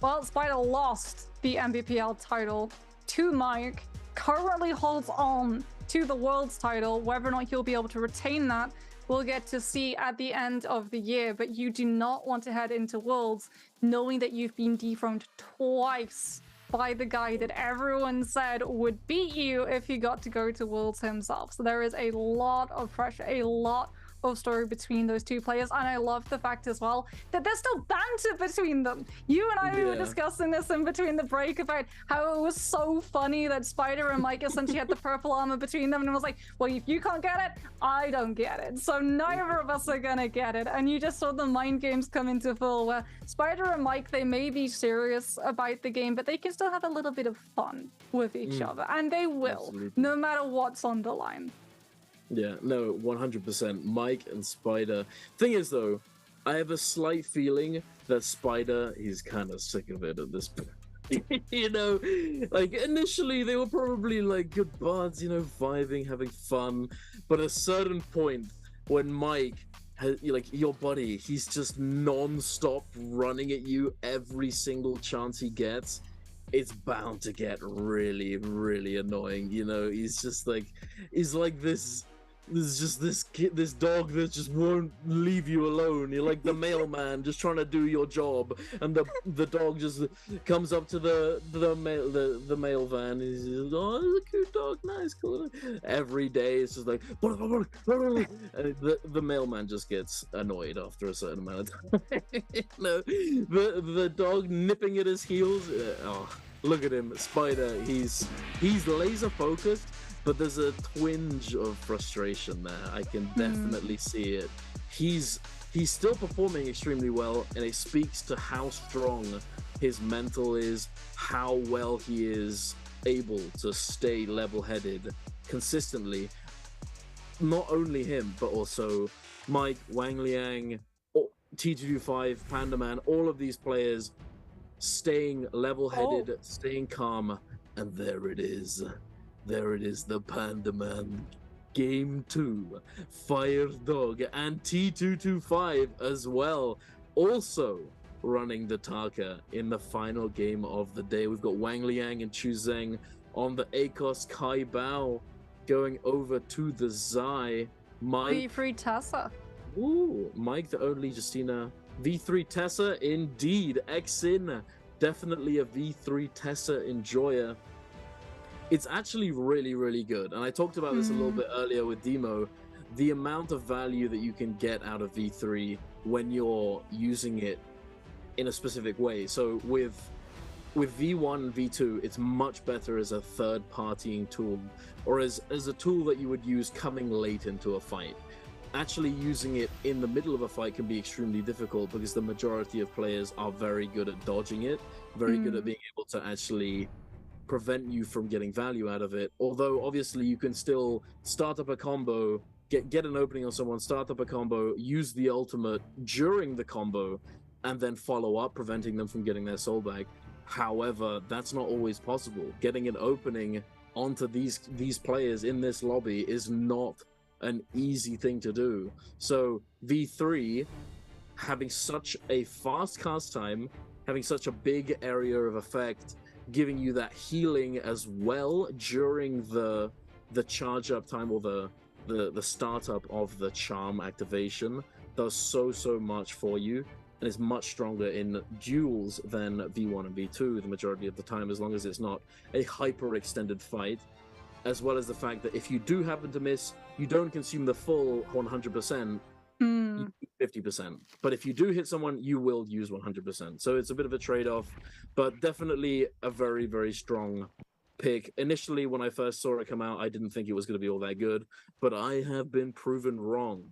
well, Spider lost the Nbpl title to Mike, currently holds on to the world's title. Whether or not he'll be able to retain that, we'll get to see at the end of the year. But you do not want to head into Worlds knowing that you've been dethroned twice by the guy that everyone said would beat you if he got to go to Worlds himself. So there is a lot of pressure, a lot of story between those two players, and I love the fact as well that there's still banter between them. You and I were discussing this in between the break about how it was so funny that Spider and Mike essentially had the purple armor between them, and it was like, well, if you can't get it, I don't get it, so neither of us are gonna get it. And you just saw the mind games come into full, where Spider and Mike, they may be serious about the game, but they can still have a little bit of fun with each other, and they will, no matter what's on the line. Yeah, no, 100%. Mike and Spider. Thing is, though, I have a slight feeling that Spider, he's kind of sick of it at this point. You know, like, initially they were probably like good buds, you know, vibing, having fun. But at a certain point, when Mike, like, your buddy, he's just non-stop running at you every single chance he gets, it's bound to get really, really annoying. You know, he's just like, he's like this kid, this dog that just won't leave you alone. You're like the mailman just trying to do your job, and the dog just comes up to the mail van. And he's just, oh, it's a cute dog, nice, cool. Every day it's just like, and the mailman just gets annoyed after a certain amount of time. No, the dog nipping at his heels. Oh, look at him, Spider. He's laser focused. But there's a twinge of frustration there. I can definitely see it. He's still performing extremely well, and it speaks to how strong his mental is, how well he is able to stay level-headed consistently. Not only him, but also Mike, Wang Liang, T25, Pandaman, all of these players staying level-headed, staying calm, and there it is. There it is, the Panda Man. Game 2. Fire Dog and T225 as well. also running the Taka in the final game of the day. We've got Wang Liang and Chu Zheng on the ACOS Kai Bao going over to the Zai. Mike. V3 Tessa. Ooh, Mike the only Justina. V3 Tessa, indeed. Xin, definitely a V3 Tessa enjoyer. It's actually really, really good. And I talked about this a little bit earlier with Demo. The amount of value that you can get out of V3 when you're using it in a specific way. So with V1 and V2, it's much better as a third-partying tool, or as a tool that you would use coming late into a fight. Actually using it in the middle of a fight can be extremely difficult because the majority of players are very good at dodging it, very good at being able to actually prevent you from getting value out of it. Although obviously you can still start up a combo, get an opening on someone, start up a combo, use the ultimate during the combo, and then follow up, preventing them from getting their soul back. However, that's not always possible. Getting an opening onto these players in this lobby is not an easy thing to do. So V3, having such a fast cast time, having such a big area of effect, giving you that healing as well during the charge up time or the startup of the charm activation, does so much for you, and is much stronger in duels than V1 and V2 the majority of the time, as long as it's not a hyper extended fight. As well as the fact that if you do happen to miss, you don't consume the full 100%, you do 50%. But if you do hit someone, you will use 100%. So it's a bit of a trade-off, but definitely a very, very strong pick. Initially, when I first saw it come out, I didn't think it was going to be all that good, but I have been proven wrong.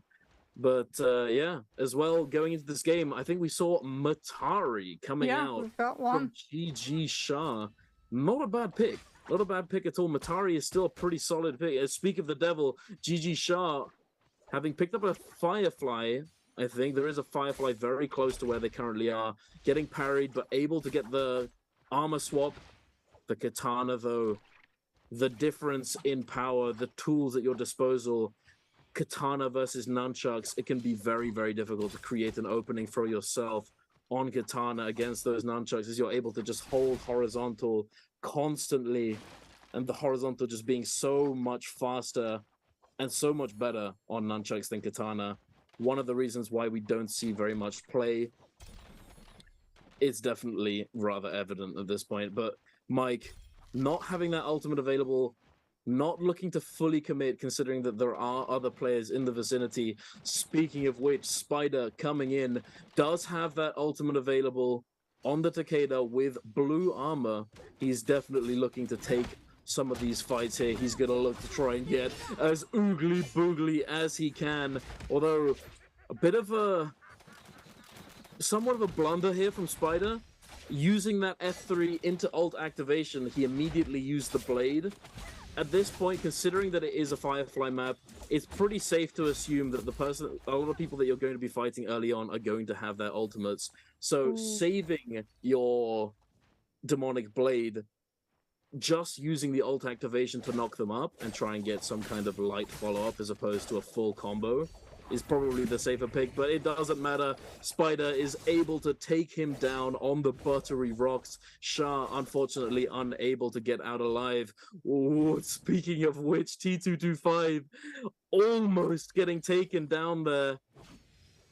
But yeah, as well, going into this game, I think we saw Matari coming out from GG Shah. Not a bad pick. Not a bad pick at all. Matari is still a pretty solid pick. Speak of the devil, GG Shah, having picked up a Firefly, I think there is a Firefly very close to where they currently are, getting parried, but able to get the armor swap. The Katana, though, the difference in power, the tools at your disposal, Katana versus Nunchucks, it can be very, very difficult to create an opening for yourself on Katana against those Nunchucks, as you're able to just hold horizontal constantly, and the horizontal just being so much faster and so much better on Nunchucks than Katana. One of the reasons why we don't see very much play, it's definitely rather evident at this point. But Mike, not having that ultimate available, not looking to fully commit, considering that there are other players in the vicinity. Speaking of which, Spider coming in does have that ultimate available on the Takeda with blue armor. He's definitely looking to take some of these fights here. He's going to look to try and get as oogly boogly as he can. Although, a bit of somewhat of a blunder here from Spider. Using that F3 into ult activation, he immediately used the blade. At this point, considering that it is a Firefly map, it's pretty safe to assume that a lot of people that you're going to be fighting early on are going to have their ultimates. So saving your demonic blade, just using the ult activation to knock them up and try and get some kind of light follow-up as opposed to a full combo, is probably the safer pick, but it doesn't matter. Spider is able to take him down on the buttery rocks. Shah, unfortunately, unable to get out alive. Ooh, speaking of which, T225 almost getting taken down there.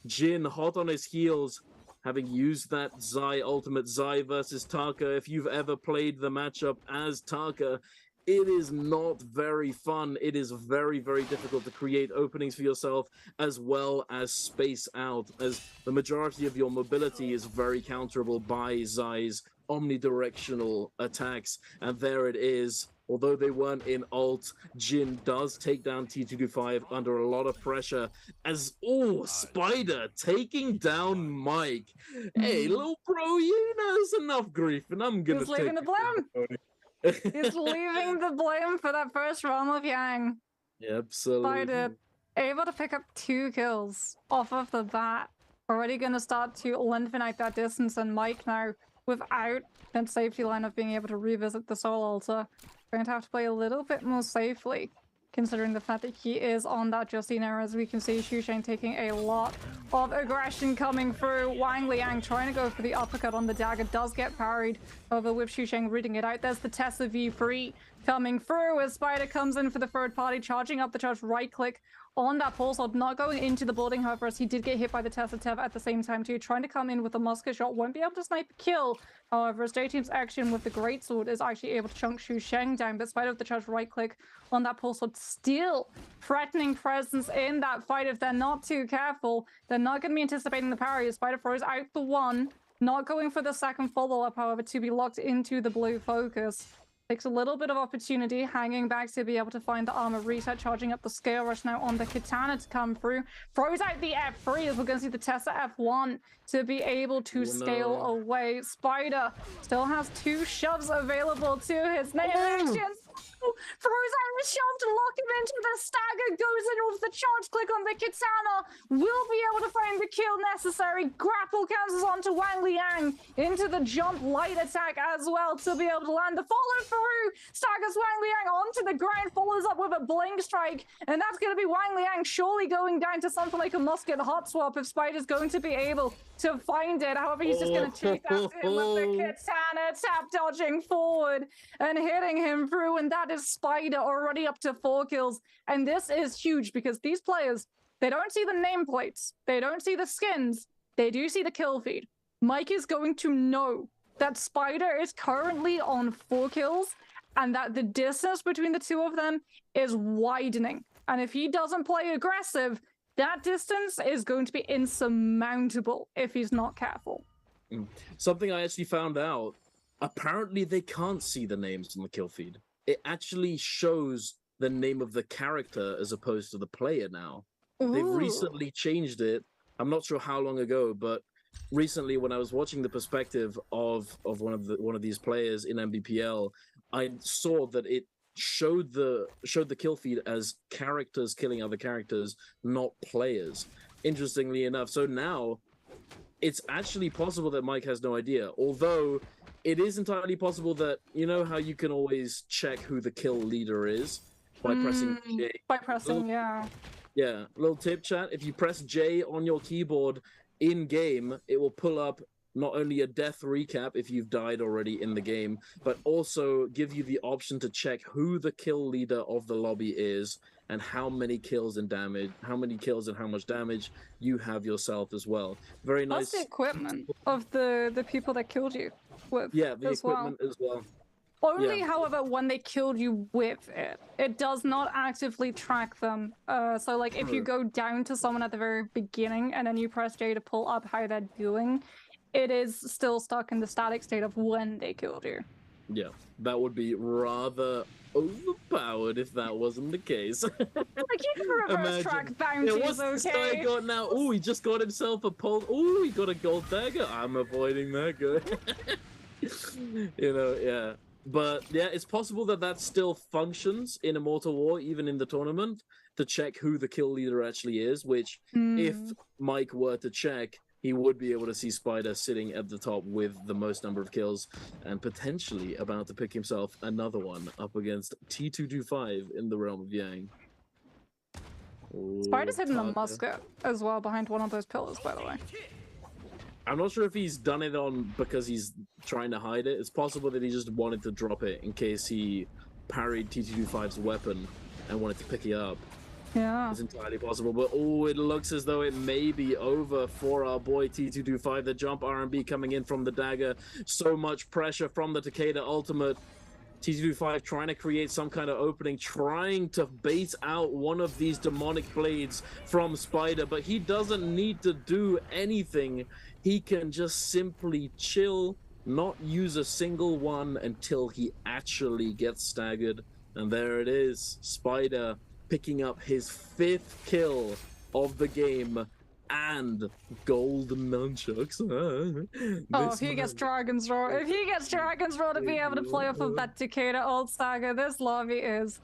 Jin hot on his heels, having used that Zai ultimate. Zai versus Taka. If you've ever played the matchup as Taka, it is not very fun. It is very, very difficult to create openings for yourself as well as space out, as the majority of your mobility is very counterable by Zai's omnidirectional attacks. And there it is. Although they weren't in ult, Jin does take down T225 under a lot of pressure as, Spider taking down Mike. Hey, little bro, you know, it's enough grief, and I'm gonna take leaving the blame. He's leaving the blame for that first round with Yang. Absolutely. Spider able to pick up 2 kills off of the bat. Already going to start to lengthen out that distance, and Mike now, without that safety line of being able to revisit the soul altar, going to have to play a little bit more safely. considering the fact that he is on that Justina. As we can see, Xu Sheng taking a lot of aggression coming through. Wang Liang trying to go for the uppercut on the dagger, does get parried over with Xu Sheng reading it out. There's the Tessa V3 coming through as Spider comes in for the third party, charging up the charge, right click on that pulse sword, not going into the building. However, as he did get hit by the Tessa Tev at the same time too, trying to come in with a musket shot, won't be able to snipe a kill. However, as J-Team's action with the greatsword is actually able to chunk Xu Sheng down, but Spider with the charge right click on that pulse sword, still threatening presence in that fight. If they're not too careful, they're not going to be anticipating the parry. Spider throws out the one, not going for the second follow-up, however, to be locked into the blue focus. Takes a little bit of opportunity, hanging back to be able to find the armor reset, charging up the scale rush now on the katana to come through. Throws out the F3 as we're going to see the Tessa F1 to be able to scale away. Spider still has 2 shoves available to his name actions. Throws out the shove to lock him into the stagger, goes in with the charge click on the katana, will be able to find the kill necessary. Grapple cancels onto Wang Liang into the jump light attack as well to be able to land the follow through. Staggers Wang Liang onto the ground, follows up with a blink strike, and that's going to be Wang Liang surely going down to something like a musket hot swap if Spider's going to be able to find it. However, he's just going to take that in with the katana, tap dodging forward and hitting him through, and that is Spider already up to 4 kills. And this is huge because these players, they don't see the nameplates, they don't see the skins, they do see the kill feed. Mike is going to know that Spider is currently on 4 kills and that the distance between the two of them is widening. And if he doesn't play aggressive, that distance is going to be insurmountable if he's not careful. Something I actually found out, apparently they can't see the names in the kill feed. It actually shows the name of the character as opposed to the player now. Ooh. They've recently changed it. I'm not sure how long ago, but recently when I was watching the perspective of one of these players in Nbpl, I saw that it showed the kill feed as characters killing other characters, not players. Interestingly enough, so now it's actually possible that Mike has no idea, although it is entirely possible that, you know how you can always check who the kill leader is by pressing J. By pressing, yeah. Yeah, little tip chat, if you press J on your keyboard in game, it will pull up not only a death recap if you've died already in the game, but also give you the option to check who the kill leader of the lobby is and how many kills and how much damage you have yourself as well. Very nice. Plus the equipment of the people that killed you with. Yeah, the equipment as well. Only, however, when they killed you with it. It does not actively track them. So, like, if you go down to someone at the very beginning and then you press J to pull up how they're doing, it is still stuck in the static state of when they killed you. Yeah, that would be rather overpowered if that wasn't the case. Like, you can reverse track bounties, what's this guy got now? Oh, he just got himself a pole. Oh, he got a gold dagger. I'm avoiding that guy. You know, yeah. But yeah, it's possible that that still functions in Immortal War, even in the tournament, to check who the kill leader actually is, which if Mike were to check, he would be able to see Spider sitting at the top with the most number of kills and potentially about to pick himself another one up against T225 in the realm of Yang. Spider's hitting the musket as well behind one of those pillars, by the way. I'm not sure if he's done it on because he's trying to hide it. It's possible that he just wanted to drop it in case he parried T225's weapon and wanted to pick it up. Yeah. It's entirely possible, but oh, it looks as though it may be over for our boy T225. The jump R&B coming in from the dagger. So much pressure from the Takeda ultimate. T225 trying to create some kind of opening, trying to bait out one of these demonic blades from Spider, but he doesn't need to do anything. He can just simply chill, not use a single one until he actually gets staggered. And there it is, Spider picking up his 5th kill of the game and golden nunchucks. If he gets Dragon's Roar, to be able to play off of that Takeda ult saga, this lobby is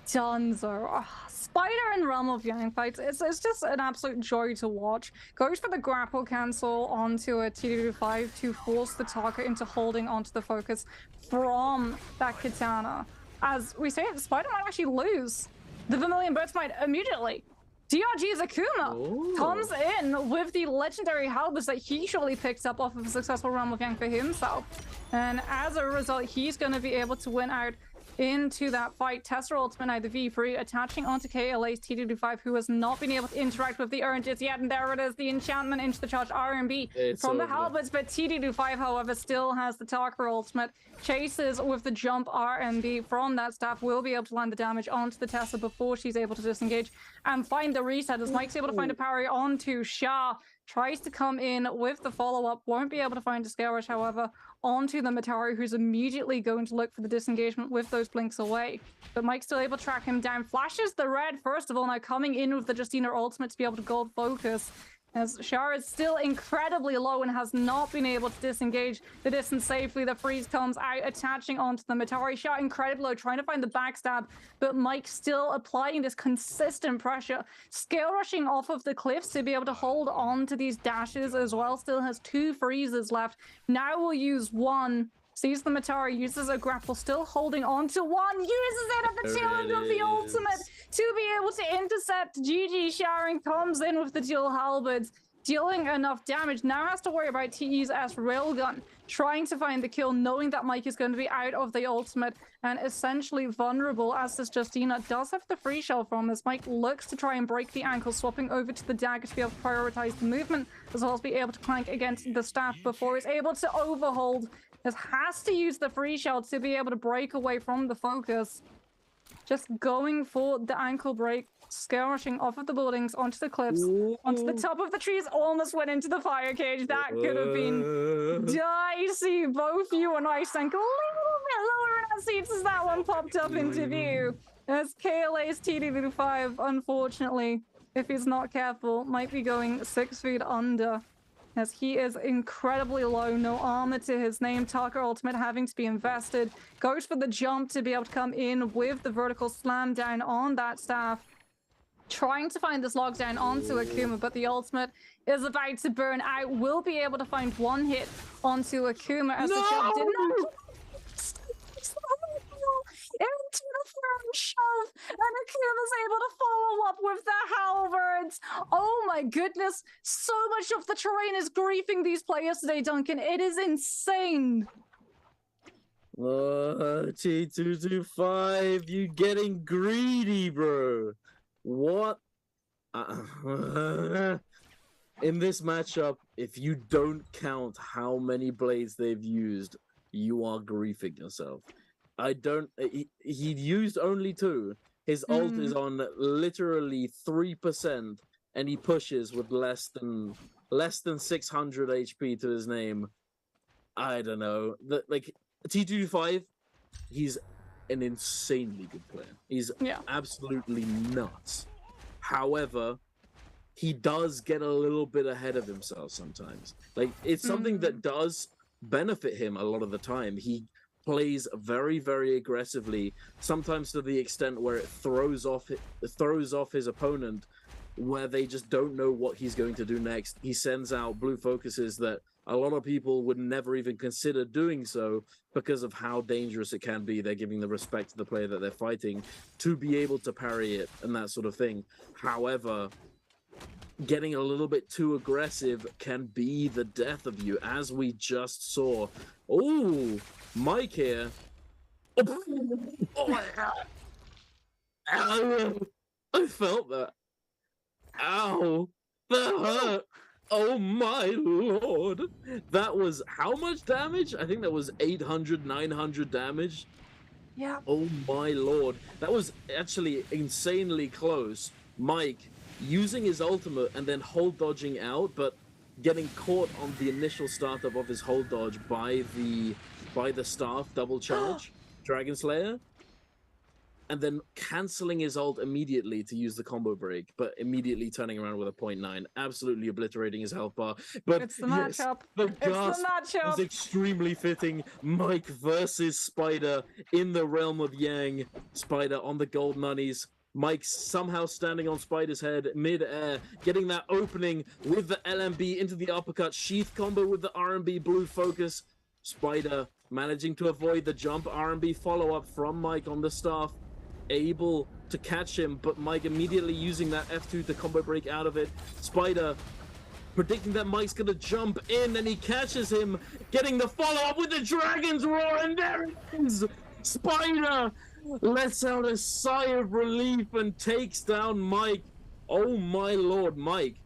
donezo. Oh, Spider and Realm of Yang fights, it's just an absolute joy to watch. Goes for the grapple cancel onto a T225 to force the target into holding onto the focus from that katana. As we say, Spider might actually lose the Vermilion Birthright immediately. DRG's Akuma comes in with the legendary halberds that he surely picked up off of a successful Realm of Yang for himself. And as a result, he's going to be able to win out into that fight. Tester ultimate now, the V3, attaching onto KLA's T225, who has not been able to interact with the urn just yet. And there it is, the enchantment into the charge RMB from the halberds. But T225, however, still has the Tarker ultimate. Chases with the jump RMB from that staff, will be able to land the damage onto the Tessa before she's able to disengage and find the reset, as Mike's able to find a parry onto Shah. Tries to come in with the follow-up, won't be able to find a scale rush, however, onto the Mataru, who's immediately going to look for the disengagement with those blinks away. But Mike's still able to track him down. Flashes the red, first of all, now coming in with the Justina ultimate to be able to gold focus, as Shah is still incredibly low and has not been able to disengage the distance safely. The freeze comes out, attaching onto the Matari. Shah incredibly low, trying to find the backstab, but Mike still applying this consistent pressure. Scale rushing off of the cliffs to be able to hold on to these dashes as well. Still has 2 freezes left. Now we'll use one. Sees the Matari, uses a grapple, still holding on to one, uses it at the tail end of the ultimate to be able to intercept. GG Sharon comes in with the dual halberds, dealing enough damage. Now has to worry about TE's S railgun, trying to find the kill, knowing that Mike is going to be out of the ultimate and essentially vulnerable, as this Justina does have the free shell from this. Mike looks to try and break the ankle, swapping over to the dagger to be able to prioritize the movement, as well as be able to clank against the staff before he's able to overhold. This has to use the free shell to be able to break away from the focus. Just going for the ankle break, scale rushing off of the buildings onto the cliffs, onto the top of the trees, almost went into the fire cage. That could have been dicey. Both you and I sank a little bit lower in our seats as that one popped up into view. As KLA's TD5, unfortunately, if he's not careful, might be going 6 feet under, as he is incredibly low, no armor to his name. Tarker ultimate having to be invested. Goes for the jump to be able to come in with the vertical slam down on that staff. Trying to find this lockdown onto Akuma, but the ultimate is about to burn out. Will be able to find one hit onto Akuma as the jump did not... into the firm shove, and Akuma's able to follow up with the halberds. Oh my goodness, so much of the terrain is griefing these players today, Duncan. It is insane. T225, you getting greedy, bro. What? In this matchup, if you don't count how many blades they've used, you are griefing yourself. He used only 2. His ult is on literally 3%, and he pushes with less than 600 HP to his name. I don't know. Like T225, he's an insanely good player. He's absolutely nuts. However, he does get a little bit ahead of himself sometimes. Like, it's something that does benefit him a lot of the time. He plays very, very aggressively, sometimes to the extent where it throws off his opponent, where they just don't know what he's going to do next. He sends out blue focuses that a lot of people would never even consider doing so because of how dangerous it can be. They're giving the respect to the player that they're fighting to be able to parry it and that sort of thing. However, getting a little bit too aggressive can be the death of you, as we just saw. Oh, Mike here. Oh, I felt that. Ow, that hurt. Oh my lord. That was how much damage? I think that was 800, 900 damage. Yeah. Oh my lord. That was actually insanely close. Mike using his ultimate and then hold dodging out, but getting caught on the initial startup of his hold dodge by the staff double charge Dragon Slayer, and then cancelling his ult immediately to use the combo break, but immediately turning around with a 0.9, absolutely obliterating his health bar. But it's the matchup. The gasp was extremely fitting. Mike versus Spider in the realm of Yang. Spider on the gold monies. Mike somehow standing on Spider's head mid-air, getting that opening with the LMB into the uppercut, sheath combo with the R&B blue focus. Spider managing to avoid the jump R&B follow-up from Mike on the staff, able to catch him, but Mike immediately using that F2 to combo break out of it. Spider predicting that Mike's gonna jump in, and he catches him, getting the follow-up with the Dragon's Roar, and there it is! Spider lets out a sigh of relief and takes down Mike. Oh my lord, Mike.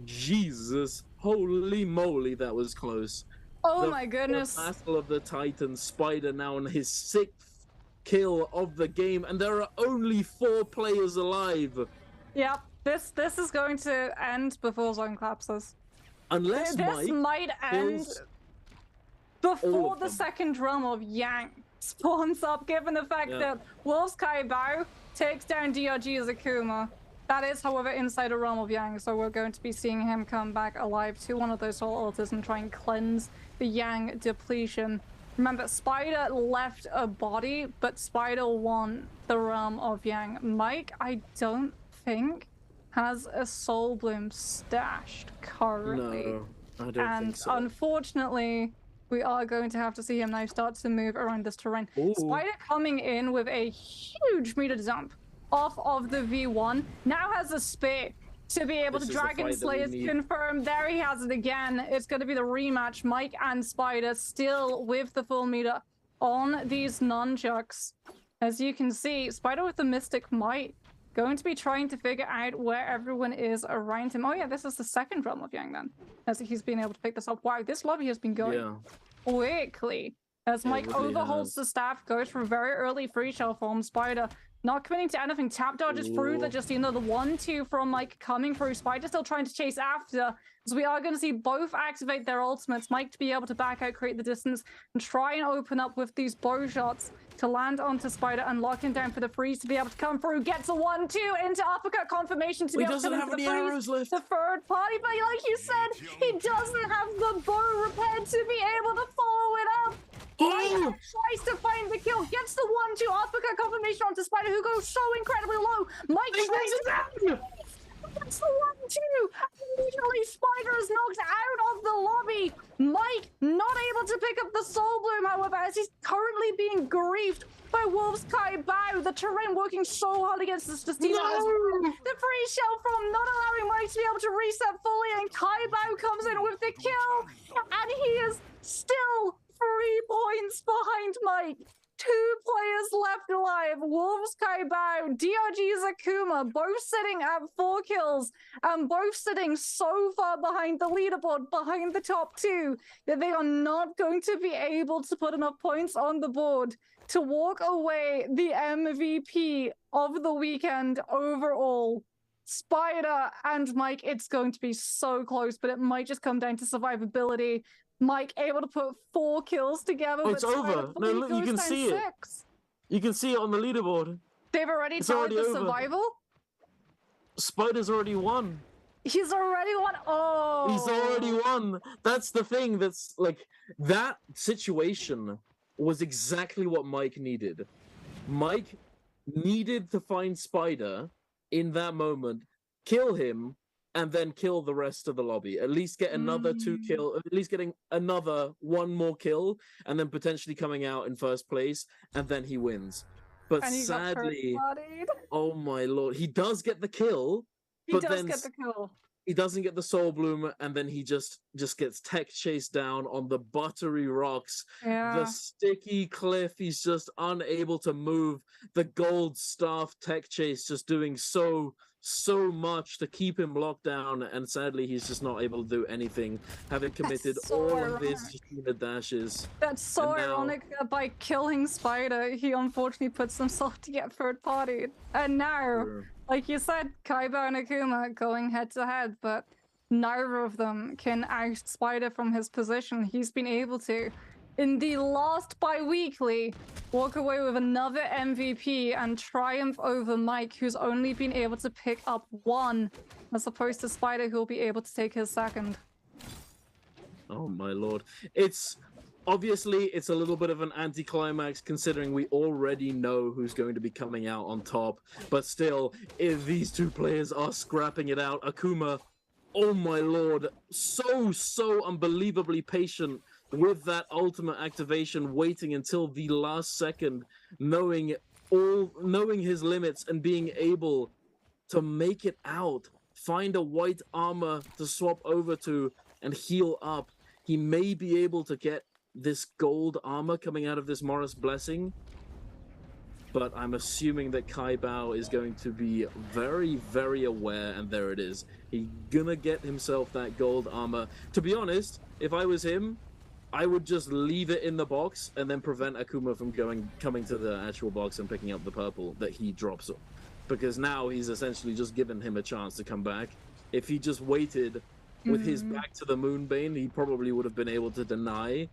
Jesus. Holy moly, that was close. Oh my goodness. The Battle of the Titans, Spider now on his 6th kill of the game, and there are only 4 players alive. Yep, this is going to end before Zone collapses. Unless this might end before the them. second realm of Yang spawns up, given the fact that Wolf's Kai Bao takes down DRG's Akuma. That is, however, inside a realm of Yang, so we're going to be seeing him come back alive to one of those soul altars and try and cleanse the Yang depletion. Remember, Spider left a body, but Spider won the realm of Yang. Mike, I don't think, has a Soul Bloom stashed currently. No, I don't think so. And unfortunately, we are going to have to see him now start to move around this terrain. Ooh. Spider coming in with a huge meter jump off of the V1, now has a spear to be able to Dragon Slayers confirm. There he has it again. It's going to be the rematch. Mike and Spider still with the full meter on these nunchucks. As you can see, Spider with the Mystic Might going to be trying to figure out where everyone is around him. Oh yeah, this is the second realm of Yang then, as he's been able to pick this up. Wow, this lobby has been going quickly. As Mike overholds the staff, goes for a very early free shell from Spider. Not committing to anything. Tap dodges through the just, the 1-2 from Mike coming through. Spider still trying to chase after. So we are going to see both activate their ultimates. Mike to be able to back out, create the distance, and try and open up with these bow shots to land onto Spider and lock him down for the freeze to be able to come through. Gets a 1-2 into uppercut confirmation to be able to come into the freeze. The third party, but like you said, he doesn't have the bow repaired to be able to follow it up. Mike tries to find the kill, gets the 1-2 uppercut confirmation onto Spider, who goes so incredibly low. Mike tries to down. That's the 1-2. Immediately, Spider is knocked out of the lobby. Mike not able to pick up the Soul Bloom, however, as he's currently being griefed by Wolf's Kai Bao. The terrain working so hard against this Justina. The free shell from not allowing Mike to be able to reset fully, and Kai Bao comes in with the kill, and he is still 3 points behind Mike. 2 players left alive. Wolf's Kai Bao, DRG's Akuma, both sitting at 4 kills and both sitting so far behind the leaderboard, behind the top 2, that they are not going to be able to put enough points on the board to walk away the MVP of the weekend overall. Spider and Mike, it's going to be so close, but it might just come down to survivability. Mike able to put 4 kills together. It's over. No, look, you can see it. You can see it on the leaderboard. They've already tied the survival? Spider's already won. He's already won? Oh. He's already won. That's the thing. That's like, that situation was exactly what Mike needed. Mike needed to find Spider in that moment, kill him, and then kill the rest of the lobby. At least get another 2 kill, at least getting another 1 more kill, and then potentially coming out in first place, and then he wins. But sadly, oh my lord, he does get the kill, but then he doesn't get the Soul Bloom, and then he just gets tech chased down on the buttery rocks, the sticky cliff. He's just unable to move. The gold staff tech chase just doing so much to keep him locked down, and sadly he's just not able to do anything, having committed all of his dashes. That's so ironic that by killing Spider, he unfortunately puts himself to get third party. And now, like you said, Kai Bao and Akuma going head to head, but neither of them can oust Spider from his position. He's been able to, in the last Biweekly, walk away with another MVP and triumph over Mike, who's only been able to pick up 1, as opposed to Spider, who'll be able to take his second. Oh my lord. It's obviously it's a little bit of an anticlimax, considering we already know who's going to be coming out on top, but still, if these 2 players are scrapping it out, Akuma, oh my lord, so unbelievably patient with that ultimate activation, waiting until the last second, knowing all knowing his limits and being able to make it out, find a white armor to swap over to and heal up, he may be able to get this gold armor coming out of this Morris Blessing. But I'm assuming that Kai Bao is going to be very, very aware, and there it is. He's gonna get himself that gold armor. To be honest, if I was him, I would just leave it in the box and then prevent Akuma from coming to the actual box and picking up the purple that he drops. Because now he's essentially just given him a chance to come back. If he just waited with his back to the Moonbane, he probably would have been able to deny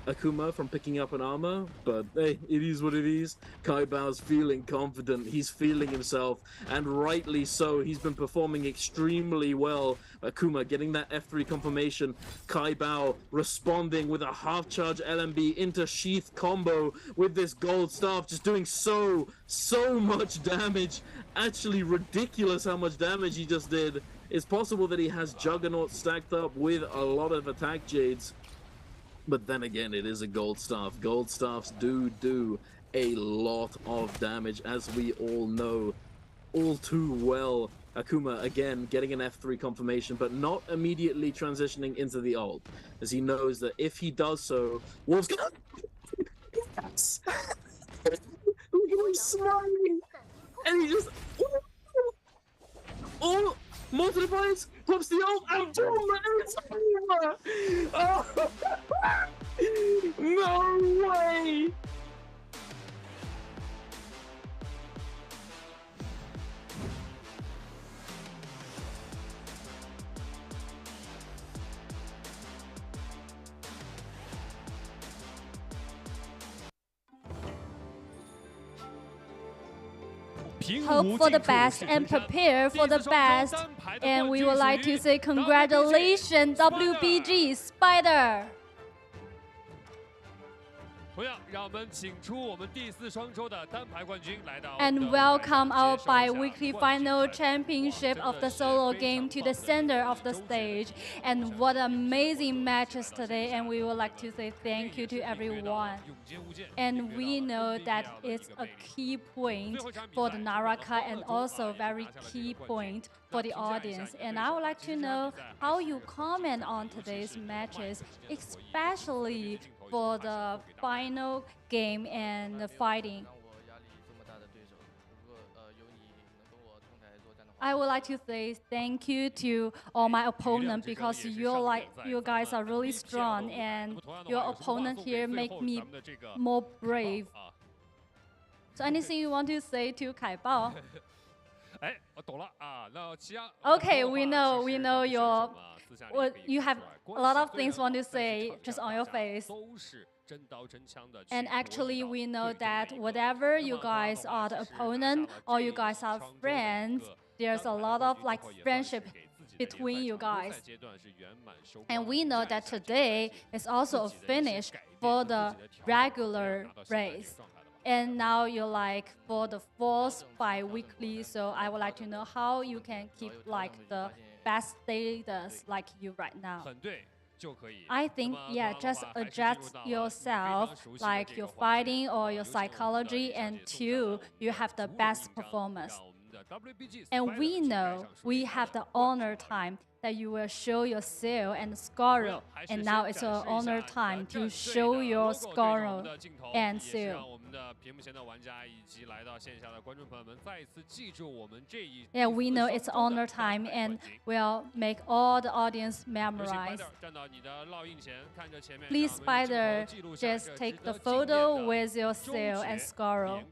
Akuma from picking up an armor, but hey, it is what it is. Kai Bao's feeling confident, he's feeling himself, and rightly so. He's been performing extremely well. Akuma getting that F3 confirmation, Kai Bao responding with a half-charge LMB into sheath combo with this gold staff, just doing so much damage. Actually ridiculous how much damage he just did. It's possible that he has Juggernaut stacked up with a lot of attack jades. But then again, it is a gold staff. Gold staffs do a lot of damage, as we all know all too well. Akuma, again, getting an F3 confirmation, but not immediately transitioning into the ult, as he knows that if he does so, Wolf's gonna... Yes! Look at him smiling! And he just... Oh! Multiplies, pops the ult, and boom! It's over! Oh! No way! Hope for the best and prepare for the best. And we would like to say congratulations, WBG Spider. And welcome our bi-weekly final championship of the solo game to the center of the stage. And what amazing matches today, and we would like to say thank you to everyone. And we know that it's a key point for the NARAKA and also very key point for the audience. And I would like to know how you comment on today's matches, especially for the final game and the fighting. I would like to say thank you to all my opponents, because you guys are really strong, and your opponent here make me more brave. So anything you want to say to Kai Bao? Okay, we know you have a lot of things want to say just on your face. And actually, we know that whatever you guys are the opponent or you guys are friends, there's a lot of like friendship between you guys. And we know that today is also a finish for the regular race. And now you're like for the fourth bi-weekly, so I would like to know how you can keep like the best status like you right now. I think, yeah, just adjust yourself, like your fighting or your psychology, until you have the best performance. And we know we have the honor time that you will show your Seal and Scorro, and now it's your honor time to show your Scorro and Seal. Yeah, we know it's honor time, and we'll make all the audience memorize. Please, Spider, just take the photo with your Seal and Scorro.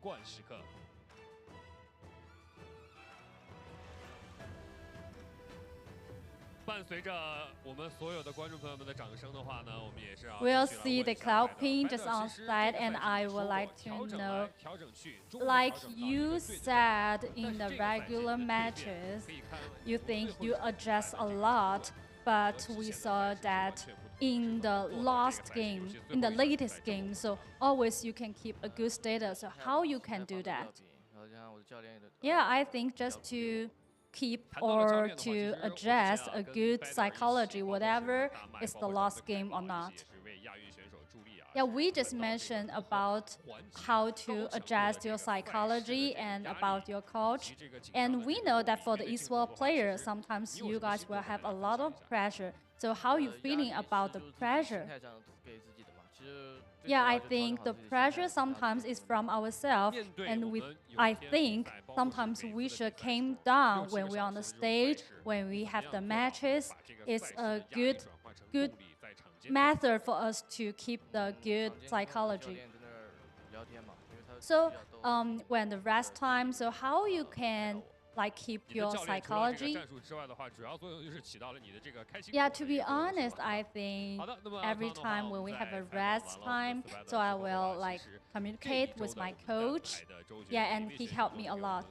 We'll see the cloud pin just on side, and I would like to know, like you said in the regular matches, you think you adjust a lot, but we saw that in the last game, in the latest game, so always you can keep a good status. So how you can do that? Yeah, I think just to keep or to address a good psychology, whatever is the last game or not. Yeah, we just mentioned about how to adjust your psychology and about your coach. And we know that for the esports players, sometimes you guys will have a lot of pressure. So how are you feeling about the pressure? Yeah, I think the pressure sometimes is from ourselves, and I think sometimes we should calm down when we're on the stage, when we have the matches. It's a good method for us to keep the good psychology. So when the rest time, so how you can like keep your psychology? Yeah, to be honest, I think every time when we have a rest time, so I will like communicate with my coach. Yeah, and he helped me a lot.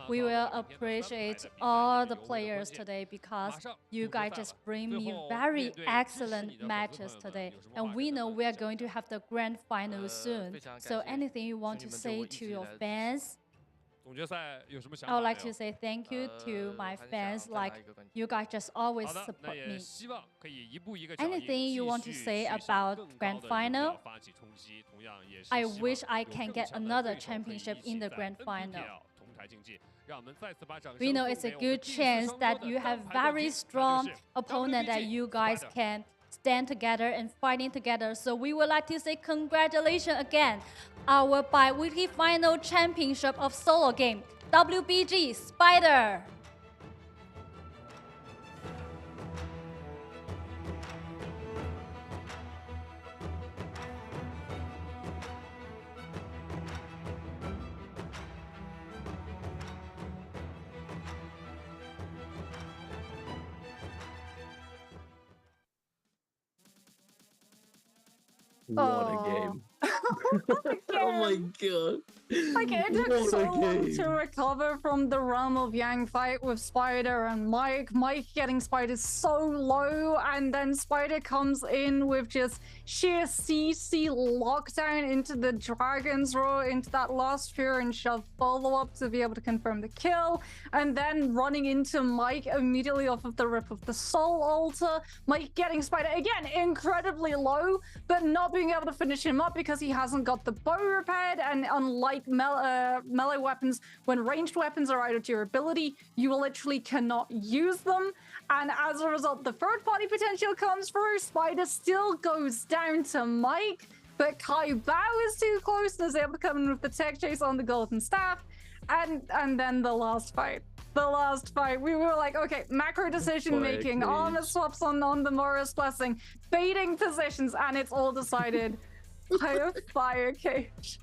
We will appreciate all the players today because you guys just bring me very excellent matches today. And we know we are going to have the grand final soon. So anything you want to say to your fans? I would like to say thank you to my fans, like you guys just always support me. Anything you want to say about grand final? I wish I can get another championship in the grand final. We know it's a good chance that you have very strong opponent that you guys can stand together and fighting together. So we would like to say congratulations again. Our bi-weekly final championship of solo game, WBG Spider. What a game. Oh my god. Like, it took so long to recover from the realm of Yang fight with Spider and Mike. Mike getting Spider so low, and then Spider comes in with just sheer CC lockdown into the Dragon's Roar, into that last Fear and Shove follow-up to be able to confirm the kill, and then running into Mike immediately off of the rip of the Soul Altar. Mike getting Spider, again, incredibly low, but not being able to finish him up because he hasn't got the bow repaired, and unlike melee weapons, when ranged weapons are out of durability, you literally cannot use them, and as a result, the third party potential comes through. Spider still goes down to Mike, but Kai Bao is too close and is able to come in with the tech chase on the golden staff, and then the last fight. We were like, okay, macro decision making, armor swaps on the Morris Blessing, baiting positions, and it's all decided by a fire cage.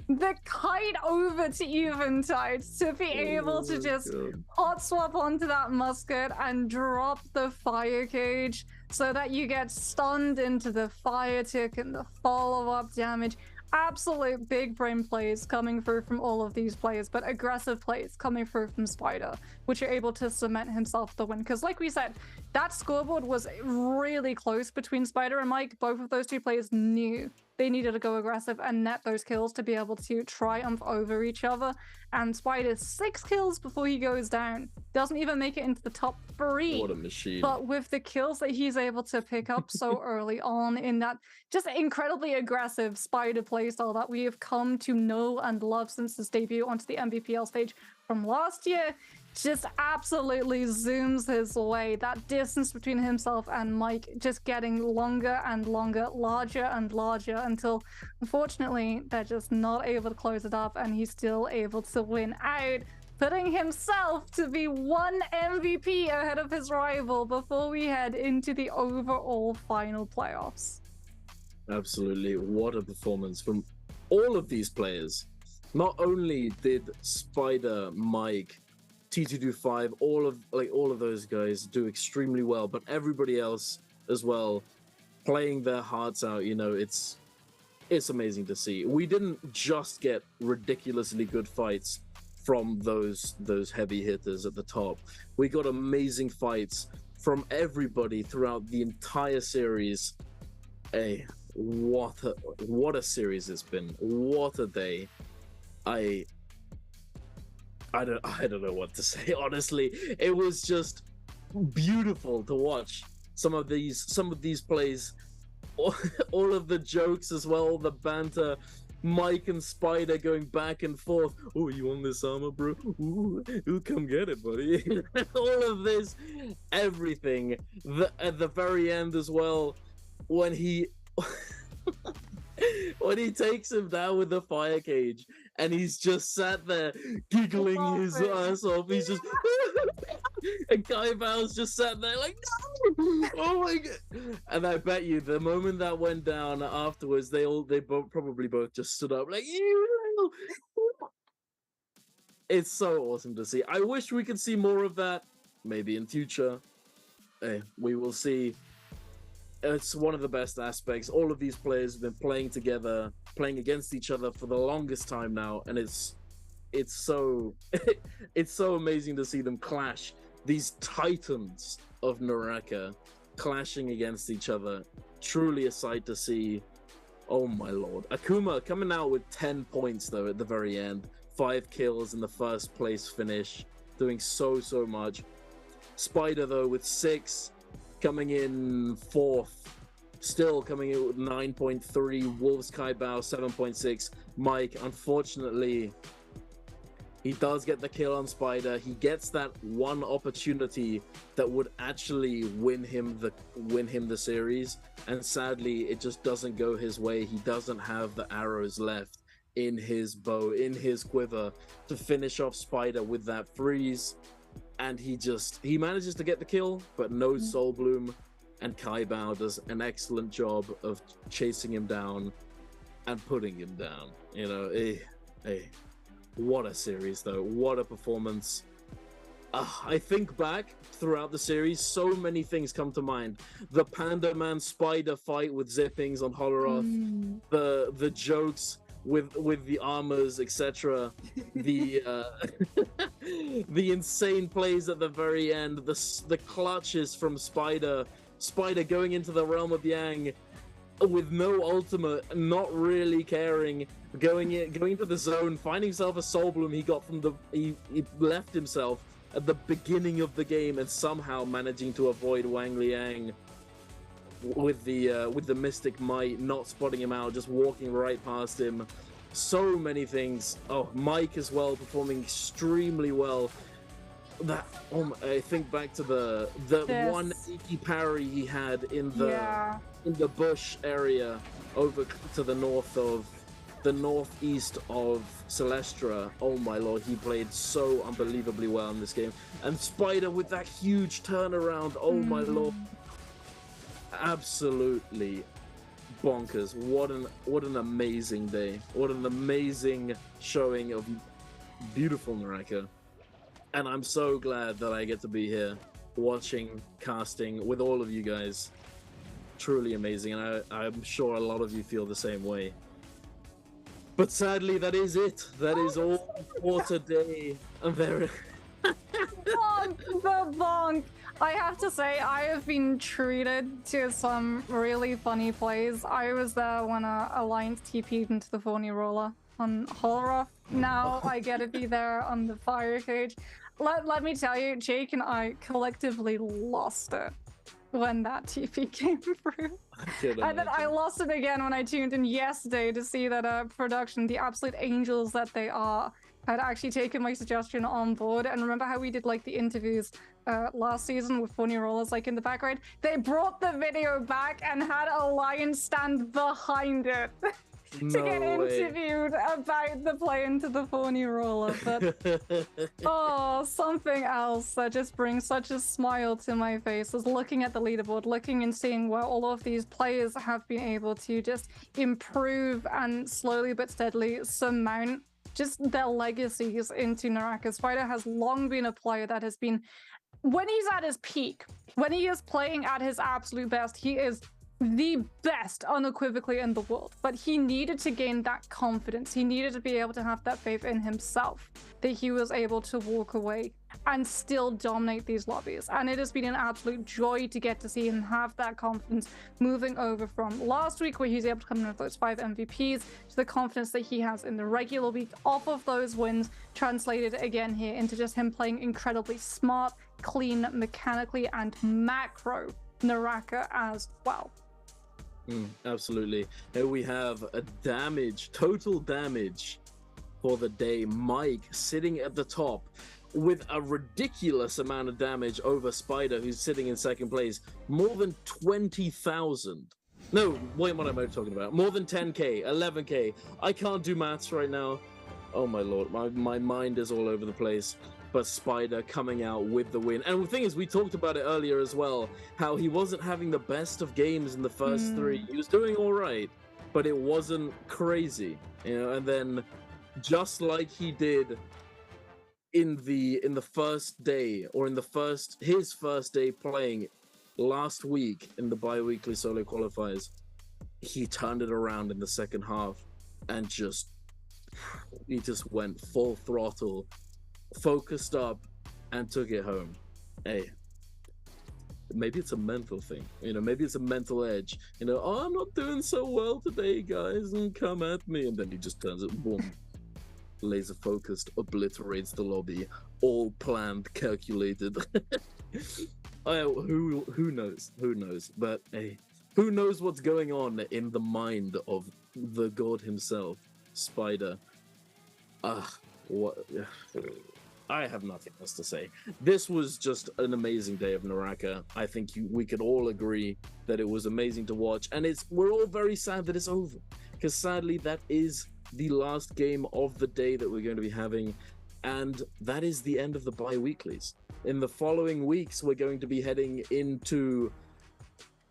The kite over to Eventide to be able to just hot swap onto that musket and drop the fire cage so that you get stunned into the fire tick and the follow-up damage. Absolute big brain plays coming through from all of these players, but aggressive plays coming through from Spider, which are able to cement himself the win. Because like we said, that scoreboard was really close between Spider and Mike. Both of those two players knew they needed to go aggressive and net those kills to be able to triumph over each other. And Spider's 6 kills before he goes down. Doesn't even make it into the top 3. What a machine. But with the kills that he's able to pick up so early on in that just incredibly aggressive Spider playstyle that we have come to know and love since his debut onto the Nbpl stage from last year, just absolutely zooms his way. That distance between himself and Mike just getting longer and longer, larger and larger, until unfortunately they're just not able to close it up, and he's still able to win out, putting himself to be 1 MVP ahead of his rival before we head into the overall final playoffs. Absolutely. What a performance from all of these players. Not only did Spider, Mike, T225, all of those guys do extremely well, but everybody else as well playing their hearts out. You know, it's amazing to see. We didn't just get ridiculously good fights from those heavy hitters at the top. We got amazing fights from everybody throughout the entire series. Hey, what a series it's been. What a day. I don't know what to say, honestly. It was just beautiful to watch. Some of these plays, all of the jokes as well, the banter. Mike and Spider going back and forth. Oh, you want this armor, bro? Ooh, come get it, buddy. All of this, everything. At the very end as well, when he when he takes him down with the fire cage, and he's just sat there giggling his ass off. He's just and Kai Bao's just sat there like, no! Oh my god! And I bet you the moment that went down afterwards, they probably both just stood up like, you. It's so awesome to see. I wish we could see more of that. Maybe in future. Hey, we will see. It's one of the best aspects. All of these players have been playing together, playing against each other for the longest time now, and it's so it's so amazing to see them clash. These titans of NARAKA clashing against each other. Truly a sight to see. Oh my lord. Akuma coming out with 10 points though at the very end. 5 kills in the first place finish. Doing so much. Spider though with 6. Coming in 4th. Still coming in with 9.3. Wolves Kai Bao 7.6. Mike, unfortunately, he does get the kill on Spider. He gets that one opportunity that would actually win him the series, and sadly, it just doesn't go his way. He doesn't have the arrows left in his bow, in his quiver, to finish off Spider with that freeze. And he manages to get the kill, but no Soul Bloom, and Kai Bao does an excellent job of chasing him down and putting him down. You know, what a series though, what a performance. I think back throughout the series, so many things come to mind. The Panda Man Spider fight with Zippings on Holoroth, the jokes with the armors, etc. The the insane plays at the very end, the clutches from Spider going into the realm of Yang with no ultimate, not really caring, going to the zone, finding himself a Soul Bloom he got from he left himself at the beginning of the game, and somehow managing to avoid Wang Liang with the Mystic Might, not spotting him out, just walking right past him. So many things. Oh, Mike as well, performing extremely well. I think back to the 180 parry he had in the bush area over to the northeast of Celestra. Oh my lord, he played so unbelievably well in this game. And Spider with that huge turnaround. Oh my lord, absolutely bonkers. What an amazing day. What an amazing showing of beautiful NARAKA. And I'm so glad that I get to be here watching, casting with all of you guys. Truly amazing, and I'm sure a lot of you feel the same way. But sadly, that is it. That is all for today. I'm very... Bonk. I have to say, I have been treated to some really funny plays. I was there when Alliance TP'd into the Phony Roller on Holoroth. Now I get to be there on the Fire Cage. Let me tell you, Jake and I collectively lost it when that TP came through. And then I lost it again when I tuned in yesterday to see that production, the absolute angels that they are, had actually taken my suggestion on board. And remember how we did like the interviews last season with Phony Rollers like in the background? They brought the video back and had a lion stand behind it. To get interviewed about the play into the Phony Roller, but oh, something else that just brings such a smile to my face is looking at the leaderboard, looking and seeing where all of these players have been able to just improve and slowly but steadily surmount just their legacies into NARAKA. Spider has long been a player that has been, when he's at his peak, when he is playing at his absolute best, he is the best unequivocally in the world, but he needed to gain that confidence. He needed to be able to have that faith in himself that he was able to walk away and still dominate these lobbies. And it has been an absolute joy to get to see him have that confidence moving over from last week, where he's able to come in with those 5 MVPs, to the confidence that he has in the regular week off of those wins, translated again here into just him playing incredibly smart, clean, mechanically, and macro NARAKA as well. Absolutely. Here we have a total damage for the day. Mike sitting at the top with a ridiculous amount of damage over Spider, who's sitting in second place. More than 20,000. No, wait, what am I talking about? More than 10k, 11k. I can't do maths right now. Oh my lord, my mind is all over the place. But Spider coming out with the win. And the thing is, we talked about it earlier as well, how he wasn't having the best of games in the first 3. He was doing all right, but it wasn't crazy, you know. And then, just like he did in the first day, or in his first day playing last week in the bi-weekly solo qualifiers, he turned it around in the second half and he just went full throttle, focused up, and took it home. Hey, maybe it's a mental thing, you know, maybe it's a mental edge, you know. Oh, I'm not doing so well today, guys, and come at me. And then he just turns it, boom, laser focused, obliterates the lobby, all planned, calculated. Who knows, but hey, who knows what's going on in the mind of the god himself, Spider. What I have nothing else to say. This was just an amazing day of NARAKA. I think we could all agree that it was amazing to watch, and we're all very sad that it's over, because sadly that is the last game of the day that we're going to be having, and that is the end of the bi-weeklies. In the following weeks, we're going to be heading into,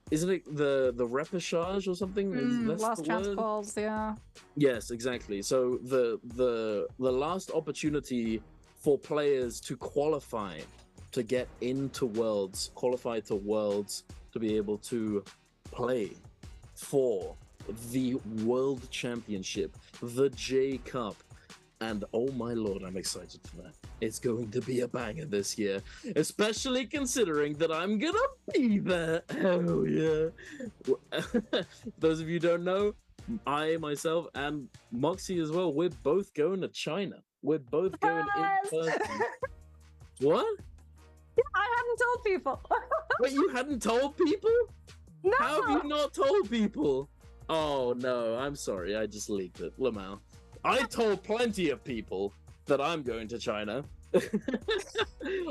isn't it the repechage or something? Last chance calls, yeah. Yes, exactly. So the last opportunity for players to qualify to get into Worlds, qualify to Worlds, to be able to play for the World Championship, the J Cup. And oh my lord, I'm excited for that. It's going to be a banger this year, especially considering that I'm gonna be there. Hell yeah. Those of you who don't know, I, myself, and Moxie as well, we're both going to China. We're both going in person. What? Yeah, I hadn't told people. Wait, you hadn't told people? No! How have you not told people? Oh no, I'm sorry, I just leaked it. Lamau. I told plenty of people that I'm going to China.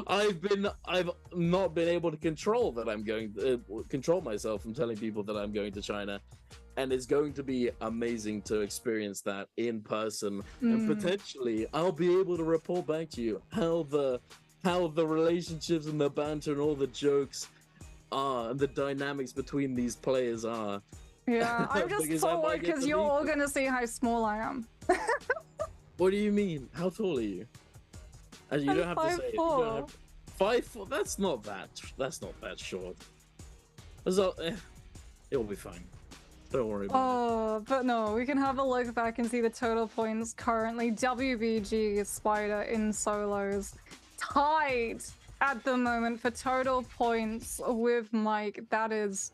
I've not been able to control that I'm going to control myself from telling people that I'm going to China, and it's going to be amazing to experience that in person, and potentially I'll be able to report back to you how the relationships and the banter and all the jokes are, and the dynamics between these players are. Yeah, I'm just forward because you're all gonna see how small I am. What do you mean? How tall are you? And you don't have to say it. 5'4". 5'4". That's not that short. So, it'll be fine. Don't worry about it. Oh, but no, we can have a look back and see the total points currently. WBG Spider in solos tied at the moment for total points with Mike. That is,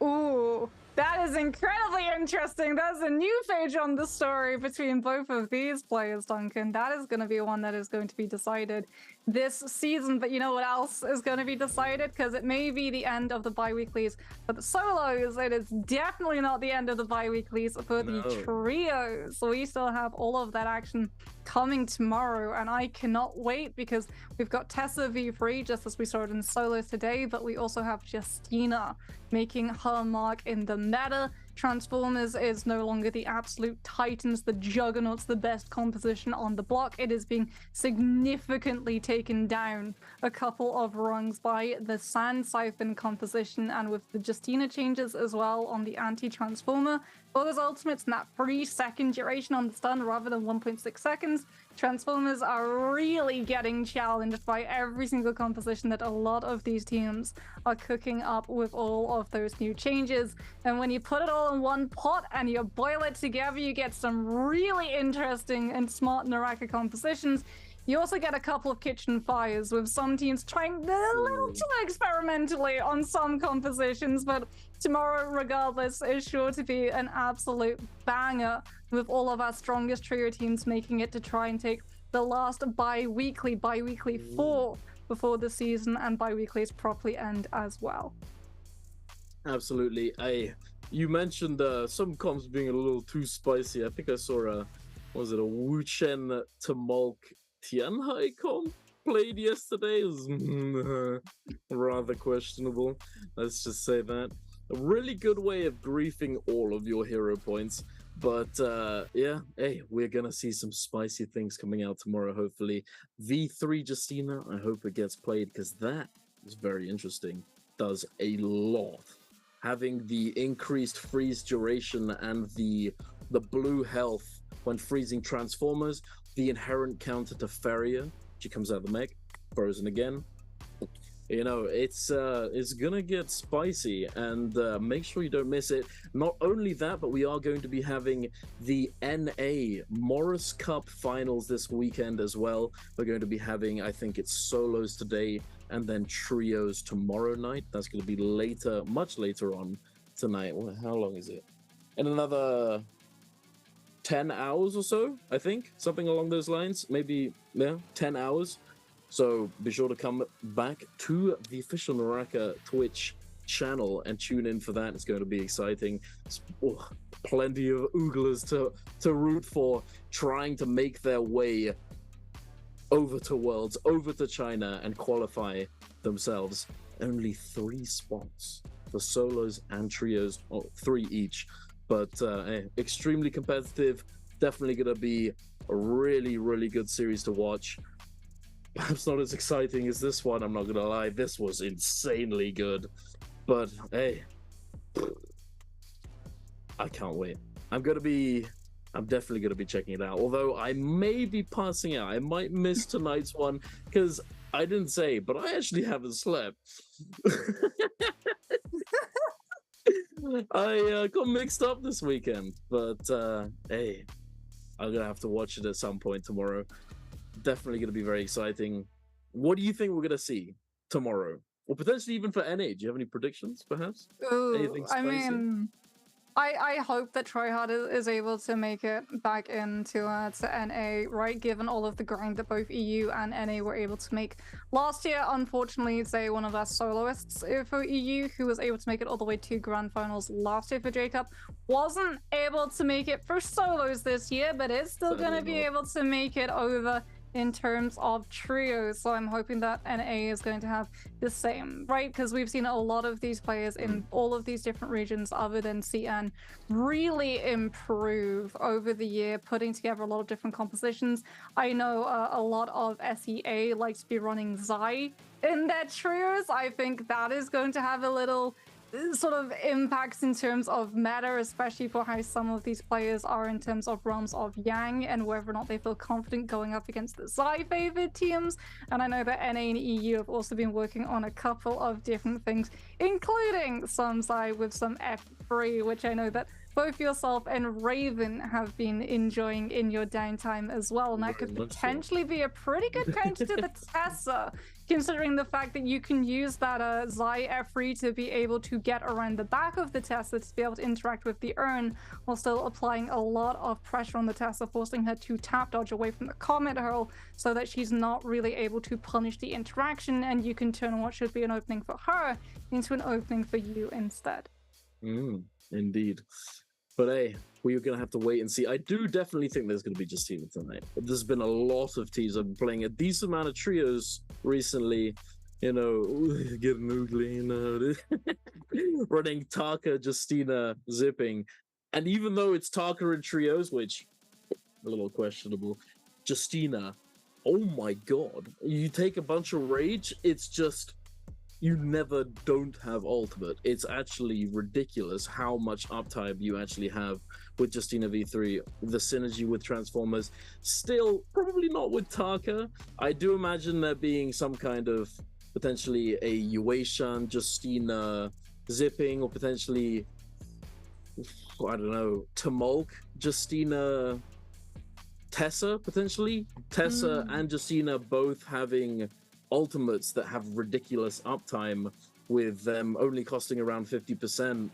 ooh. That is incredibly interesting. That's a new page on the story between both of these players, Duncan. That is going to be one that is going to be decided this season. But you know what else is going to be decided? Because it may be the end of the bi-weeklies for the solos. It is definitely not the end of the bi-weeklies for the trios. We still have all of that action coming tomorrow, and I cannot wait because we've got Tessa v3 just as we saw it in solos today, but we also have Justina making her mark in the meta. Transformers is no longer the absolute titans, the juggernauts, the best composition on the block. It is being significantly taken down a couple of rungs by the Sand Siphon composition, and with the Justina changes as well on the anti-transformer. For those ultimates and that 3-second duration on the stun rather than 1.6 seconds, Transformers are really getting challenged by every single composition that a lot of these teams are cooking up with all of those new changes. And when you put it all in one pot and you boil it together, you get some really interesting and smart NARAKA compositions. You also get a couple of kitchen fires with some teams trying a little too experimentally on some compositions, but tomorrow, regardless, is sure to be an absolute banger with all of our strongest trio teams making it to try and take the last Biweekly 4 before the season and Biweeklies properly end as well. Absolutely. You mentioned some comps being a little too spicy. I think I saw a Wu Chen Tamulk Tianhai comp played yesterday. It was rather questionable. Let's just say that. A really good way of griefing all of your hero points. But yeah, hey, we're gonna see some spicy things coming out tomorrow, hopefully. V3 Justina, I hope it gets played, because that is very interesting. Does a lot. Having the increased freeze duration and the blue health when freezing Transformers, the inherent counter to Feria, she comes out of the mech, frozen again. You know, it's gonna get spicy, and make sure you don't miss it. Not only that, but we are going to be having the NA Morris Cup finals this weekend as well. We're going to be having, I think it's solos today, and then trios tomorrow night. That's going to be later, much later on tonight. How long is it? In another 10 hours or so, I think, something along those lines. Maybe, yeah, 10 hours. So be sure to come back to the official NARAKA Twitch channel and tune in for that. It's going to be exciting. Plenty of ooglers to root for, trying to make their way over to Worlds, over to China, and qualify themselves. Only 3 spots for solos and trios, 3 each. But extremely competitive. Definitely going to be a really, really good series to watch. Perhaps not as exciting as this one, I'm not gonna lie. This was insanely good. But hey, I can't wait. I'm definitely gonna be checking it out. Although I may be passing out. I might miss tonight's one, because I didn't say, but I actually haven't slept. I got mixed up this weekend. But hey, I'm gonna have to watch it at some point tomorrow. Definitely going to be very exciting. What do you think we're going to see tomorrow? Or potentially even for NA? Do you have any predictions, perhaps? Ooh, I mean, I hope that Tryhard is able to make it back into to NA, right? Given all of the grind that both EU and NA were able to make last year. Unfortunately, say one of our soloists for EU, who was able to make it all the way to grand finals last year for Jacob, wasn't able to make it for solos this year, but is still going to be able to make it over in terms of trios. So I'm hoping that NA is going to have the same, right? Because we've seen a lot of these players in all of these different regions other than CN really improve over the year, putting together a lot of different compositions. I know a lot of SEA likes to be running Zai in their trios. I think that is going to have a little sort of impacts in terms of meta, especially for how some of these players are in terms of realms of Yang and whether or not they feel confident going up against the Zai favored teams. And I know that NA and EU have also been working on a couple of different things, including some Zai with some F3, which I know that both yourself and Raven have been enjoying in your downtime as well. And that could potentially be a pretty good counter to the Tessa, considering the fact that you can use that Zai F3 to be able to get around the back of the Tessa to be able to interact with the urn while still applying a lot of pressure on the Tessa, forcing her to tap dodge away from the Comet Hurl so that she's not really able to punish the interaction, and you can turn what should be an opening for her into an opening for you instead. Indeed. But hey, we're going to have to wait and see. I do definitely think there's going to be Justina tonight. There's been a lot of teams. I've been playing a decent amount of trios recently. You know, getting ugly, you know. Running Taka, Justina, Zipping. And even though it's Taka in trios, which a little questionable, Justina, oh my god. You take a bunch of rage, it's just you never don't have ultimate. It's actually ridiculous how much uptime you actually have with Justina V3. The synergy with Transformers, still probably not with Taka. I do imagine there being some kind of potentially a Yueishan Justina zipping, or potentially, I don't know, Tamulk Justina Tessa, potentially. Tessa and Justina both having ultimates that have ridiculous uptime, with them only costing around 50%,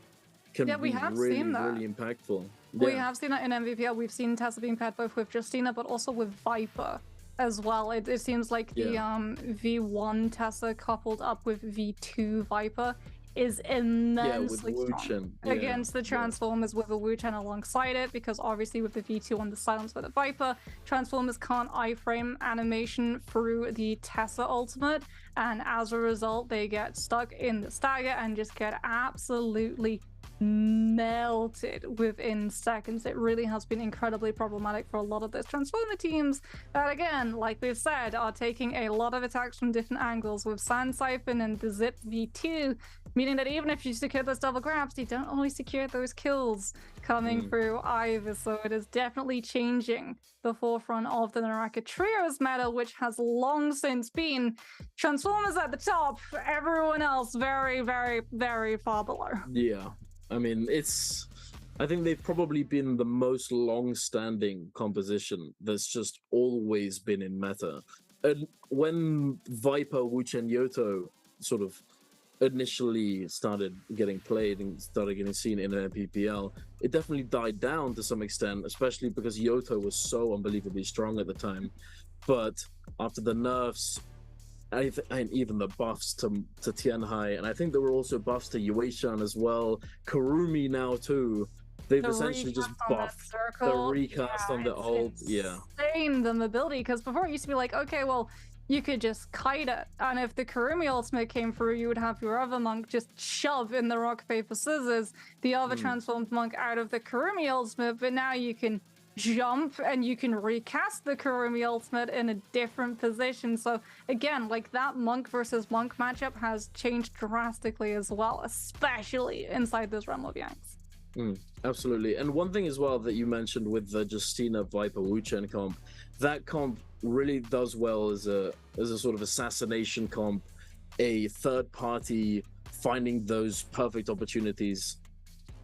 can Yeah, we be have really, seen that. really impactful. We have seen that in Nbpl. We've seen Tessa being paired both with Justina, but also with Viper as well. It seems like the V1 Tessa coupled up with V2 Viper is immensely strong against the Transformers with a Wu-Chen alongside it, because obviously with the V2 on the silence with the Viper, Transformers can't iframe animation through the Tessa ultimate, and as a result they get stuck in the stagger and just get absolutely melted within seconds. It really has been incredibly problematic for a lot of those Transformer teams that, again, like we've said, are taking a lot of attacks from different angles with Sand Siphon and the Zip V2, meaning that even if you secure those double grabs, you don't always secure those kills coming through either. So it is definitely changing the forefront of the NARAKA Trios meta, which has long since been Transformers at the top, everyone else very, very, very far below. Yeah. I mean, I think they've probably been the most long-standing composition that's just always been in meta. And when Viper, Wu-Chen, Yoto sort of initially started getting played and started getting seen in Nbpl, it definitely died down to some extent, especially because Yoto was so unbelievably strong at the time. But after the nerfs, and even the buffs to Tianhai, and I think there were also buffs to Yueishan as well. Karumi now too. They've essentially just buffed the recast on the ult. Yeah, insane the mobility, because before it used to be like, okay, well, you could just kite it, and if the Karumi ultimate came through, you would have your other monk just shove in the rock paper scissors the other transformed monk out of the Karumi ultimate. But now you can jump and you can recast the Kurumi ultimate in a different position. So again, like, that monk versus monk matchup has changed drastically as well, especially inside this realm of Yanks. Absolutely. And one thing as well that you mentioned with the Justina Viper Wu-Chen comp, that comp really does well as a sort of assassination comp, a third party finding those perfect opportunities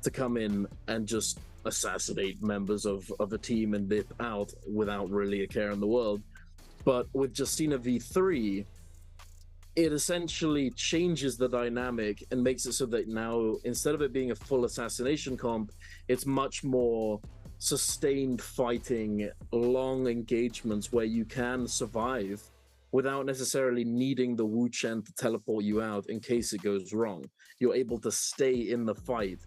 to come in and just assassinate members of a team and dip out without really a care in the world. But with Justina V3, it essentially changes the dynamic and makes it so that now, instead of it being a full assassination comp, it's much more sustained fighting, long engagements where you can survive without necessarily needing the Wu-Chen to teleport you out in case it goes wrong. You're able to stay in the fight.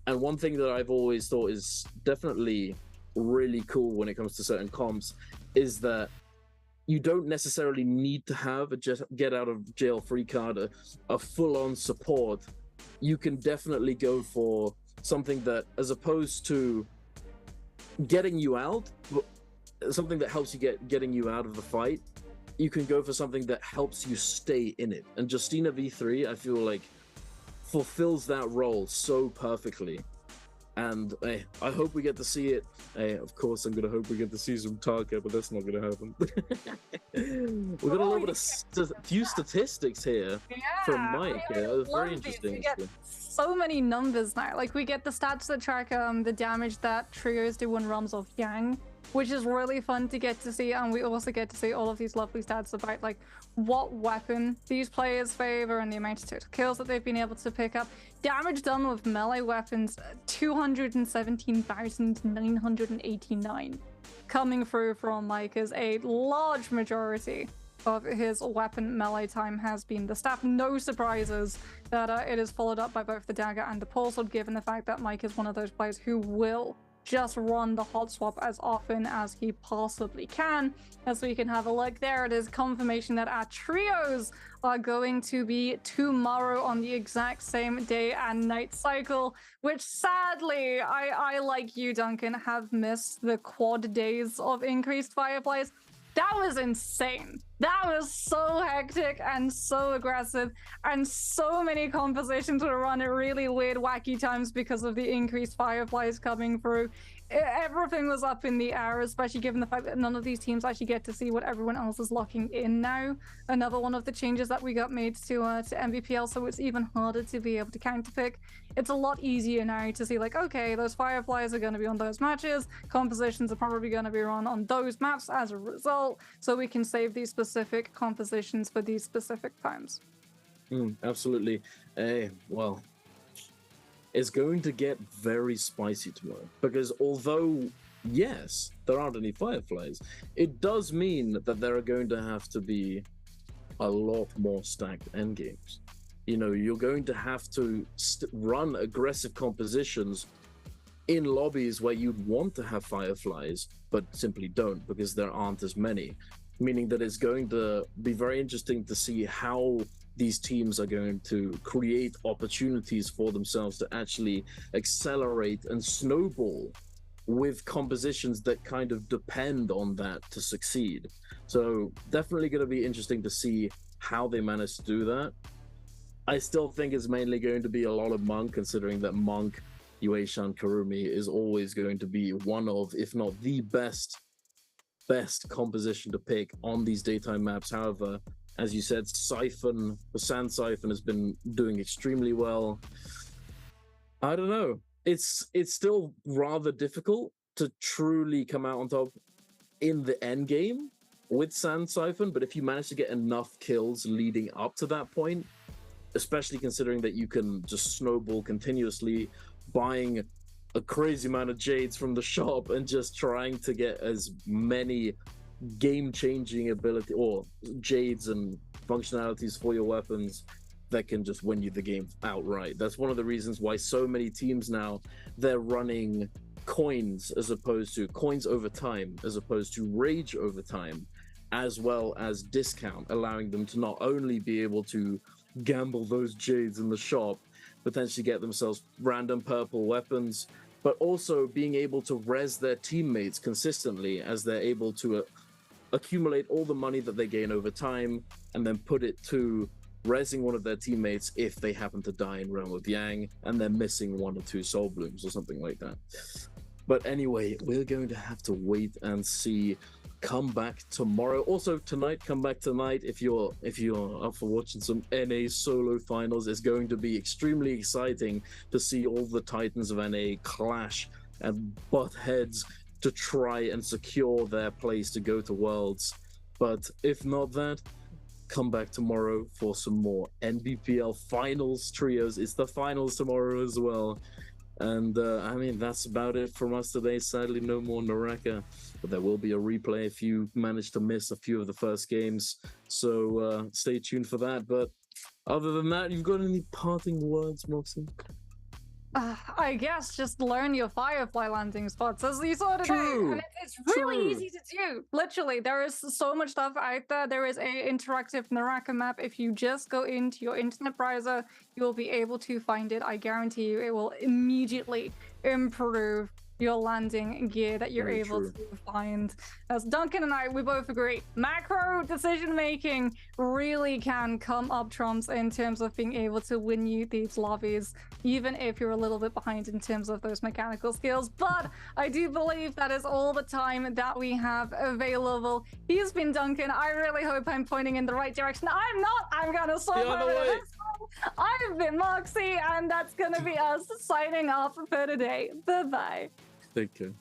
And one thing that I've always thought is definitely really cool when it comes to certain comps is that you don't necessarily need to have a get out of jail free card, a full-on support. You can definitely go for something that, as opposed to getting you out, something that helps you getting you out of the fight, you can go for something that helps you stay in it. And Justina V3, I feel like, fulfills that role so perfectly. And I hope we get to see it. Of course, I'm going to hope we get to see some Taka, but that's not going to happen. We've got a little bit of few statistics here from Mike. It was very interesting. We get so many numbers now. Like, we get the stats that track the damage that trios do in realms of Yang, which is really fun to get to see. And we also get to see all of these lovely stats about, like, what weapon these players favor and the amount of total kills that they've been able to pick up. Damage done with melee weapons, 217,989. Coming through from Mike, as a large majority of his weapon melee time has been the staff. No surprises that it is followed up by both the dagger and the pole sword, given the fact that Mike is one of those players who will just run the hot swap as often as he possibly can. As we can have a look there, it is confirmation that our trios are going to be tomorrow on the exact same day and night cycle, which sadly, I like you, Duncan, have missed the quad days of increased Fireflies. That was insane. That was so hectic and so aggressive, and so many compositions were run at really weird, wacky times because of the increased fireflies coming through. Everything was up in the air, especially given the fact that none of these teams actually get to see what everyone else is locking in now. Another one of the changes that we got made to Nbpl, so it's even harder to be able to counterpick. It's a lot easier now to see, like, okay, those fireflies are going to be on those matches, compositions are probably going to be run on those maps as a result, so we can save these specific compositions for these specific times. Absolutely. Well, it's going to get very spicy tomorrow, because although, yes, there aren't any fireflies, it does mean that there are going to have to be a lot more stacked endgames. You know, you're going to have to run aggressive compositions in lobbies where you'd want to have fireflies, but simply don't, because there aren't as many. Meaning that it's going to be very interesting to see how these teams are going to create opportunities for themselves to actually accelerate and snowball with compositions that kind of depend on that to succeed. So definitely going to be interesting to see how they manage to do that. I still think it's mainly going to be a lot of Monk, considering that Monk, Yueshan, Karumi is always going to be one of, if not the best composition to pick on these daytime maps. However, as you said, Siphon, the Sand Siphon has been doing extremely well. I don't know. It's still rather difficult to truly come out on top in the end game with Sand Siphon, but if you manage to get enough kills leading up to that point, especially considering that you can just snowball continuously, buying a crazy amount of jades from the shop and just trying to get as many game-changing ability or jades and functionalities for your weapons that can just win you the game outright. That's one of the reasons why so many teams now, they're running coins over time, as opposed to rage over time, as well as discount, allowing them to not only be able to gamble those jades in the shop, potentially get themselves random purple weapons, but also being able to res their teammates consistently as they're able to accumulate all the money that they gain over time and then put it to resing one of their teammates if they happen to die in Realm of Yang and they're missing 1 or 2 soul blooms or something like that. But anyway, we're going to have to wait and see. Come back tomorrow. Also tonight, come back tonight if you're up for watching some NA solo finals. It's going to be extremely exciting to see all the Titans of NA clash and butt heads to try and secure their place to go to Worlds. But if not that, come back tomorrow for some more Nbpl finals trios. It's the finals tomorrow as well. And I mean, that's about it from us today. Sadly, no more NARAKA, but there will be a replay if you manage to miss a few of the first games. So stay tuned for that. But other than that, you've got any parting words, Moxie? I guess just learn your firefly landing spots as you saw today. And it's really easy to do. Literally, there is so much stuff out there. There is an interactive NARAKA map. If you just go into your internet browser, you will be able to find it. I guarantee you it will immediately improve your landing gear that you're able to find. As Duncan and I, we both agree, macro decision making really can come up trumps in terms of being able to win you these lobbies, even if you're a little bit behind in terms of those mechanical skills. But I do believe that is all the time that we have available. He's been Duncan. I really hope I'm pointing in the right direction. I'm not. I'm gonna swap over to this one. I've been Moxie, and that's gonna be us signing off for today. Bye-bye. Take care.